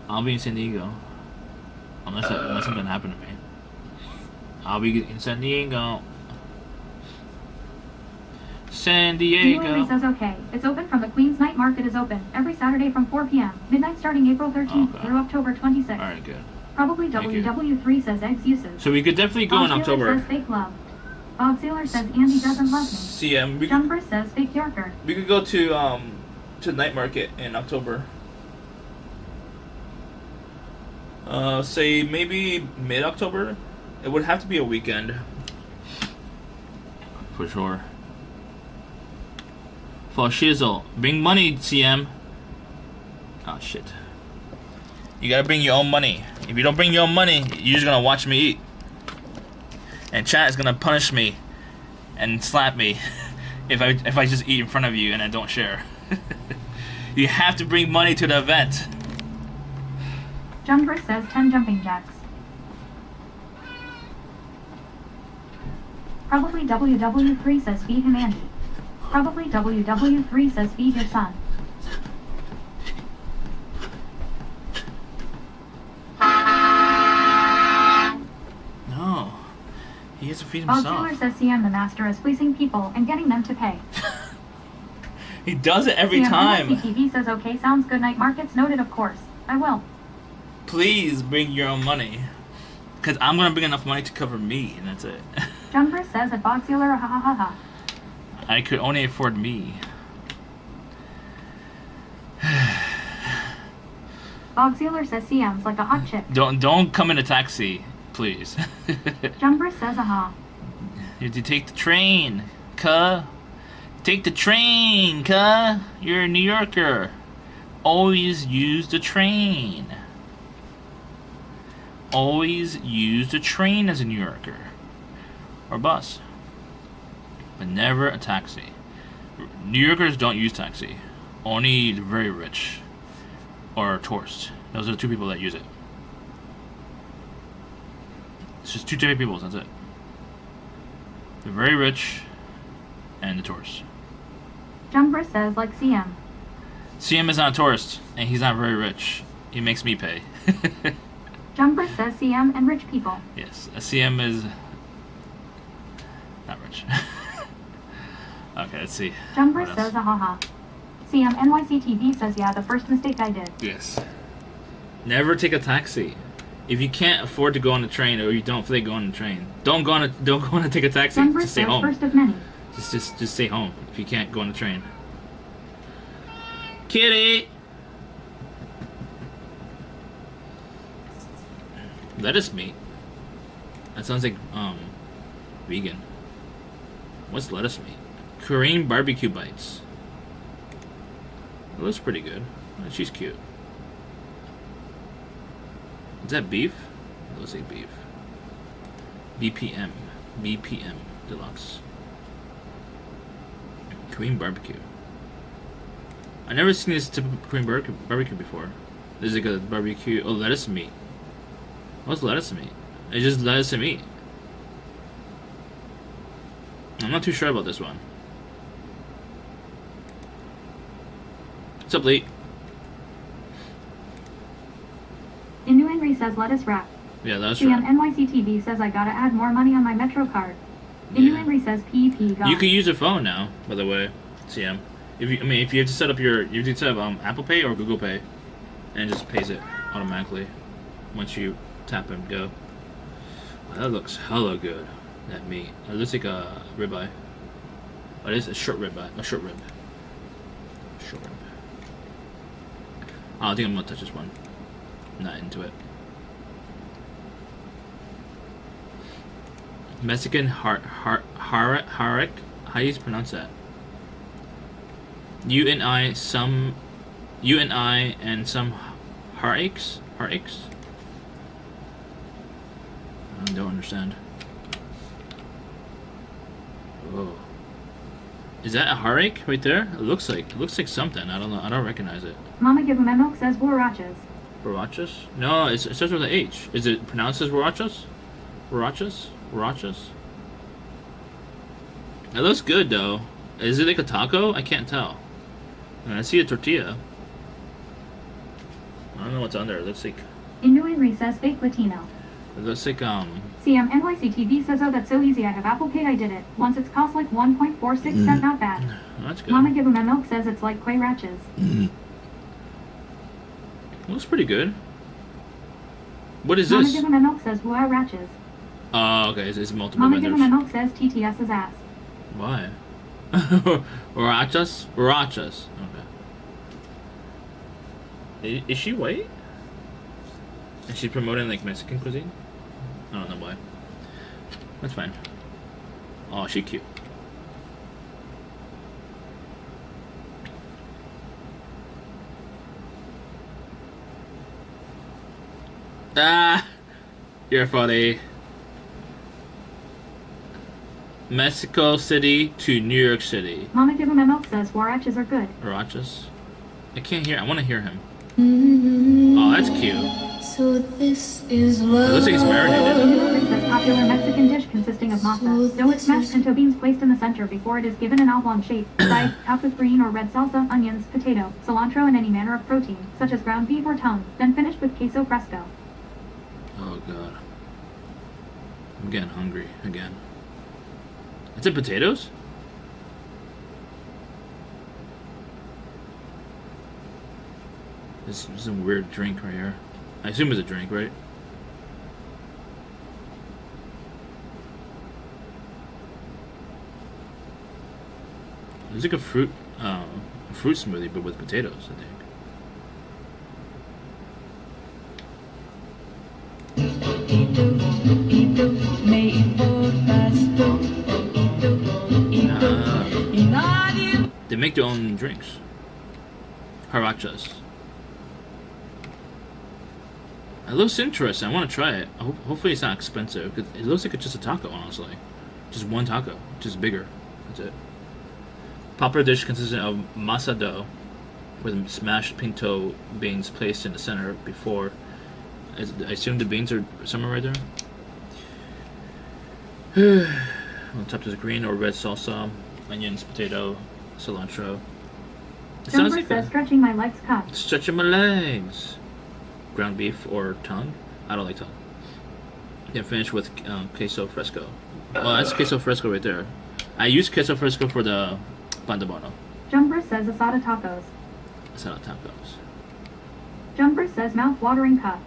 I'll be in San Diego. Unless something happened to me. I'll be in San Diego. San Inu Henry Diego. says okay. It's open from the Queen's Night Market is open every Saturday from 4 p.m. Midnight starting April 13th Okay. through October 26th. Alright, good. Probably Thank you. WW3 says eggs uses. So we could definitely go in Bog Sealer October. says fake love. Bog Sealer says Andy doesn't love me. CM. Jumper says fake Yorker. We could go to night market in October. Say maybe mid-October. It would have to be a weekend. For sure. For shizzle. Bring money, CM. Oh shit. You gotta bring your own money. If you don't bring your own money, you're just gonna watch me eat. And chat is gonna punish me and slap me if I just eat in front of you and I don't share. You have to bring money to the event. Jumper says 10 jumping jacks. Probably WW3 says feed him Andy. Probably WW3 says feed your son. No. He has to feed Bog himself. Sealer says CM the master is fleecing people and getting them to pay. He does it every time. TV says okay, sounds good. Night markets noted, of course. I will. Please bring your own money. Because I'm going to bring enough money to cover me, and that's it. Jumper says at Bog Sealer, ha ha ha ha. I could only afford me. Bog Sealer says CM's like a hot chick. Don't come in a taxi, please. Jumper says aha. You have to take the train, cuh. Take the train, cuh. You're a New Yorker. Always use the train. Always use the train as a New Yorker. Or bus. But never a taxi. New Yorkers don't use taxi. Only the very rich. Or tourists. Those are the two people that use it. It's just two types of people, that's it. The very rich and the tourists. Jumper says like CM. CM is not a tourist, and he's not very rich. He makes me pay. Jumper says CM and rich people. Yes, a CM is Not rich. Okay, let's see. Jumper What else? says, ahaha. CM NYCTV says, yeah, the first mistake I did. Yes. Never take a taxi. If you can't afford to go on the train or you don't feel like going on the train, don't go on to take a taxi. Jumper Just stay says, home. first of many. Just stay home if you can't go on the train. Kitty. Lettuce meat. That sounds like vegan. What's lettuce meat? Korean barbecue bites. It looks pretty good. She's cute. Is that beef? It looks like beef. BPM. BPM Deluxe. Korean barbecue. I never seen this type of Korean barbecue before. There's like a barbecue. Oh, lettuce meat. What's lettuce meat? It's just lettuce and meat. I'm not too sure about this one. What's up, Lee? Inu Henry says, lettuce wrap. Yeah, that's CM right. NYCTV says, I gotta add more money on my Metro card. Inu Yeah. Henry says, PP, God. You can use your phone now, by the way, CM. If you have to set up you have to set up Apple Pay or Google Pay, and it just pays it automatically once you tap and go. Wow, that looks hella good. That meat. It looks like a ribeye. Oh, it is a short ribeye. A short rib. Short rib. I don't think I'm gonna touch this one. I'm not into it. Mexican harek. How do you pronounce that? You and I and some heartaches. Heartaches. I don't understand. Oh, is that a heartache right there? It looks like something. I don't know. I don't recognize it. Mama Give Milk says, borrachas. Borrachas? No, it starts with an H. Is it pronounced as borrachas? Borrachas? Borrachas? It looks good though. Is it like a taco? I can't tell. I see a tortilla. I don't know what's on there. It looks like Inu Henry says, fake Latino. CM NYCTV says, oh, that's so easy. I have Apple Pay. I did it. Once it's cost like 1.46 cent. Not bad. That's good. Mama Give Milk says it's like quay ratches. Looks pretty good. What is Mama this? Give Milk says, wow, ratches. Oh, okay. It's multiple Mama Give vendors. Milk says, TTS's ass. Why? Borrachas? Borrachas. Okay. Is she white? Is she promoting like Mexican cuisine? I don't know why. That's fine. Oh, she cute. Ah, you're funny. Mexico City to New York City. Mama Give Milk says, warachas are good. Borrachas. I can't hear. I want to hear him. Oh, that's cute. So this is love. It looks like he's marinated. Inu Henry says, popular Mexican dish consisting of masa. Dough is smashed into beans placed in the center before it is given an oblong shape. Side, topped with green or red salsa, onions, potato, cilantro, and any manner of protein, such as ground beef or tongue, then finished with queso fresco. Oh god. I'm getting hungry again. Is it potatoes? This is a weird drink right here. I assume it's a drink, right? It's like a fruit smoothie, but with potatoes, I think. They make their own drinks. Harachas. It looks interesting. I want to try it. Hopefully it's not expensive, because it looks like it's just a taco, honestly. Just one taco, just bigger. That's it. Popular dish consisting of masa dough with smashed pinto beans placed in the center before. I assume the beans are somewhere right there. On top there's green or red salsa, onions, potato, cilantro. It sounds Jumper like says, stretching my legs cut. stretching my legs. Ground beef or tongue? I don't like tongue. Then finish with queso fresco. Well, that's queso fresco right there. I use queso fresco for the pan de bono. Jumper says asada tacos. Asada tacos. Jumper says mouth-watering cup.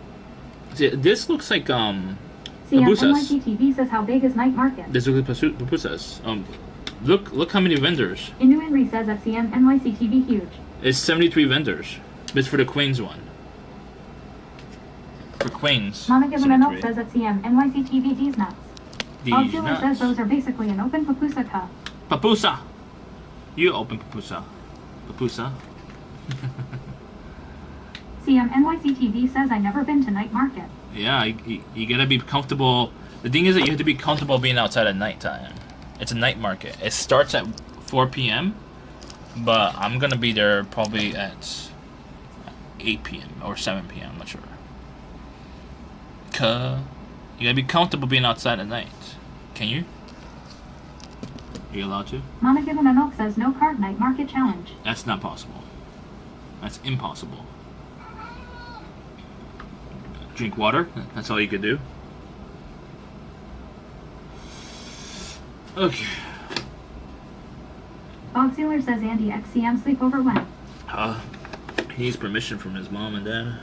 See, this looks like pupusas. CMNYCTV says how big is night market? This looks like pupusas. Look how many vendors. Inu Henry says at CMNYCTV huge. It's 73 vendors. It's for the Queens one. For Queens. Mama Given a Note 73. says at CMNYCTV these nuts. These Auxiliary says nuts. those are basically an open pupusa cup. Papusa. You open pupusa. Papusa. CMNYCTV says I've never been to night market. Yeah, you gotta be comfortable. The thing is that you have to be comfortable being outside at nighttime. It's a night market. It starts at 4 p.m. But I'm gonna be there probably at 8 p.m. or 7 p.m. I'm not sure. You gotta be comfortable being outside at night. Can you? Are you allowed to? Mama Given a Note says no card night market challenge. That's not possible. That's impossible. Drink water. That's all you could do. Okay. Auxiliary says Andy XCM sleepover when? He needs permission from his mom and dad.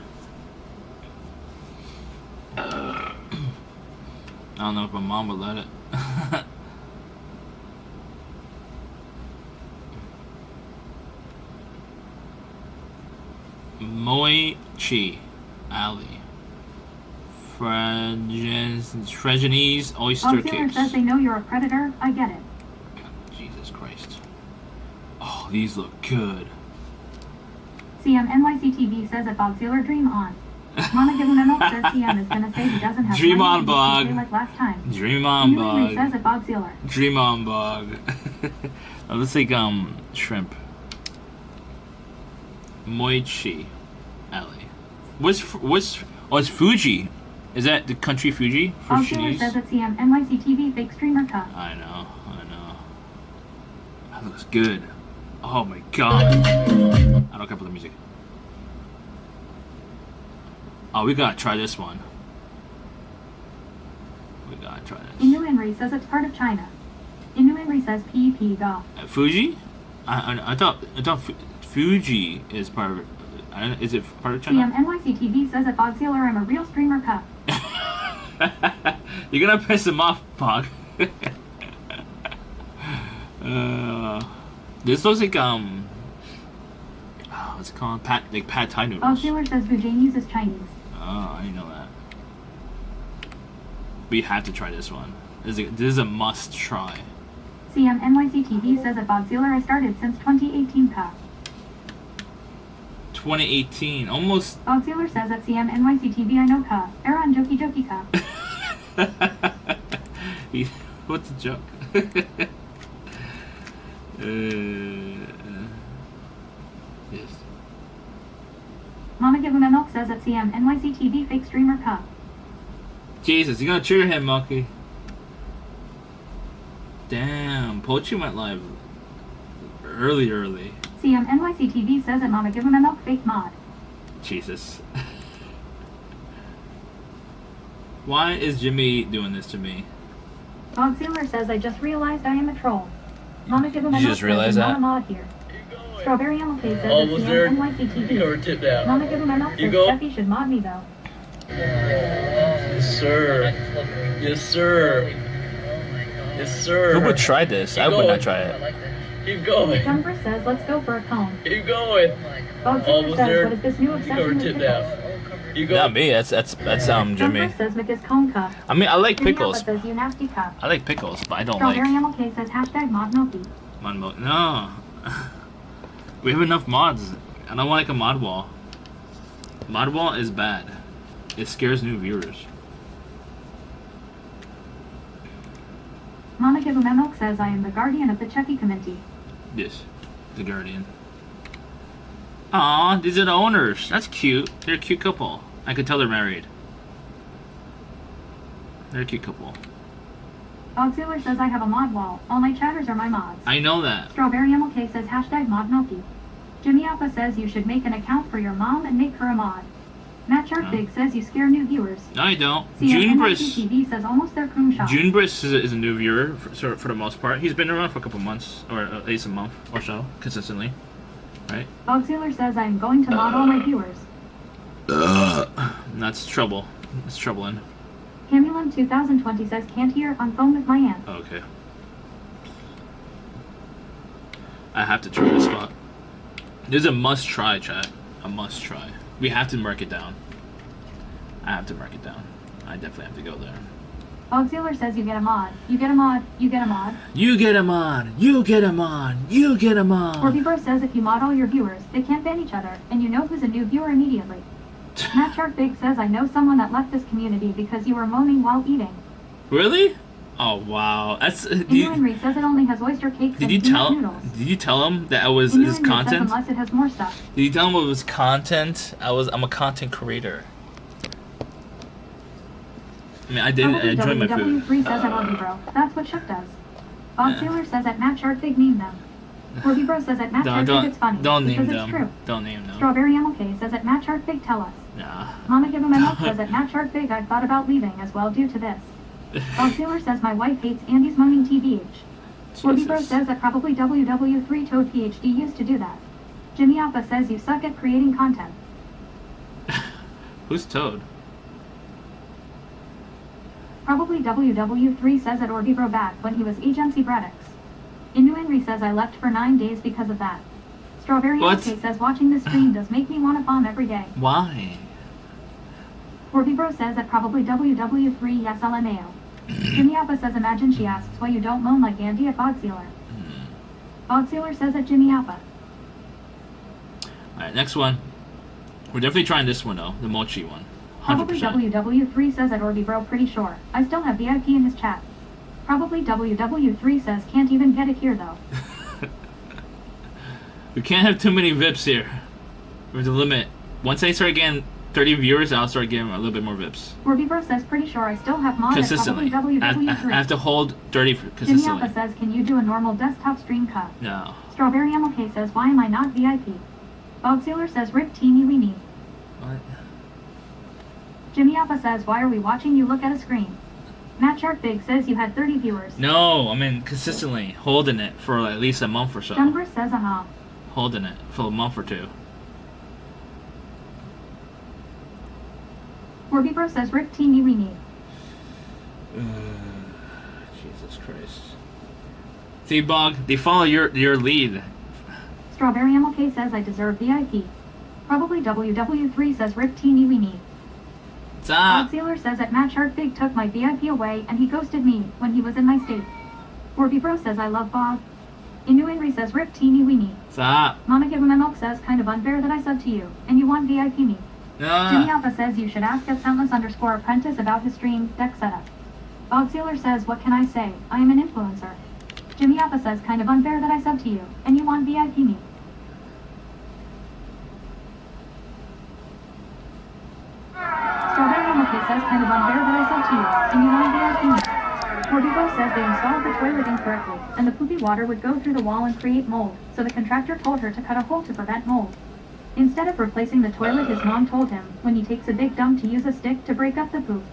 I don't know if my mom would let it. Moi Chi Alley. Freginese oyster Auxiliary cakes. says they know you're a predator. I get it. Jesus Christ. Oh, these look good. CMNYCTV says if Auxiliary dream on. Mama Given a Note says CM is gonna say he doesn't have Dream money on, to Bog. play like last time. Dream on, Inu Henry Bog. says if Auxiliary. Dream on, Bog. Oh, let's take shrimp. Moichi Alley. Oh, it's Fuji. Is that the country Fuji for Auxiliary Chinese? says at CMNYCTV fake streamer cup. I know. That looks good. Oh my god. I don't care for the music. Oh, we gotta try this one. We gotta try this. Inu Henry says it's part of China. Inu Henry says PP ga. Fuji? I thought Fuji is part of. Is it part of China? CMNYCTV says at Auxiliary I'm a real streamer cup. You're gonna piss him off, Pog. This looks like what's it called? Pad Thai noodles. Auxiliary says Bujanese is Chinese. Oh, I didn't know that. We have to try this one. This is a must try. CMNYCTV says at Auxiliary I started since 2018 cup. 2018, almost. Auxiliary says at CMNYCTV I know cup. Aaron Jokey Jokey cup. What's the joke? Yes. Mama Given a Milk says at CMNYCTV fake streamer cup. Jesus, you gotta cheer him, Monkey. Damn, Pochi went live early. CMNYCTV says at Mama Given a Milk fake mod. Jesus. Why is Jimmy doing this to me? Auxiliary says I just realized I am a troll. Mama Given a You Milk just says realized I'm not that? a mod here. Strawberry Animal Face says Almost at there. CMNYCTV. You're tipped out. Mama Given a Milk You says go. Steffi should mod me though. Yes, sir. Yes, sir. Yes, sir. Who would try this? I would not try it. Keep going. Jumper says let's go for a cone. Keep going. Auxiliary Almost says there. what is this new You're obsession with tipped pickles? out. You go. Not me. That's Jumper Jimmy. says Mick is cone cup. I mean, I like Jimmy pickles. Alpha says you nasty cup. I like pickles, but I don't Strawberry like Animal K says hashtag mod milky. mod mode. No, we have enough mods. I don't want like a mod wall. Mod wall is bad. It scares new viewers. Mama Given a Milk says I am the guardian of the Chucky committee. Yes, the Guardian. Aw, these are the owners. That's cute. They're a cute couple. I could tell they're married. They're a cute couple. Auxiliary says I have a mod wall. All my chatters are my mods. I know that. Strawberry Animal K says hashtag mod milky. Jimmy Alpha says you should make an account for your mom and make her a mod. Matt Sharpbig says you scare new viewers. No, I don't. CMNYC TV says almost their cream shop. Junebris is a new viewer for the most part. He's been around for a couple months, or at least a month or so, consistently. Right? Bogsealer says I'm going to mod all my viewers. That's trouble. It's troubling. Camulum 2020 says can't hear on phone with my aunt. Okay. I have to try this spot. This is a must try, chat. A must try. We have to mark it down. I have to mark it down. I definitely have to go there. Bogsealer says you get a mod. You get a mod. You get a mod. You get a mod. You get a mod. You get a mod. Orbibro says if you mod all your viewers, they can't ban each other, and you know who's a new viewer immediately. Matt Sharpbig says I know someone that left this community because you were moaning while eating. Really? Oh wow. That's. Henry says it only has oyster cakes and peanut noodles. Did you tell him that I was his content? Says unless it has more stuff. Did you tell him it was content? I'm a content creator. I mean, I enjoy my food. W3 says I love you, bro. That's what Shook does. Bob Taylor says that Matt Sharpbig named them. Corby Bro says that Matt Sharpbig it's funny. Don't name because them. It's true. Don't name them. Strawberry MLK says that Matt Sharpbig tell us. Nah. Mama Give Him a Milk says that Matt Sharpbig I've thought about leaving as well due to this. Bob Taylor says my wife hates Andy's moaning TBH. Corby Bro says that probably WW3 Toad PhD used to do that. Jimmy Alpha says you suck at creating content. Who's Toad? Probably WW3 says that Orbibro back when he was Agency Braddocks. Inu Henry says I left for 9 days because of that. Strawberry MK says watching this stream does make me want to bomb every day. Why? Orbibro says that probably WW3 yes LMAO. Jimmy Alpha says imagine she asks why you don't moan like Andy at Bogsealer. Bogsealer says that Jimmy Alpha. Alright, next one. We're definitely trying this one though, the mochi one. 100%. Probably WW3 says that Orbibro pretty sure. I still have VIP in his chat. Probably WW3 says can't even get it here though. We can't have too many VIPs here. There's a limit. Once I start getting 30 viewers, I'll start getting a little bit more VIPs. Orbibro says pretty sure I still have mod at probably WW3. I have to hold 30 consistently. Jimmy Alpha says can you do a normal desktop stream cut? No. Strawberry MLK says why am I not VIP? Bogsealer says rip teeny weeny. What? Jimmy Alpha says why are we watching you look at a screen? Matt Sharpbig says you had 30 viewers. No, I mean consistently holding it for at least a month or so. Junbris says aha. Holding it for a month or two. Orbibro says rip teeny weeny. Jesus Christ. See, Bog, they follow your lead. Strawberry MLK says I deserve VIP. Probably WW3 says rip teeny weeny. Stop. Bogsealer says that Matt Sharpbig took my VIP away and he ghosted me when he was in my state. Orbibro says I love Bog. Inu Henry says rip teeny weeny. Stop. Mama Give Him a Milk says kind of unfair that I sub to you and you want VIP me. Jimmy Alpha says you should ask at Soundless_apprentice about his stream deck setup. Bogsealer says what can I say? I am an influencer. Jimmy Alpha says kind of unfair that I sub to you and you want VIP me. Strawberry MLK says kind of unfair that I sub to you and you want VIP me. Orbibro says they installed the toilet incorrectly and the poopy water would go through the wall and create mold, so the contractor told her to cut a hole to prevent mold. Instead of replacing the toilet, his mom told him, when he takes a big dump, to use a stick to break up the poop.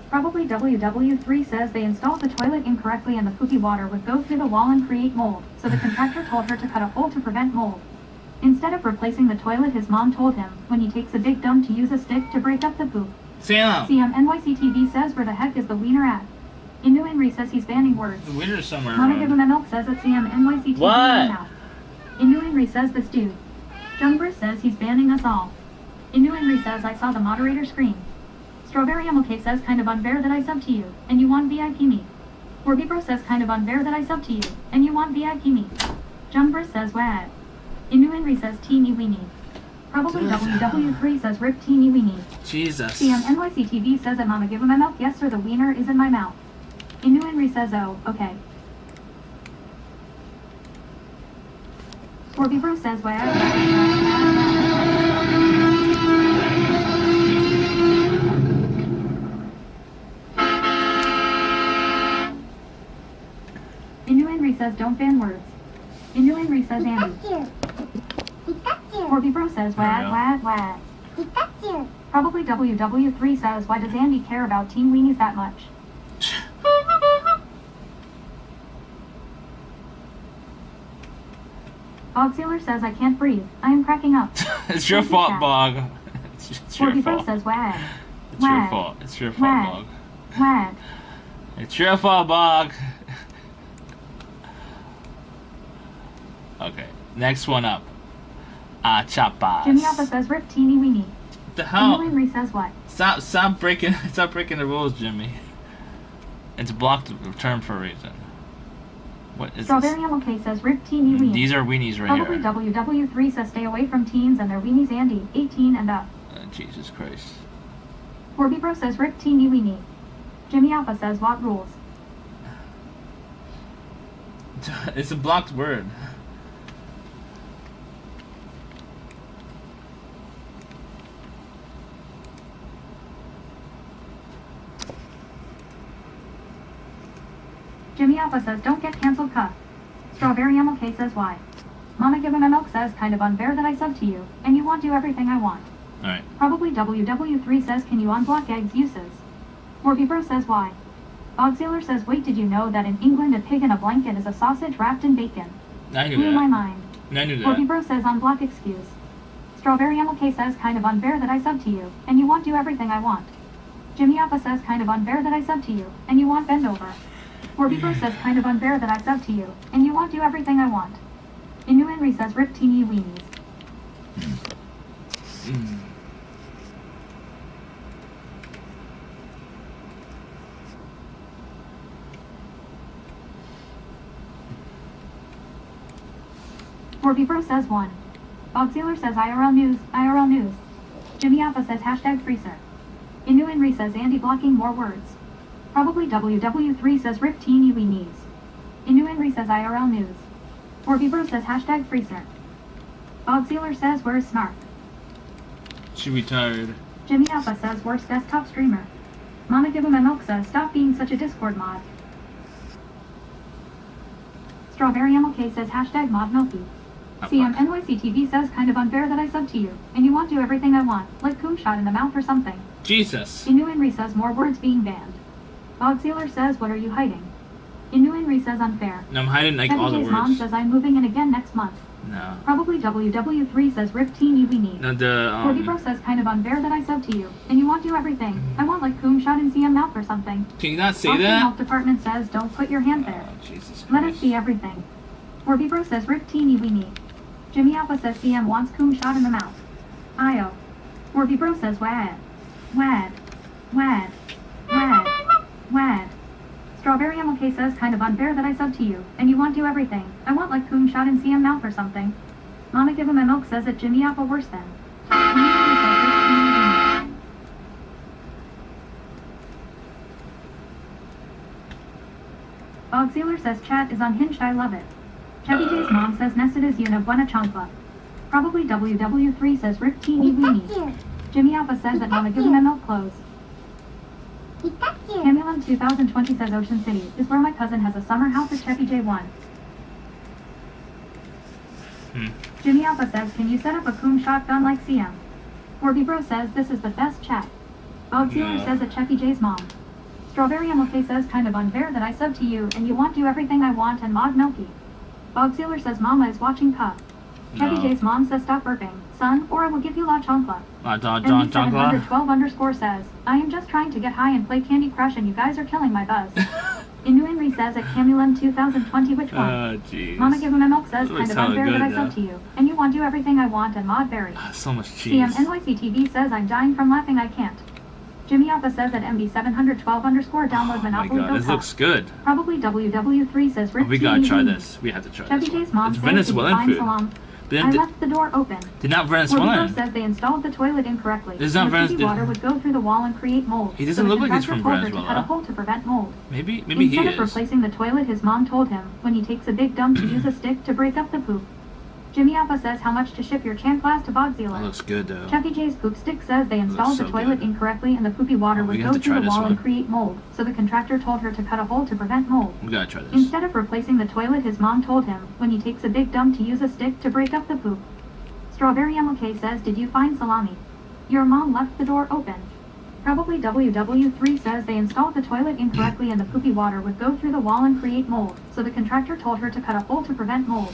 Probably WW3 says they installed the toilet incorrectly and the poopy water would go through the wall and create mold, so the contractor told her to cut a hole to prevent mold. Instead of replacing the toilet, his mom told him, when he takes a big dump, to use a stick to break up the poop. CMNYC says where the heck is the wiener at? Inu Henry says he's banning words. The wiener's somewhere Mama around. Give Him a Milk says that CMNYC What? Inu Henry says this dude. Junbris says he's banning us all. Inu Henry says I saw the moderator scream. Strawberry MLK says kind of unfair that I sub to you, and you want VIP me. Orbibro says kind of unfair that I sub to you, and you want VIP me. Junbris says what? Inu Henry says teeny weeny. Probably WW3 says rip teeny weeny. Jesus. CMNYC TV says that Mama Give Him a Milk, yes sir the wiener is in my mouth. Inu Henry says oh, okay. Orbibro says why Inu Henry says don't ban words. Inu Henry says Andy. Pikachu. Pikachu. Orbibro says wah. Pikachu. Probably WW3 says, why does Andy care about teen weenies that much? Bog Sealer says, I can't breathe. I am cracking up. It's your fault, Bog. It's your Forky Bro fault. says, wag. It's your fault. It's your fault, Wag. Bog. Wag. It's your fault, Bog. Okay, next one up. Chapas. Jimmy Alpha says, rip teeny weenie. What the hell? And Henry says what? Stop breaking the rules, Jimmy. It's a blocked term for a reason. What is Strawberry this? MLK says, rip teeny weenie. These are weenies right Probably here. WW3 says, stay away from teens and their weenies Andy, 18 and up. Jesus Christ. Corby Bro says, rip teeny weenie. Jimmy Alpha says, what rules? It's a blocked word. Jimmy Alpha says, don't get cancelled, cuff. Strawberry MLK says, why? Mama Give Him a Milk says, kind of unfair that I sub to you, and you won't do everything I want. Alright. Probably WW3 says, can you unblock eggs uses? Corby Bro says, why? Bog Sailor says, wait, did you know that in England a pig in a blanket is a sausage wrapped in bacon? I knew Blew my that. mind. I knew Corby that. Bro says, unblock excuse. Strawberry MLK says, kind of unfair that I sub to you, and you won't do everything I want. Jimmy Alpha says, kind of unfair that I sub to you, and you won't bend over. Corby Bro says, kind of unfair that I sub to you, and you won't do everything I want. Inu Henry says, rip teeny weenies. Corby Bro says 1. Bog Sealer says IRL news, IRL news. Jimmy Alpha says hashtag freezer. Inu Henry says Andy blocking more words. Probably WW3 says rip teeny weenies. Inu Henry says IRL news. Corby Bro says hashtag freezer. Bog Sealer says where's Snark? She retired. Jimmy Alpha says worst desktop streamer. Mama Give Him a Milk says stop being such a Discord mod. Strawberry MLK says hashtag mod milky. CM NYC TV says kind of unfair that I sub to you, and you won't do everything I want, like coon shot in the mouth or something. Jesus. Inu Henry says more words being banned. Bog Sealer says what are you hiding? Inu Henry says unfair. No, I'm hiding like all the J's mom words. says I'm moving in again next month. No. Probably WW3 says rip teeny weenie. No, the Corby Bro says kind of unfair that I sub to you, and you won't do everything. I want like coon shot in CM mouth or something. Can you not say Austin that? Health Department says don't put your hand there. Oh, Jesus Let us Christ. see everything. Corby Bro says rip teeny weenie. Jimmy Alpha says CM wants coon shot in the mouth. Io. Corby Bro says wad. Wad. Wad. Wad. Wad. Strawberry MLK says kind of unfair that I sub to you, and you won't do everything. I want like coon shot in CM mouth or something. Mama Give Him a Milk says that Jimmy Alpha worse than. Bog Sealer says chat is unhinged, I love it. Chevy J's mom says nested is una buena chancla. Probably WW3 says rip teeny weenies. Pikachu. Jimmy Alpha says that Mama Give Him a Milk clothes. Pikachu. Camulum 2020 says Ocean City is where my cousin has a summer house at Chevy J1. Jimmy Alpha says, can you set up a coon shotgun like CM? Corby Bro says this is the best chat. Bog Sealer No. says that Chevy J's mom. Strawberry MLK says kind of unfair that I sub to you and you won't do everything I want and mod milky. Bog Sealer says mama is watching cup. Chevy No. J's mom says stop burping, son, or I will give you la chancla. John MB712 John underscore says, I am just trying to get high and play Candy Crush and you guys are killing my buzz. Inu Henry says at Camulum 2020 which one? Oh, jeez. Mama Give Him a Milk says That kind looks of hella unfair good, that I though. sub to you, and you won't do everything I want and mod berry. So much CM cheese. NYC TV says I'm dying from laughing I can't. Jimmy Alpha says that MB712 underscore download Oh my Monopoly god, Go this Cup. looks good. Probably WW3 says Oh, rip we gotta TV try weenies. this. We have to try Chevy this J's one. mom It's says Venezuelan "Fine, food. Salam." Did, I did, left the door open. did not Corby Venezuelan. says they installed the toilet incorrectly. This is not and the Venez- city water would go through the wall and create mold. He doesn't so look the like he's contractor from told her to cut a Venezuela. hole to prevent mold. Maybe he Instead of is. replacing the toilet, his mom told him, when he takes a big dump, to use a stick to break up the poop. Jimmy Alpha says how much to ship your chant glass to That Bogzilla. looks good though. Chucky J's poop stick says they installed so the toilet good. incorrectly and the poopy water Oh, would we go have to through try the this wall and one. create mold, so the contractor told her to cut a hole to prevent mold. We gotta try this. Instead of replacing the toilet, his mom told him, when he takes a big dump, to use a stick to break up the poop. Strawberry MLK says, did you find salami? Your mom left the door open. Probably WW3 says they installed the toilet incorrectly and the poopy water would go through the wall and create mold, so the contractor told her to cut a hole to prevent mold.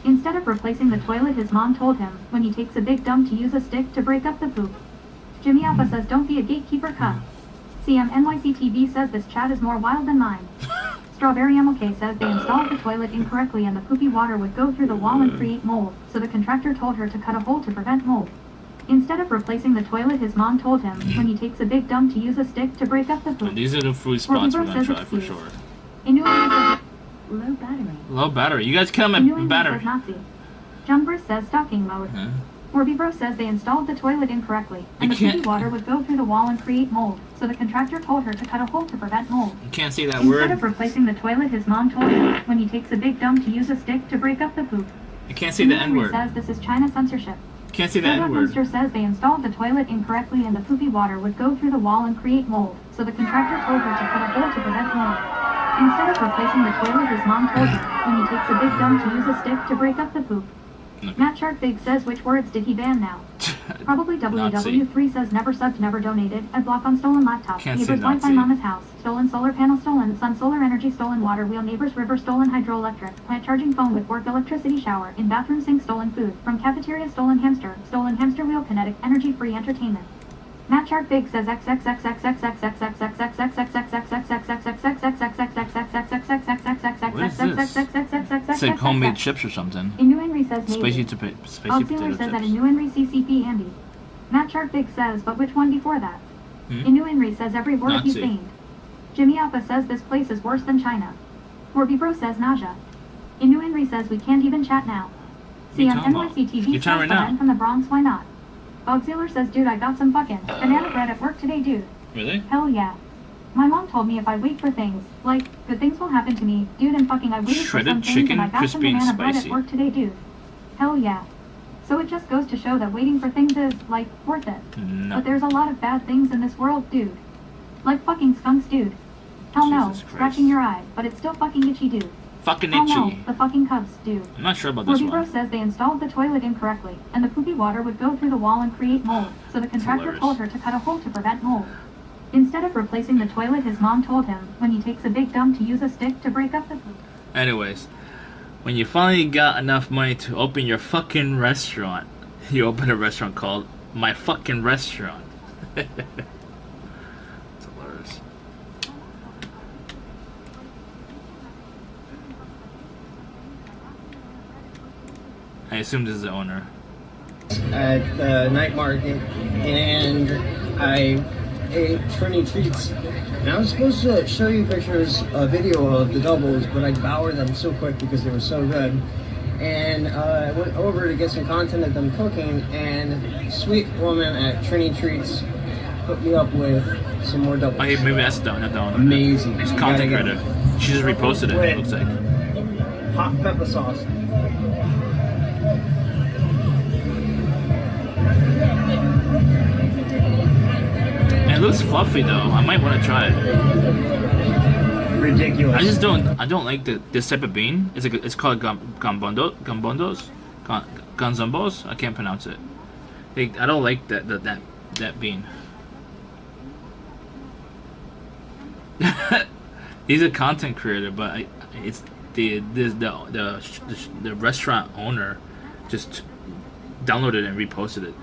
Instead of replacing the toilet, his mom told him, when he takes a big dump, to use a stick to break up the poop. Jimmy Alpha says don't be a gatekeeper cunt. CMNYCTV says this chat is more wild than mine. Strawberry MOK says they installed the toilet incorrectly and the poopy water would go through the wall and create mold, so the contractor told her to cut a hole to prevent mold. Instead of replacing the toilet, his mom told him, when he takes a big dump, to use a stick to break up the poop. These are the food spots we're gonna try for sure. Inuit low battery. Low battery. You guys kill my battery. Says Nazi. Jumper says stalking mode. Orbibro says they installed the toilet incorrectly, and the poopy water would go through the wall and create mold, so the contractor told her to cut a hole to prevent mold. You can't say that Instead word. Instead of replacing the toilet, his mom told him, when he takes a big dump, to use a stick to break up the poop. You can't say the N-word. says this is China censorship. Can't say the N-word. Monster says they installed the toilet incorrectly and the poopy water would go through the wall and create mold, so the contractor told her to cut a hole to prevent mold. Instead of replacing the toilet, his mom told him, when he takes a big dump, to use a stick to break up the poop. Matt Shark Big says which words did he ban now? Probably WW3 says never subbed, never donated. I block on stolen laptop. Neighbors Wi-Fi, mama's house. Stolen solar panel, stolen sun, solar energy, stolen water wheel, neighbors river, stolen hydroelectric. Plant charging phone with work, electricity shower. In bathroom sink, stolen food. From cafeteria, stolen hamster wheel, kinetic energy, free entertainment. Matt Shark Big says It's like homemade chips or something. Innuenry says Spicy potato chips. says that Innuenry CCP Andy. Matt Shark Big says, but which one before that? Innuenry says every word he's saying. Jimmy Alpha says this place is worse than China. Orbibro says nausea. Innuenry says we can't even chat now. CMNYCTV says Ben from the Bronx, why not? Auxiliar says, dude, I got some fucking banana bread at work today, dude. Really? Hell yeah. My mom told me if I wait for things, like, good things will happen to me, dude, and fucking I waited for some things and I got some banana bread at work today, dude. Hell yeah. So it just goes to show that waiting for things is, like, worth it. No. But there's a lot of bad things in this world, dude. Like fucking skunks, dude. Hell no, scratching your eye, but it's still fucking itchy, dude. Fucking itchy. Oh, no, the fucking Cubs, dude. I'm not sure about this one. Orbibro says they installed the toilet incorrectly, and the poopy water would go through the wall and create mold, so the contractor told her to cut a hole to prevent mold. Instead of replacing the toilet, his mom told him, when he takes a big dump, to use a stick to break up the poop. Anyways, when you finally got enough money to open your fucking restaurant, you open a restaurant called My Fucking Restaurant. It's hilarious. I assume this is the owner. At the night market, and I ate Trini treats. And I was supposed to show you pictures, a video of the doubles, but I devoured them so quick because they were so good. And I went over to get some content of them cooking, and sweet woman at Trini Treats hooked me up with some more doubles. Oh, hey, maybe that's the owner. Amazing. It's content creator. She just reposted it, it looks like. Hot pepper sauce. It looks fluffy though. I might want to try it. Ridiculous. I don't like this type of bean. It's called gambondos, ganzombos. I can't pronounce it. I don't like that bean. He's a content creator, but it's the restaurant owner just downloaded it and reposted it.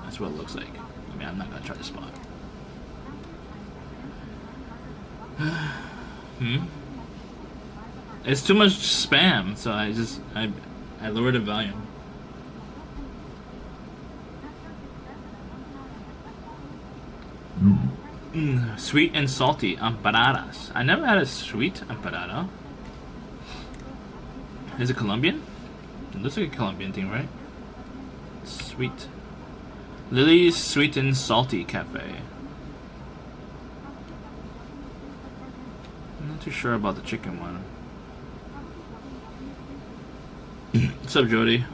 That's what it looks like. I mean, I'm not gonna try the spot. It's too much spam, so I lowered the volume. Sweet and salty empanadas. I never had a sweet empanada. Is it Colombian? It looks like a Colombian thing, right? Sweet. Lily's Sweet and Salty Cafe. I'm not too sure about the chicken one. What's up, Jody?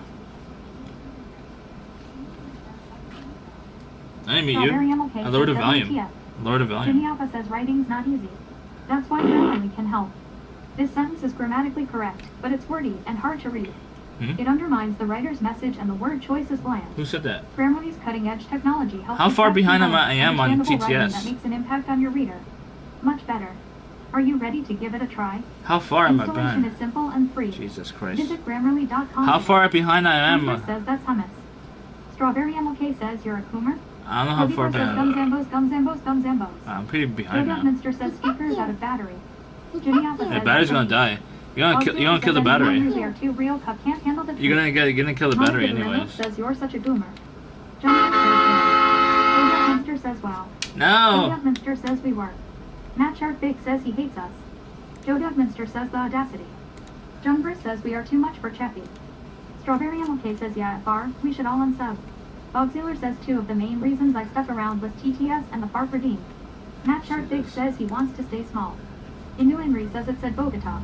I didn't meet you. I lowered the volume. Lower the volume. Jimmy Alpha says writing's not easy. That's why Grammarly can help. This sentence is grammatically correct, but it's wordy and hard to read. It undermines the writer's message and the word choice is bland. Who said that? Grammarly's cutting-edge technology helps How you far craft behind compelling, I am on understandable writing TTS? that makes an impact on your reader. Much better. Are you ready to give it a try? How far am I Installation behind? is simple and free. Jesus Christ. Visit Grammarly.com. How far behind I Hunter am? says that's hummus. Strawberry MLK says you're a coomer. I don't know how far Kobe says behind. gum zambos. I'm pretty Joe behind now. Minster says speakers out of battery. Jimmy Alpha The says battery's gonna die. You're gonna kill the battery. We are too real. Cup can't handle the You're gonna kill the battery anyways. Says you're such a goomer. Johnny says Minster says wow. No. Joe Minster says we work. Matt Sharp Big says he hates us. Joe Minster says the audacity. John Briss says we are too much for Chappie. Strawberry MLK says yeah, FR, we should all unsub. Bob Sealer says two of the main reasons I stuck around was TTS and the FARP redeem. Matt Sharp Big says he wants to stay small. Inu Henry says it said Bogota.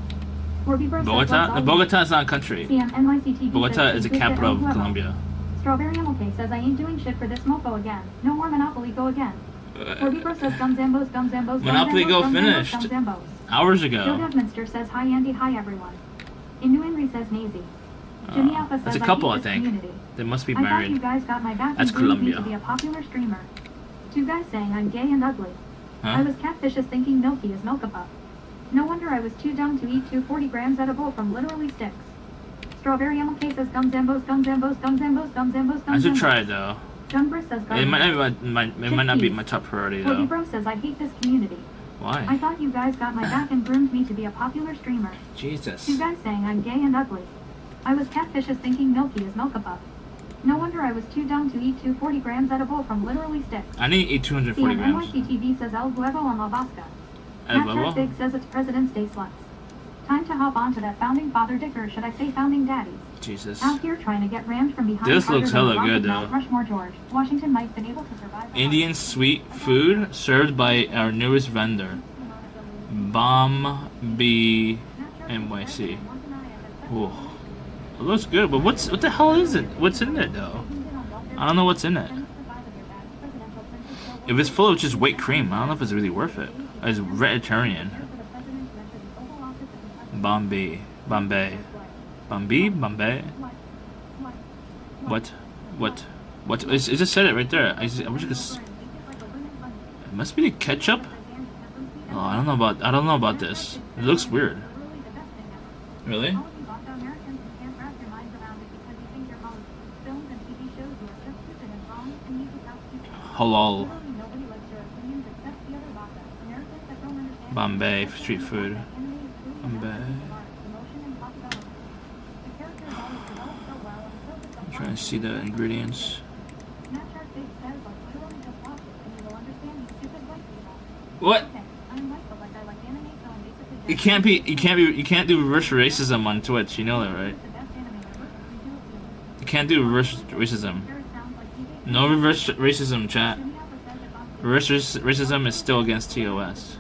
Bogota? Bogota is not a country. Bogota is the capital of Colombia. Strawberry MLK says I ain't doing shit for this mofo again. No more Monopoly Go again. Corbibro says gum zambos. Monopoly Go finished hours ago. Joe Minster says hi Andy, hi everyone. Inu Henry says Nazy. Jimmy Alpha says That's a couple, I hate this think. community. They must be I thought you married. guys got my back That's and groomed me Colombia. to be a popular streamer. Two guys saying I'm gay and ugly. Huh? I was catfishes thinking Milky is Milk-a-Pup. No wonder I was too dumb to eat 240 grams at a bowl from literally sticks. Strawberry MLK says gum zambos. I should try it though. John Briss says It might not be my top priority Corby though. Bro says I hate this community. I Why? thought you guys got my back and groomed me to be a popular streamer. Jesus. Two guys saying I'm gay and ugly. I was catfishes thinking Milky is Milk-a-Pup. No wonder I was too dumb to eat 240 grams at a bowl from literally sticks. I need to eat 240 grams. NYCTV says El Huevo en la Vasca. El Matt Huevo? Big says it's President's Day sluts. Time to hop onto that founding father dick, or should I say founding daddies? Jesus. Out here trying to get rammed from behind. This harder looks than hella Rocky good, Mount though. Rushmore George. Washington might been able to survive. Indian sweet food served by our newest vendor, Bomb B NYC. Ooh. It looks good, but what the hell is it? What's in it though? I don't know what's in it. If it's full of just white cream, I don't know if it's really worth it. It's vegetarian. Bombay. What? It just said it right there. I wish I could. It must be the ketchup. Oh, I don't know about this. It looks weird. Really? Halal. Bombay street food. Bombay. I'm trying to see the ingredients. What? You can't do reverse racism on Twitch. You know that, right? You can't do reverse racism. No reverse racism, chat. Reverse racism is still against TOS.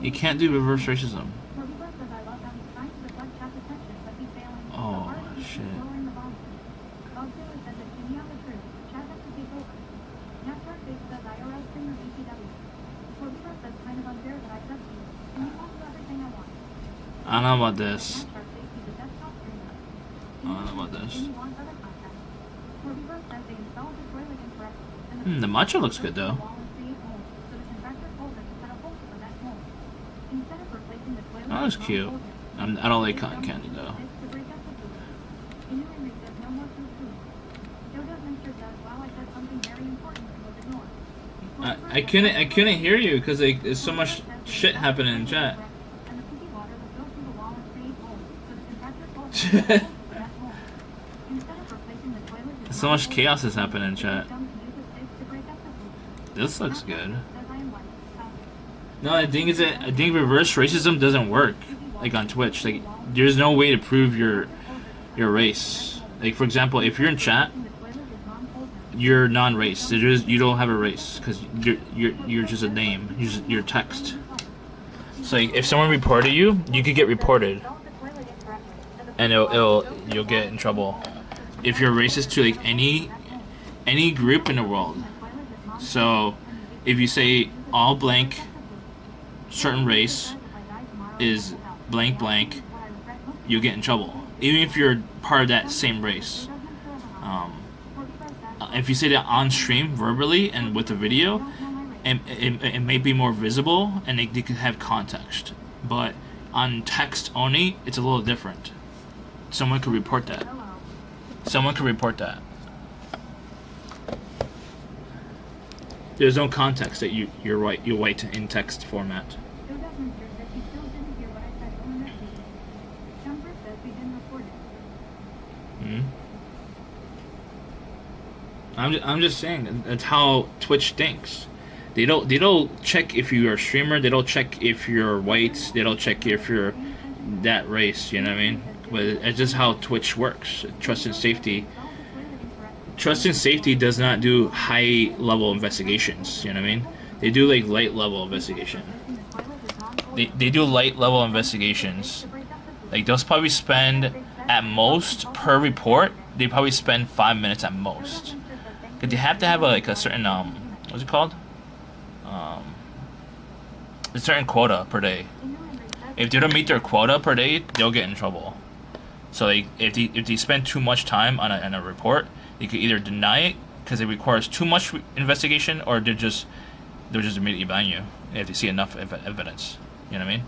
You can't do reverse racism. Oh shit. I don't know about this. The matcha looks good though. That looks cute. I don't like cotton candy though. I couldn't hear you because there's so much shit happening in chat. So much chaos is happening in chat. This looks good. No, the thing is that I think reverse racism doesn't work like on Twitch. Like there's no way to prove your race. Like for example, if you're in chat, you're non-race. You don't have a race because you're just a name. You're text. So like, if someone reported you, you could get reported, and you'll get in trouble if you're racist to like any group in the world. So if you say all blank certain race is blank blank, you get in trouble. Even if you're part of that same race. If you say that on stream verbally and with the video, it may be more visible and they could have context. But on text only, it's a little different. Someone could report that. Someone could report that. There's no context that you're white in text format. I'm just saying that's how Twitch thinks. They don't check if you're a streamer. They don't check if you're white. They don't check if you're that race. You know what I mean? But it's just how Twitch works. Trust and safety. Trust and safety does not do high level investigations. You know what I mean? They do like light level investigation. They do light level investigations. Like they'll probably spend at most per report. They probably spend 5 minutes at most. Cause they have to have a certain what's it called? A certain quota per day. If they don't meet their quota per day, they'll get in trouble. So like if they spend too much time on a report, they could either deny it because it requires too much investigation, or they'll just immediately ban you if they see enough evidence. You know what I mean?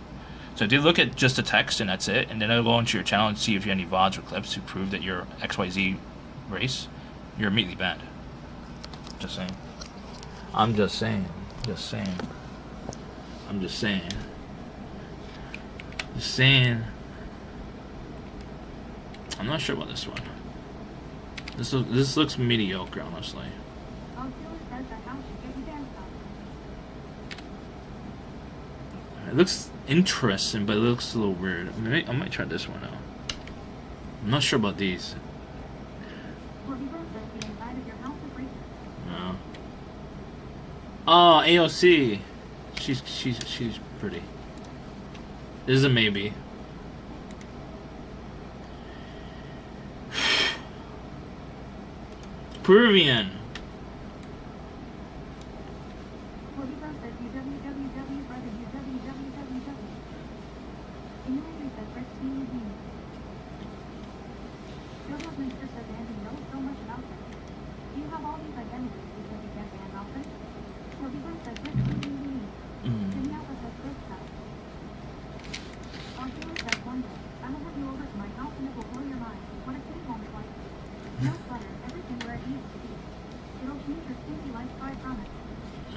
So if they look at just the text and that's it, and then they'll go into your channel and see if you have any VODs or clips to prove that you're XYZ race, you're immediately banned. Just saying. I'm just saying. Just saying. I'm just saying. Just saying. I'm not sure about this one. This looks mediocre, honestly. It looks interesting, but it looks a little weird. I might try this one out. I'm not sure about these. No. Oh, AOC. She's pretty. This is a maybe. Peruvian.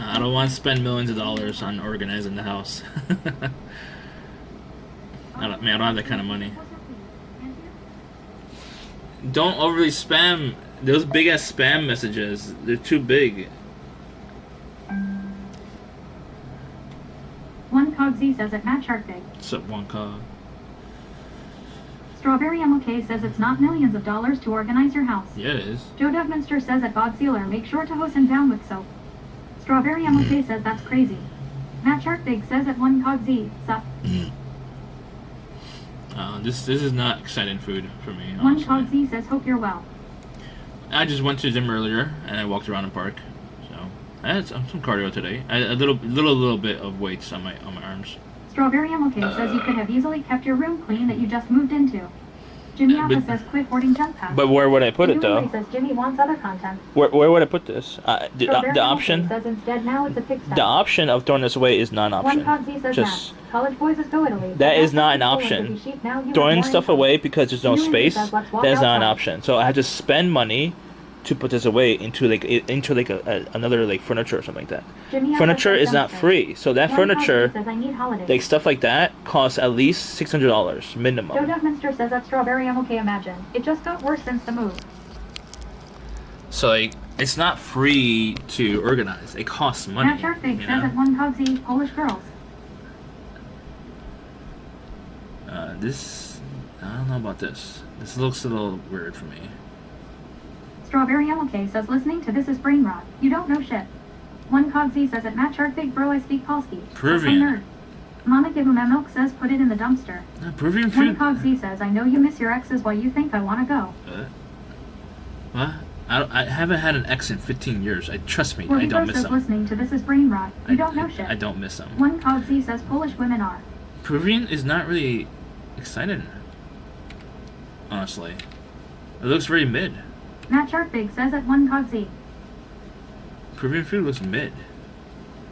I don't want to spend millions of dollars on organizing the house. I don't have that kind of money. Don't overly spam those big ass spam messages. They're too big. One Cogsy says it match Shark Big. What's up, one cog? Strawberry MLK says it's not millions of dollars to organize your house. Yeah, it is. Joe Dugminster says at Godsealer, make sure to hose him down with soap. Strawberry MLK says that's crazy. Matt Shark Big says at one Cogsy, sup. This is not exciting food for me. One Cogsy says hope you're well. I just went to the gym earlier and I walked around the park, so I had some cardio today. I had a little bit of weights on my arms. Strawberry MLK says you could have easily kept your room clean that you just moved into. Jimmy Alpha says quit hoarding junk packs. But where would I put it though? Says Jimmy wants other content. Where would I put this? The option. Says instead now it's a pigsty. The option of throwing this away is not an option. One Cogsy says Just College boys is go Italy. that is not an option. Throwing stuff away because there's no space, that is not an option. So I have to spend money to put this away into another like furniture or something like that. Furniture is not free, so that furniture, like stuff like that, costs at least $600 minimum. Joe Dugminster says that Strawberry MLK imagine. It just got worse since the move. So like it's not free to organize. It costs money. Matt Sharkbait says at one Cogsy Polish girls. I don't know about this. This looks a little weird for me. Strawberry MLK says listening to this is brain rot. You don't know shit. One Cogsy says at Matt Sharkbait bro I speak Polski. Peruvian. Nerd. Monica Milk says put it in the dumpster. Peruvian food. One Cogsy says I know you miss your exes while you think I wanna go. What? I haven't had an ex in 15 years. Trust me, I Well, don't miss says them. listening to this is brain rot. You don't know shit. I don't miss them. One Cogsy says Polish women are. Peruvian is not really excited. Honestly. It looks very mid. Matt Sharpbig says at one Cogsy. Peruvian food looks mid.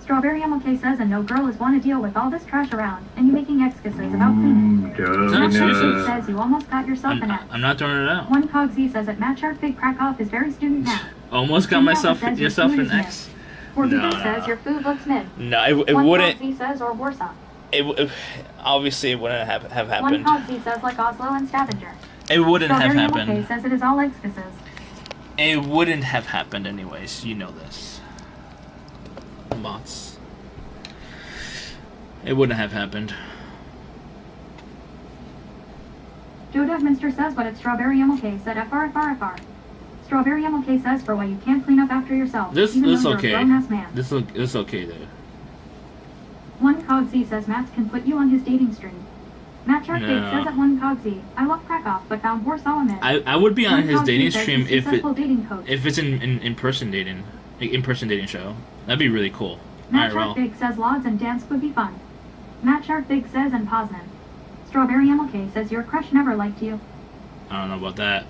Strawberry MLK says and no girl is want to deal with all this trash around and you making excuses about cleaning. Excuses. Says you almost got yourself an X. I'm not throwing it out. One Cogsy says that Matt Sharpbig crack off is very student now. Almost got yourself an X. Forbido says your food looks mid. No, it One wouldn't. Cogsy says or Warsaw. It obviously it wouldn't have One happened. Cogsy says like Oslo and Stavanger. It wouldn't have Strawberry happened. MLK says it is all excuses. It wouldn't have happened anyways. You know this. Bots. It wouldn't have happened. Joe Devminster says what at Strawberry MLK said FR. Strawberry MLK says for why you can't clean up after yourself. This even though you're okay. A grown-ass man. This okay though. One Cogsy says Matt can put you on his dating stream. Matt Sharpbig No. says at one Cogsy, I love Krakow, but found Warsaw mid. I would be on One his Cogsy dating says stream he's successful dating coach. if it's in person dating, like in person dating show. That'd be really cool. Matt IRL. Sharpbig says Lods and dance would be fun. Matt Sharpbig says and Poznan. Strawberry MLK says your crush never liked you. I don't know about that.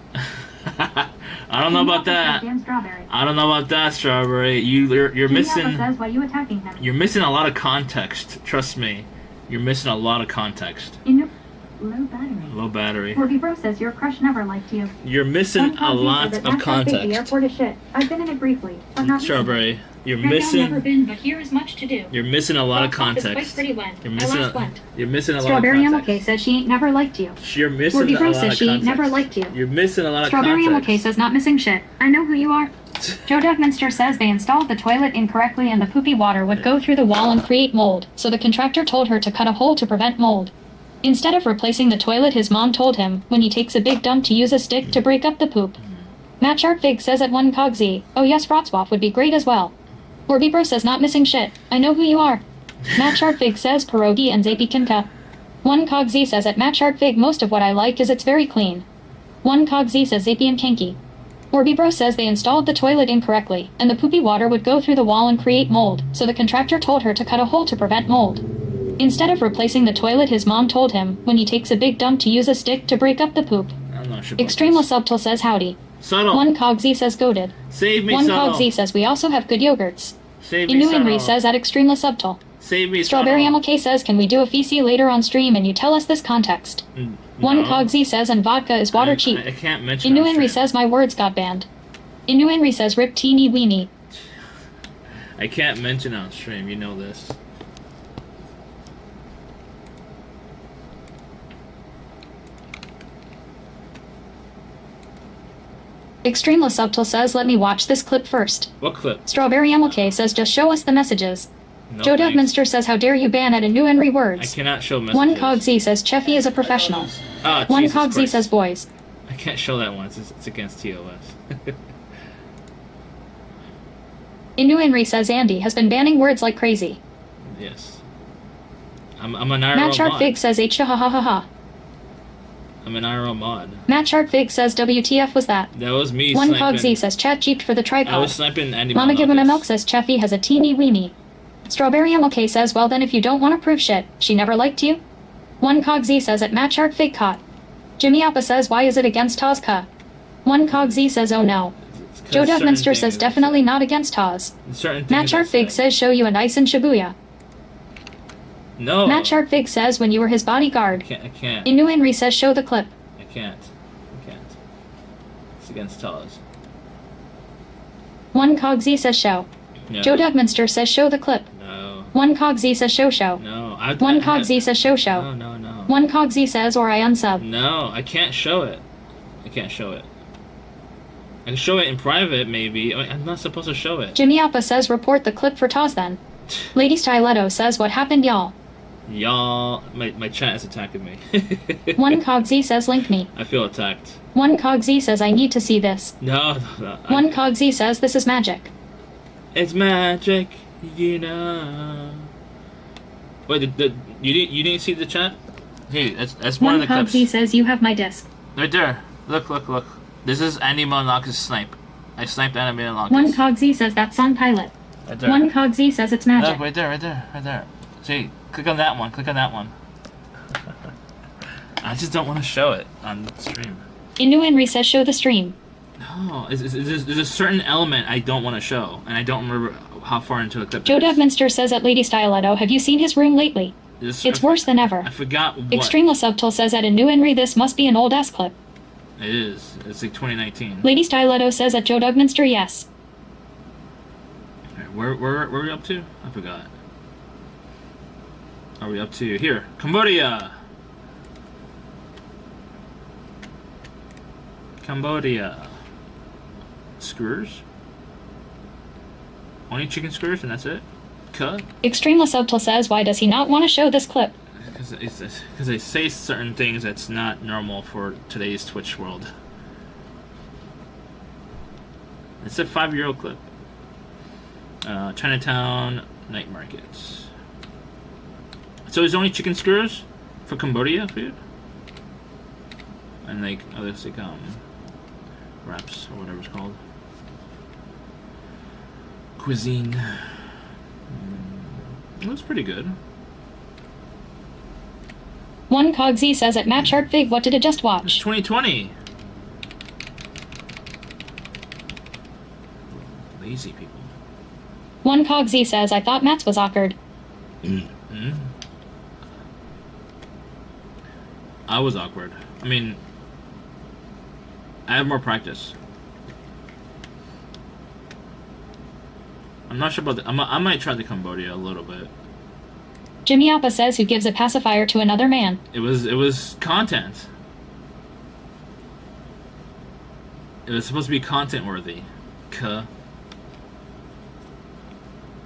I don't know about that. Damn Strawberry. I don't know about that, Strawberry. You're Jimmy missing. Alpha says why you attacking him. You're missing a lot of context. Trust me. You're missing a lot of context. Low battery. Low battery. Corby Bro says your crush never liked you. You're missing a lot of The context. airport is shit. I've been in it briefly, but not Strawberry. You're recently. I've never missing. been, but here is much to do. You're missing a lot of Box office quite context. pretty went. You're I missing. last went. You're missing a lot Strawberry of MLK context. says she ain't never liked you. You're missing Corby a Bro lot says of she ain't context. never liked you. You're missing a lot of Strawberry context. MLK says not missing shit. I know who you are. Joe Devminster says they installed the toilet incorrectly and the poopy water would go through the wall and create mold, so the contractor told her to cut a hole to prevent mold. Instead of replacing the toilet, his mom told him, when he takes a big dump, to use a stick to break up the poop. Matt Sharpvig says at one Cogsy, oh yes, Rotswap would be great as well. Orbibro says not missing shit. I know who you are. Matt Sharpvig says pierogi and zapikinka. One Cogsy says at Matt Sharpvig most of what I like is it's very clean. One Cogsy says zapi and kinky. Orbibro says they installed the toilet incorrectly, and the poopy water would go through the wall and create mold, so the contractor told her to cut a hole to prevent mold. Instead of replacing the toilet, his mom told him, when he takes a big dump, to use a stick to break up the poop. I'm not sure. Extremely Subtle says howdy. Subtle. One Cogsy says goaded. Save me, One Subtle. Cogsy says we also have good yogurts. Save me, Inu Subtle. Inri says at Extremely Subtle. Save me, Strawberry Subtle. MLK says can we do a feces later on stream and you tell us this context. One Cogsy says and vodka is water cheap. I can't mention Inu on Inri stream. says my words got banned. Inu Inri says rip teeny weeny. I can't mention on stream, you know this. Extremely Subtle says let me watch this clip first. What clip? Strawberry MLK says just show us the messages. No, Joe thanks. Devminster says how dare you ban at Inu Inri I words. cannot show messages. One Cogsy says Cheffy is a professional. Ah, One Jesus Cogsy Christ. says boys. I can't show that one. It's against TOS. Inu Inri says Andy has been banning words like crazy. Yes. I'm an IRL Matt Sharpvig mod. says H ha ha ha ha. I'm an IRL mod. Matt Sharpvig says WTF was that? That was me One sniping. Cogsy says chat jeeped for the tripod. I was sniping Andy Mama Gibbon Monokis. Milk says Cheffy has a teeny weeny. Strawberry MLK says well then if you don't want to prove shit, she never liked you? One Cogsy says at Matt Sharpvig caught. Jimmy Appa says why is it against Tazka? One Cogsy says oh no. Joe Devminster says definitely not against Taz. Matt Sharpvig says show you and ice in Shibuya. No. Matt Sharpvig says when you were his bodyguard. I can't. Inu Inri says show the clip. I can't. It's against TOS. One Cogsy says show. No. Joe Devminster says show the clip. No. One Cogsy says show show. No. One Cogsy says show show. No. One Cogsy says or I unsub. No, I can't show it. I can't show it. I can show it in private, maybe. I'm not supposed to show it. Jimmy Appa says report the clip for Taz then. Lady Styletto says what happened y'all. Y'all, my chat is attacking me. One Cogsy says link me. I feel attacked. One Cogsy says I need to see this. No. One Cogsy says this is magic. It's magic, you know. Wait, you didn't see the chat? Hey, that's one One of the clips. Cogsy says you have my disc. Right there. Look. This is Andy Monokis' snipe. I sniped animated lock. One Cogzy says that song pilot. Right there. One Cogzy says it's magic. Look, right there, right there, right there. See, click on that one. Click on that one. I just don't want to show it on the stream. Innu says show the stream. No, there's a certain element I don't want to show, and I don't remember how far into the clip. Joe Dugminster says at Lady Stiletto, have you seen his room lately? It's worse than ever. I forgot what. Extreme Subtle says at Innu this must be an old ass clip. It is. It's like 2019. Lady Stiletto says at Joe Dugminster, yes. Alright, where are we up to? I forgot. Are we up to here? Cambodia. Cambodia. Skewers. Only chicken skewers and that's it? Cut? Extreme Subtle says, why does he not want to show this clip? Because they say certain things that's not normal for today's Twitch world. It's a 5-year-old clip. Chinatown night markets. So there's only chicken skewers for Cambodia food? And like others like wraps or whatever it's called. Cuisine. It looks pretty good. One Cogzy says at Match Art Fig, what did it just watch? It's 2020. Lazy people. One Cogzy says, I thought Matt's was awkward. Mm-hmm. I was awkward. I mean, I have more practice. I'm not sure about the, I might try the Cambodia a little bit. Jimmy Appa says, who gives a pacifier to another man? It was content. It was supposed to be content worthy.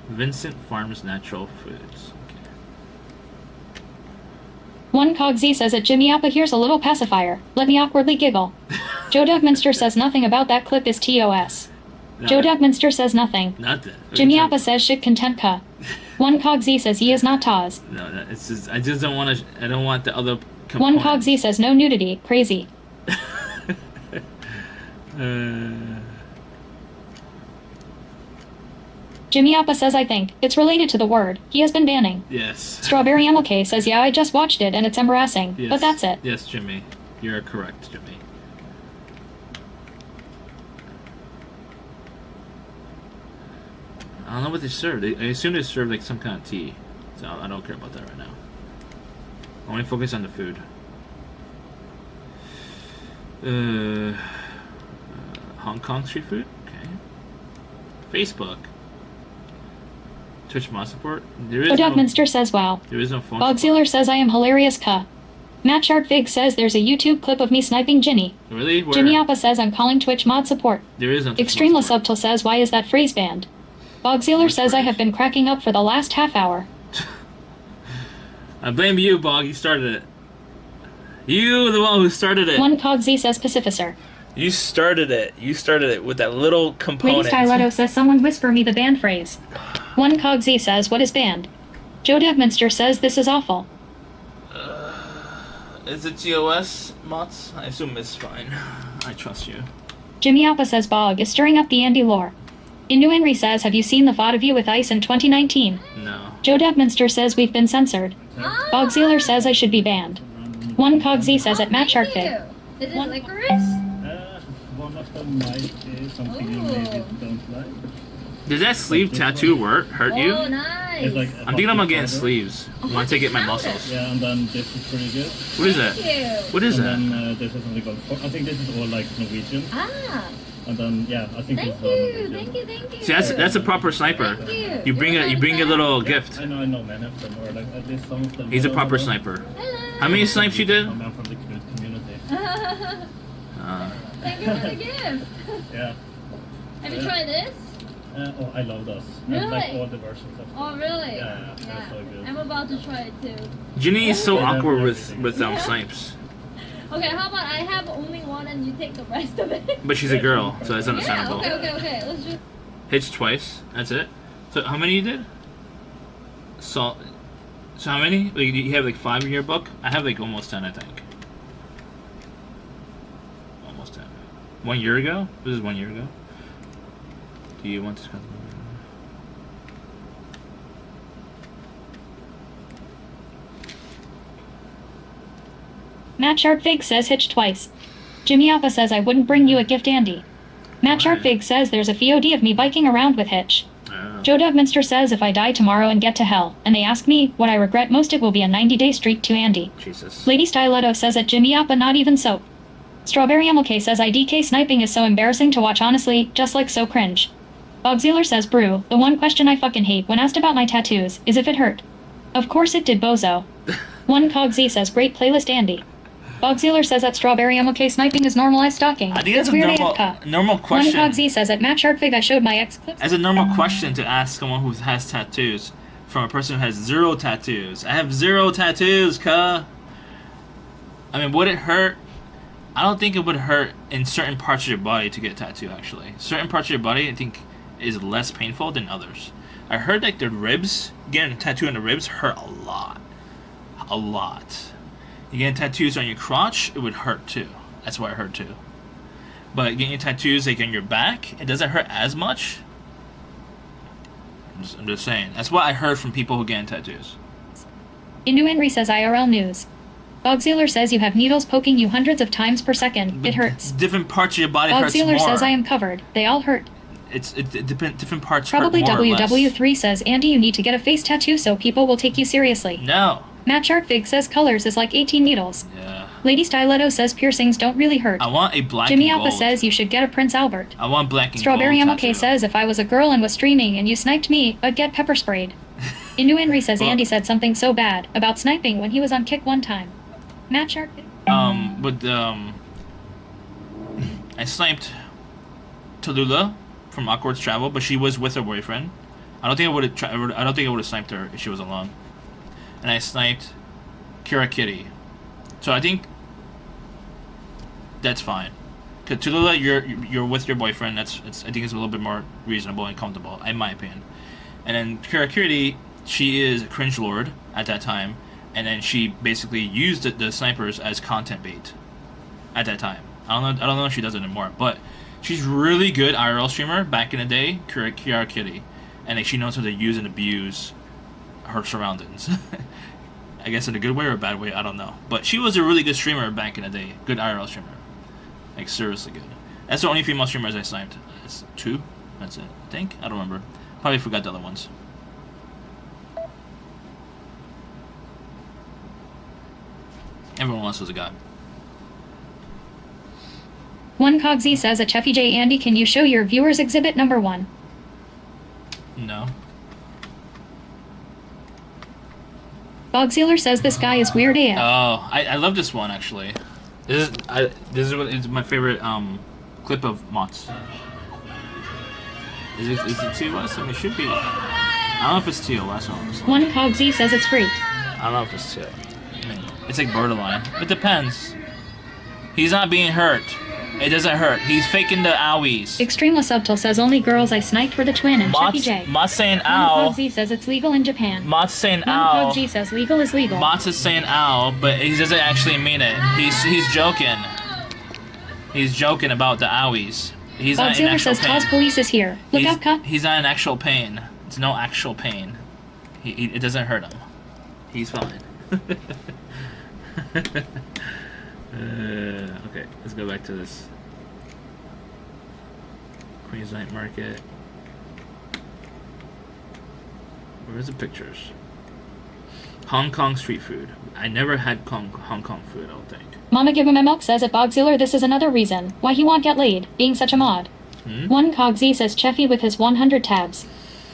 Vincent Farms Natural Foods. Okay. One Cogzy says that Jimmy Appa here's a little pacifier. Let me awkwardly giggle. Joe Dugminster says nothing about that clip is TOS. No, Joe Dugminster says nothing. Nothing. Jimmy Appa says shit content ka. One Cogzy says he is not Taz. No, it's just I just don't want to. I don't want the other. One Cogzy says no nudity. Crazy. Jimmy Appa says I think it's related to the word he has been banning. Yes. Strawberry MLK says yeah I just watched it and it's embarrassing. Yes. But that's it. Yes, Jimmy, you're correct, Jimmy. I don't know what they serve. I assume they serve like some kind of tea. So I don't care about that right now. I want to focus on the food. Hong Kong street food? Okay. Facebook. Twitch mod support? There is Dugminster says wow. There is no phone Bogzealer says I am hilarious ka. Matt Sharpvig says there's a YouTube clip of me sniping Ginny. Really? Where? Jimmy Appa says I'm calling Twitch mod support. There is no Extreme Subtle says why is that phrase banned? Bogzealer says I have been cracking up for the last half hour. I blame you, Bog. You started it. You, the one who started it. One Cogzy says Pacificer. You started it. You started it with that little component. Lady Stiletto says someone whisper me the banned phrase. One Cogzy says what is banned? Joe Dugminster says this is awful. Is it TOS, Mots? I assume it's fine. I trust you. Jimmy Appa says Bog is stirring up the Andy lore. Innu Henry says, have you seen the VOD of you with Ice in 2019? No. Joe Dugminster says we've been censored. Bogzealer says I should be banned. One Cogzy says at Matt Sharkfig. Is it licorice? One of them might be something you maybe don't like. Does that sleeve tattoo hurt you? Oh, nice. Like I'm thinking about getting sleeves once I get my muscles. Yeah, and then this is pretty good. What is that? What is that? And then this is something called. I think this is all like Norwegian. Ah. And then yeah, I think Thank this is all you, Norwegian. thank you. See, that's a proper sniper. Thank You bring a little gift. I know many of them, or like at least some of them. He's a proper sniper. Hello. How many snipes you did? I'm from the community. Thank you for the gift. Yeah. Have you tried this? Oh, I love those. Really? I like all the versions of them. Oh, really? Yeah, they're so good. I'm about to try it too. Ginny is so awkward with snipes. Okay, how about I have only one and you take the rest of it? But she's a girl, so that's understandable. Yeah, okay. Let's just... Hitch twice. That's it. So how many you did? So how many? Like, you have like 5 in your book? I have like almost 10, I think. Almost 10. 1 year ago? This is 1 year ago. Do you want to? Matt Sharpfig says hitch twice. Jimmy Appa says I wouldn't bring you a gift, Andy. Matt Sharpfig says there's a FOD of me biking around with Hitch. Joe Dugminster says if I die tomorrow and get to hell, and they ask me what I regret most, it will be a 90-day streak to Andy. Jesus. Lady Styletto says at Jimmy Appa not even soap. Strawberry MLK says IDK sniping is so embarrassing to watch, honestly, just like so cringe. Bob Zealer says brew, the one question I fucking hate when asked about my tattoos is if it hurt. Of course it did, bozo. One Cogz says great playlist, Andy. Bob Zealer says that Strawberry MLK sniping is normalized stalking. I think that's a weird normal question. One Cogz says at Matt Sharpfig I showed my ex clips. As a normal question to ask someone who has tattoos from a person who has 0 tattoos. I have 0 tattoos, cuh. I mean, would it hurt? I don't think it would hurt in certain parts of your body to get a tattoo, actually. Certain parts of your body, I think, is less painful than others. I heard like the ribs, getting a tattoo on the ribs hurt a lot. A lot. You get tattoos on your crotch, it would hurt too. That's what I heard too. But getting tattoos like on your back, it doesn't hurt as much. I'm just saying. That's what I heard from people who get tattoos. Indu Henry says IRL news. Bob Zealer says you have needles poking you hundreds of times per second. It hurts. Different parts of your body Bob hurts Zealer more. says I am covered. They all hurt. It depends. Different parts Probably hurt more or less. WW3 says Andy you need to get a face tattoo so people will take you seriously. No. Matt Sharpfig says colors is like 18 needles. Yeah. Lady Styletto says piercings don't really hurt. I want a black Jimmy and Appa gold. says you should get a Prince Albert. I want black and Strawberry gold MLK tattoo. says if I was a girl and was streaming and you sniped me, I'd get pepper sprayed. Indu Henry says Well- Andy said something so bad about sniping when he was on Kick one time. Matt Sharpfig. I sniped Tallulah from Awkward's Travel, but she was with her boyfriend. I don't think I would have sniped her if she was alone. And I sniped Kira Kitty. So I think that's fine. Cause Tallulah, you're with your boyfriend. I think it's a little bit more reasonable and comfortable, in my opinion. And then Kira Kitty, she is a cringe lord at that time, and then she basically used the snipers as content bait at that time. I don't know if she does it anymore, but she's really good IRL streamer back in the day, Kira Kitty, and like, she knows how to use and abuse her surroundings. I guess in a good way or a bad way, I don't know. But she was a really good streamer back in the day, good IRL streamer, like seriously good. That's the only female streamers I sniped. It's 2. That's it. I think. I don't remember. Probably forgot the other ones. Everyone else was a god. One Cogz says at Cheffy J Andy can you show your viewers exhibit number 1? No. Bob Zealer says this guy is weird AF. Oh, I love this one actually. This is my favorite clip of Mott's. Is it TOS? I mean, it should be. I don't know if it's TOS honestly. One Cogz says it's great. I don't know if it's TOS. I mean, it's like borderline. It depends. He's not being hurt. It doesn't hurt. He's faking the owies. Extreme Subtle says only girls I sniped were the twin and Cheffy J. Mott's saying ow. One Cogz says it's legal in Japan. Mott's saying One ow. Cogz says legal is legal. Mott's is saying ow, but he doesn't actually mean it. He's joking. He's joking about the owies. He's Bob not in Zealer actual says pain. Taz Police is here. Look out, cut. He's not in actual pain. It's no actual pain. It doesn't hurt him. He's fine. Okay, let's go back to this. Queens Night Market. Where's the pictures? Hong Kong street food. I never had Hong Kong food, I don't think. Mama Give Him a Milk says at Bob Zealer this is another reason why he won't get laid, being such a mod. One Cogz says Cheffy with his 100 tabs.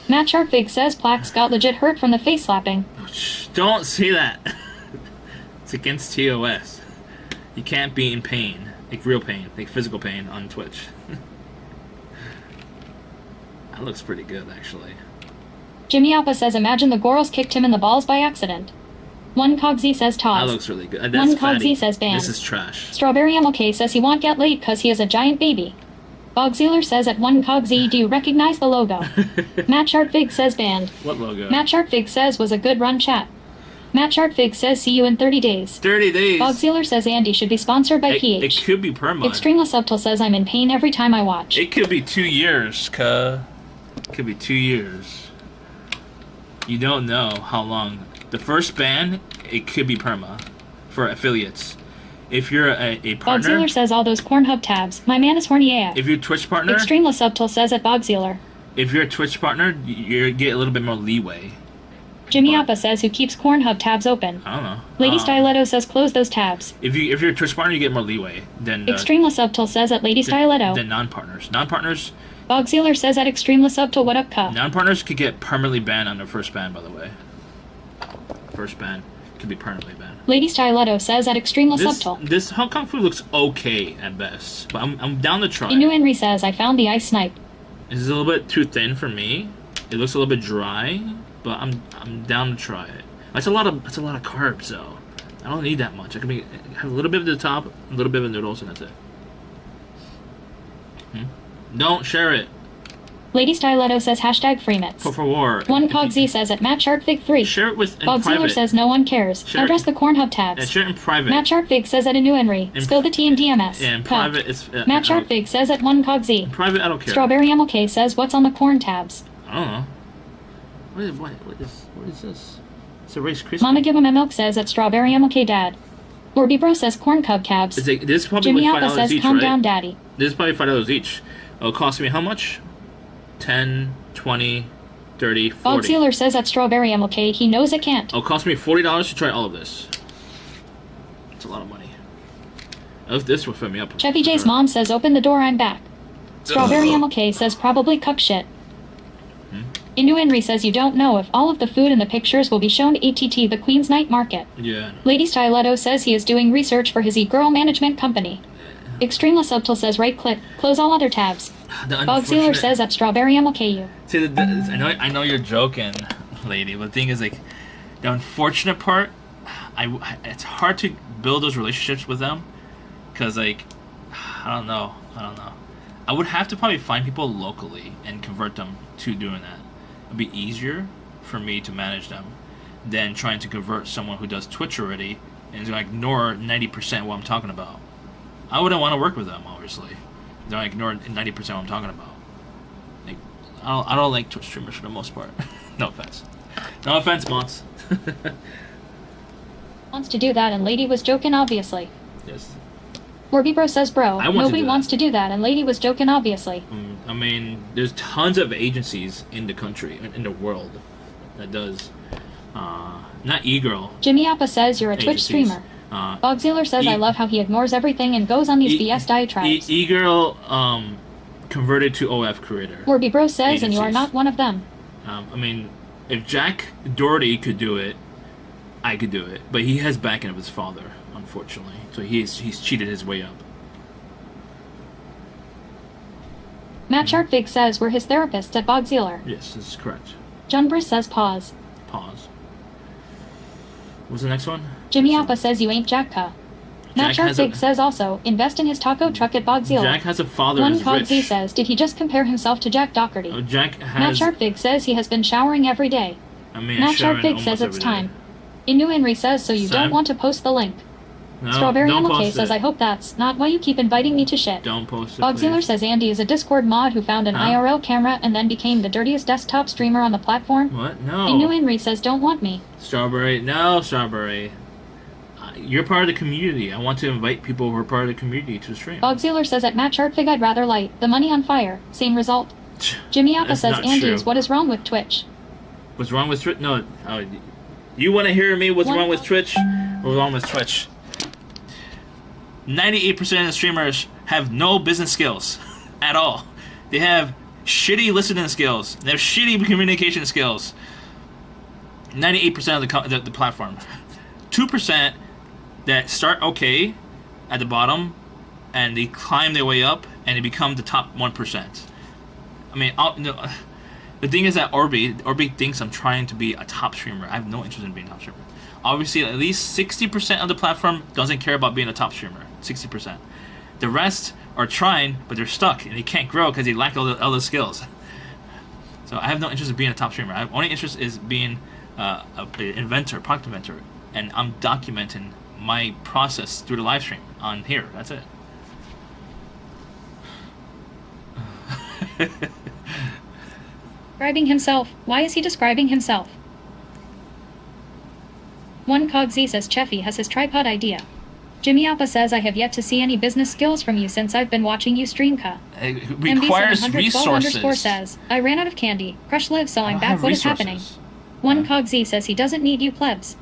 Matt Sharpfig says Plax got legit hurt from the face slapping. Don't say that. It's against TOS. You can't be in pain, like real pain, like physical pain on Twitch. That looks pretty good, actually. Jimmy Appa says imagine the Gorals kicked him in the balls by accident. One Cogz says Taz. That looks really good. One That's fatty. Cogz says banned. This is trash. Strawberry MLK says he won't get laid cause he is a giant baby. Bob Zealer says at one Cogz do you recognize the logo? Matt Sharpfig says banned. What logo? Matt Sharpfig says was a good run chat. Matt Sharpfig says see you in 30 days. 30 days. Bob Zealer says Andy should be sponsored by PH. It could be per month. Extreme Subtle says I'm in pain every time I watch. It could be 2 years, cuh. Could be 2 years. You don't know how long. The first ban, it could be perma for affiliates. If you're a partner, Bogzealer says all those Pornhub tabs. My man is horny AF. if you're a Twitch partner, Extremely subtle says at Bogzealer. if you're a Twitch partner, you get a little bit more leeway. Jimmy Appa says who keeps Pornhub tabs open. I don't know. Lady Styletto says close those tabs. If you're a Twitch partner, you get more leeway than Extremely subtle says at Lady Styletto. than non-partners. Non-partners Bogzealer says at Extremely subtle what up cup. non-partners could get permanently banned on their first ban. By the way, first ban could be permanently banned. Lady Styletto says at Extremely subtle. This Hong Kong food looks okay at best, but I'm down to try. Inu Henry says I found the ice snipe. It's a little bit too thin for me. It looks a little bit dry, but I'm down to try it. That's a lot of carbs though. I don't need that much. I can have a little bit at the top, a little bit of noodles, and that's it. Don't share it. Lady Styletto says hashtag Freemits. For war. One Cog Z says at Matt Shark Fig 3. Share it with in Bogzealer private. says no one cares. Share Address the Cornhub tabs. Share it in private. Matt Shark Fig says at Inu Henry. Spill the tea in DMS. Yeah, in Cut. private it's. Matt Shark Fig says at One Cog Z. In private, I don't care. Strawberry MLK says what's on the corn tabs. I don't know. What is this? It's a Rice Krispie. Mama Give Him a Milk says at Strawberry MLK Dad. Orby Bro says corn cub tabs. It's like, this is probably Jimmy $5 Appa says each, calm right? down daddy. This is probably $5 each. It'll cost me how much? 10, 20, 30, 40. Bogzealer says at Strawberry MLK he knows it can't. It'll cost me $40 to try all of this. It's a lot of money. This will fill me up. Chevy J's mom says open the door I'm back. Strawberry MLK says probably cuck shit. Inu Henry says you don't know if all of the food in the pictures will be shown ATT the Queen's Night Market. Yeah. Lady Styletto says he is doing research for his e-girl management company. Extremely Subtle says right click, close all other tabs. Bogzealer says at Strawberry MLKU. See, I know you're joking, lady, but the thing is, like, the unfortunate part, it's hard to build those relationships with them, because, like, I don't know. I would have to probably find people locally and convert them to doing that. It'd be easier for me to manage them than trying to convert someone who does Twitch already and is going to ignore 90% what I'm talking about. I wouldn't want to work with them, obviously. They're going to ignore 90% what I'm talking about. Like, I don't like Twitch streamers for the most part. No offense. No offense, Mods. Wants to do that and Lady was joking obviously. Yes. Orby Bro says bro, nobody do wants to do that and Lady was joking obviously. I mean, there's tons of agencies in the country, in the world, that does, not e-girl. Jimmy Appa says you're a Twitch agencies. streamer. Bogzealer says I love how he ignores everything and goes on these BS diatribes. E-girl, converted to OF creator. Orby Bro says agencies. and you are not one of them. I mean, if Jack Doherty could do it, I could do it. But he has backing of his father, unfortunately. So he's cheated his way up. Matt Sharkvig says we're his therapists at Bogzealer. Yes, this is correct. John Briss says pause. Pause. What's the next one? Jimmy Appa says you ain't Jacka. Matt Sharkvig says also, invest in his taco truck at Bogzealer. Jack has a father One who's Cog rich. Z says, did he just compare himself to Jack Doherty? Oh, Jack has... Matt Sharkvig says he has been showering every day. I mean, Matt showering Sharkvig says almost it's every day. time. Inu Henry says so you Sam? don't want to post the link. No, Strawberry don't MLK post says it. I hope that's not why you keep inviting me to shit. Don't post it, Bogzealer please. says Andy is a Discord mod who found an IRL camera and then became the dirtiest desktop streamer on the platform. What? No. Inu Henry says don't want me. Strawberry. No, Strawberry. You're part of the community. I want to invite people who are part of the community to stream. Bogzealer says at Matt Sharkvig I'd rather light the money on fire. Same result. Jimmy Appa That's says not Andy's true. what is wrong with Twitch? What's wrong with Twitch? No. You want to hear me? What's wrong with Twitch? What's wrong with Twitch? 98% of streamers have no business skills at all. They have shitty listening skills. They have shitty communication skills. 98% of the platform. 2% that start okay at the bottom and they climb their way up and they become the top 1%. I mean, the thing is that Orby thinks I'm trying to be a top streamer. I have no interest in being a top streamer. Obviously, at least 60% of the platform doesn't care about being a top streamer. 60%. The rest are trying, but they're stuck and they can't grow because they lack all the other skills. So I have no interest in being a top streamer. My only interest is being an inventor, product inventor, and I'm documenting my process through the live stream on here. That's it. Describing himself. Why is he describing himself? One Cogzy says Cheffy has his tripod idea. Jimmy Appa says I have yet to see any business skills from you since I've been watching you stream ka. It requires resources. Says, I ran out of candy. Crush lives, so I I'm don't back. have What is resources. happening? One Cogzy says he doesn't need you plebs.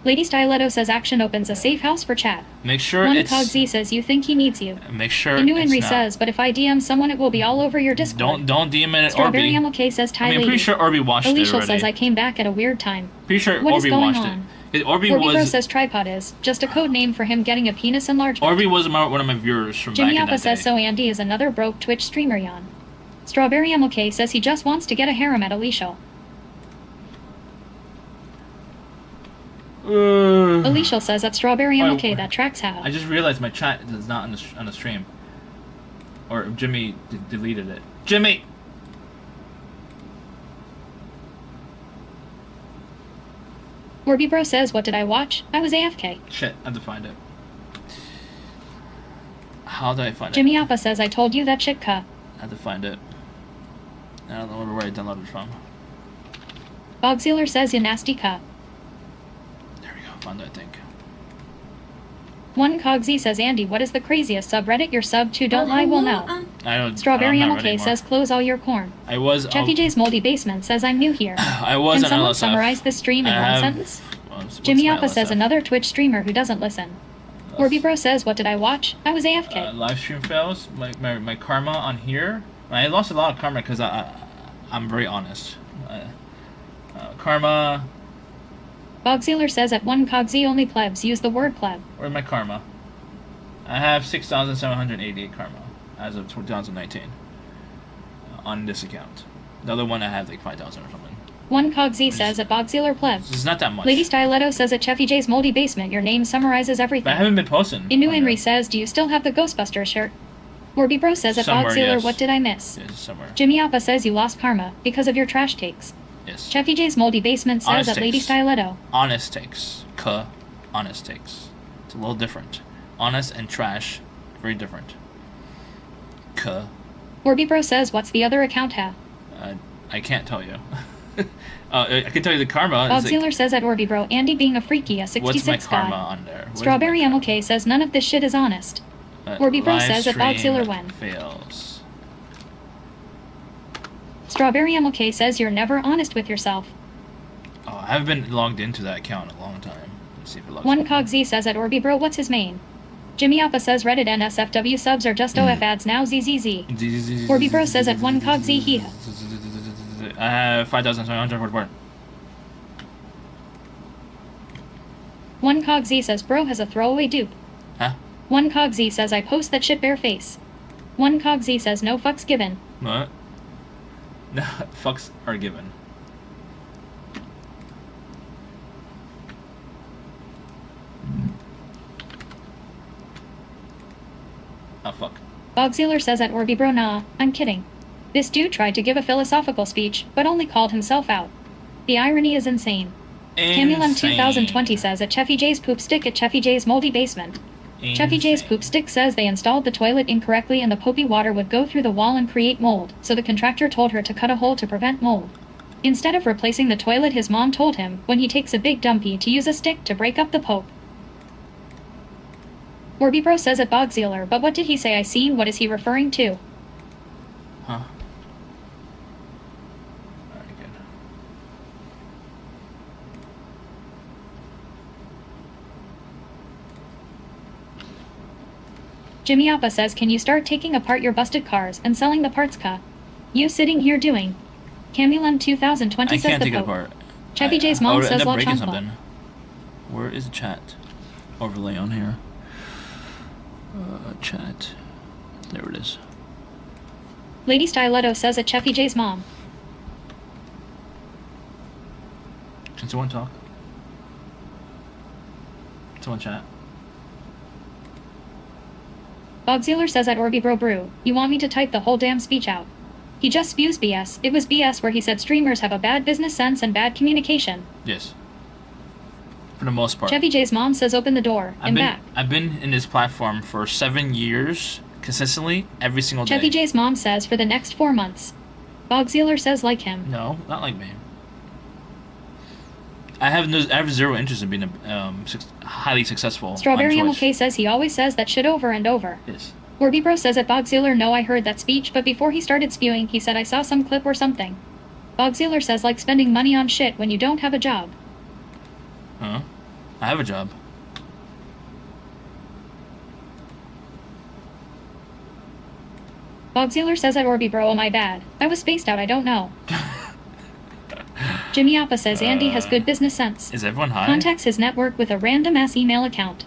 Lady Stiletto says Action opens a safe house for chat. Make sure One it's... Cogzy says you think he needs you. Make sure Inu it's Henry not. says, but if I DM someone it will be all over your Discord. Don't DM it at Strawberry Orby. MLK says Ty I mean, I'm Lady. pretty sure Orby watched it Alicia already. says I came back at a weird time. Pretty sure What is Orby going watched on? it. Orby Bro was... says tripod is just a code name for him getting a penis enlargement. Orby was one of my viewers from Jimmy back in Appa that says day. so Andy is another broke Twitch streamer yawn. Strawberry MLK says he just wants to get a harem at Alicia. Alicia says at Strawberry MLK that tracks how. I just realized my chat is not on the stream. Or Jimmy deleted it. Jimmy! Orby Bro says what did I watch? I was AFK. Shit, I have to find it. How do I find Jimmy it? Appa says I told you that shit ka. I have to find it. I don't know where I downloaded it from. Bogsealer says you nasty ka. There we go, found it, I think. One Cogzy says Andy, what is the craziest subreddit you're sub to? Don't lie, will know. I don't. Strawberry I'm not MLK ready says close all your corn. I was. Jeffy J's Moldy Basement says I'm new here. I was Can on someone LSF. summarize this stream in I one have- sentence? what's Jimmy my Appa says LSF? another Twitch streamer who doesn't listen. Orby Bro says what did I watch? I was AFK. Live stream fails. My karma on here. I lost a lot of karma because I'm very honest. Karma. Bogsealer says at one Cogzy only plebs use the word pleb. Where's my karma? I have 6,788 karma as of 2019 on this account. The other one I have like 5,000 or something. One Cogzy says at Bogsealer plebs. It's not that much. Lady Stiletto says at Cheffy J's Moldy Basement your name summarizes But I everything. haven't been posting. Inu on Henry there. says do you still have the Ghostbusters shirt? Orby Bro says at Somewhere, Bogsealer yes. what did I miss? Yes, somewhere. Jimmy Appa says you lost karma because of your trash takes. Yes. Cheffy J's Moldy Basement says Honest at Lady takes. Stiletto. Honest takes. Honest takes. It's a little different. Honest and trash, very different. Orby Bro says what's the other account have? I can't tell you. I can tell you the karma. Bob is Sealer like, says at Orby Bro, Andy being a freaky, a 66 what's my karma guy. on there? What is Strawberry MLK says none of this shit is honest. Orby Bro live says at Bob stream Sealer when. fails. Strawberry MLK says you're never honest with yourself. Oh, I haven't been logged into that account in a long time. Let's see if it logs One in. Cogzy says at Orby Bro, what's his main? Jimmy Appa says Reddit NSFW subs are just OF ads now ZZZ. Orby Bro says at one Cogzy he. I have 5,744. One Cogzy says bro has a throwaway dupe. Huh? One Cogzy says I post that shit bare face. One Cogzy says no fucks given. What? No, fucks are given. Oh, fuck. Bogsealer says at Orby Bro, nah, I'm kidding. This dude tried to give a philosophical speech, but only called himself out. The irony is insane. Camulem 2020 says at Cheffy J's poop stick at Cheffy J's moldy basement. Cheffy J's poop stick says they installed the toilet incorrectly and the poopy water would go through the wall and create mold, so the contractor told her to cut a hole to prevent mold. Instead of replacing the toilet, his mom told him, when he takes a big dumpy, to use a stick to break up the pope. Orby Bro says at Bogsealer, but what did he say I seen? What is he referring to? Huh. Alright, good. Jimmy Appa says, can you start taking apart your busted cars and selling the parts ka? You sitting here doing. Camulem 2020 I says can't the take it pope. apart. Chevy J's mom I would says end up La breaking Chancla. something. Where is the chat? Overlay on here. Chat. There it is. Lady Stiletto says at Cheffy J's mom. Can someone talk? Someone chat. Bogsealer says at Orby Bro Brew, you want me to type the whole damn speech out. He just spews BS. It was BS where he said streamers have a bad business sense and bad communication. Yes. For the most part. Chevy J's mom says open the door, and back. I've been in this platform for 7 years, consistently, every single day. Chevy J's mom says for the next 4 months. Bogzealer says like him. No, not like me. I have zero interest in being a highly successful. Strawberry on choice. MLK says he always says that shit over and over. Yes. Orbibro says that Bogzealer, no, I heard that speech, but before he started spewing, he said I saw some clip or something. Bogzealer says like spending money on shit when you don't have a job. Huh? I have a job. Bogzealer says at Orbibro, oh my bad. I was spaced out, I don't know. Jimmy Appa says Andy has good business sense. Is everyone high? Contacts his network with a random ass email account.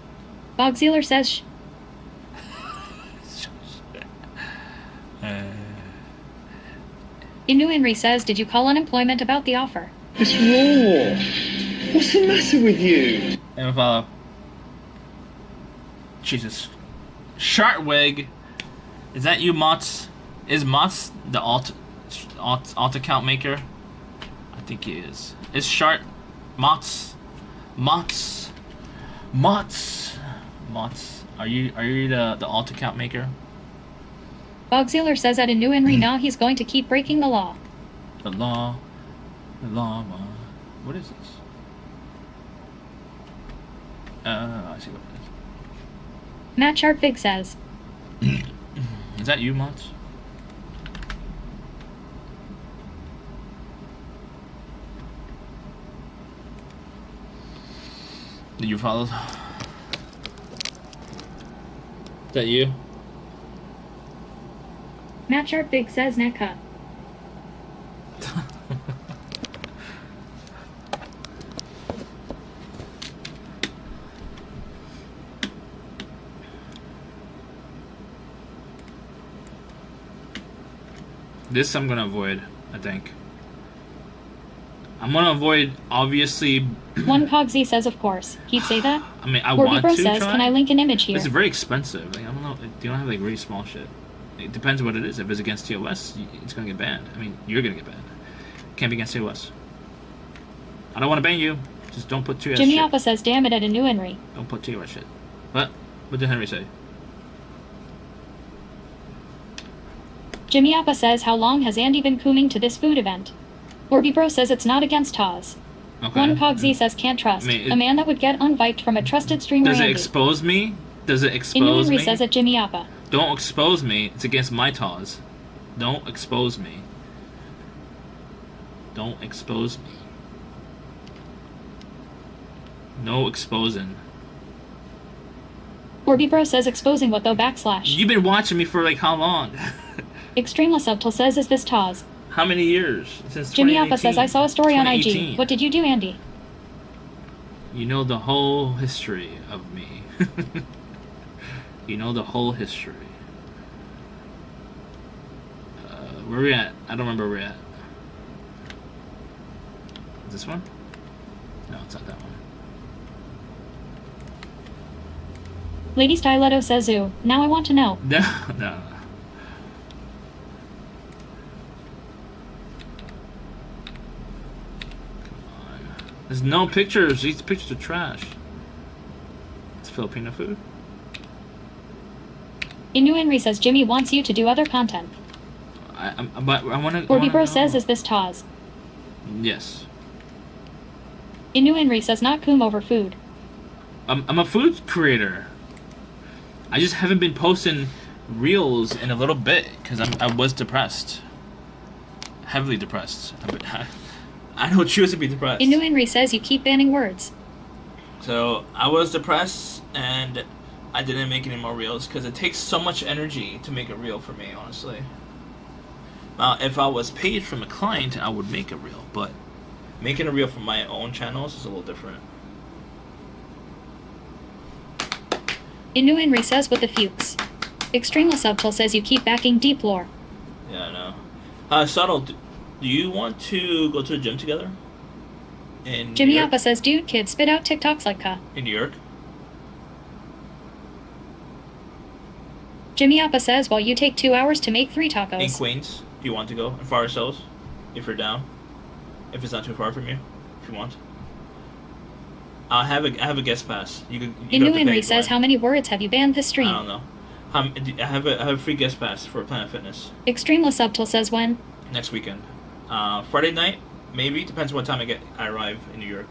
Bogzealer says Inu Inri says, did you call unemployment about the offer? It's raw. What's the matter with you? And follow. Jesus. Shartwig. Is that you, Mots? Is Mots the alt account maker? I think he is. Is Shart Mots? Mots. Are you the alt account maker? Bogzealer says that Inu Inri now he's going to keep breaking the law. The law. What is this? I see what it is. Matt Sharpvig says. Is that you, Mots? Did you follow? Is that you? Matt Sharpvig says Neka. This I'm gonna avoid, I think. I'm gonna avoid, obviously. One Cogsy says, of course. He'd say that? I mean, I want to says, try. can I link an image here? It's very expensive. Like, I don't know. You don't have like really small shit. It depends what it is. If it's against TOS, it's gonna get banned. I mean, you're gonna get banned. Can't be against TOS. I don't want to ban you. Just don't put TOS Jimmy shit. Alpha says, damn it at Inu Inri. Don't put TOS shit. What did Henry say? Jimmy Appa says, how long has Andy been cooming to this food event? Orbibro says it's not against Taz. Okay. One Cogsy says can't trust. I mean, a man that would get unviked from a trusted streamer Does it Andy. expose me? Does it Inu expose Inri me? says at Jimmy Appa. Don't expose me. It's against my Taz. Don't expose me. Don't expose me. No exposing. Orbibro says exposing what though / You've been watching me for like how long? Extremely Subtle says, is this Taz? How many years? Since Jimmy Appa says, I saw a story on 2018. IG. What did you do, Andy? You know the whole history of me. You know the whole history. Where are we at? I don't remember where we're at. Is this one? No, it's not that one. Lady Styletto says, ooh, now I want to know. No. There's no pictures. These pictures are trash. It's Filipino food. Inu Inri says Jimmy wants you to do other content. But I want to. Orbibro says, is this Taz? Yes. Inu Inri says not coom over food. I'm a food creator. I just haven't been posting reels in a little bit because I was depressed. Heavily depressed. I don't choose to be depressed. Inu Inri says you keep banning words. So I was depressed and I didn't make any more reels because it takes so much energy to make a reel for me, honestly. Now, if I was paid from a client, I would make a reel, but making a reel for my own channels is a little different. Inu Inri says with the Fuchs. Extremely Subtle says you keep backing deep lore. Yeah, I know. Subtle, do you want to go to the gym together? In Jimmy New York? Appa says, dude, kid, spit out TikToks like ka. In New York? Jimmy Appa says, well, you take 2 hours to make 3 tacos. In Queens? Do you want to go? In Forest Hills? If you're down? If it's not too far from you? If you want? I have a guest pass. You Inu Inri says, how many words have you banned this stream? I don't know. I have a free guest pass for Planet Fitness. Extremely Subtle says when? next weekend. Friday night, maybe. Depends what time I arrive in New York.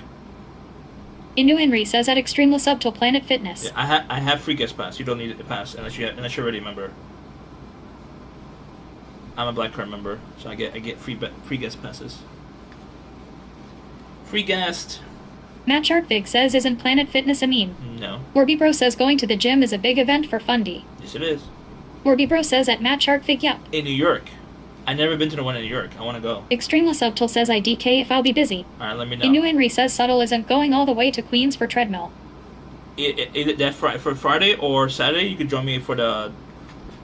Inu Henry says at Extremely Subtle Planet Fitness. Yeah, I have free guest pass. You don't need a pass unless you're already a member. I'm a black card member, so I get free guest passes. Free guest. Matt Sharpvig says isn't Planet Fitness a meme? No. Orbibro says going to the gym is a big event for Fundy. Yes, it is. Orbibro says at Matt Sharpvig yep. In New York. I've never been to the one in New York. I want to go. Extremely Subtle says IDK if I'll be busy. Alright, let me know. Inu Henry says Subtle isn't going all the way to Queens for treadmill. For Friday or Saturday, you could join me for the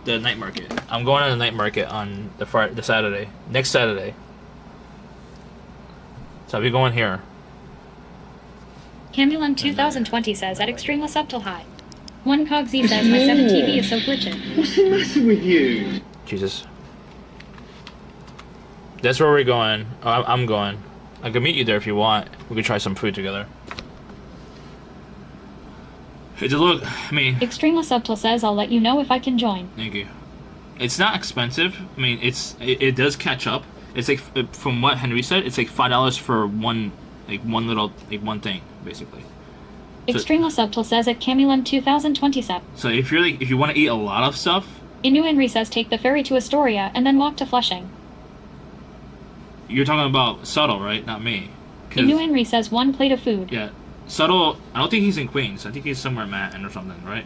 night market. I'm going on the night market on the Saturday. Next Saturday. So I'll be going here. Camulum 2020 says at Extremely Subtle High. One Cogsy says my 7 TV is so glitching. What's the matter with you? Jesus. That's where we're going. Oh, I'm going. I could meet you there if you want. We could try some food together. It's a look. I mean. Extremely Subtle says I'll let you know if I can join. Thank you. It's not expensive. I mean, it does catch up. It's like from what Henry said, it's like $5 for one thing basically. Extremely Subtle says at Camulum 2027. So if you want to eat a lot of stuff. Inu Henry says take the ferry to Astoria and then walk to Flushing. You're talking about Subtle, right? Not me. Inu Henry says 1 plate of food. Yeah. Subtle, I don't think he's in Queens. I think he's somewhere in Manhattan or something, right?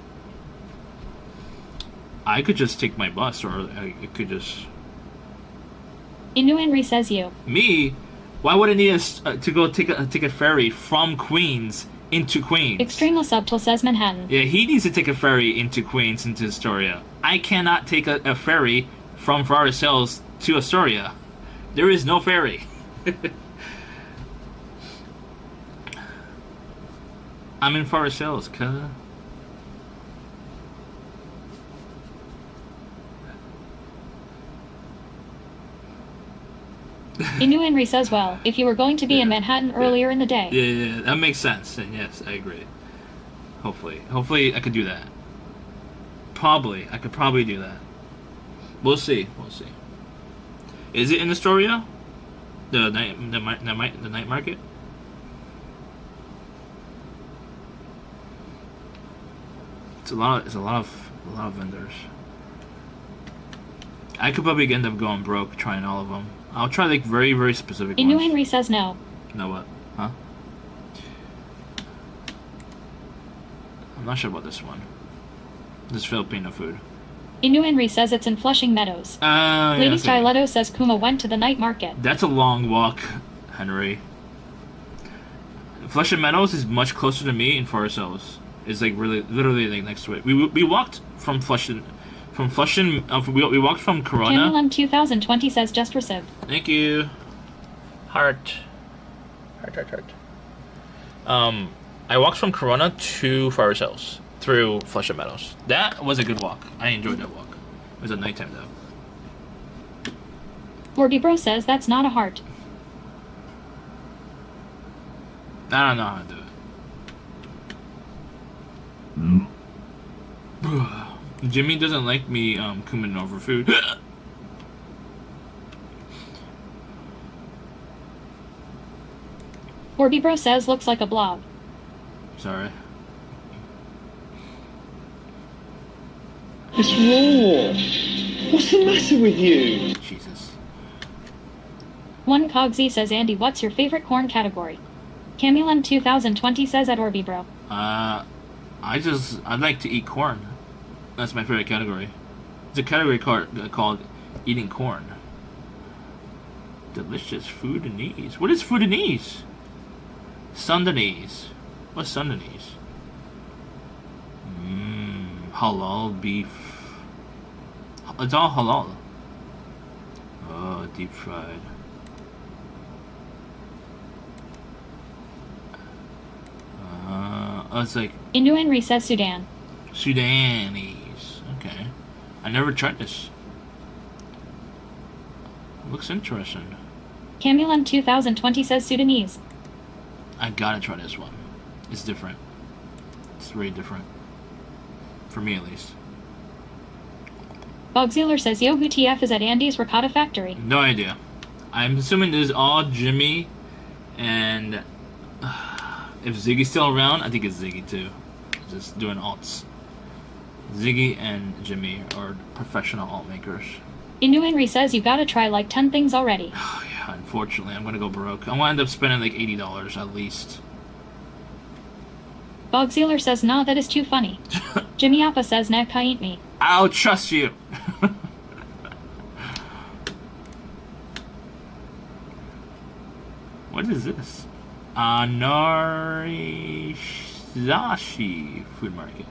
I could just take my bus, or I could just... Inu Henry says you. Me? Why would I need to go take a ferry from Queens into Queens? Extremely Subtle says Manhattan. Yeah, he needs to take a ferry into Queens, into Astoria. I cannot take a ferry from Forest Hills to Astoria. There is no ferry. I'm in Forest Hills, cuh. Inu Henry says well, if you were going to be in Manhattan earlier in the day. Yeah, that makes sense. And yes, I agree. Hopefully I could do that. I could probably do that. We'll see. Is it in Astoria? The night market? It's a lot of vendors. I could probably end up going broke trying all of them. I'll try like very, very specific ones. Inu Henry says no. No what? Huh? I'm not sure about this one. This Filipino food. Inu Henry says it's in Flushing Meadows. Lady yeah, Styletto says Kuma went to the night market. That's a long walk, Henry. Flushing Meadows is much closer to me in Forest Hills. It's like literally like next to it. We walked from Flushing. We walked from Corona. Camulum 2020 says just received. Thank you. Heart. I walked from Corona to Forest Hills through Flushing Meadows. That was a good walk. I enjoyed that walk. It was at nighttime though. Orbibro says that's not a heart. I don't know how to do it. Jimmy doesn't like me coming over food. Orbibro says looks like a blob. Sorry. It's raw. What's the matter with you? Jesus. One Cogsy says Andy, what's your favorite corn category? Camulum 2020 says at Orbibro. I like to eat corn. That's my favorite category. It's a category called eating corn. Delicious Foodinese. What is Foodinese? Sundanese. What's Sundanese? Halal beef. It's all halal. Oh, deep fried. It's like Inu Henry says Sudan. Sudanese. Okay. I never tried this. Looks interesting. Camulum 2020 says Sudanese. I gotta try this one. It's different. It's very different. For me at least. Bogzealer says Yo who TF is at Andy's Ricotta Factory. No idea. I'm assuming this is all Jimmy, and if Ziggy's still around, I think it's Ziggy too. Just doing alts. Ziggy and Jimmy are professional alt makers. Inu Henry says you gotta try like 10 things already. Oh yeah, unfortunately, I'm gonna go broke. I'm gonna end up spending like $80 at least. Bogzealer says nah, that is too funny. Jimmy Appa says nah, ain't me. I'll trust you. What is this? Anarizashi Food Market.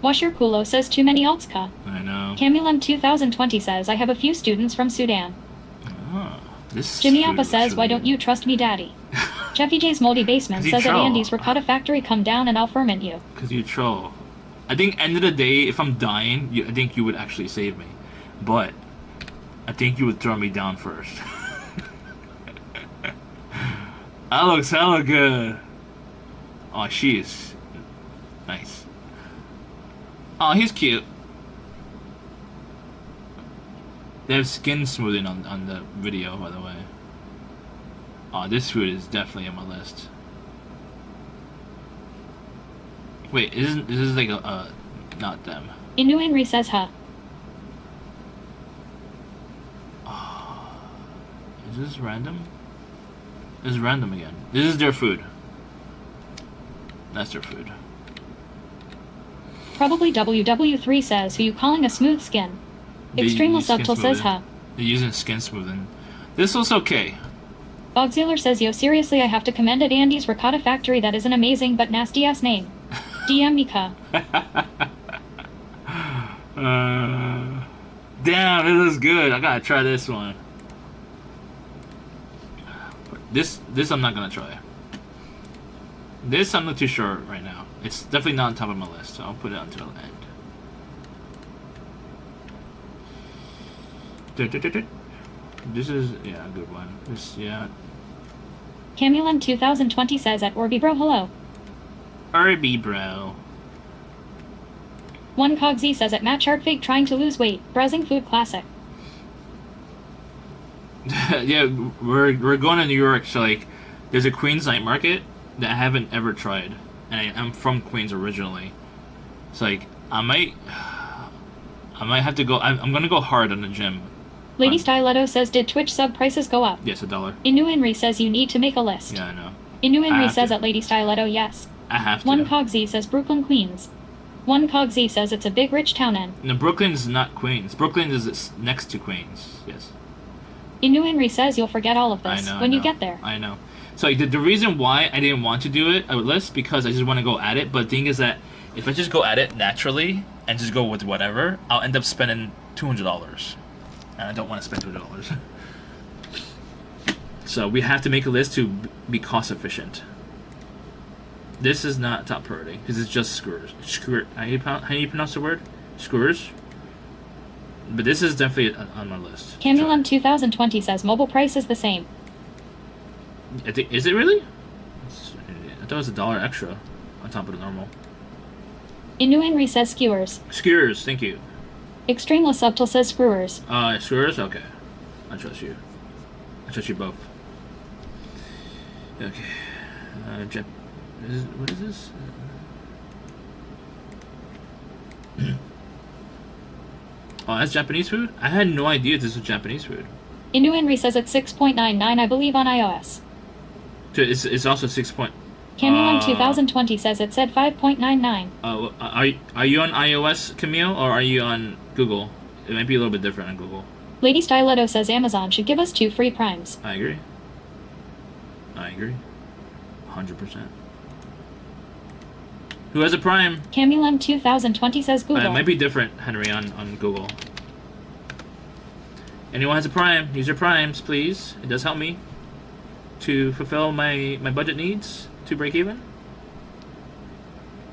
Washer Kulo says too many alts ka. I know. Camilem 2020 says I have a few students from Sudan. Oh, this Jimmy food Appa looks says really why don't you trust me daddy? Jeffy J's Moldy Basement You says at troll. Andy's Ricotta Factory come down and I'll ferment you. Because you troll. I think end of the day, if I'm dying, I think you would actually save me. But I think you would throw me down first. That looks hella good. Oh, she is nice. Oh, he's cute. They have skin smoothing on the video, by the way. Oh, this food is definitely on my list. Wait, this is like a not them. Inu Henry says huh. Oh, is this random? This is random again. This is their food. That's their food. Probably WW3 says who you calling a smooth skin. Extreme use skin Subtle says smoothing. huh. They're using skin smoothing. This was okay. Bogzealer says yo seriously I have to commend at Andy's Ricotta Factory, that is an amazing but nasty ass name. DM Mika. Damn, it looks good. I gotta try this one. This I'm not gonna try. This I'm not too sure right now. It's definitely not on top of my list, so I'll put it until the end. This is a good one. This Camulin 2020 says at Orby Bro hello. Orby Bro. One Cogsy says at Matt Chartfig trying to lose weight, browsing food classic. Yeah, we're going to New York, so like there's a Queens night market that I haven't ever tried, and I'm from Queens originally, so like I might have to go. I'm gonna go hard on the gym. Lady Styletto says did Twitch sub prices go up? Yes, $1. Inu Henry says you need to make a list. Yeah, I know. Inu Henry have says to. at Lady Styletto yes. I have to. One Cogsy says Brooklyn Queens. One Cogsy says it's a big rich town end. No, Brooklyn's not Queens. Brooklyn is next to Queens. Yes. Inu Henry says you'll forget all of I this know. when I you know. get there. I know. So like, the reason why I didn't want to do it a list because I just want to go at it. But the thing is that if I just go at it naturally and just go with whatever, I'll end up spending $200, and I don't want to spend $200. So we have to make a list to be cost efficient. This is not top priority because it's just skewers. How do you pronounce the word? Skewers. But this is definitely on my list. Camulin 2020 says mobile price is the same. I think, is it really? I thought it was $1 extra on top of the normal. Inu Henry says skewers. Skewers, thank you. Extremely Subtle says screwers. Skewers? Okay. I trust you. I trust you both. Okay. What is this? Oh, that's Japanese food? I had no idea this was Japanese food. Inu Henry says it's 6.99 I believe on iOS. So it's also 6 point... Camulin 2020 says it said 5.99. Are you on iOS, Camille, or are you on Google? It might be a little bit different on Google. Lady Styletto says Amazon should give us 2 free primes. I agree. 100%. Who has a Prime? Camulin 2020 says Google. It might be different, Henry, on Google. Anyone has a Prime? Use your Primes, please. It does help me to fulfill my budget needs to break even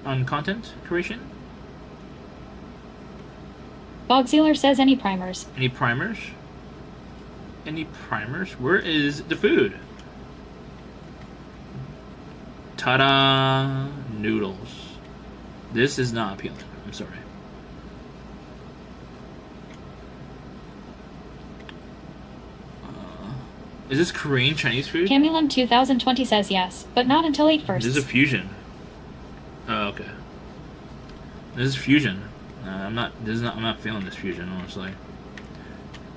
on content creation. Bogzealer says any primers. Any primers? Any primers? Where is the food? Ta-da! Noodles. This is not appealing. I'm sorry. Is this Korean Chinese food? Camulum 2020 says yes, but not until 8 first. This is a fusion. Oh, okay. This is fusion. I'm not feeling this fusion, honestly.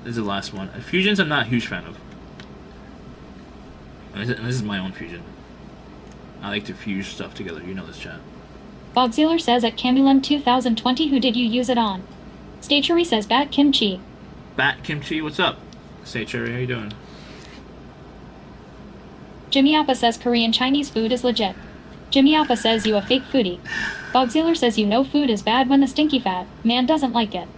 This is the last one. Fusions I'm not a huge fan of. And this is my own fusion. I like to fuse stuff together. You know this, chat. Bogzealer says at Camulum 2020, who did you use it on? Stachery says Bat Kimchi. Bat Kimchi, what's up? Stachery, how you doing? Jimmy Appa says Korean Chinese food is legit. Jimmy Appa says you a fake foodie. Bogzealer says you know food is bad when the stinky fat man doesn't like it.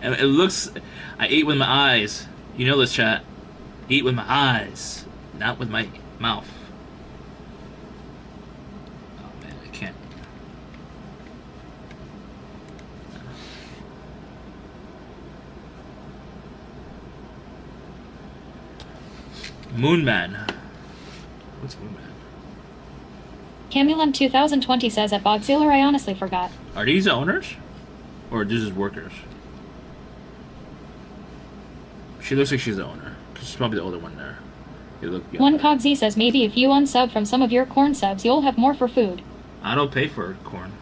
And it looks... I ate with my eyes. You know this, chat. Eat with my eyes, not with my mouth. Oh man, I can't. Moon Man. What's Moon Man? Camulum 2020 says at Bogzealer, I honestly forgot. Are these the owners? Or this is workers? She looks like she's the owner. She's probably the older one there. They look young. One Cogsy says maybe if you unsub from some of your corn subs, you'll have more for food. I don't pay for corn.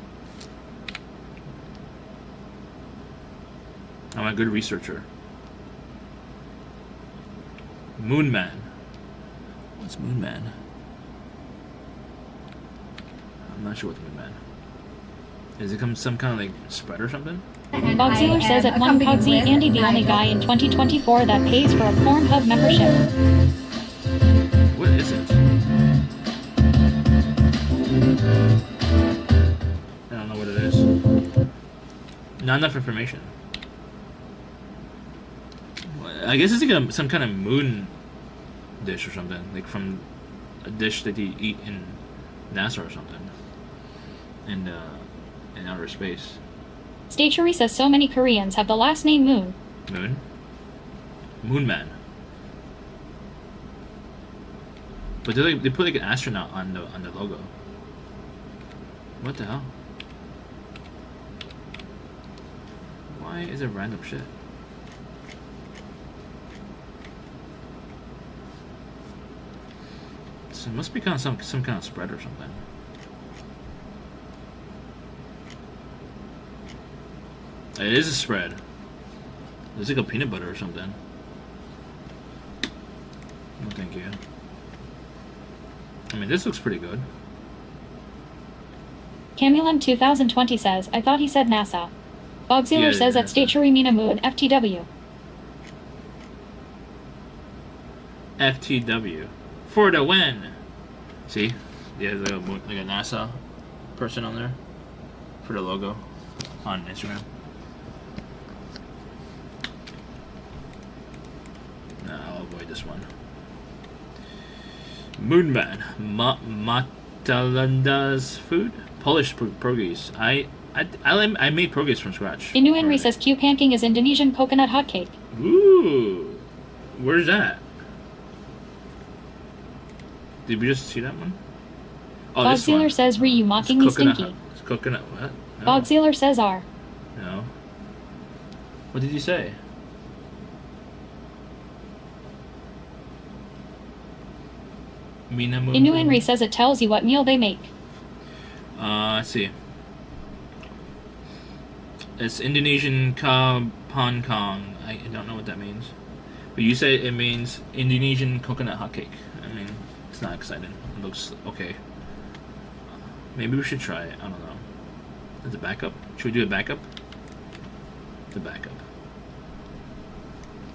I'm a good researcher. Moon Man. What's Moon Man? I'm not sure what the Moon Man. Is it some kind of like spread or something? Bogzealer says at one Cogsy, Andy the only guy in 2024 that pays for a Pornhub membership. What is it? I don't know what it is. Not enough information. I guess it's like some kind of moon dish or something, like from a dish that you eat in NASA or something, in outer space. Stachery says so many Koreans have the last name Moon. Moon? Moon Man. But they put like an astronaut on the logo. What the hell? Why is it random shit? So it must be kind of some kind of spread or something. It is a spread. It's like a peanut butter or something. No, thank you. I mean, this looks pretty good. Camulum 2020 says, I thought he said NASA. Bogzealer Yeah, says at Stachery Mina Moon FTW. FTW. For the win! See? Yeah, like a NASA person on there. For the logo. On Instagram. Nah, I'll avoid this one. Moonman. Matalanda's food? Polish pierogies. I made pierogies from scratch. Inu Henry says Q panking is Indonesian coconut hotcake. Ooh. Where's that? Did we just see that one? Oh, this one. Bogzealer says Ryu mocking me stinky. It's coconut what? No. Bogzealer says R. No. What did you say? Inu Henry says it tells you what meal they make. Let's see. It's Indonesian Pon Kong. I don't know what that means. But you say it means Indonesian coconut hotcake. I mean, it's not exciting. It looks okay. Maybe we should try it. I don't know. Is it backup? Should we do a backup? The backup.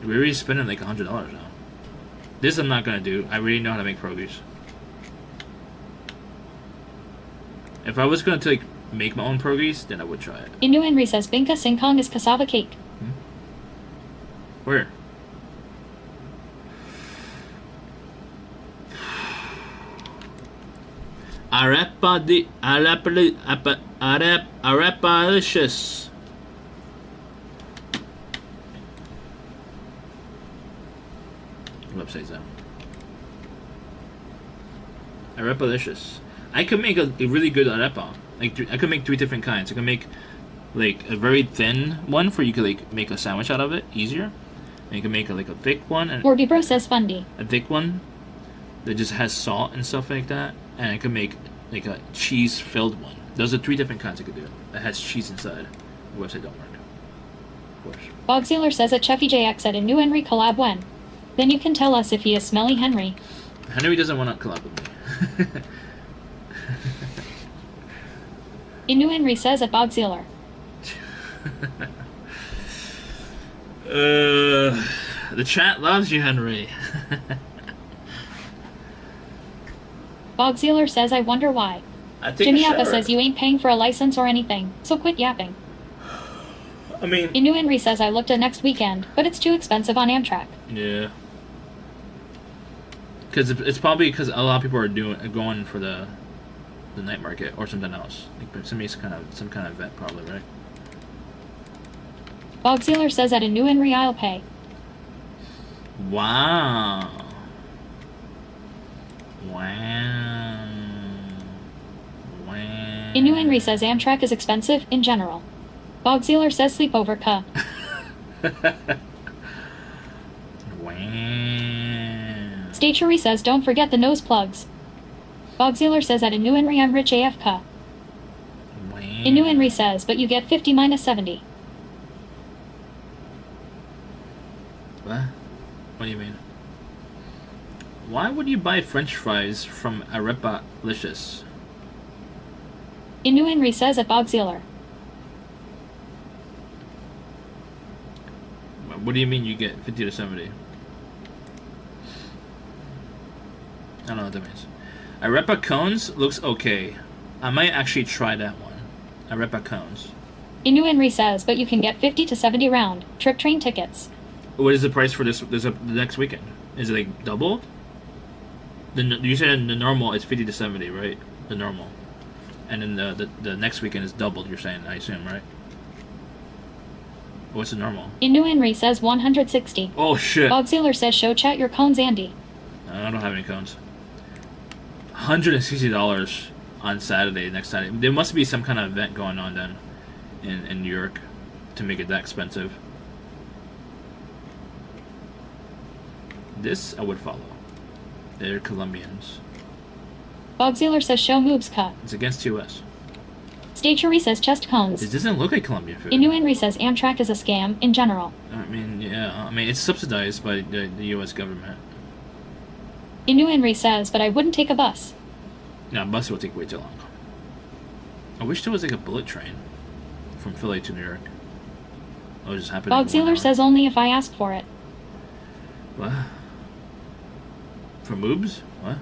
We're already spending like $100 now. This I'm not gonna do. I really know how to make pierogies. If I was gonna make my own pierogies, then I would try it. Inu Henry says Binka Singkong is cassava cake. Where? Arepalicious. What website is that? Arepalicious. I could make a really good arepa. Like I could make 3 different kinds. I could make like a very thin one for you could like make a sandwich out of it easier. And you can make like a thick one and Orbibro says fundy. a thick one that just has salt and stuff like that, and I can make like a cheese-filled one. Those are 3 different kinds I could do. That has cheese inside. The website don't work. Of course. Bogsealer says at Cheffy JX at a new Henry collab when. Then you can tell us if he is smelly Henry. Henry doesn't want to collab with me. Inu Henry says at Bogsealer. The chat loves you, Henry. Bogsealer says I wonder why. I think Jimmy sure. Appa says you ain't paying for a license or anything, so quit yapping. I mean, Inu Henry says I looked at next weekend, but it's too expensive on Amtrak. yeah. Because it's probably because a lot of people are going for the night market or something else. Like some kind of event, probably, right? Bogsealer says at a new Henry I'll pay. Wow. Wow. Wow. Inu Henry says Amtrak is expensive in general. Bogsealer says sleepover ka. Wow. Stachery says don't forget the nose plugs. Bogsealer says at a new Henry I'm rich AF ka. Wow. Inu Henry says but you get 50 minus 70. What? What do you mean? Why would you buy French fries from Arepa-licious? Inu Henry says at Bogsealer. What do you mean you get 50 to 70? I don't know what that means. Arepa cones looks okay. I might actually try that one. Arepa cones. Inu Henry says but you can get 50 to 70 round trip train tickets. What is the price for the next weekend? Is it like doubled? You said the normal is 50 to 70, right? The normal. And then the next weekend is doubled, you're saying, I assume, right? What's the normal? Inu Henry says 160. Oh shit. Bogsealer says show chat your cones Andy. I don't have any cones. $160 on Saturday, next Saturday. There must be some kind of event going on then in New York to make it that expensive. This I would follow. They're Colombians. Bogsealer says show moves cut. It's against TOS. Stachery says chest cones. It doesn't look like Colombian food. Inu Henry says Amtrak is a scam in general. I mean, yeah. I mean, it's subsidized by the U.S. government. Inu Henry says, but I wouldn't take a bus. No, bus will take way too long. I wish there was like a bullet train from Philly to New York. That would just happen. Bogsealer says only if I ask for it. What? For moobs? What?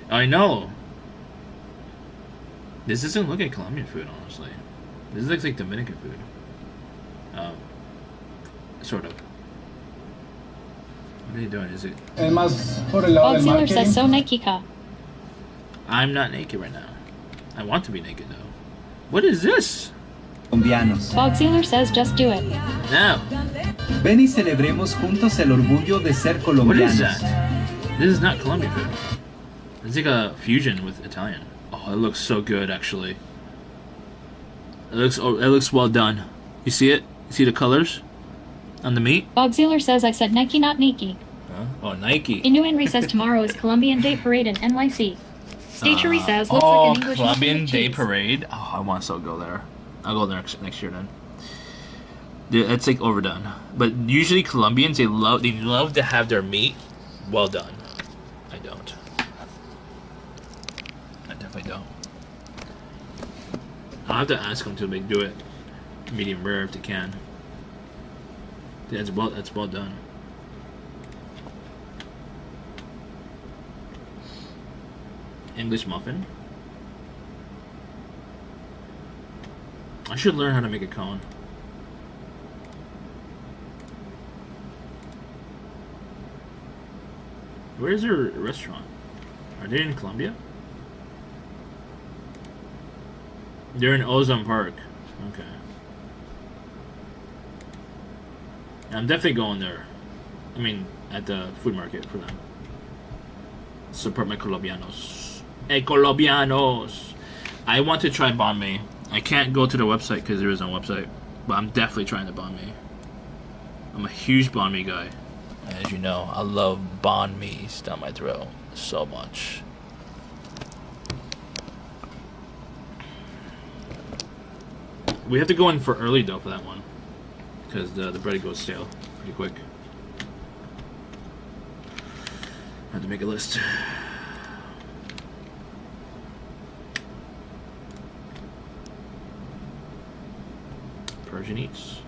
I know. This doesn't look like Colombian food, honestly. This looks like Dominican food. Sort of. What are you doing? Is it? Bogsealer says so Nike ka. I'm not naked right now. I want to be naked though. What is this? Bogsealer says just do it. No. Ven y celebremos juntos el orgullo de ser colombianos. What is that? This is not Colombian food. It's like a fusion with Italian. Oh, it looks so good, actually. It looks well done. You see it? You see the colors on the meat? Bogsealer says I said Nike, not Nike. Huh? Oh, Nike. Inu Henry says tomorrow is Colombian Day Parade in NYC. Stachery says looks like an English Colombian muffin with Day cheese. Parade. Oh, I want to so go there. I'll go there next year then. It's like overdone. But usually Colombians they love to have their meat well done. I don't. I definitely don't. I'll have to ask them to do it medium rare if they can. That's well done. English muffin. I should learn how to make a cone. Where's their restaurant? Are they in Colombia? They're in Ozone Park. Okay. I'm definitely going there. I mean, at the food market for them. Support my Colombianos. Hey, Colombianos! I want to try banh mi. I can't go to the website because there is no website. But I'm definitely trying the banh mi. I'm a huge banh mi guy. And as you know, I love banh mi down my throat so much. We have to go in for early though for that one, because the bread goes stale pretty quick. I have to make a list. Persian Eats.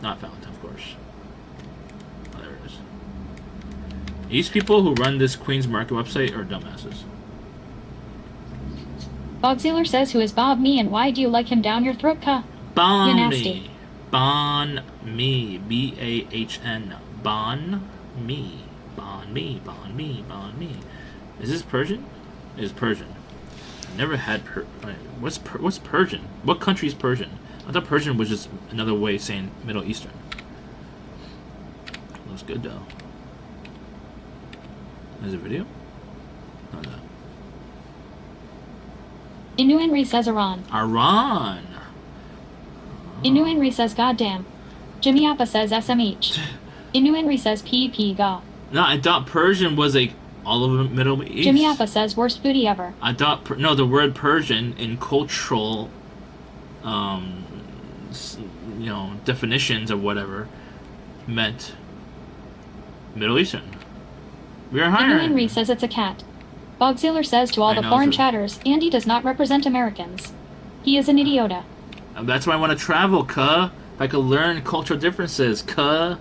Not found, of course. Oh, there it is. These people who run this Queen's Market website are dumbasses. Bogsealer says, who is Bob Me and why do you like him down your throat, ka? You nasty. Banh mi. B-A-H-N. Banh mi. Banh mi. Banh mi. Banh mi. Is this Persian? It is Persian. I never had what's Persian? What country is Persian? I thought Persian was just another way of saying Middle Eastern. Looks good though. There's a video? Oh, no. Inu Henry says Iran. Iran. Inu Henry says goddamn. Jimmy Appa says SMH. Inu Henry says PP ga. No, I thought Persian was like all over the Middle East. Jimmy Appa says worst foodie ever. I thought no, the word Persian in cultural, definitions or whatever, meant Middle Eastern. We are Inu hiring. Henry says it's a cat. Bogsealer says to all the foreign chatters, Andy does not represent Americans. He is an idiota. That's why I want to travel, cuh. If I could learn cultural differences, cuh.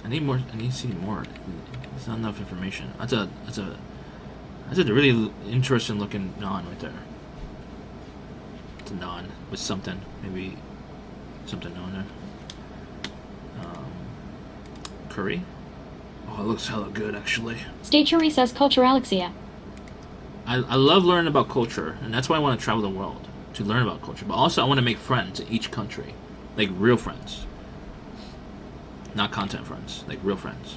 I need more. I need to see more. There's not enough information. That's a really interesting looking naan right there. It's a naan with something, maybe something on there. Curry. Oh, it looks hella good actually. Stachery says culturalexia. I love learning about culture, and that's why I want to travel the world, to learn about culture. But also I want to make friends in each country, like real friends. Not content friends, like real friends.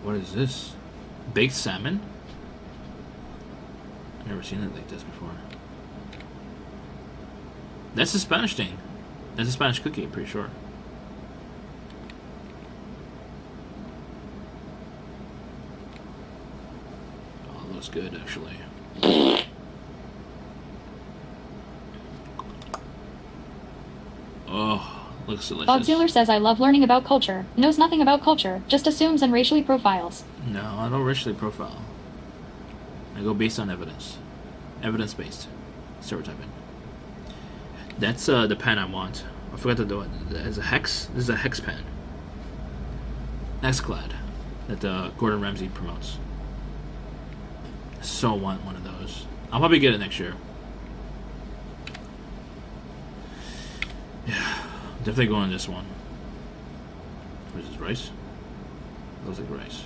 What is this? Baked salmon? I've never seen it like this before. That's a Spanish thing. That's a Spanish cookie, I'm pretty sure. Oh, it looks good actually. Oh, looks delicious. Bogsealer says I love learning about culture. Knows nothing about culture, just assumes and racially profiles. No, I don't racially profile. I go based on evidence. Evidence-based. Stereotyping. That's the pen I want. I forgot to do it. It's a hex. This is a hex pen. Xclad that Gordon Ramsay promotes. I so want one of those. I'll probably get it next year. Yeah, definitely going on this one. What is this, rice? Looks like rice.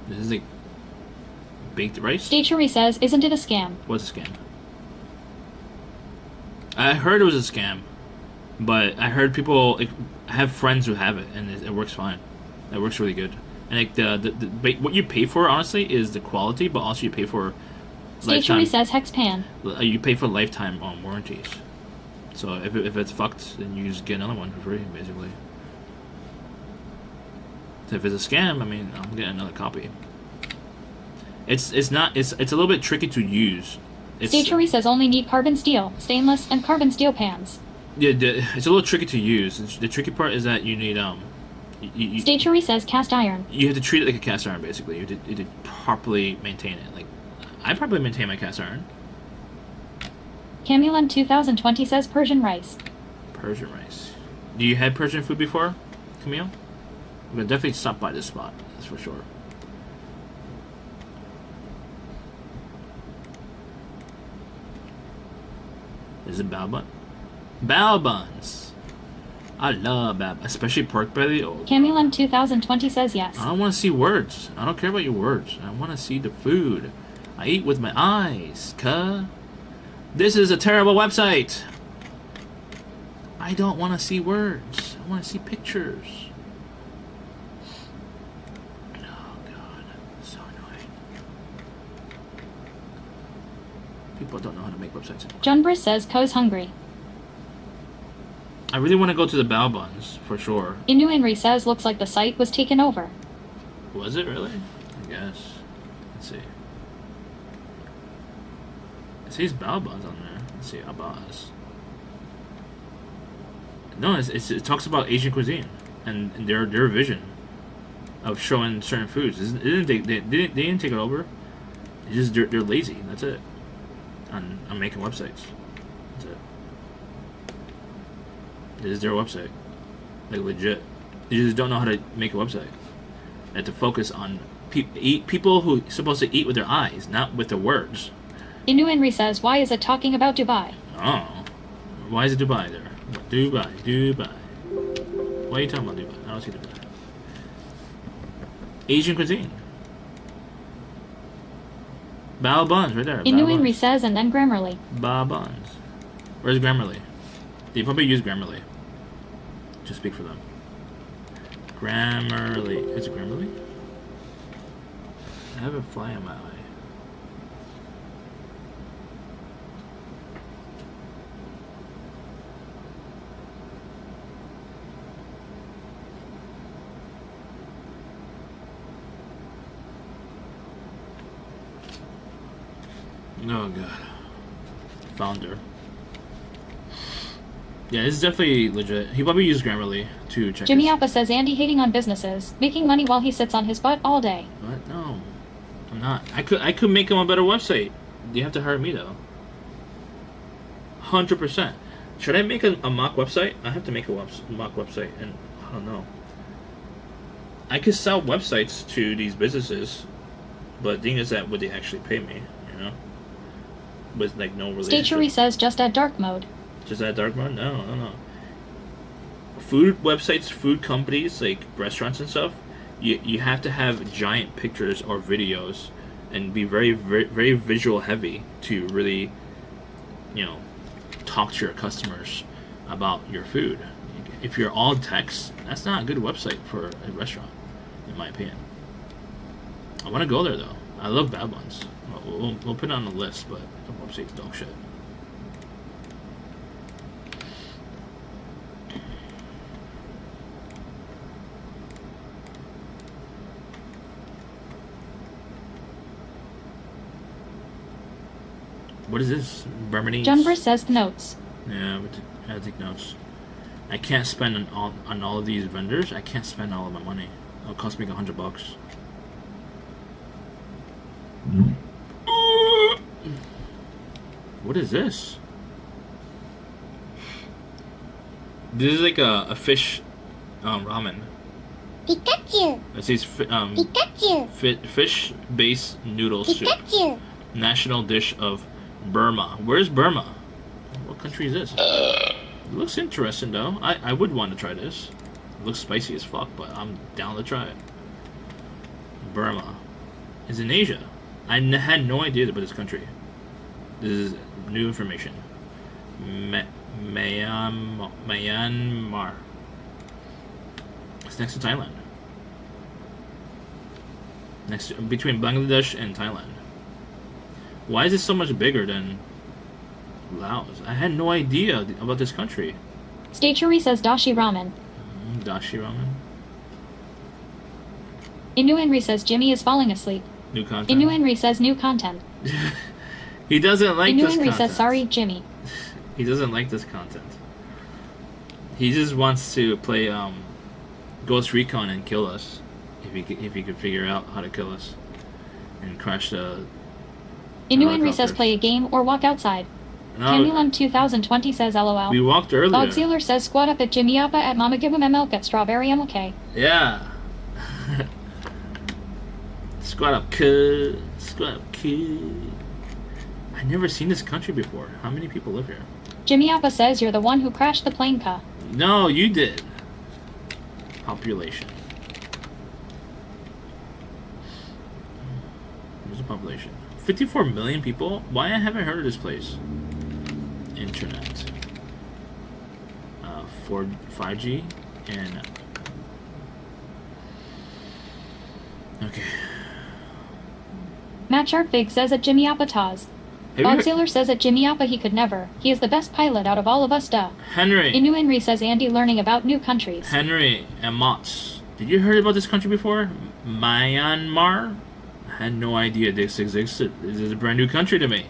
This is like baked rice? Stachery says, isn't it a scam? What's a scam? I heard it was a scam, but I heard people like, have friends who have it, and it works fine. It works really good. And like the what you pay for, honestly, is the quality, but also you pay for Stachery says hexpan. You pay for lifetime warranties. So if it's fucked, then you just get another one for free, basically. So if it's a scam, I mean, I'm getting another copy. It's a little bit tricky to use. Stachery says only need carbon steel, stainless, and carbon steel pans. Yeah, it's a little tricky to use. The tricky part is that you need Stachery says cast iron. You have to treat it like a cast iron, basically. You have to properly maintain it. Like, I probably maintain my cast iron. Camulan 2020 says Persian rice. Persian rice. Do you had Persian food before, Camille? I'm gonna definitely stop by this spot. That's for sure. Is it bao bun? Bao buns. I love bao buns, especially pork belly. Oh. Camulan 2020 says yes. I don't want to see words. I don't care about your words. I want to see the food. I eat with my eyes, cuh. This is a terrible website. I don't want to see words. I want to see pictures. People don't know how to make websites anymore. John Briss says Co's hungry. I really want to go to the Bao Buns, for sure. Inu Henry says looks like the site was taken over. Was it really? I guess. Let's see. It says Bao Buns on there. Let's see, Abaz. No, it talks about Asian cuisine and their vision of showing certain foods. They didn't take it over. It's just they're lazy. That's it. On making websites. That's it. This is their website. Like legit. They just don't know how to make a website. They have to focus on people who are supposed to eat with their eyes, not with their words. Inu Henry says, why is it talking about Dubai? Oh. Why is it Dubai there? Dubai. Why are you talking about Dubai? I don't see Dubai. Asian cuisine. Bao Buns, right there. Inu Henry says, and then Grammarly. Bao Buns. Where's Grammarly? They probably use Grammarly. To speak for them. Grammarly. Is it Grammarly? I have a fly in my eye. Oh god. Founder. Yeah, this is definitely legit. He probably used Grammarly to check. Jimmy Appa says Andy hating on businesses, making money while he sits on his butt all day. What? No. I'm not. I could make him a better website. You have to hire me though. 100%. Should I make a mock website? I have to make a mock website, and I don't know. I could sell websites to these businesses, but the thing is that would they actually pay me? You know, with like no relationship. Stachery says just add dark mode. Just add dark mode? No. Food websites, food companies, like restaurants and stuff, you have to have giant pictures or videos and be very, very, very visual heavy to really, you know, talk to your customers about your food. If you're all text, that's not a good website for a restaurant, in my opinion. I want to go there though. I love Bao Buns. We'll put it on the list, but the website's dog shit. What is this? Burmese? John Briss says notes. Yeah, I gotta take notes. I can't spend on all of these vendors. I can't spend all of my money. It'll cost me $100. What is this? This is like a fish ramen. Pikachu. It says Pikachu. fish-based noodle Pikachu. soup. National dish of Burma. Where's Burma? What country is this? It looks interesting though. I would want to try this. It looks spicy as fuck, but I'm down to try it. Burma is in Asia. I had no idea about this country. This is new information. Myanmar. It's next to Thailand. Between Bangladesh and Thailand. Why is it so much bigger than Laos? I had no idea about this country. Stachery says Dashi Ramen. Dashi Ramen. Inu Henry says Jimmy is falling asleep. New content. Inu Henry says new content. He doesn't like Inu this Henry content. says sorry, Jimmy. He doesn't like this content. He just wants to play Ghost Recon and kill us. If he could figure out how to kill us. And crash the... Inu Henry says play a game or walk outside. No, Canulum 2020 says LOL. we walked earlier. Dog Sealer says squat up at Jimmy Appa at Mama Give him ML at Strawberry MLK. Yeah. Squat up, kid. Squat up, kid. I've never seen this country before. How many people live here? Jimmy Appa says you're the one who crashed the plane, ka. No, you did. Population. Where's the population? 54 million people? Why I haven't heard of this place? Internet. 5G and... Okay. Matt Sharpfig says at Jimmy Appa Taz. Godzilla says at Jimmy Appa he could never. He is the best pilot out of all of us, duh. Henry. Inu Henry says Andy learning about new countries. Henry and Mott's. Did you hear about this country before? Myanmar? I had no idea this existed. This is a brand new country to me.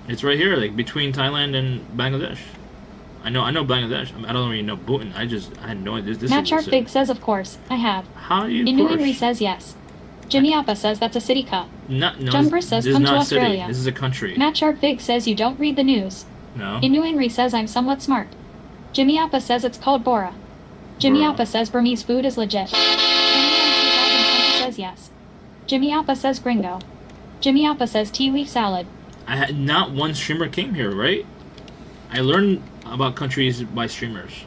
It's right here, like between Thailand and Bangladesh. I know Bangladesh. I don't really know Bhutan. I had no idea. This Matt Sharp existed. Big says of course, I have. How do you Inu Henry says yes. Jimmy Appa says that's a city cup. No, John Briss says this come is to not a city. Australia. This is a country. Matt Sharp Big says you don't read the news. No. Inu Henry says I'm somewhat smart. Jimmy Appa says it's called Bora. Jimmy Bora. Appa says Burmese food is legit. Henry 2020 says yes. Jimmy Appa says gringo. Jimmy Appa says tea leaf salad. I had not one streamer came here, right? I learned about countries by streamers.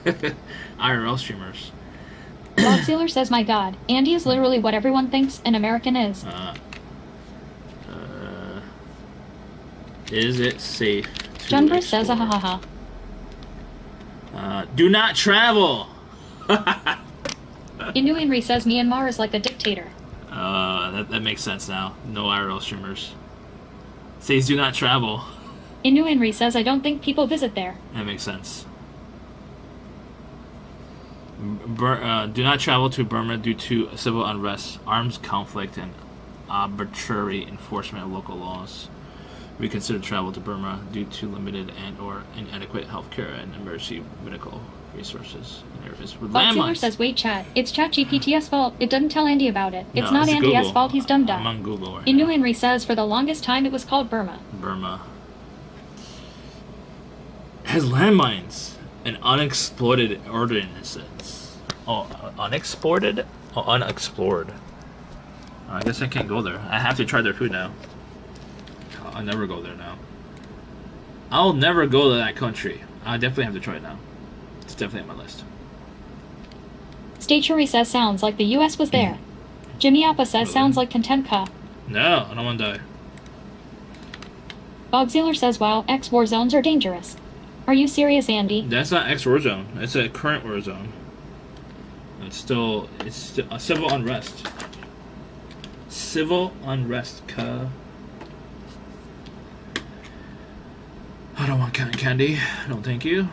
IRL streamers. Bob Sealer says my god, Andy is literally what everyone thinks an American is. Is it safe to John Briss says explore? Do not travel! Inu Henry says Myanmar is like a dictator. That makes sense now. No IRL streamers. Says do not travel. Inu Henry says I don't think people visit there. That makes sense. Do not travel to Burma due to civil unrest, arms conflict, and arbitrary enforcement of local laws. Reconsider travel to Burma due to limited and/or inadequate healthcare and emergency medical resources in areas with Bob Sealer landmines. says wait chat, it's ChatGPT's fault. It doesn't tell Andy about it. It's No, not it's Andy's Google. fault. He's dumb. I'm on Google right Inu now. Henry says for the longest time it was called Burma. Burma has landmines and unexploded ordinances. Oh, unexploded? Oh, unexplored. I guess I can't go there. I have to try their food now. I'll never go there now. I'll never go to that country. I definitely have to try it now. It's definitely on my list. Stature says sounds like the US was there. Jimmy Appa says sounds like content cup. No, I don't want to die. Bogziller says wow, X war zones are dangerous. Are you serious, Andy? That's not X war zone. It's a current war zone. It's still a civil unrest. Civil unrest, I don't want cotton candy. No, thank you.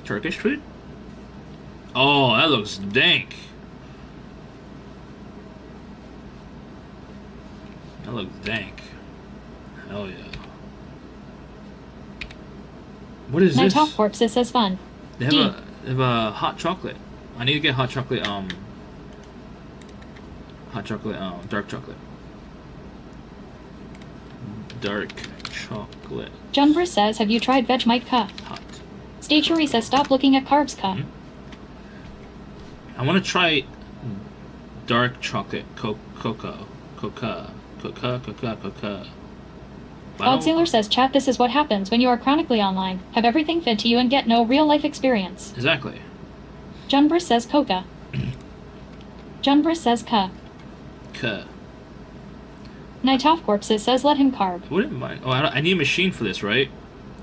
Turkish food? Oh, that looks dank. That looks dank. Hell yeah. What is My this? top corpse says fun. They have a hot chocolate. I need to get hot chocolate, dark chocolate. Dark chocolate. John Briss says, have you tried Vegemite cup? Hot. Stature says, stop looking at carbs cup. I want to try dark chocolate coca. Bogziller says, chat, this is what happens when you are chronically online. Have everything fed to you and get no real life experience. Exactly. John Briss says coca. John Briss says ka. Night Off Corpses says let him carb. Wouldn't mind. Oh, I need a machine for this, right?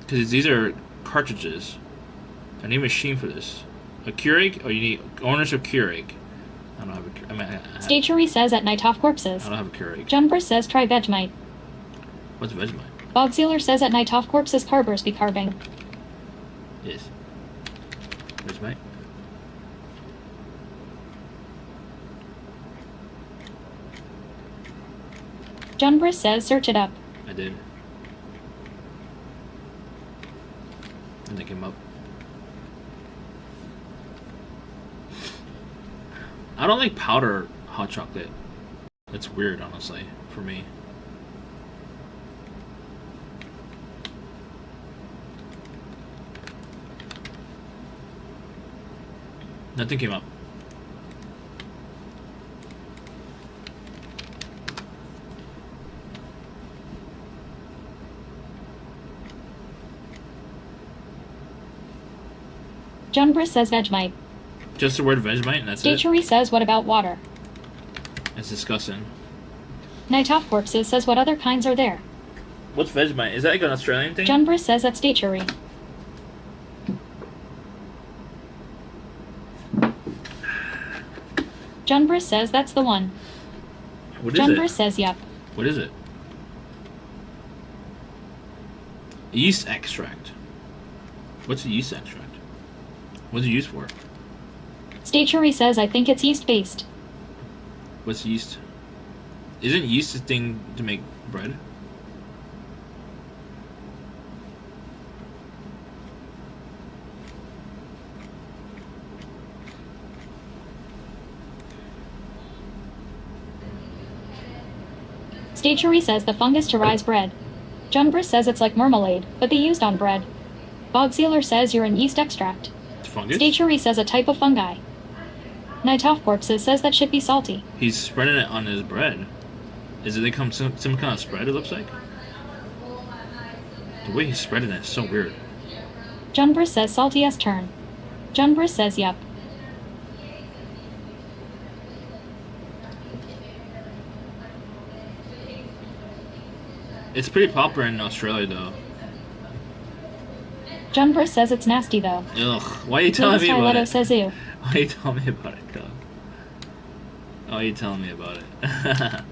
Because these are cartridges. I need a machine for this. A Keurig? Oh, you need owners of Keurig. I don't have a. Stature says at Night Off Corpses. I don't have a Keurig. John Briss says try Vegemite. What's Vegemite? Bogziller says at Night Off Corpses carbers be carving. Yes. Vegemite. John Briss says search it up. I did. And they came up. I don't like powder hot chocolate. It's weird, honestly, for me. Nothing came up. John Briss says Vegemite. Just the word Vegemite and that's Stature says what about water? It's disgusting. Night Off Corpses says what other kinds are there? What's Vegemite? Is that like an Australian thing? John Briss says that's Stature. John Briss says that's the one. What is Jumper it? says yep. What is it? Yeast extract. What's a yeast extract? What's it used for? Stationery says I think it's yeast-based. What's yeast? Isn't yeast a thing to make bread? Stationery says the fungus to rise bread. Junbris says it's like marmalade, but they used on bread. Bogsealer says you're an yeast extract. Fungus? Stationery says a type of fungi. Night Off Corpses says that should be salty. He's spreading it on his bread. Is it they come some kind of spread? It looks like. The way he's spreading it is so weird. Junbris says salty as turn. Junbris says yep. It's pretty popular in Australia though. Junbris says it's nasty though. Ugh. Why are you telling me about Stiletto it? says ew. Why are you telling me about it, Cub? Why are you telling me about it?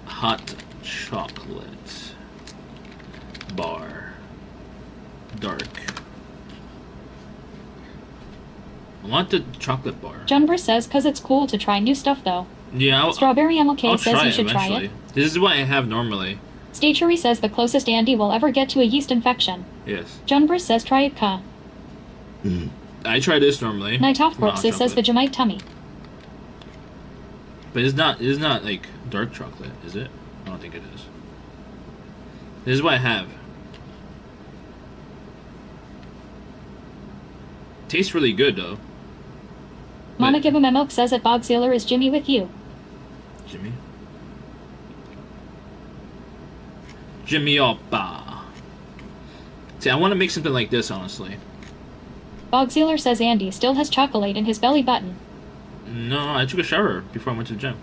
Hot chocolate bar. Dark. I want the chocolate bar. Junbris says cause it's cool to try new stuff though. Yeah, Strawberry MLK I'll says try you it should try eventually. it. This is what I have normally. Stationery says the closest Andy will ever get to a yeast infection. Yes. Junbris says try it ka. I try this normally. Night Off From hot Corpses says chocolate. Vegemite tummy. But it's not like dark chocolate, is it? I don't think it is. This is what I have. Tastes really good though. Mama Give Him a Milk says that Bogsealer is Jimmy with you. Jimmy? Jimmy Oppa. See, I want to make something like this, honestly. Bogsealer says Andy still has chocolate in his belly button. No, I took a shower before I went to the gym.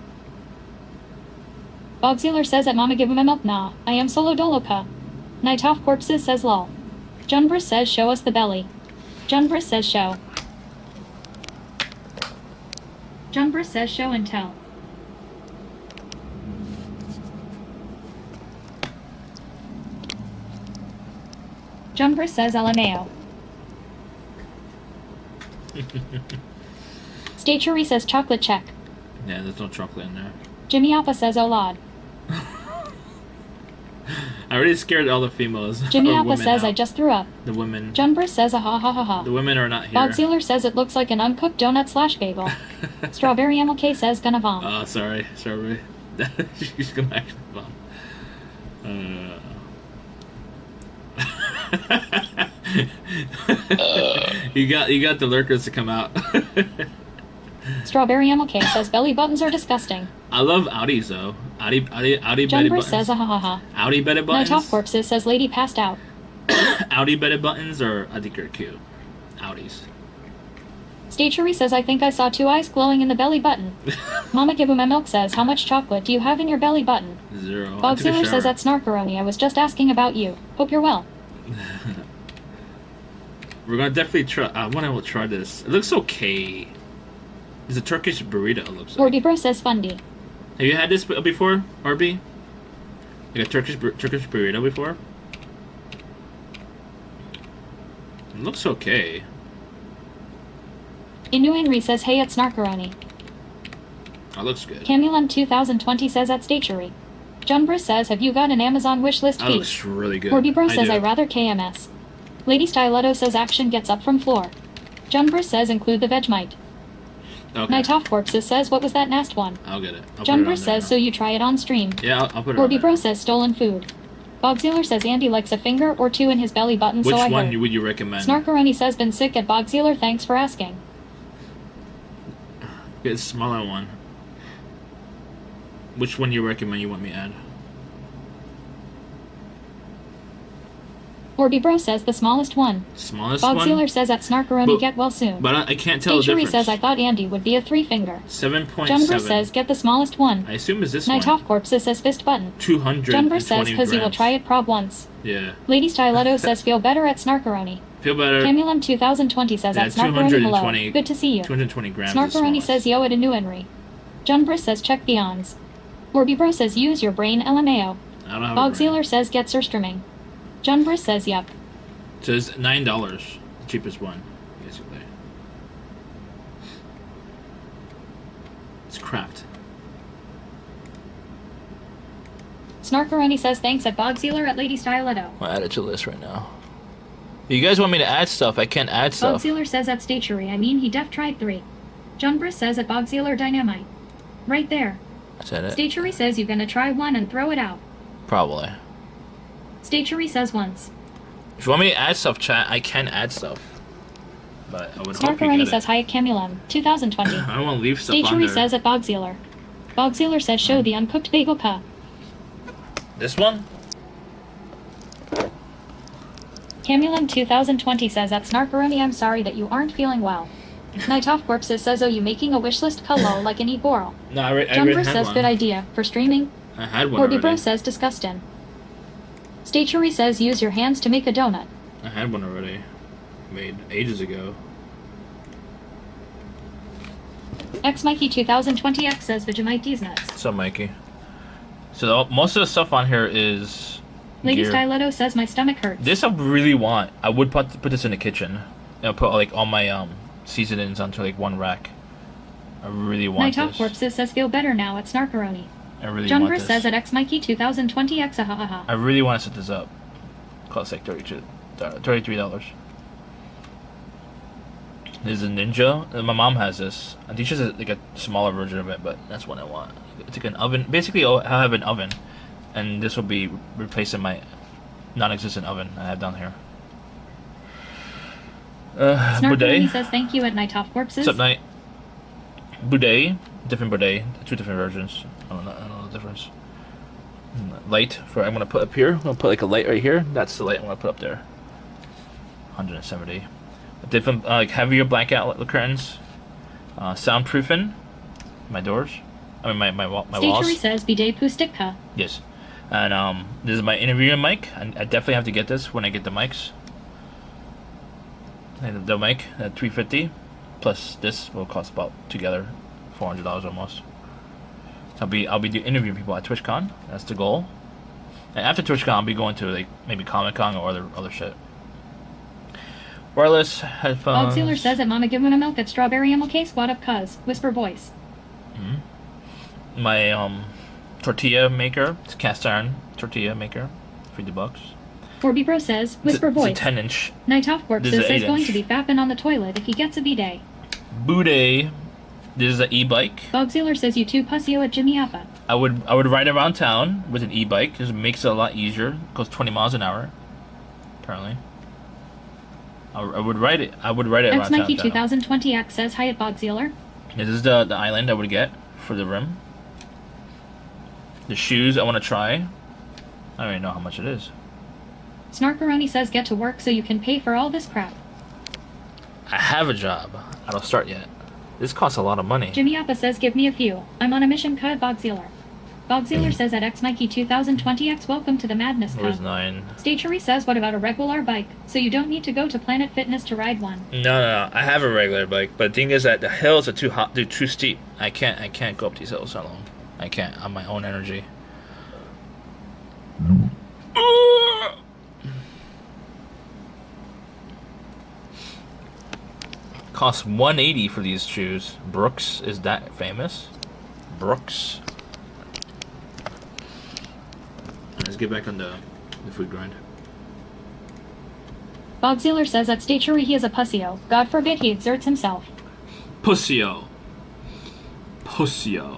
Bogsealer says that Mama Give Him a Milk nah. I am solo doloka. Night Off Corpses says lol. Junbris says show us the belly. Junbris says show. Junbris says show and tell. Junbris says LMAO. Stationery says chocolate check. Yeah, there's no chocolate in there. Jimmy Appa says olad. I already scared all the females. Jimmy or Appa women says out. I just threw up. The women. Junbris says a ha ha ha ha. The women are not here. Bogsealer says it looks like an uncooked donut slash bagel. Strawberry MLK says gonna vom. Oh, sorry. She's gonna actually vom. You got the lurkers to come out. Strawberry MLK says belly buttons are disgusting. I love Audis though. Audi belly Junbris buttons. says a ha ha ha. Audi belly buttons. Night Off Corpses says lady passed out. Audi belly buttons, or I think they're cute. Audis. Stationery says I think I saw two eyes glowing in the belly button. Mama Give Him a Milk says how much chocolate do you have in your belly button? 0. Bogsealer says that's Snarkaroni. I was just asking about you. Hope you're well. We're gonna definitely try. I wanna try this. It looks okay. It's a Turkish burrito. It looks like. Bro says fundy. Have you had this before, RB? Like a Turkish burrito before? It looks okay. Inu Henry says hey it's Snarkaroni. That looks good. Camulon 2020 says at Stationery. Junbris says have you got an Amazon wishlist That fee? looks really good. Corby Bro I says do. I rather KMS. Lady Stiletto says action gets up from floor. Junbris says include the Vegemite. Okay. Night Off Corpses says what was that nast one? I'll get it. I'll put it on Junbris there says now. so you try it on stream. Yeah, I'll put it on Corby there. Bro says stolen food. Bogsealer says Andy likes a finger or two in his belly button Which so I one heard. would you recommend? Snarkaroni says been sick at Bogsealer thanks for asking. Get a smaller one. Which one you recommend you want me to add? Corby Bro says the smallest one. Smallest Bogsealer one? says at Snarkaroni But- get well soon. But I can't tell the Stationery difference. says I thought Andy would be a 3-finger. 7.7. Junbris says get the smallest one. I assume it's this Night one. Off Corpses says fist button. 220 Junbris says cause he will grams. try it prob once. Yeah. Lady Stiletto says feel better at Snarkaroni. Feel better. Camulon 2020 says Yeah, at Snarkaroni hello. 220 Good to see you. 220 grams. is Snarkaroni smallest. says yo at Inu Henry. Junbris says check the ons. Orbibro says use your brain LMAO. I don't have a brain. Bogsealer says get surstreaming. Junbris says yup. So it's $9, the cheapest one, basically. It's craft. Snarkaroni says thanks at Bogsealer at Lady Styletto. I'll add it to the list right now. You guys want me to add stuff? I can't add stuff. Bogsealer says at Stachery, I mean he def tried 3. Junbris says at Bogsealer Dynamite. Right there. Is that it? Stachery says you're gonna try one and throw it out. Probably. Stachery says once. If you want me to add stuff, chat, I can add stuff. But I would hope you Snarkaroni get says it. hi at Camulem, 2020. I don't want to leave stuff on Stachery there. says at Bogsealer. Bogsealer says show the uncooked bagel pa. This one? Camulem 2020 says at Snarkaroni I'm sorry that you aren't feeling well. Night Off Corpses says oh you making a wish list color like an e-boral. No, I already Jumper had says one. good idea for streaming. I had one Orbibro already. says disgusting. Stachery says use your hands to make a donut. I had one already. Made ages ago. X Mikey 2020X says Vegemite D's nuts. What's up, Mikey? So most of the stuff on here is Lady gear. Styletto says my stomach hurts. This I really want. I would put this in the kitchen. You know, put like all my seasonings onto like one rack. I really want Night Off this. Corpses says feel better now at Snarkaroni. I really want Junbris this. says at X Mikey 2020X ahahaha. I really want to set this up. Costs like $33. There's a Ninja. My mom has this. I think she has like a smaller version of it, but that's what I want. It's like an oven. Basically, I have an oven, and this will be replacing my non-existent oven I have down here. Snarkaroni Bidet. says thank you at Night Off Corpses. What's up, Night? Bidet. Different bidet. 2 different versions. I don't know the difference. Light for I'm gonna put up here. I'm gonna put like a light right here. That's the light I'm gonna put up there. 170. Different like heavier blackout curtains. Soundproofing my doors. I mean my walls. Stachery says bidet pustikpa. Yes. And this is my interviewing mic. I definitely have to get this when I get the mics. And the mic at $350 plus this will cost about together $400 almost. So I'll be interviewing people at TwitchCon. That's the goal. And after TwitchCon, I'll be going to like maybe Comic-Con or other shit. Wireless headphones. Bogsealer says at Mama give him a milk at Strawberry MLK squad up cuz. Whisper voice. My tortilla maker. It's a cast iron tortilla maker. $50. Orbibro says whisper voice. It's a 10-inch. Night Off Corpses This is says an going 8-inch. to be fapping on the toilet if he gets a bidet. Boudet. This is an e-bike. Bogsealer says you too pussyo at Jimmy Appa. I would ride around town with an e-bike. This makes it a lot easier. It goes 20 miles an hour. Apparently. I would ride it. I would ride it X around Mikey town. 2020X says hi at Bogsealer. This is the island I would get for the rim. The shoes I want to try. I don't even know how much it is. Snarkaroni says get to work so you can pay for all this crap. I have a job. I don't start yet. This costs a lot of money. Jimmy Appa says give me a few. I'm on a mission cut Bogsealer. Bogsealer says at X Mikey 2020X welcome to the madness Where's cut. 9? Stachery says what about a regular bike? So you don't need to go to Planet Fitness to ride one. No. I have a regular bike, but the thing is that the hills are too hot, they're too steep. I can't go up these hills alone. I can't on my own energy. Costs $180 for these shoes. Brooks, is that famous? Brooks. Let's get back on the food grind. Bogsealer says at Stachery he is a pussyo. God forbid he exerts himself. Pussyo.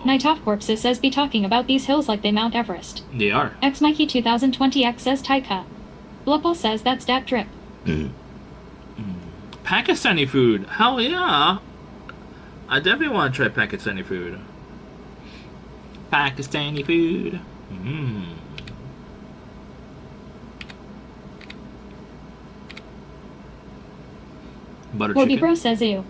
Night Off Corpses says be talking about these hills like they Mount Everest. They are. X Mikey 2020X says Taika. Blupple says that's dat drip. Pakistani food. Hell yeah. I definitely want to try Pakistani food. Pakistani food. Butter Orbibro chicken. says ew.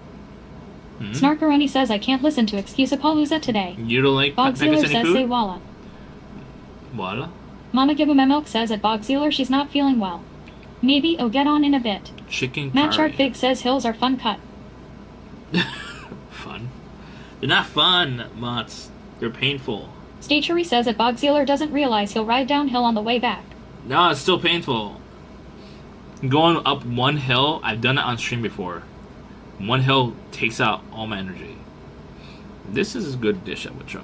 Snarkaroni says I can't listen to Excusapalooza today. You don't like Bogsealer Pakistani says say food? walla. Walla? Mama give him a milk says at Bogsealer she's not feeling well. Maybe I'll get on in a bit. Chicken Matt curry. Shark Big says hills are fun cut. Fun. They're not fun, Mots. They're painful. Stachery says that Bogsealer doesn't realize he'll ride downhill on the way back. No, it's still painful. Going up one hill, I've done it on stream before. One hill takes out all my energy. This is a good dish I would try.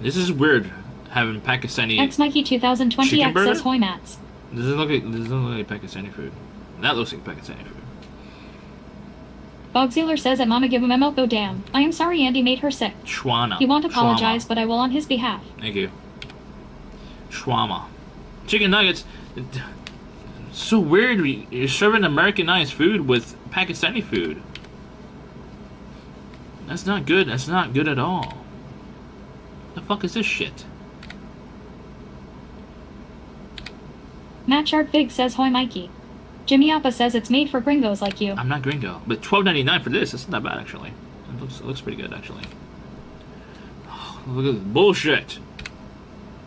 This is weird, having Pakistani X-Mikey 2020 chicken X burger? says Hoy Mats. Doesn't look like Pakistani food. That looks like Pakistani food. Bogsealer says that Mama give him a milk. Oh damn. I am sorry Andy made her sick. Shwana. He won't apologize, Shwama. but I will on his behalf. Thank you. Shwama. Chicken nuggets. It's so weird. You're serving Americanized food with Pakistani food. That's not good. That's not good at all. The fuck is this shit? Matt Sharp Fig says Hoy Mikey. Jimmy Appa says it's made for gringos like you. I'm not gringo, but $12.99 for this. That's not bad actually. It looks pretty good actually. Oh, look at this bullshit.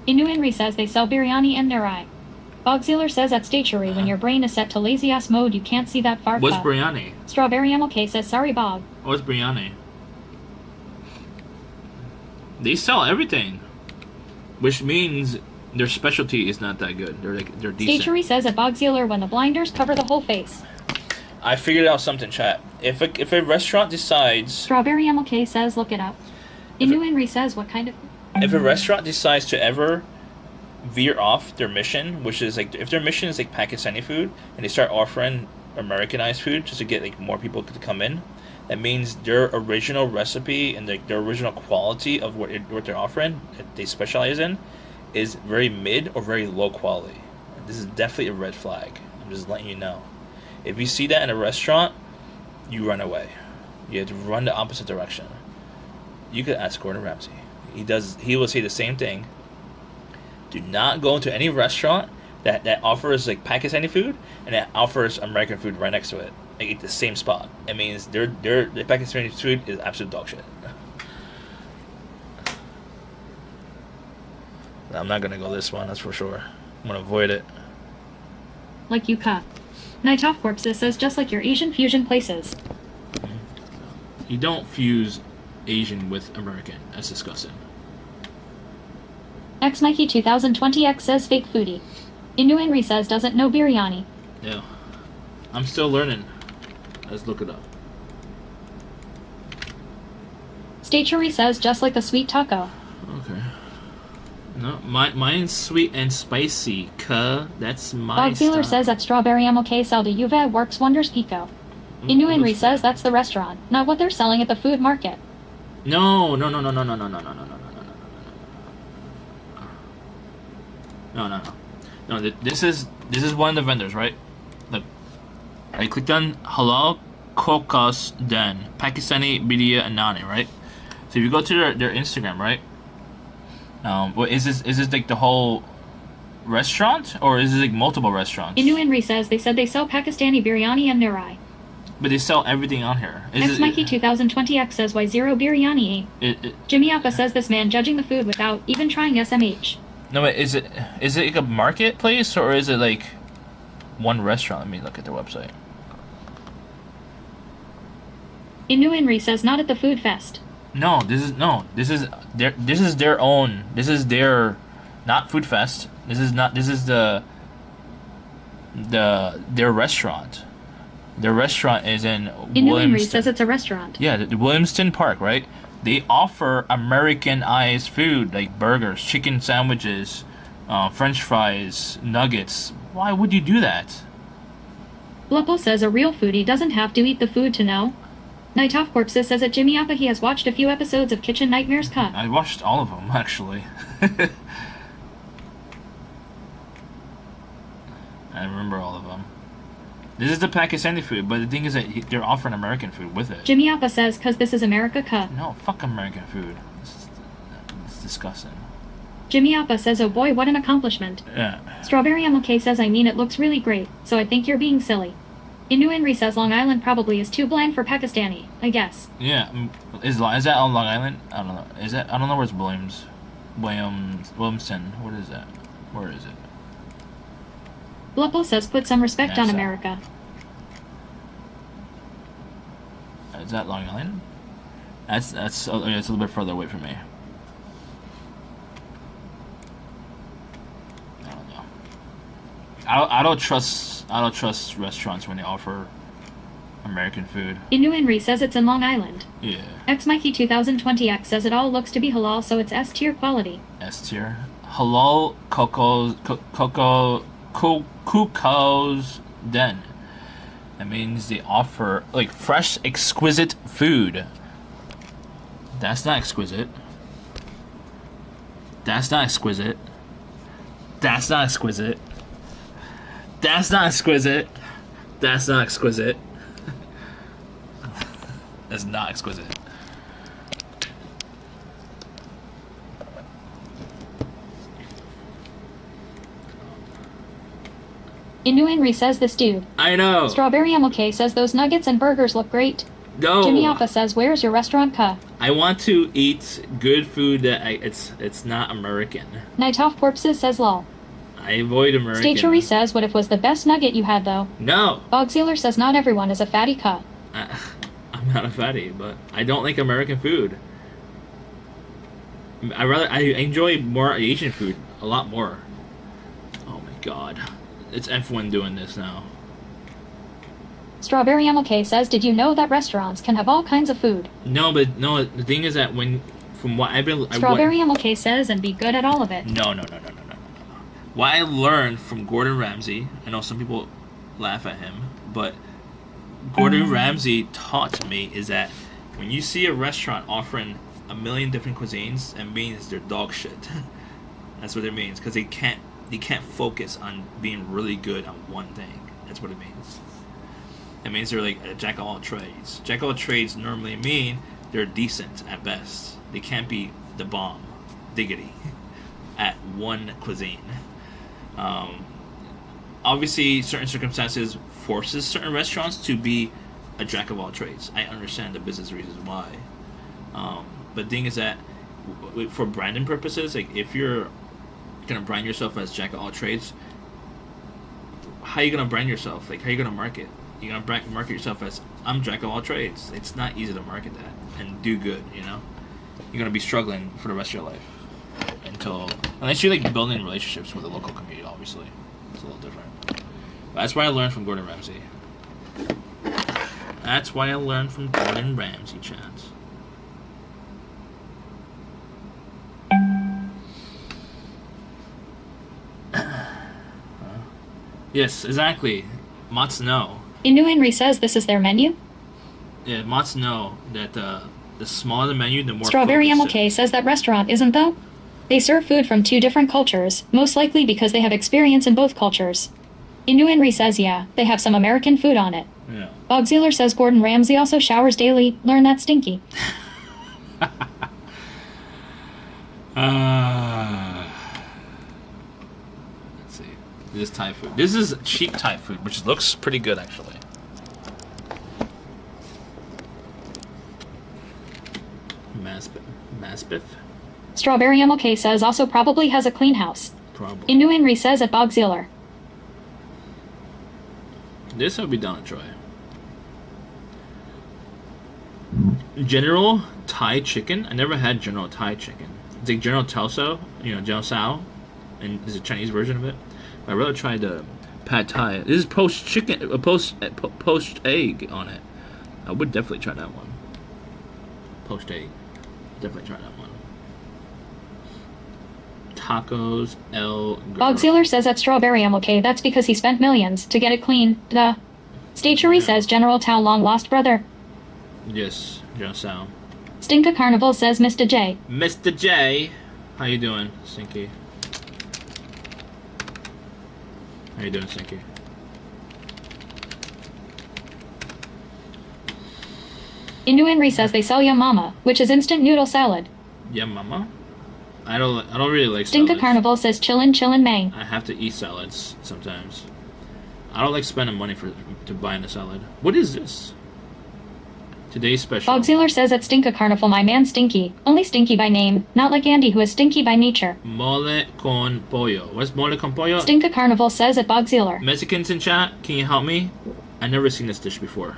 Inu Henry says they sell biryani and Narai. Bogsealer says at Stachery when your brain is set to lazy ass mode you can't see that far. What's cut. biryani? Strawberry MLK says sorry Bog. What's biryani? They sell everything, which means their specialty is not that good. They're decent. Stachery says at Bogsealer when the blinders cover the whole face. I figured out something, chat. If a restaurant decides, Strawberry MLK says look it up. Inu Henry says what kind of... if a restaurant decides to ever veer off their mission, which is like if their mission is like Pakistani food, and they start offering Americanized food just to get like more people to come in, that means their original recipe and their original quality of what they're offering, that they specialize in, is very mid or very low quality. This is definitely a red flag. I'm just letting you know. If you see that in a restaurant, you run away. You have to run the opposite direction. You could ask Gordon Ramsay. He will say the same thing. Do not go into any restaurant that offers like Pakistani food and that offers American food right next to it. Like at the same spot. It means the Pakistani food is absolute dog shit. I'm not gonna go this one, that's for sure. I'm gonna avoid it. Like you cut. Night Off Corpses says just like your Asian fusion places. You don't fuse Asian with American. That's disgusting. X Mikey 2020 X says fake foodie. Inu Henry says doesn't know biryani. Yeah. I'm still learning. Let's look it up. Stachery says just like the sweet taco. Okay. No, mine's sweet and spicy. That's my Bogsealer style. says that Strawberry MLK sell to Juve works wonders pico. Inu Henry says that's the restaurant, not what they're selling at the food market. No. This is one of the vendors, right? Look, I clicked on Halal Kokas Den Pakistani Bidia Anani, right? So if you go to their Instagram, right? What is this? Is this like the whole restaurant, or is this like multiple restaurants? Inu Henry says they said they sell Pakistani biryani and Narai. But they sell everything on here. X Mikey 2020 X says why zero biryani. Jimmy Appa says this man judging the food without even trying SMH. No, wait, is it like a marketplace or is it like one restaurant? Let me look at their website. Inu Henry says not at the food fest. No, this is their own. This is their, not food fest. This is their restaurant. Their restaurant is in Inu Henry says it's a restaurant. Yeah, the Williamston Park, right? They offer Americanized food like burgers, chicken sandwiches, French fries, nuggets. Why would you do that? Blupple says a real foodie doesn't have to eat the food to know. Night Off Corpses says at Jimmy Appa he has watched a few episodes of Kitchen Nightmares Cut. I watched all of them actually. I remember all of them. This is the Pakistani food, but the thing is that they're offering American food with it. Jimmy Appa says cause this is America Cut. No, fuck American food. It's disgusting. Jimmy Appa says oh boy what an accomplishment. Yeah. Strawberry MLK says I mean it looks really great, so I think you're being silly. Inu Henry says Long Island probably is too bland for Pakistani, I guess. Yeah, is that on Long Island? I don't know. Is that? I don't know where it's Williamston. What is that? Where is it? Blupple says put some respect on America. Is that Long Island? That's it's a little bit further away from me. I don't know. I don't trust restaurants when they offer American food. Innuenri says it's in Long Island. Yeah. XMikey2020X says it all looks to be halal, so it's S tier quality. S tier. Halal Coco's Den. That means they offer like fresh, exquisite food. That's not exquisite. That's not exquisite. That's not exquisite. That's not exquisite. That's not exquisite. That's not exquisite. Innuenri says this dude. I know. Strawberry MLK says those nuggets and burgers look great. No. Jimmy Alpha says, where's your restaurant ka? I want to eat good food that it's not American. Night Off Corpses says lol. I avoid American. Stachery says, what if was the best nugget you had though? No. Bogsealer says not everyone is a fatty ka. I'm not a fatty, but I don't like American food. I enjoy more Asian food a lot more. Oh my god. It's F1 doing this now. Strawberry MLK says, did you know that restaurants can have all kinds of food? No, but no, the thing is that from what I've been... Strawberry MLK says, and be good at all of it. No. What I learned from Gordon Ramsay, I know some people laugh at him, but Gordon Ramsay taught me is that when you see a restaurant offering a million different cuisines, it means they're dog shit. That's what it means, because they can't focus on being really good on one thing. That's what it means. It means they're like a jack of all trades. Jack of all trades normally mean they're decent at best. They can't be the bomb, diggity, at one cuisine. Obviously, certain circumstances forces certain restaurants to be a jack of all trades. I understand the business reasons why. But the thing is that for branding purposes, like if you're gonna brand yourself as jack of all trades, how are you gonna brand yourself? Like how are you gonna market? You're gonna market yourself as I'm jack of all trades. It's not easy to market that and do good. You know, you're gonna be struggling for the rest of your life unless you're like building relationships with the local community. Obviously, it's a little different. But that's why I learned from Gordon Ramsay. That's why I learned from Gordon Ramsay, chance. Yes, exactly. Mott's know. Innuenri says this is their menu? Yeah, Mott's know that the smaller the menu, the more Strawberry MLK says that restaurant isn't though? They serve food from two different cultures, most likely because they have experience in both cultures. Innuenri says yeah, they have some American food on it. Yeah. Bogsealer says Gordon Ramsay also showers daily, learn that stinky. Let's see. This is Thai food. This is cheap Thai food, which looks pretty good actually. Masbeth. Strawberry MLK says also probably has a clean house. Probably. Innuenri says at Bogsealer. This would be down to try. General Thai chicken. I never had General Thai chicken. It's like General Tao, General Sao, and there's a Chinese version of it. I'd rather try the Pad Thai. This is poached chicken, poached egg on it. I would definitely try that one. Poached egg. Definitely try that one. Tacos El Girl. Bogsealer says at Strawberry MLK that's because he spent millions to get it clean. Duh. Stachery says General Tao long lost brother. Yes, General Sao. Stinka Carnival says Mr. J. Mr. J. How you doing, Stinky? How you doing, Stinky? Innuenri says they sell Yum Mama, which is instant noodle salad. Yum Mama? I don't really like Stinka salads. Carnival says chillin' mang. I have to eat salads sometimes. I don't like spending money to buy in a salad. What is this? Today's special. Bogsealer says at Stinka Carnival my man Stinky. Only Stinky by name, not like Andy who is stinky by nature. Mole con pollo. What's mole con pollo? Stinka Carnival says at Bogsealer. Mexicans in chat, can you help me? I've never seen this dish before.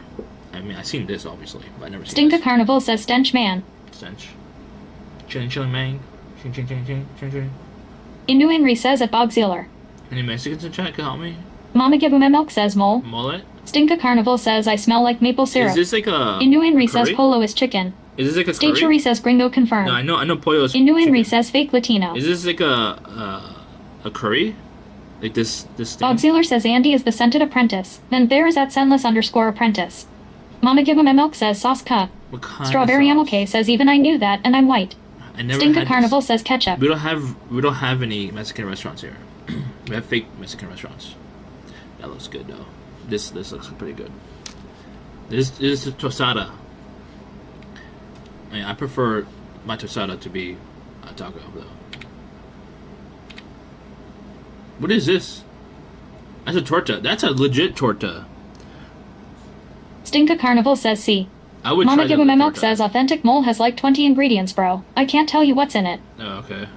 I mean, I've seen this obviously, but I never seen Stinka this. Carnival says stench man. Stench. Chilling, chilling, man. Ching, ching, ching, ching, ching, ching. Indu Henry says at Bogziller. Any Mexicans in chat can help me? Mama Give 'em a milk says mole. Mullet? Stinka Carnival says I smell like maple syrup. Is this like a Indu Henry says curry? polo is chicken. Is this like a State curry? Cherie says gringo confirmed. No, I know pollo is Indu Henry chicken. says fake Latino. Is this like a curry? Like this thing? Bogziller says Andy is the scented apprentice. Then there is at senless_apprentice. Mama Give 'em a milk says sauce cut. What kind Strawberry of sauce? MLK says even I knew that and I'm white. I never Stinka had Carnival this. says ketchup. We don't have any Mexican restaurants here. We have fake Mexican restaurants. That looks good though. This looks pretty good. This is tostada. I mean, I prefer my tostada to be a taco though. What is this? That's a torta. That's a legit torta. Stinka Carnival says C. I would Mama try Give that 'em a with milk torta. says authentic mole has like 20 ingredients, bro. I can't tell you what's in it. Oh, okay.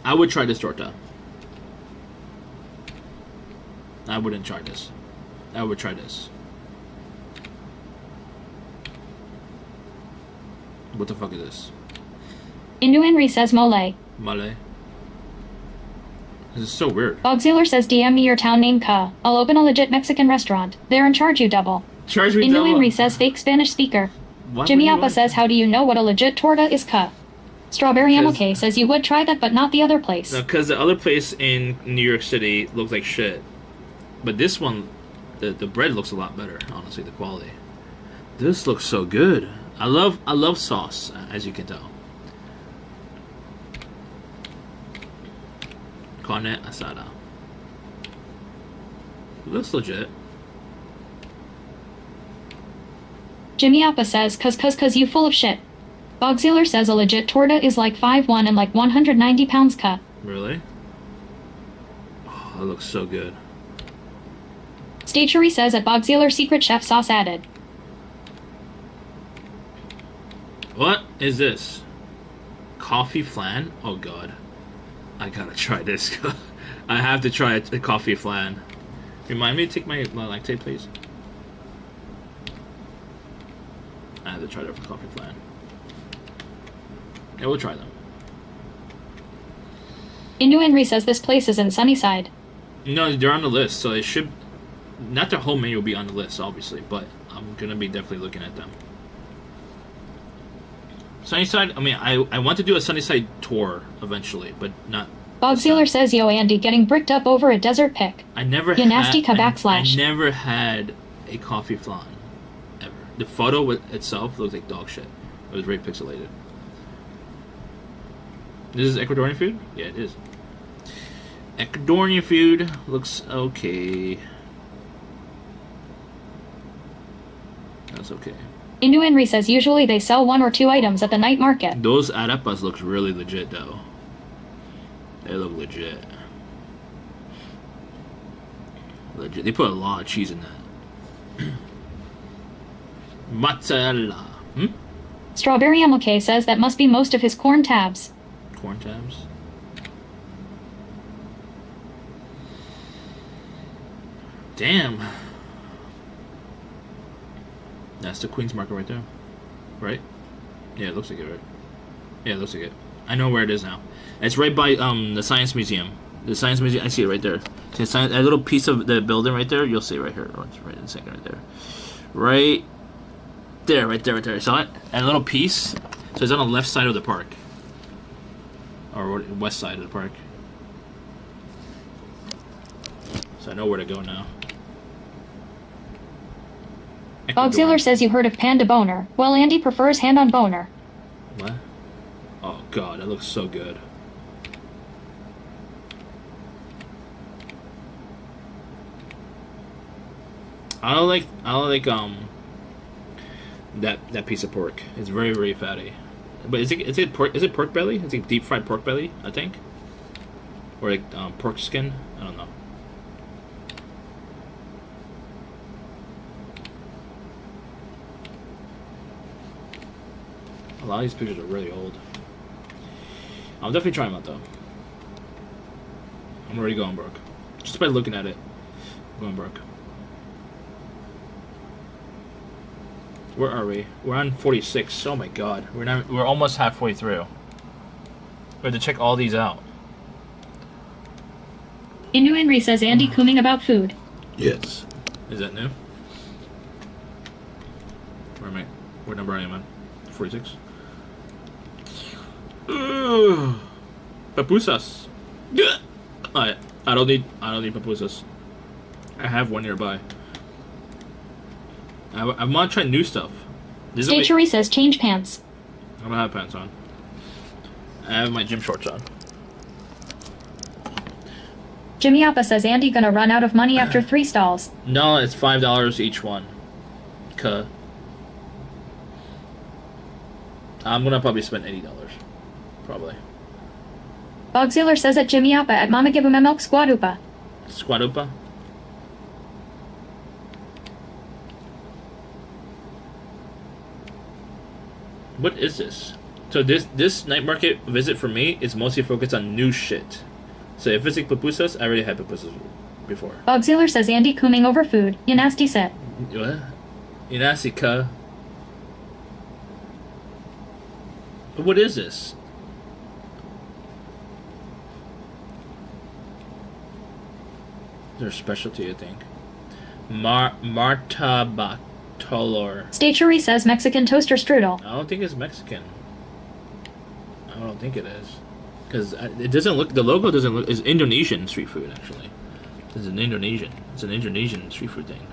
I would try this torta. I wouldn't try this. I would try this. What the fuck is this? Indu Henry says mole. Male. This is so weird. Bogziller says DM me your town name Ka. I'll open a legit Mexican restaurant. They're in charge you double. Charge me Indu double. Henry says fake Spanish speaker. Why Jimmy would you Appa want- says how do you know what a legit torta is Ka? Strawberry MLK says you would try that but not the other place. No, because the other place in New York City looks like shit. But this one, the bread looks a lot better, honestly, the quality. This looks so good. I love sauce, as you can tell. Carne asada. It looks legit. Jimmy Appa says cause you full of shit. Bogziller says a legit torta is like 5'1" and like 190 pounds Ka. Really? Oh, that looks so good. Stachery says at Bogziller secret chef sauce added. What is this? Coffee flan? Oh god. I gotta try this. I have to try a coffee flan. Remind me to take my lactate, please. I have to try the coffee flan. Yeah, we'll try them. Indu Henry says this place is in Sunnyside. No, they're on the list, so it should... Not their whole menu will be on the list, obviously, but I'm gonna be definitely looking at them. Sunnyside, I mean, I want to do a Sunnyside tour eventually, but not... Bogziller says yo Andy getting bricked up over a desert pick. I never You nasty had... backslash. I never had a coffee flan, ever. The photo itself looks like dog shit. It was very pixelated. This is Ecuadorian food? Yeah, it is. Ecuadorian food looks okay. That's okay. Indu Henry says usually they sell 1 or 2 items at the night market. Those arepas looks really legit though. They look legit. Legit. They put a lot of cheese in that. Mozzarella. Strawberry MLK says that must be most of his corn tabs. Corn tabs. Damn. That's the Queen's Market right there. Right? Yeah, it looks like it, right? Yeah, it looks like it. I know where it is now. It's right by the Science Museum. The Science Museum, I see it right there. See a little piece of the building right there? You'll see it right here. Right in a second, right there. Right there, right there, right there. You saw it? And a little piece. So it's on the left side of the park. Or west side of the park. So I know where to go now. Bogziller says you heard of Panda Boner. Well, Andy prefers hand on boner. What? Oh god, that looks so good. I don't like that piece of pork. It's very, very fatty. But is it pork belly? Is it deep fried pork belly, I think? Or like pork skin? I don't know. A lot of these pictures are really old. I'll definitely try them out though. I'm already going broke. Just by looking at it, I'm going broke. Where are we? We're on 46. Oh my god. We're almost halfway through. We have to check all these out. Inu Henry says Andy cooming about food. Yes. Is that new? Where am I? What number am I on? 46? Papusas. I don't need papusas. I have one nearby. I want to try new stuff. Stachery says change pants. I don't have pants on. I have my gym shorts on. Jimmy Appa says Andy gonna run out of money after 3 stalls. No, it's $5 each one. Cuh. I'm gonna probably spend $80. Probably. Bogziller says at Jimmy Appa at Mama Give 'em a milk squadupa. Squadupa? What is this? So this night market visit for me is mostly focused on new shit. So if it's like pupusas, I already had pupusas before. Bogziller says Andy cooming over food. You nasty set. What? You nasty cuh. What is this? Their specialty, I think. Martabak. Tolor. Stachery says Mexican toaster strudel. I don't think it's Mexican. I don't think it is. Because it doesn't look, the logo doesn't look, it's Indonesian street food actually. It's an Indonesian street food thing.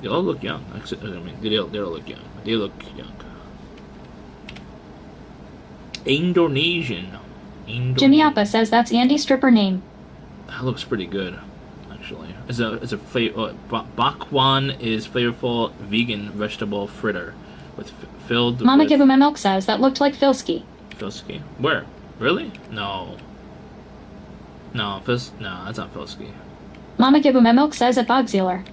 They all look young. I mean, they all look young. They look young. Indonesian. Jimmy Appa says that's Andy's stripper name. That looks pretty good. Actually, it's a flavor. Bakwan is flavorful vegan vegetable fritter with filled. Mama with Give 'em a milk says that looked like Filski. Filski? Where? Really? No. No, no, that's not Filski. Mama Give 'em a milk says at Bogziller.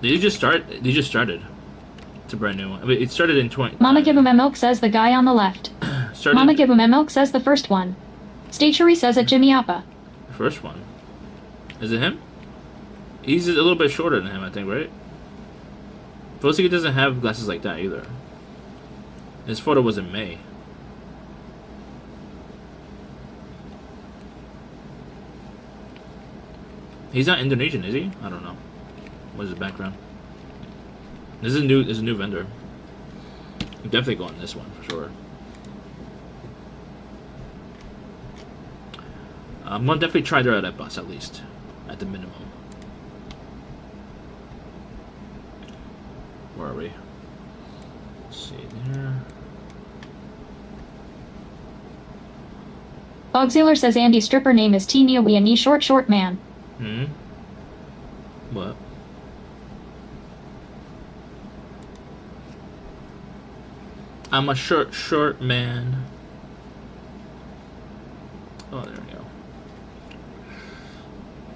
Did you just start? They just started. It's a brand new one. I mean, it started in 20. Mama Give 'em a milk says the guy on the left. Mama Give 'em a milk says the first one. Stachery says at Jimmy Appa. The first one. Is it him? He's a little bit shorter than him, I think, right? Filski doesn't have glasses like that either. His photo was in May. He's not Indonesian, is he? I don't know. What is his background? This is a new vendor. I'm definitely going this one for sure. I'm gonna definitely try their at bus at least, at the minimum. Where are we? Let's see there. Bogziller says Andy's stripper name is Tina Weenie short man. What? I'm a short man. Oh, there we go.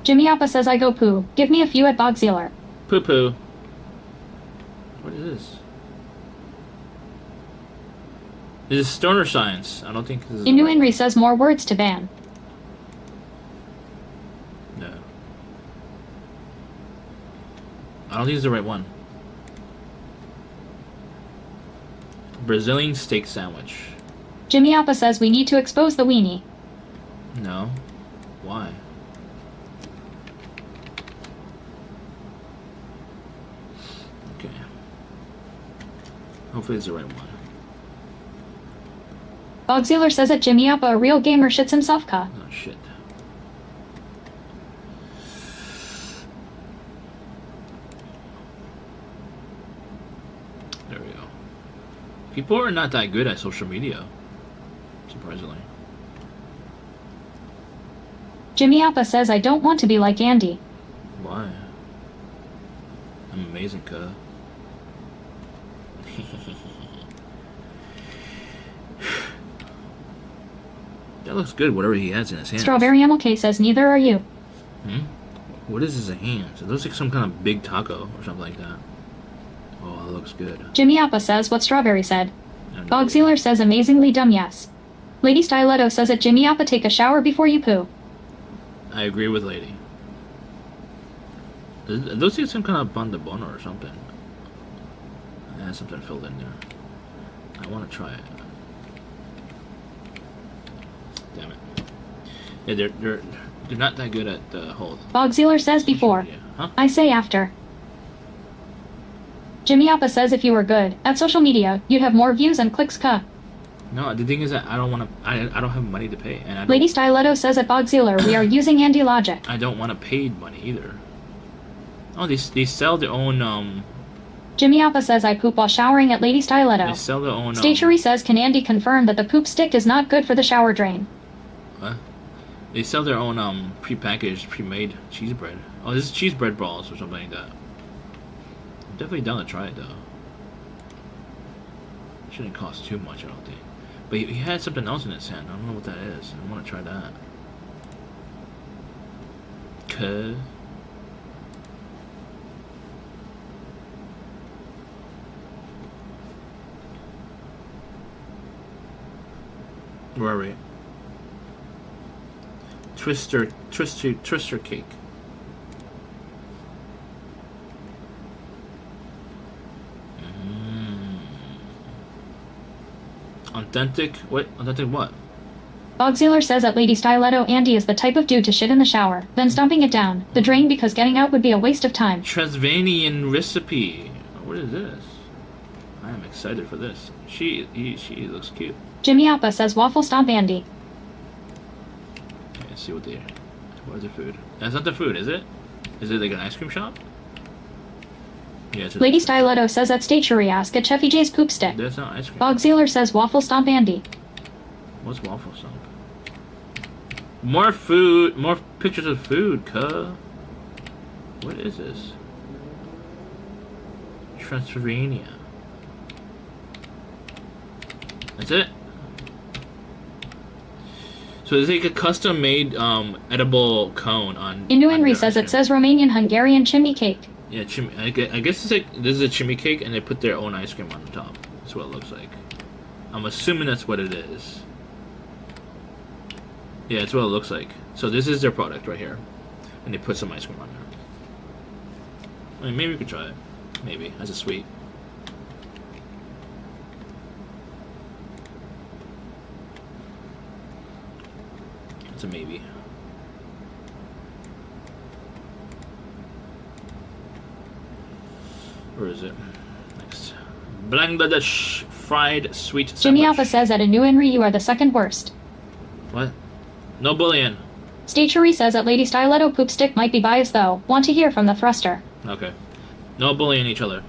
Jimmy Appa says I go poo. Give me a few at Bogziller. Poo poo. What is this? This is stoner science. I don't think this is. Inu Henry says more words to ban. No. I don't think it's the right one. Brazilian steak sandwich. Jimmy Appa says we need to expose the weenie. No. Why? Okay. Hopefully it's the right one. Bogziller says at Jimmy Appa a real gamer shits himself ka. Oh shit. There we go. People are not that good at social media, surprisingly. Jimmy Appa says I don't want to be like Andy. Why? I'm amazing, cuh. That looks good, whatever he has in his hands. Strawberry MLK says neither are you. What is his hands? It looks like some kind of big taco or something like that. Oh, that looks good. Jimmy Appa says what Strawberry said. Bogziller says amazingly dumb yes. Lady Stiletto says at Jimmy Appa take a shower before you poo. I agree with Lady. It looks like some kind of pan de bono or something. It has something filled in there. I want to try it. Damn it. Yeah, they're not that good at the whole. Bogsealer says before. Huh? I say after. Jimmy Appa says if you were good at social media, you'd have more views and clicks. No, the thing is that I don't want to. I don't have money to pay, and Lady Styletto says at Bogsealer we are using Andy Logic. I don't want to pay money either. Oh, they sell their own. Jimmy Appa says I poop while showering at Lady Styletto. They sell their own. Stationery says can Andy confirm that the poop stick is not good for the shower drain? What? They sell their own pre-packaged, pre-made cheese bread. Oh, this is cheese bread balls or something like that. I'm definitely down to try it though. Shouldn't cost too much, I don't think. But he had something else in his hand. I don't know what that is. I want to try that. Cause. Where are we? Twister cake. Authentic? What? Authentic what? Bogsealer says at Lady Styletto Andy is the type of dude to shit in the shower, then stomping it down the drain because getting out would be a waste of time. Transylvanian recipe. What is this? I am excited for this. She looks cute. Jimmy Appa says waffle stomp Andy. Okay, let's see what is the food? That's not the food, is it? Is it like an ice cream shop? Yeah, it's Lady Styletto says at Stationery ask at Cheffy J's poop stick. That's not ice cream. Bogsealer says waffle stomp Andy. What's waffle stomp? More food, more pictures of food, cuh. What is this? Transylvania. That's it? So it's like a custom-made edible cone on. Innuenry says it says Romanian Hungarian chimney cake. Yeah, I guess it's like this is a chimney cake, and they put their own ice cream on the top. That's what it looks like. I'm assuming that's what it is. Yeah, that's what it looks like. So this is their product right here, and they put some ice cream on there. I mean, maybe we could try it. Maybe as a sweet. It's a maybe. Where is it? Next. Bangladesh fried sweet sandwich. Jimmy Alpha says at Innuenry you are the second worst. What? No bullying. Stationery says at Lady Styletto poop stick might be biased though. Want to hear from the thruster. Okay. No bullying each other.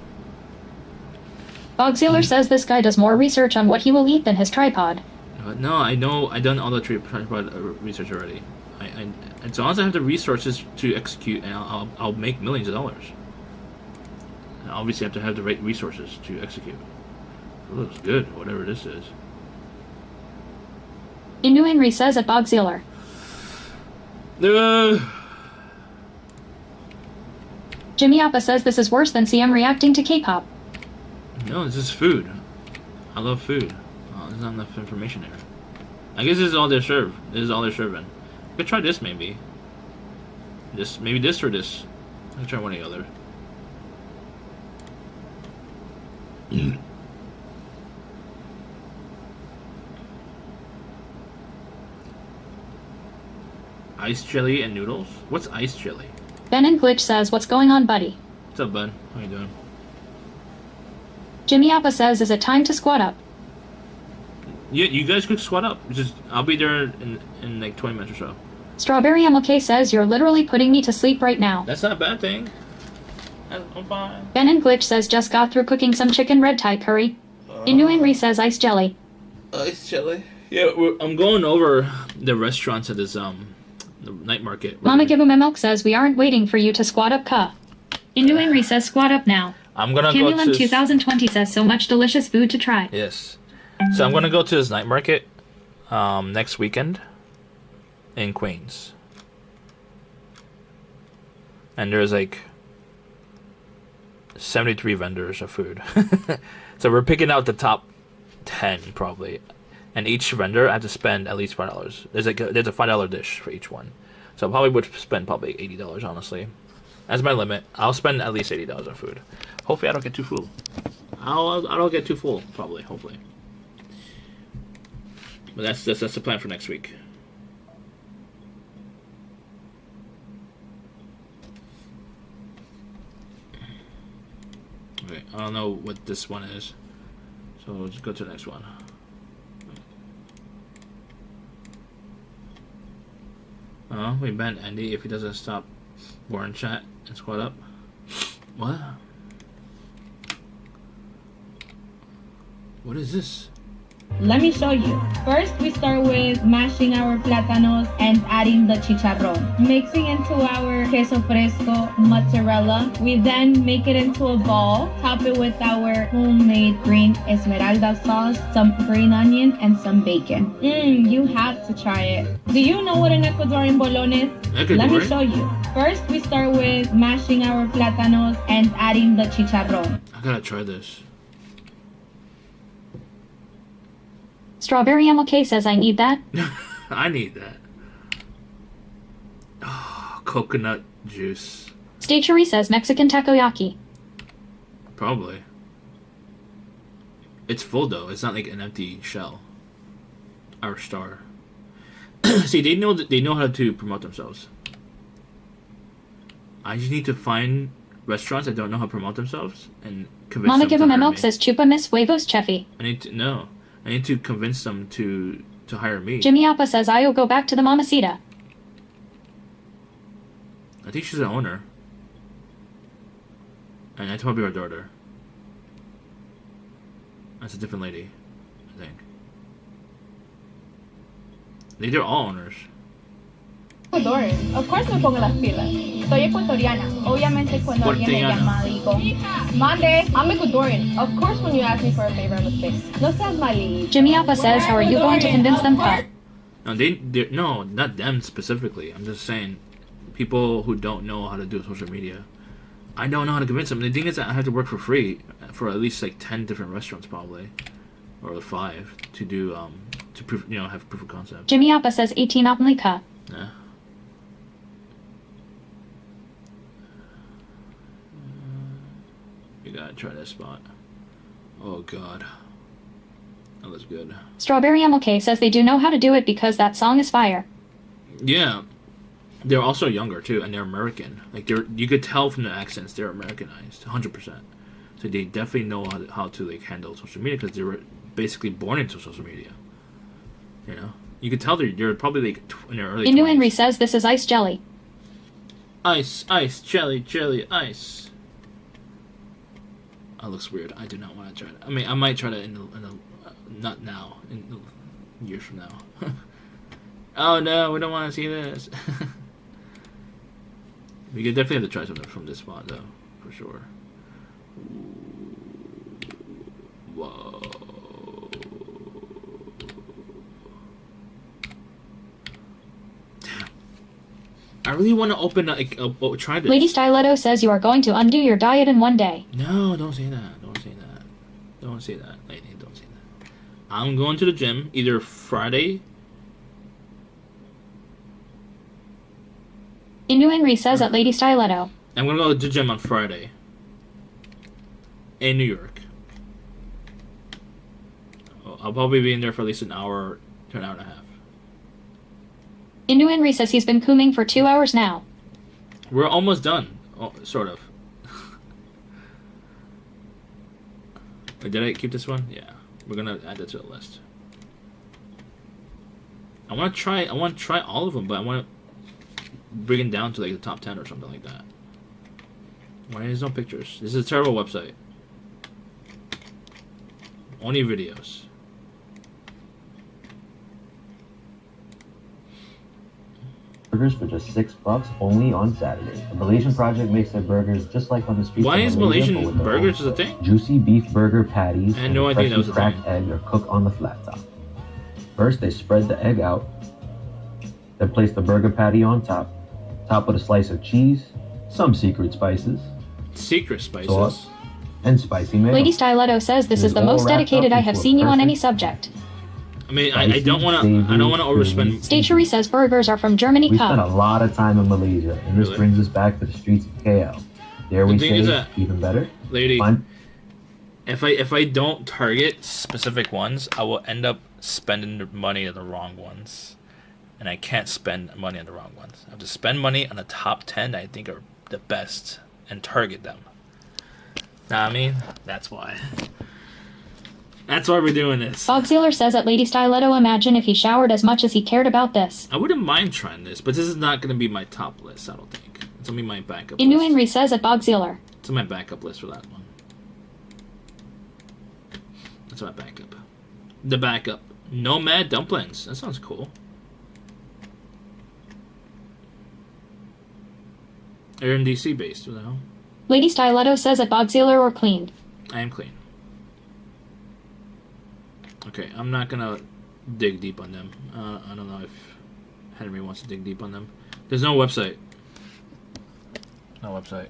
Bogsealer says this guy does more research on what he will eat than his tripod. No, I know. I've done all the tripod research already. As long as I have the resources to execute, and I'll make millions of dollars. And obviously, I have to have the right resources to execute. It looks good, whatever this is. Innuenry says at Bogsealer. Jimmy Appa says this is worse than CM reacting to K-pop. No, this is food. I love food. Oh, there's not enough information there. I guess this is all they serve. This is all they're serving. I could try this maybe. Maybe this or this. I can try one or the other. Ice jelly and noodles? What's ice jelly? Ben and Glitch says what's going on buddy? What's up, bud? How you doing? Jimmy Appa says is it time to squat up? Yeah, you guys could squat up. I'll be there in like 20 minutes or so. Strawberry MLK says you're literally putting me to sleep right now. That's not a bad thing. I'm fine. Ben and Glitch says just got through cooking some chicken red Thai curry. Innuenry says ice jelly. Ice jelly? Yeah, I'm going over the restaurants at this the night market. Mama Give 'em a Milk says we aren't waiting for you to squat up, cuh. Innuenry says squat up now. I'm gonna Camulum go to 2020 says so much delicious food to try. Yes. So I'm gonna go to this night market next weekend in Queens. And there's like 73 vendors of food. So we're picking out the top 10 probably. And each vendor I have to spend at least $5. There's a $5 dish for each one. So I probably would spend probably $80 honestly. That's my limit. I'll spend at least $80 on food. Hopefully I don't get too full. I don't get too full, probably, hopefully. But that's the plan for next week. Okay, I don't know what this one is, so we'll just go to the next one. Oh, we banned Andy if he doesn't stop Warren chat and squat up. What? What is this? Let me show you. First, we start with mashing our plátanos and adding the chicharrón. Mixing into our queso fresco mozzarella. We then make it into a ball. Top it with our homemade green esmeralda sauce, some green onion, and some bacon. You have to try it. Do you know what an Ecuadorian bolón is? Let me show you. First, we start with mashing our plátanos and adding the chicharrón. I gotta try this. Strawberry MLK says I need that. I need that. Oh, coconut juice. Stachery says Mexican takoyaki. Probably. It's full though. It's not like an empty shell. Our star. See, they know how to promote themselves. I just need to find restaurants that don't know how to promote themselves and convince Mama them give to him a hire milk me. says chupa mis huevos chefi. I need to convince them to hire me. Jimmy Appa says I'll go back to the mamacita. I think she's the owner. And that's probably her daughter. That's a different lady, I think. They're all owners. Ecuador. Of course me pongo las pilas. Soy ecuatoriana. Obviamente cuando alguien me llama digo, Mande, I'm Ecuadorian. Of course when you ask me for a favor I'm a space. No seas malí. Jimmy Appa says how are you going to convince them to? No, no, not them specifically. I'm just saying people who don't know how to do social media. I don't know how to convince them. The thing is that I have to work for free for at least like 10 different restaurants probably. Or 5 to do to prove, have proof of concept. Jimmy Appa says 18 Apnlika. Yeah. You gotta try that spot. Oh god. That looks good. Strawberry MLK says they do know how to do it because that song is fire. Yeah. They're also younger too, and they're American. Like you could tell from the accents they're Americanized, 100%. So they definitely know how to like handle social media because they were basically born into social media. You could tell they're probably like in their early 20s. Inu Henry says this is ice jelly. Ice, jelly, ice. That looks weird. I do not want to try it. I mean, I might try that in not now, in years from now. Oh no, we don't want to see this. We could definitely have to try something from this spot though, for sure. Whoa. Damn. I really want to open try this. Lady Stiletto says you are going to undo your diet in one day. No, don't say that. Don't say that. Don't say that, lady. Don't say that. I'm going to the gym either Friday. Inu Henry says at Lady Stiletto. I'm going to go to the gym on Friday. In New York. I'll probably be in there for at least an hour to an hour and a half. Inu Henry says he's been cooming for 2 hours now. We're almost done. Oh, sort of. Wait, did I keep this one? Yeah. We're gonna add that to the list. I want to try all of them, but I want to bring it down to like the top 10 or something like that. Why there's no pictures? This is a terrible website. Only videos. Burgers for just $6 only on Saturday. The Malaysian Project makes their burgers just like on the streets. Why is Malaysia, Malaysian burgers a thing? Juicy beef burger patties. I had no idea that was a thing. Cracked egg are cooked on the flat top. First, they spread the egg out, then place the burger patty on top, topped with a slice of cheese, some secret spices, sauce, and spicy mayo. Lady Stiletto says this is the most dedicated I have seen you on any subject. I mean, I don't want to overspend. Stachery says burgers are from Germany. We spent a lot of time in Malaysia, and this brings us back to the streets of KL. There we say, even better. Lady, If I don't target specific ones, I will end up spending money on the wrong ones, and I can't spend money on the wrong ones. I have to spend money on the top 10 that I think are the best and target them. Know what I mean? That's why. That's why we're doing this. Bogsealer says at Lady Stiletto, imagine if he showered as much as he cared about this. I wouldn't mind trying this, but this is not going to be my top list, I don't think. It's going to be my backup Inu list. Henry says at Bogsealer. It's my backup list for that one. That's my backup. The backup. Nomad dumplings. That sounds cool. They're in DC based, what the hell? Lady Stiletto says at Bogsealer or cleaned. I am clean. Okay, I'm not gonna dig deep on them. I don't know if Henry wants to dig deep on them. There's no website. No website.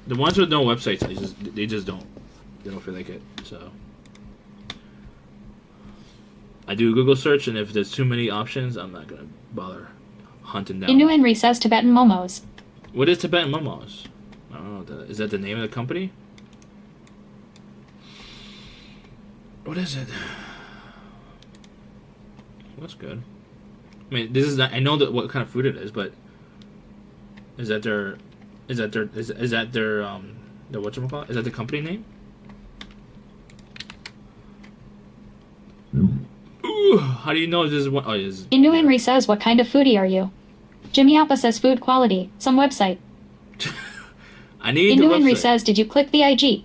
The ones with no websites, they just don't. They don't feel like it. So I do a Google search, and if there's too many options, I'm not gonna bother hunting down. Inu Henry says Tibetan momos. What is Tibetan momos? I don't know. Is that the name of the company? What is it? That's good. I mean, this is not, I know that what kind of food it is, but is that their the whatchamacallit? Is that the company name? Ooh, how do you know this is what? Oh, it is. Inu Henry says, what kind of foodie are you? Jimmy Appa says food quality. Some website. I need Inu the Henry website. says, did you click the IG?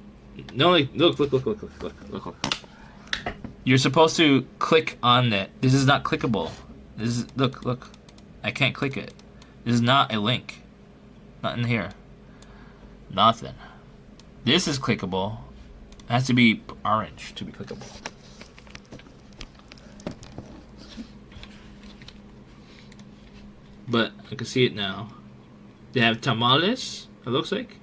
No, like, look. You're supposed to click on it. This is not clickable. This is, look. I can't click it. This is not a link. Not in here. Nothing. This is clickable. It has to be orange to be clickable. But I can see it now. They have tamales, it looks like.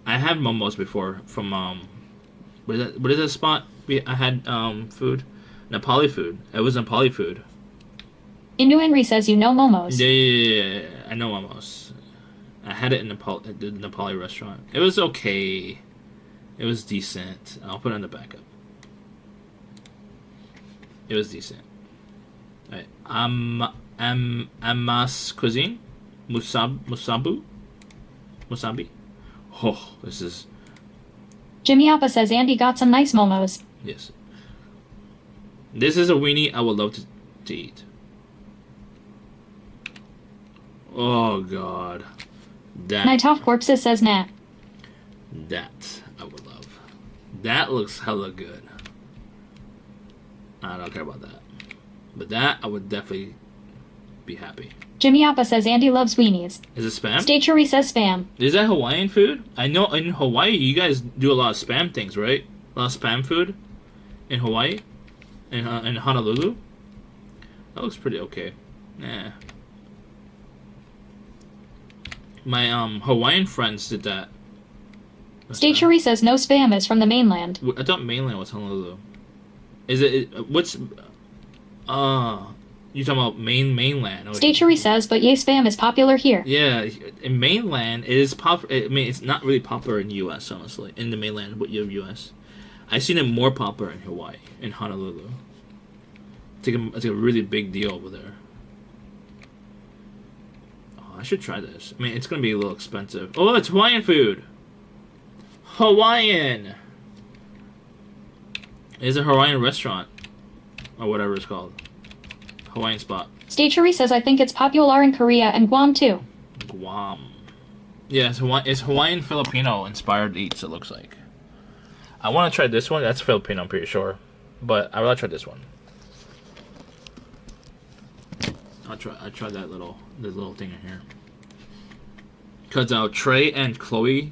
I had momos before from what is that spot? I had food, Nepali food. It was Nepali food. Inu Henry says you know momos. Yeah, I know momos. I had it in Nepal at the Nepali restaurant. It was okay. It was decent. I'll put it on the backup. It was decent. Alright. Amas cuisine, musabi. Oh, this is. Jimmy Appa says Andy got some nice momos. Yes. This is a weenie I would love to eat. Oh God, Night Off Corpses says nah. That I would love. That looks hella good. I don't care about that, but that I would definitely be happy. Jimmy Appa says Andy loves weenies. Is it spam? Stay says spam. Is that Hawaiian food? I know in Hawaii you guys do a lot of spam things, right? A lot of spam food in Hawaii, in Honolulu. That looks pretty okay. Nah. My Hawaiian friends did that. Stay says no spam is from the mainland. I thought mainland was Honolulu. Is it? What's? You talking about mainland? Stay says, but yay, spam is popular here. Yeah, in mainland it is popular. I mean, it's not really popular in the U.S. honestly. In the mainland, but U.S. I've seen it more popular in Hawaii, in Honolulu. It's like a really big deal over there. Oh, I should try this. I mean, it's gonna be a little expensive. Oh, it's Hawaiian food. Hawaiian. It's a Hawaiian restaurant, or whatever it's called. Hawaiian spot. Stay says I think it's popular in Korea and Guam too. Guam. Yeah, it's Hawaiian Filipino inspired eats. It looks like. I want to try this one. That's Filipino, I'm pretty sure, but I would try this one. I tried that little thing in here. Cause Trey and Chloe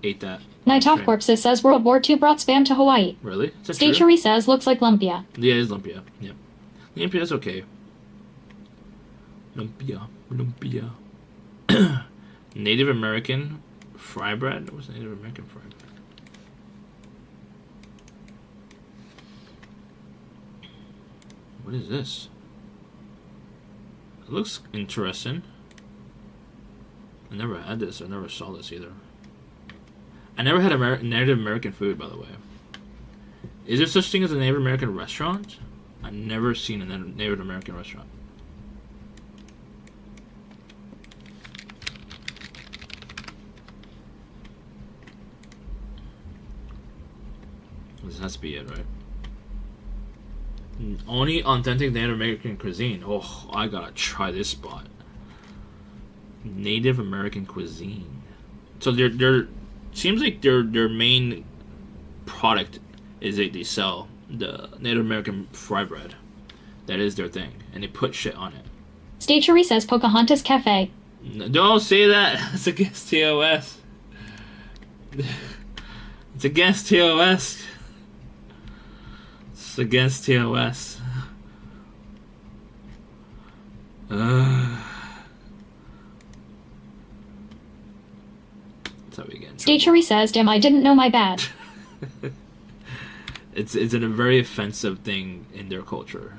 ate that. Night Off Corpses says World War II brought spam to Hawaii. Really? Stay says looks like lumpia. Yeah, it's lumpia. Yep. Lumpia is okay. Lumpia. Native American fry bread? What's Native American fry bread? What is this? It looks interesting. I never had this. I never saw this either. I never had Native American food, by the way. Is there such thing as a Native American restaurant? I've never seen a Native American restaurant. This has to be it, right? Only authentic Native American cuisine. Oh, I gotta try this spot. Native American cuisine. So they're seems like their main product is that they sell the Native American fry bread. That is their thing, and they put shit on it. Stachery says Pocahontas Cafe. No, don't say that. It's against TOS. It's against TOS. It's against TOS. That's how we get. Stachery says, "Damn, I didn't know my bad." It's a very offensive thing in their culture.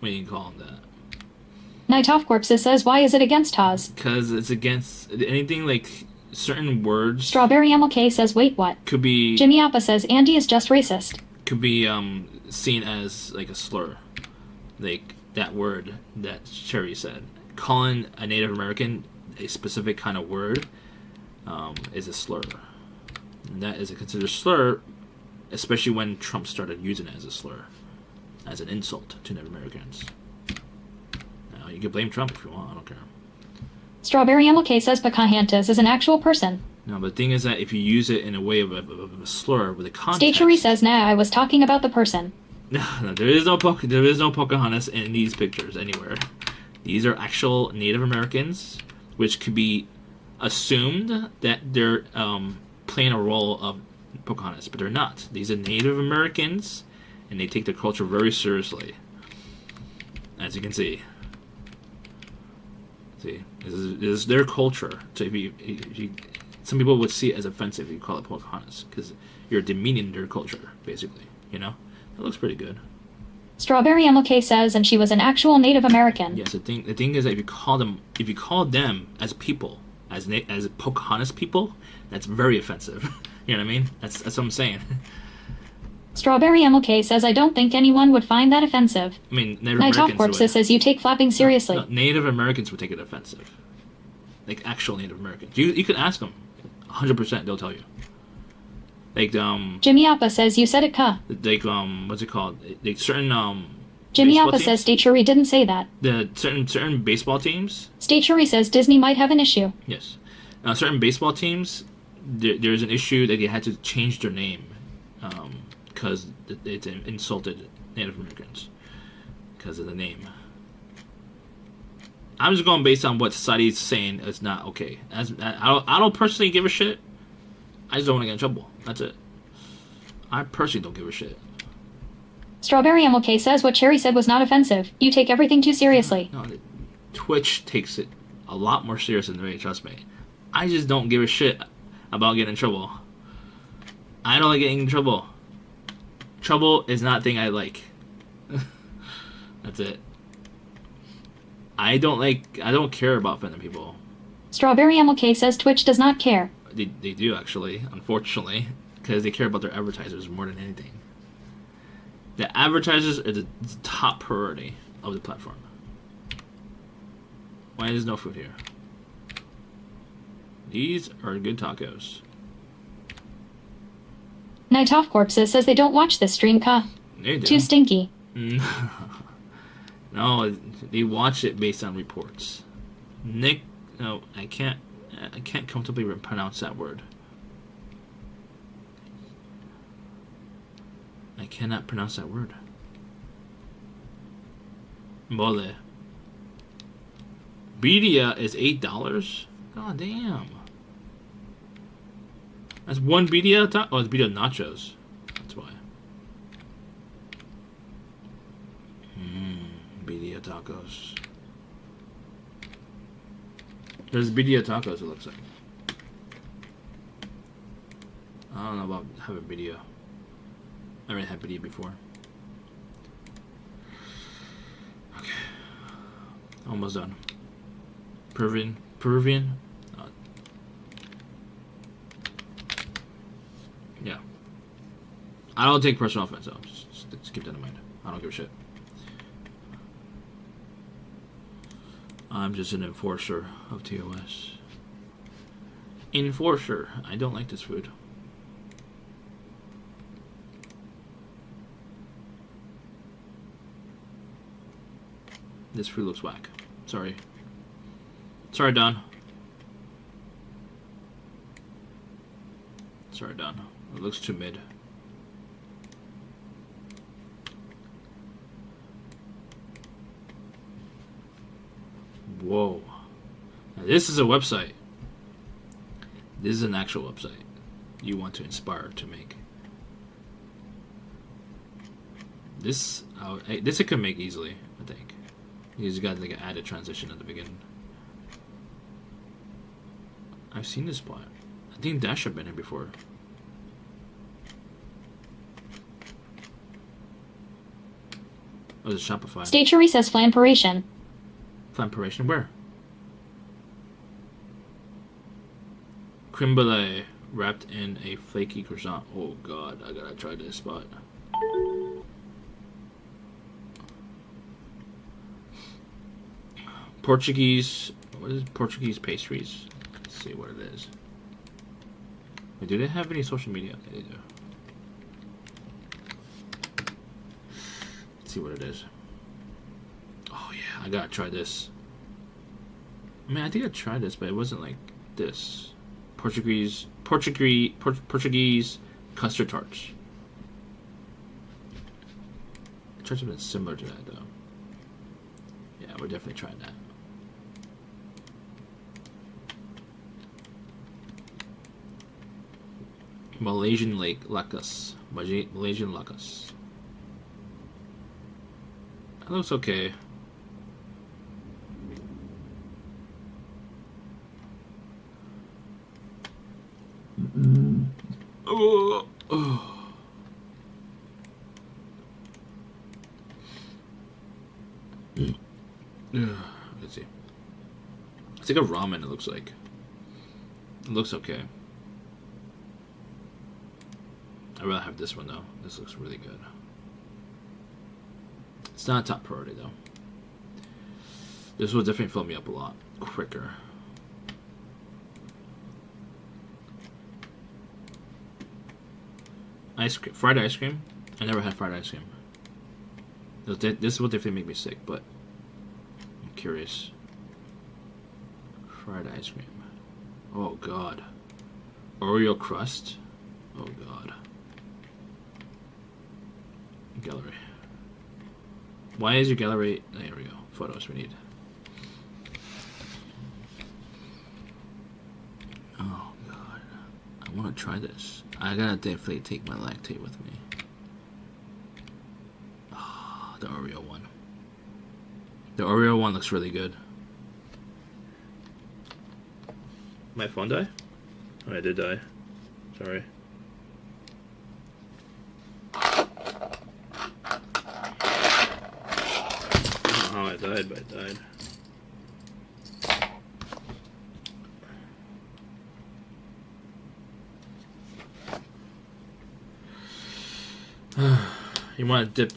When you call them that. Night Off Corpses says, "Why is it against Taz?" Because it's against anything like certain words. Strawberry MLK says, "Wait, what?" Could be. Jimmy Appa says, "Andy is just racist." Could be seen as like a slur, like that word that Cherry said. Calling a Native American a specific kind of word is a slur. And that is a considered slur, especially when Trump started using it as a slur, as an insult to Native Americans. Now you can blame Trump if you want. I don't care. Strawberry MLK says Pocahontas is an actual person. No, but the thing is that if you use it in a way of a slur with a context. Stachery says, "Nah, I was talking about the person." No, there is no Pocahontas in these pictures anywhere. These are actual Native Americans, which could be assumed that they're playing a role of Pocahontas, but they're not. These are Native Americans, and they take their culture very seriously. As you can see. See, this is their culture. So if you some people would see it as offensive if you call it Pocahontas, because you're demeaning their culture, basically. You know, it looks pretty good. Strawberry MLK says, "And she was an actual Native American." Yes, the thing is that if you call them as people, as Pocahontas people, that's very offensive. You know what I mean? That's what I'm saying. Strawberry MLK says, "I don't think anyone would find that offensive." I mean, Native Night Off Americans Corpses says, "You take flapping seriously." No, Native Americans would take it offensive. Like actual Native Americans. You could ask them. 100% they'll tell you. Like Jimmy Appa says, "You said it, cuh." Like what's it called? Like certain Jimmy Appa says Stachery didn't say that. The certain baseball teams. Stachery says Disney might have an issue. Yes. Certain baseball teams, there's an issue that they had to change their name because it insulted Native Americans because of the name. I'm just going based on what society's saying is not okay. I don't personally give a shit. I just don't want to get in trouble. That's it. I personally don't give a shit. Strawberry MLK says what Cherry said was not offensive. You take everything too seriously. No, Twitch takes it a lot more serious than me, trust me. I just don't give a shit about getting in trouble. I don't like getting in trouble. Trouble is not a thing I like. That's it. I don't care about offending people. Strawberry MLK says Twitch does not care. They do, actually, unfortunately, because they care about their advertisers more than anything. The advertisers are the top priority of the platform. Why is no food here? These are good tacos. Night Off Corpses says they don't watch this stream, cuh. They do. Too stinky. No, they watch it based on reports. Nick, no, I can't comfortably pronounce that word. I cannot pronounce that word. Mole. Birria is $8? God damn. That's one birria. Oh, it's birria nachos. That's why. Birria tacos. There's birria tacos, it looks like. I don't know about having birria. I already had birria before. Okay. Almost done. Peruvian Peruvian. Yeah. I don't take personal offense though. Just keep that in mind. I don't give a shit. I'm just an enforcer of TOS. Enforcer. I don't like this food. This food looks whack. Sorry. Sorry, Don. Sorry, Don. It looks too mid. Whoa. Now, this is a website. This is an actual website you want to inspire to make. This I could make easily, I think. You just got like an added transition at the beginning. I've seen this spot. I think Dash have been here before. Oh, it's Shopify. State your recess flamperation. Flamperation where? Creme brulee wrapped in a flaky croissant. Oh god, I gotta try this spot. Portuguese, what is Portuguese pastries? Let's see what it is. Wait, do they have any social media? They do. Let's see what it is. Oh yeah, I gotta try this. I mean, I think I tried this, but it wasn't like this. Portuguese custard tarts. I tried something similar to that though. Yeah, we're definitely trying that. Malaysian Lake Lakas. Malaysian Lakas. That looks okay. Oh. Let's see. It's like a ramen, it looks like. It looks okay. I'd rather have this one though. This looks really good. It's not a top priority though. This will definitely fill me up a lot quicker. Ice cream, fried ice cream. I never had fried ice cream. This will definitely make me sick, but I'm curious. Fried ice cream. Oh god. Oreo crust. Oh god. Gallery. Why is your gallery? There we go. Photos we need. Oh god. I want to try this. I gotta definitely take my lactate with me. Oh, the Oreo one. The Oreo one looks really good. My phone die? Oh, I did die. Sorry. I don't know how I died, but I died. You want to dip?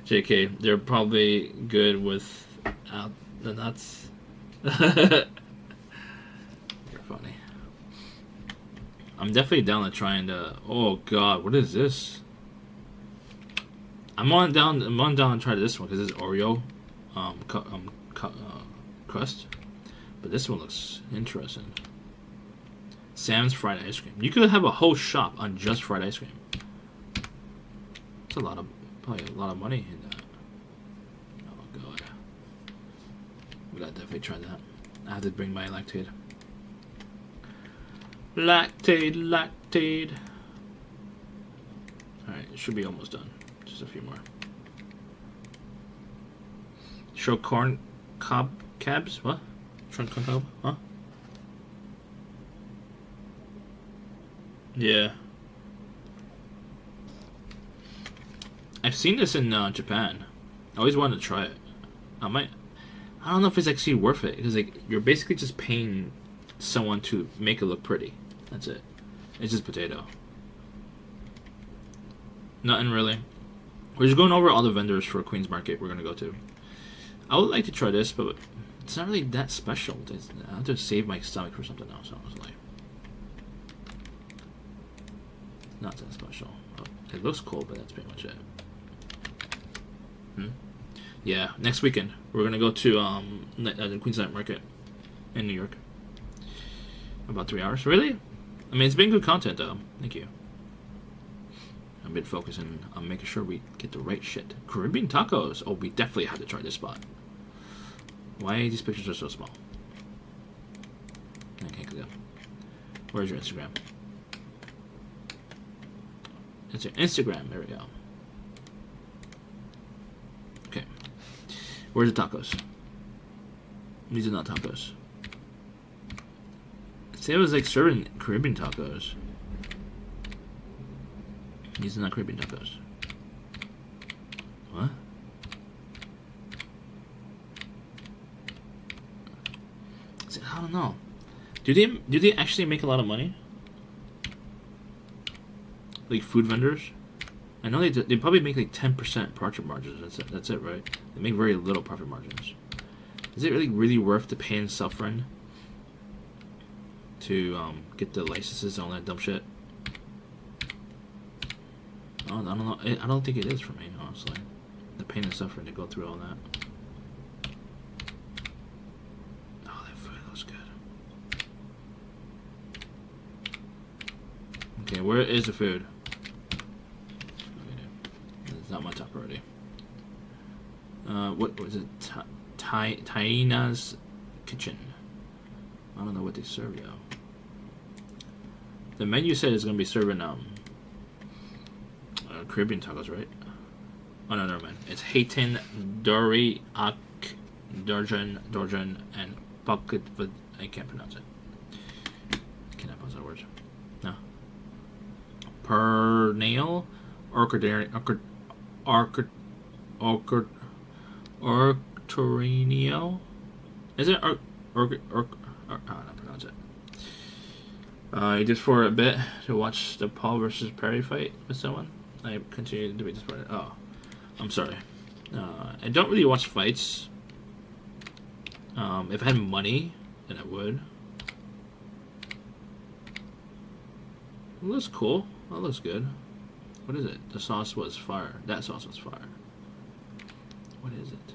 JK, they're probably good without the nuts. You're funny. I'm definitely down to trying to. Oh god, what is this? I'm on down to try this one because it's Oreo, crust. But this one looks interesting. Sam's fried ice cream. You could have a whole shop on just fried ice cream. It's probably a lot of money in that. Oh god. We gotta definitely try that. I have to bring my lactate. Lactate. Alright, it should be almost done. Just a few more. Show corn cabs? What? Shrimp cob? Huh? Yeah. I've seen this in Japan. I always wanted to try it. I don't know if it's actually worth it because like you're basically just paying someone to make it look pretty. That's it. It's just potato. Nothing really. We're just going over all the vendors for Queen's Market we're gonna go to. I would like to try this, but it's not really that special. I have to save my stomach for something else, honestly. Not that special. Oh, it looks cool, but that's pretty much it. Yeah, next weekend we're gonna go to the Queen's Night Market in New York. About 3 hours. Really? I mean, it's been good content though. Thank you. I've been focusing on making sure we get the right shit. Caribbean tacos. Oh, we definitely have to try this spot. Why these pictures are so small? I can't click them. Where's your Instagram? It's your Instagram. There we go. Okay. Where's the tacos? These are not tacos. See, it was like serving Caribbean tacos. These are not Caribbean tacos. What? See, I don't know. Do they actually make a lot of money? Like food vendors? I know they probably make like 10% profit margins. That's it, right? They make very little profit margins. Is it really worth the pain and suffering to get the licenses and all that dumb shit? I don't know. I don't think it is for me, honestly. The pain and suffering to go through all that. Oh, that food looks good. Okay, where is the food? Okay, it's not my top priority. What was it? Taina's Kitchen. I don't know what they serve though. The menu said it's gonna be serving Caribbean tacos, right? Oh no, never mind. It's Hayton, Dory, Ak, Dorjan, and Bucket. I can't pronounce it. Cannot pronounce that word. No. Pernail, Ortorinio. Is it I don't pronounce it. I just for a bit to watch the Paul versus Perry fight with someone. I continue to be disappointed. Oh, I'm sorry. I don't really watch fights. If I had money, then I would. It looks cool. That looks good. What is it? The sauce was fire. That sauce was fire. What is it?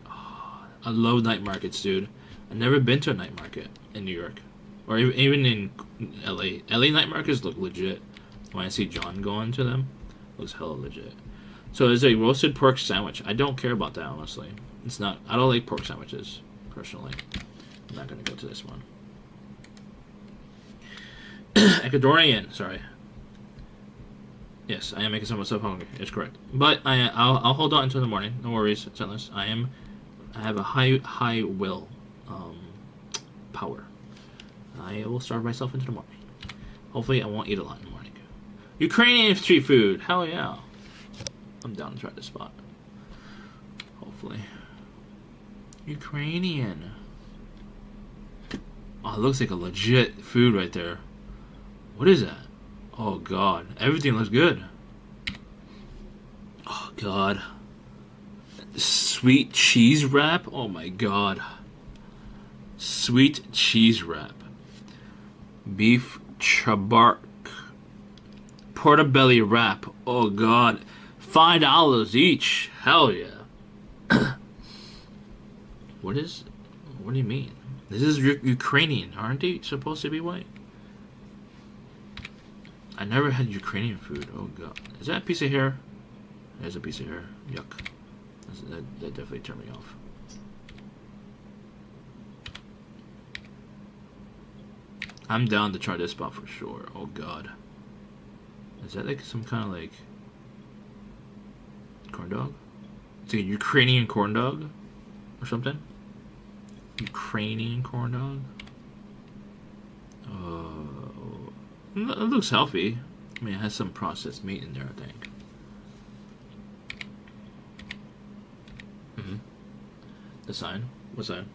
Oh, I love night markets, dude. I've never been to a night market in New York. Or even in LA. LA night markets look legit. When I see John going to them, looks hella legit. So there's a roasted pork sandwich. I don't care about that, honestly. It's not. I don't like pork sandwiches, personally. I'm not gonna go to this one. Ecuadorian, sorry. Yes, I am making myself hungry. It's correct. But I'll hold on until the morning. No worries, unless I have a high will, power. I will starve myself into the morning. Hopefully, I won't eat a lot in the morning. Ukrainian street food, hell yeah! I'm down to try this spot. Hopefully, Ukrainian. Oh, it looks like a legit food right there. What is that? Oh god, everything looks good. Oh god. Sweet cheese wrap? Oh my god. Sweet cheese wrap. Beef chabark. Portobello wrap. Oh god. $5 each. Hell yeah. What do you mean? This is Ukrainian. Aren't they supposed to be white? I never had Ukrainian food. Oh god. Is that a piece of hair? There's a piece of hair. Yuck. That definitely turned me off. I'm down to try this spot for sure. Oh god. Is that like some kind of like corn dog? It's like a Ukrainian corn dog or something? Ukrainian corn dog? It looks healthy. I mean, it has some processed meat in there, I think. sign. What sign?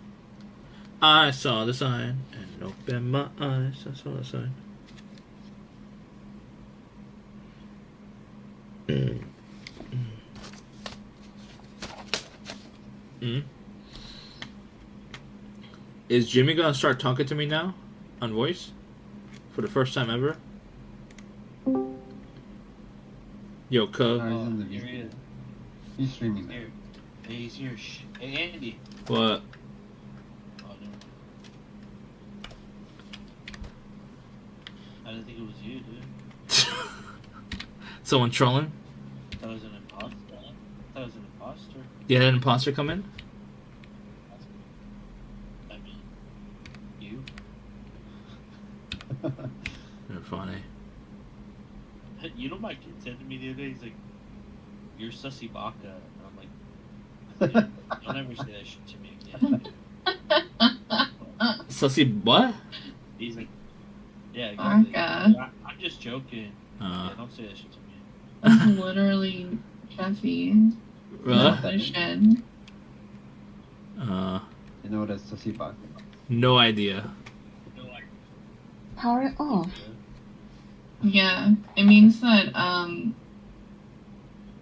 I saw the sign and opened my eyes. I saw the sign. Is Jimmy gonna start talking to me now on voice for the first time ever? Yo, cub. He's streaming there. Hey, he's here. Hey, Andy. What? Oh, no. I didn't think it was you, dude. Someone trolling? That was an imposter. That was an imposter. You had an imposter come in? I mean, you? You're funny. You know, my kid said to me the other day, he's like, "You're sussy baka," and I'm like, "Don't ever say that shit to me again." Sussy what? He's like, "Yeah, exactly. I'm just joking. Yeah, don't say that shit to me." That's literally Jeffy. Really? The shed. You know what a sussy baka? No idea. Power it off. Yeah, it means that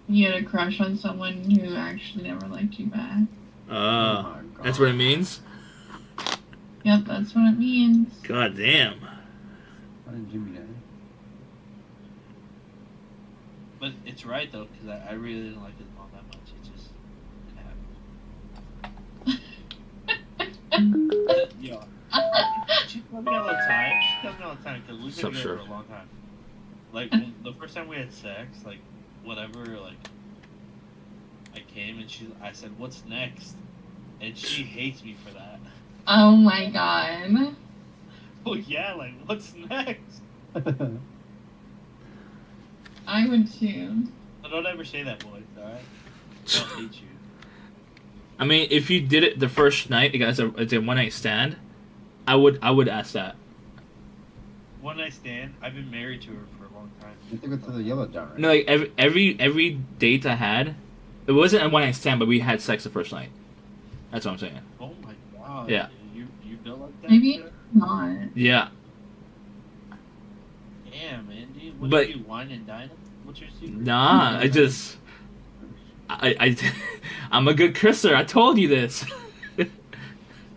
you had a crush on someone who actually never liked you back. That's what it means? Yep, that's what it means. God damn. How did Jimmy die? But it's right though, because I really didn't like his mom that much. It just happened. Yo, she told me all the time. She told me all the time because we've been together for a long time. Like when, the first time we had sex, like whatever, like I came and I said, "What's next?" And she hates me for that. Oh my god. Oh yeah, like what's next? I would too. So don't ever say that, boys. All right? I hate you. I mean, if you did it the first night, it's a one night stand, I would ask that. One night stand. I've been married to her for a long time. You took it to the yellow jar, right? No, like every date I had, it wasn't a one night stand, but we had sex the first night. That's what I'm saying. Oh my god. Yeah. Dude, you built like that? Maybe not. Yeah. Damn, Andy. What But- do you wine and dine? What's your secret? Nah, I'm a good kisser. I told you this.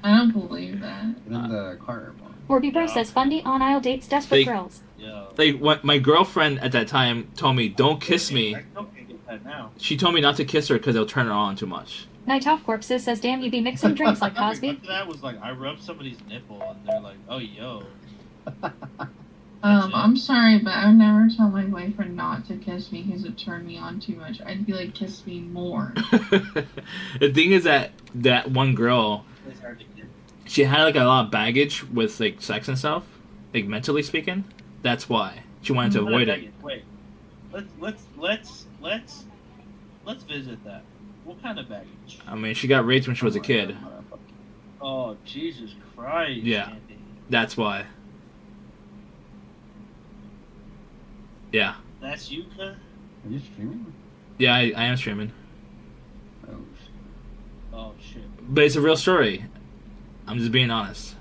I don't believe that. In the car. Warbeeper says Fundy on aisle dates desperate Like- girls. Like what my girlfriend at that time told me, don't kiss me. I still can't get that now. She told me not to kiss her because it'll turn her on too much. Night Off Corpses says, damn, you be mixing drinks like Cosby. After that was like, I rubbed somebody's nipple and they're like, oh, yo. I'm sorry, but I would never tell my boyfriend not to kiss me because it turned me on too much. I'd be like, kiss me more. The thing is that one girl, It's hard to get. she had like a lot of baggage with like sex and stuff, like mentally speaking. That's why she wanted to avoid it. Wait, let's visit that. What kind of baggage? I mean, she got raped when she was a kid. Oh, Jesus Christ. Yeah, Andy. that's why. Yeah. That's you, cuh? Are you streaming? Yeah, I am streaming. Oh, shit. But it's a real story. I'm just being honest.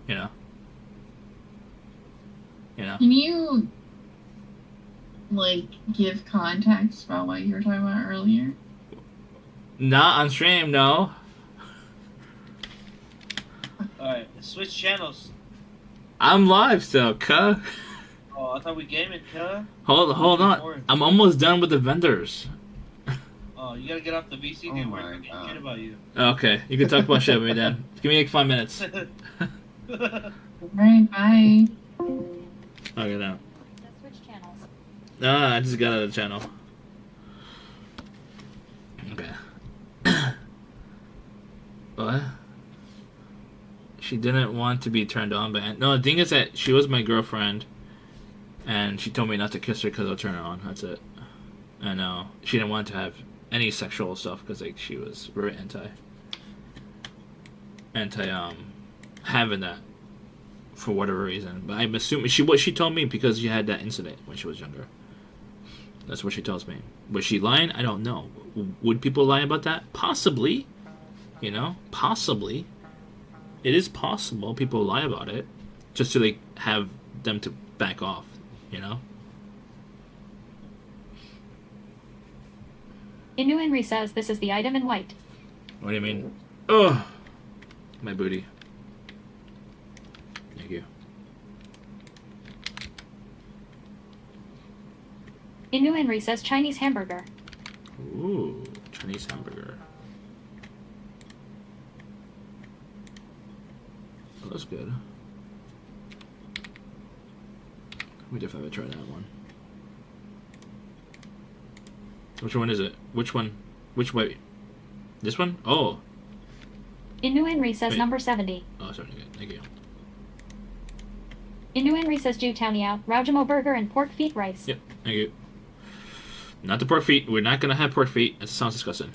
You know? Can you, like, give context about what you were talking about earlier? Not on stream, no. Alright, switch channels. I'm live still, cuh. Oh, I thought we gaming, cuh. Hold on. I'm almost done with the vendors. Oh, you gotta get off the VC game where I can shit about you. Okay, you can talk about shit with me then. Give me like 5 minutes. Alright, bye. Okay, now. Switch channels. I just got out of the channel. Okay. What? She didn't want to be turned on by... No, the thing is that she was my girlfriend, and she told me not to kiss her because I'll turn her on. That's it. And she didn't want to have any sexual stuff because like she was very anti having that for whatever reason. But I'm assuming what she told me because she had that incident when she was younger. That's what she tells me. Was she lying? I don't know. Would people lie about that? Possibly. You know, possibly. It is possible people lie about it just to like have them to back off. You know. Inu Henry says this is the item in white. What do you mean? Oh, my booty. Thank you. Inu Henry says Chinese hamburger. Ooh, Chinese hamburger. Oh, that's good. We definitely have to try that one. Which one is it? Which one? Which way? This one? Oh. Inu Henry says Wait. number 70. Oh, sorry. Thank you. Inu Henry says Jewtownia, Raujamo burger, and pork feet rice. Yep. Thank you. Not the pork feet. We're not gonna have pork feet. That sounds disgusting.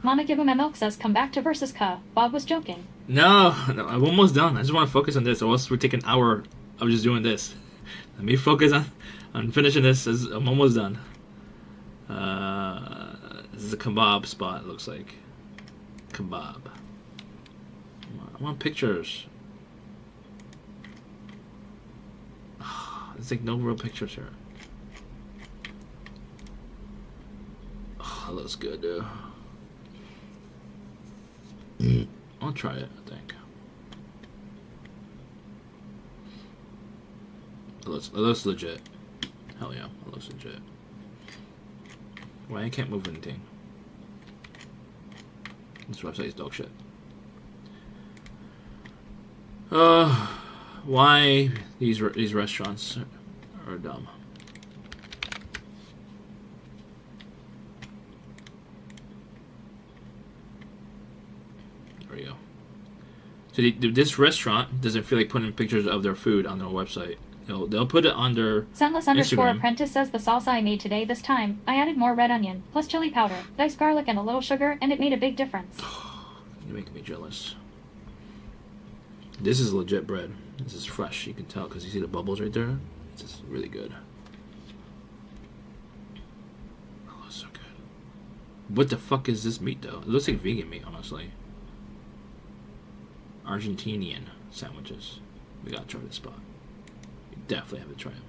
Mama Gibume Milk says come back to versus Ka. Bob was joking. No, I'm almost done. I just want to focus on this, or else we take an hour of just doing this. Let me focus on finishing this. I'm almost done. This is a kebab spot. It looks like kebab. I want pictures. There's like no real pictures here. Oh, that looks good, dude. I'll try it, I think. It looks legit. Hell yeah, it looks legit. Why I can't move anything? This website is dog shit. Why these restaurants are dumb. There we go. So this restaurant doesn't feel like putting pictures of their food on their website. They'll put it on their Sunless Instagram. _apprentice says the salsa I made today this time. I added more red onion, plus chili powder, diced garlic, and a little sugar, and it made a big difference. You're making me jealous. This is legit bread. This is fresh. You can tell because you see the bubbles right there. This is really good. Oh, that's so good. What the fuck is this meat though? It looks like vegan meat, honestly. Argentinian sandwiches. We gotta try this spot. We definitely have to try them.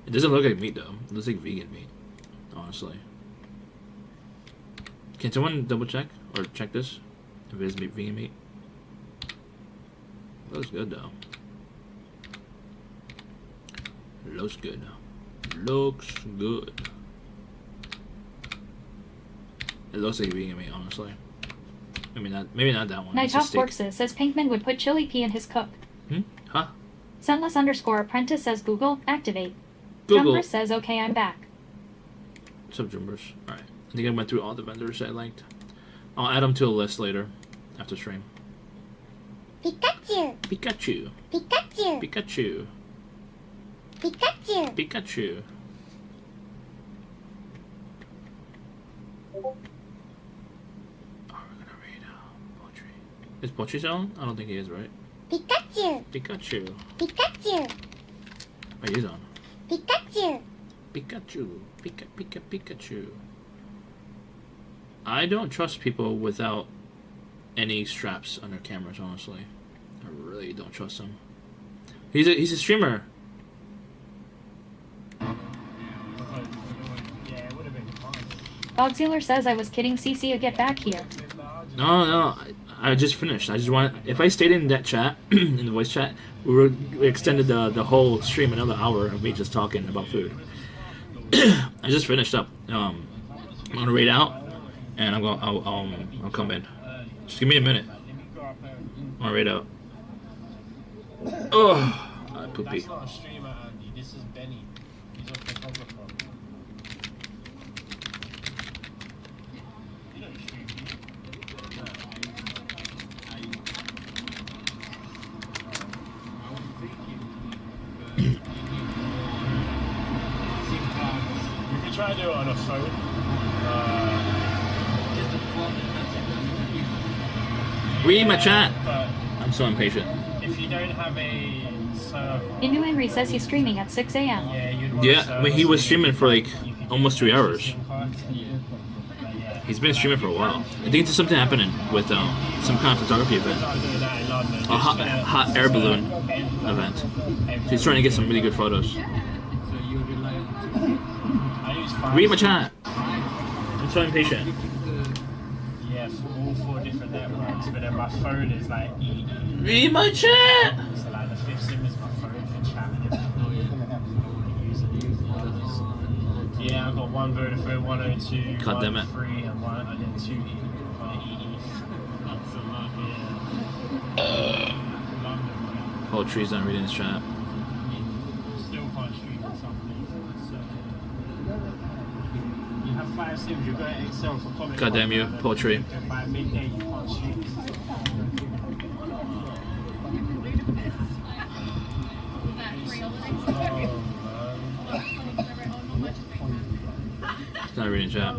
It doesn't look like meat though. It looks like vegan meat, honestly. Can someone double check or check this? If it is vegan meat. Looks good though. Looks good. Looks good. It looks like vegan meat, honestly. Maybe not that one. Night Off Corpses says Pinkman would put chili pea in his cook. Huh? Sunless _apprentice says Google, activate. Google. Jumper says okay, I'm back. What's up, Jumbers? Alright. I think I went through all the vendors I liked. I'll add them to a list later after stream. Pikachu. Pikachu. Pikachu. Pikachu. Pikachu. Pikachu. Oh, we're gonna read poetry. Is poetry on? I don't think he is, right? Pikachu. Pikachu. Pikachu. Oh, he is on. Pikachu. Pikachu. Pikachu. I don't trust people without any straps on their cameras, honestly. I really don't trust them. He's a streamer. Dogsealer says I was kidding CC to get back here. No, I just finished. I just want, if I stayed in that chat, in the voice chat, we extended the whole stream another hour of me just talking about food. I just finished up. I'm gonna read out, and I'll come in. Just give me a minute. I'm gonna read out. Oh, poopy. That's not a streamer, Andy. This is Benny. He's a photographer. You don't stream, You can try to do it on a phone. Read my chat. I'm so impatient. If you don't have a server, Inu Henry says he's streaming at 6 a.m. Yeah, I mean, he was streaming for like almost 3 hours. He He's been streaming for a while. I think it's something happening with some kind of photography event. A hot air balloon event. So he's trying to get some really good photos. Read my chat. I'm so impatient. Yes, all 4 different networks, but then my phone is like EE. Read my chat! So like the 5th SIM is my phone for chatting. Yeah, I've got 1 Vodafone, 102, God damn it. 1 free, and 1 and then 2 EE. Oh, trees not reading his chat. Still can't stream or something. You have 5 SIMs, you've got Excel for comment. God damn you, poetry. By midday, you can't stream. He's not reading chat.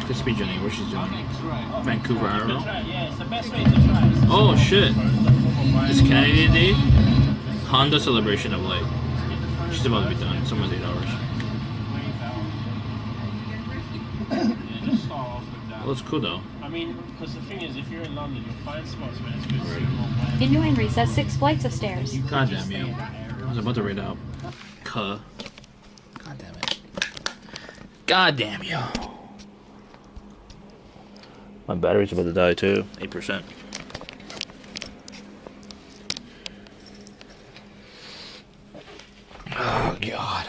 This speed journey, where she's doing? Vancouver, I don't know. Oh shit! It's Canadian Day. Honda celebration of Lake. She's about to be done. It's almost 8 hours. Well, it's cool though. I mean, because the thing is, if you're in London, you'll find spots where it's good signal. In New Henry says 6 flights of stairs. God damn you. I was about to read out. God damn it. God damn you. My battery's about to die too. 8%. Oh god.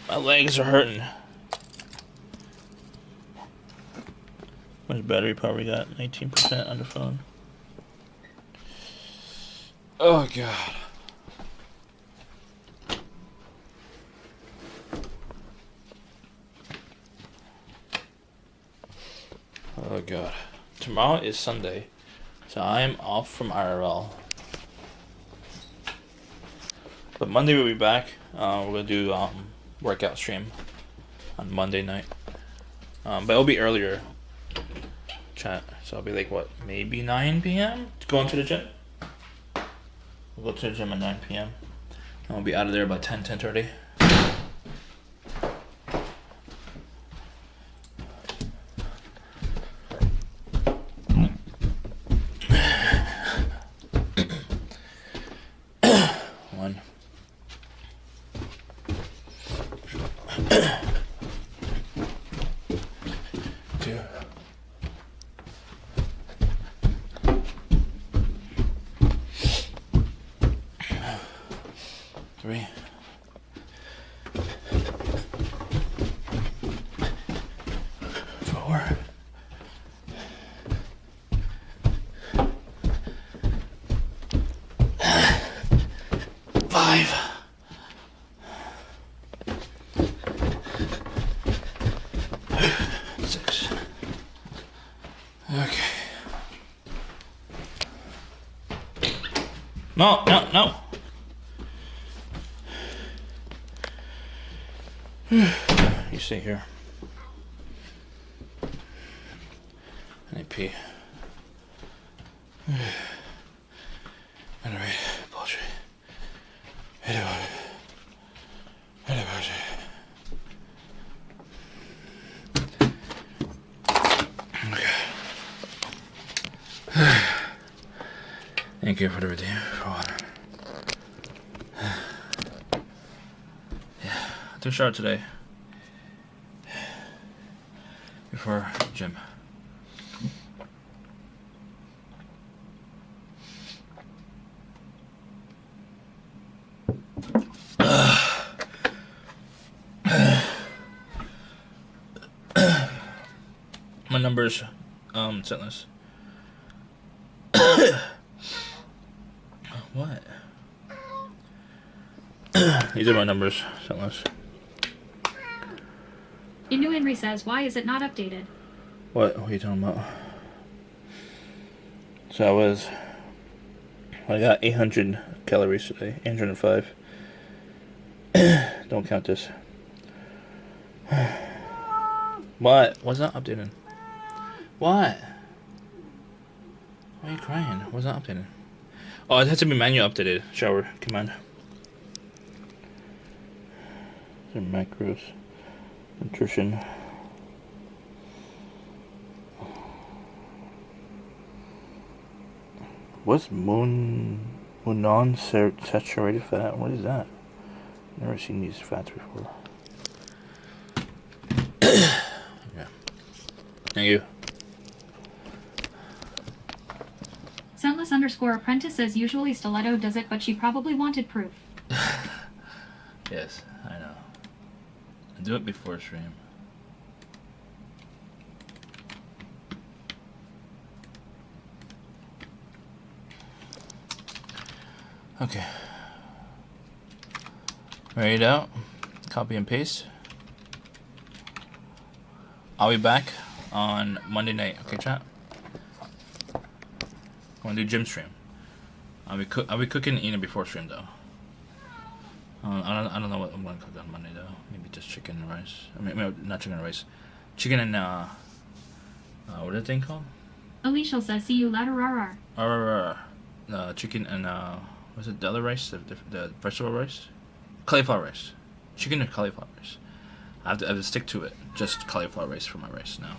My legs are hurting. How much battery power we got? 19% on the phone. Oh god. Oh god. Tomorrow is Sunday, so I'm off from IRL. But Monday we'll be back. We're gonna do workout stream on Monday night. But it'll be earlier. Chat. So it'll be like what? Maybe 9 p.m. Going to the gym. We'll go to the gym at 9 p.m. And we'll be out of there by 10:30. No, no, no. You stay here. I need pee. Anyway, poultry. Thank you for the redeem for water. Yeah, I took a shower today before gym. My number's setless. What? These are my numbers, setless. In New Henry says, why is it not updated? What are you talking about? So I got 800 calories today, 805. Don't count this. What? What's not updating? What? Why are you crying? What's not updating? Oh, it has to be manual updated. Shower command. These are macros. Nutrition. What's non-saturated fat? What is that? Never seen these fats before. Yeah. Thank you. Sunless_apprentice says usually Stiletto does it, but she probably wanted proof. Yes, I know. I do it before stream. Okay. Write it out. Copy and paste. I'll be back on Monday night. Okay, chat. I'm gonna do gym stream. I'll be cooking and eating before stream though. I don't know what I'm gonna cook on Monday though. Maybe just chicken and rice. I mean not chicken and rice. Chicken and what is the thing called? Alicia says, see you later, Chicken and what's it? The other rice, the vegetable rice, cauliflower rice, chicken and cauliflower rice. I have to stick to it. Just cauliflower rice for my rice now.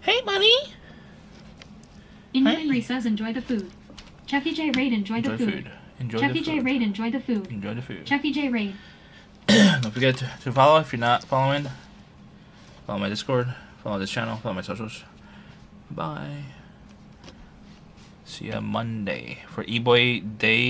Hey, buddy. Henry says, enjoy the food. Cheffy J Raid, enjoy the food. Cheffy J Raid, enjoy the food. Enjoy the food. Cheffy J Raid. Don't forget to follow if you're not following. Follow my Discord. Follow this channel. Follow my socials. Bye. See ya Monday for E-Boy Day.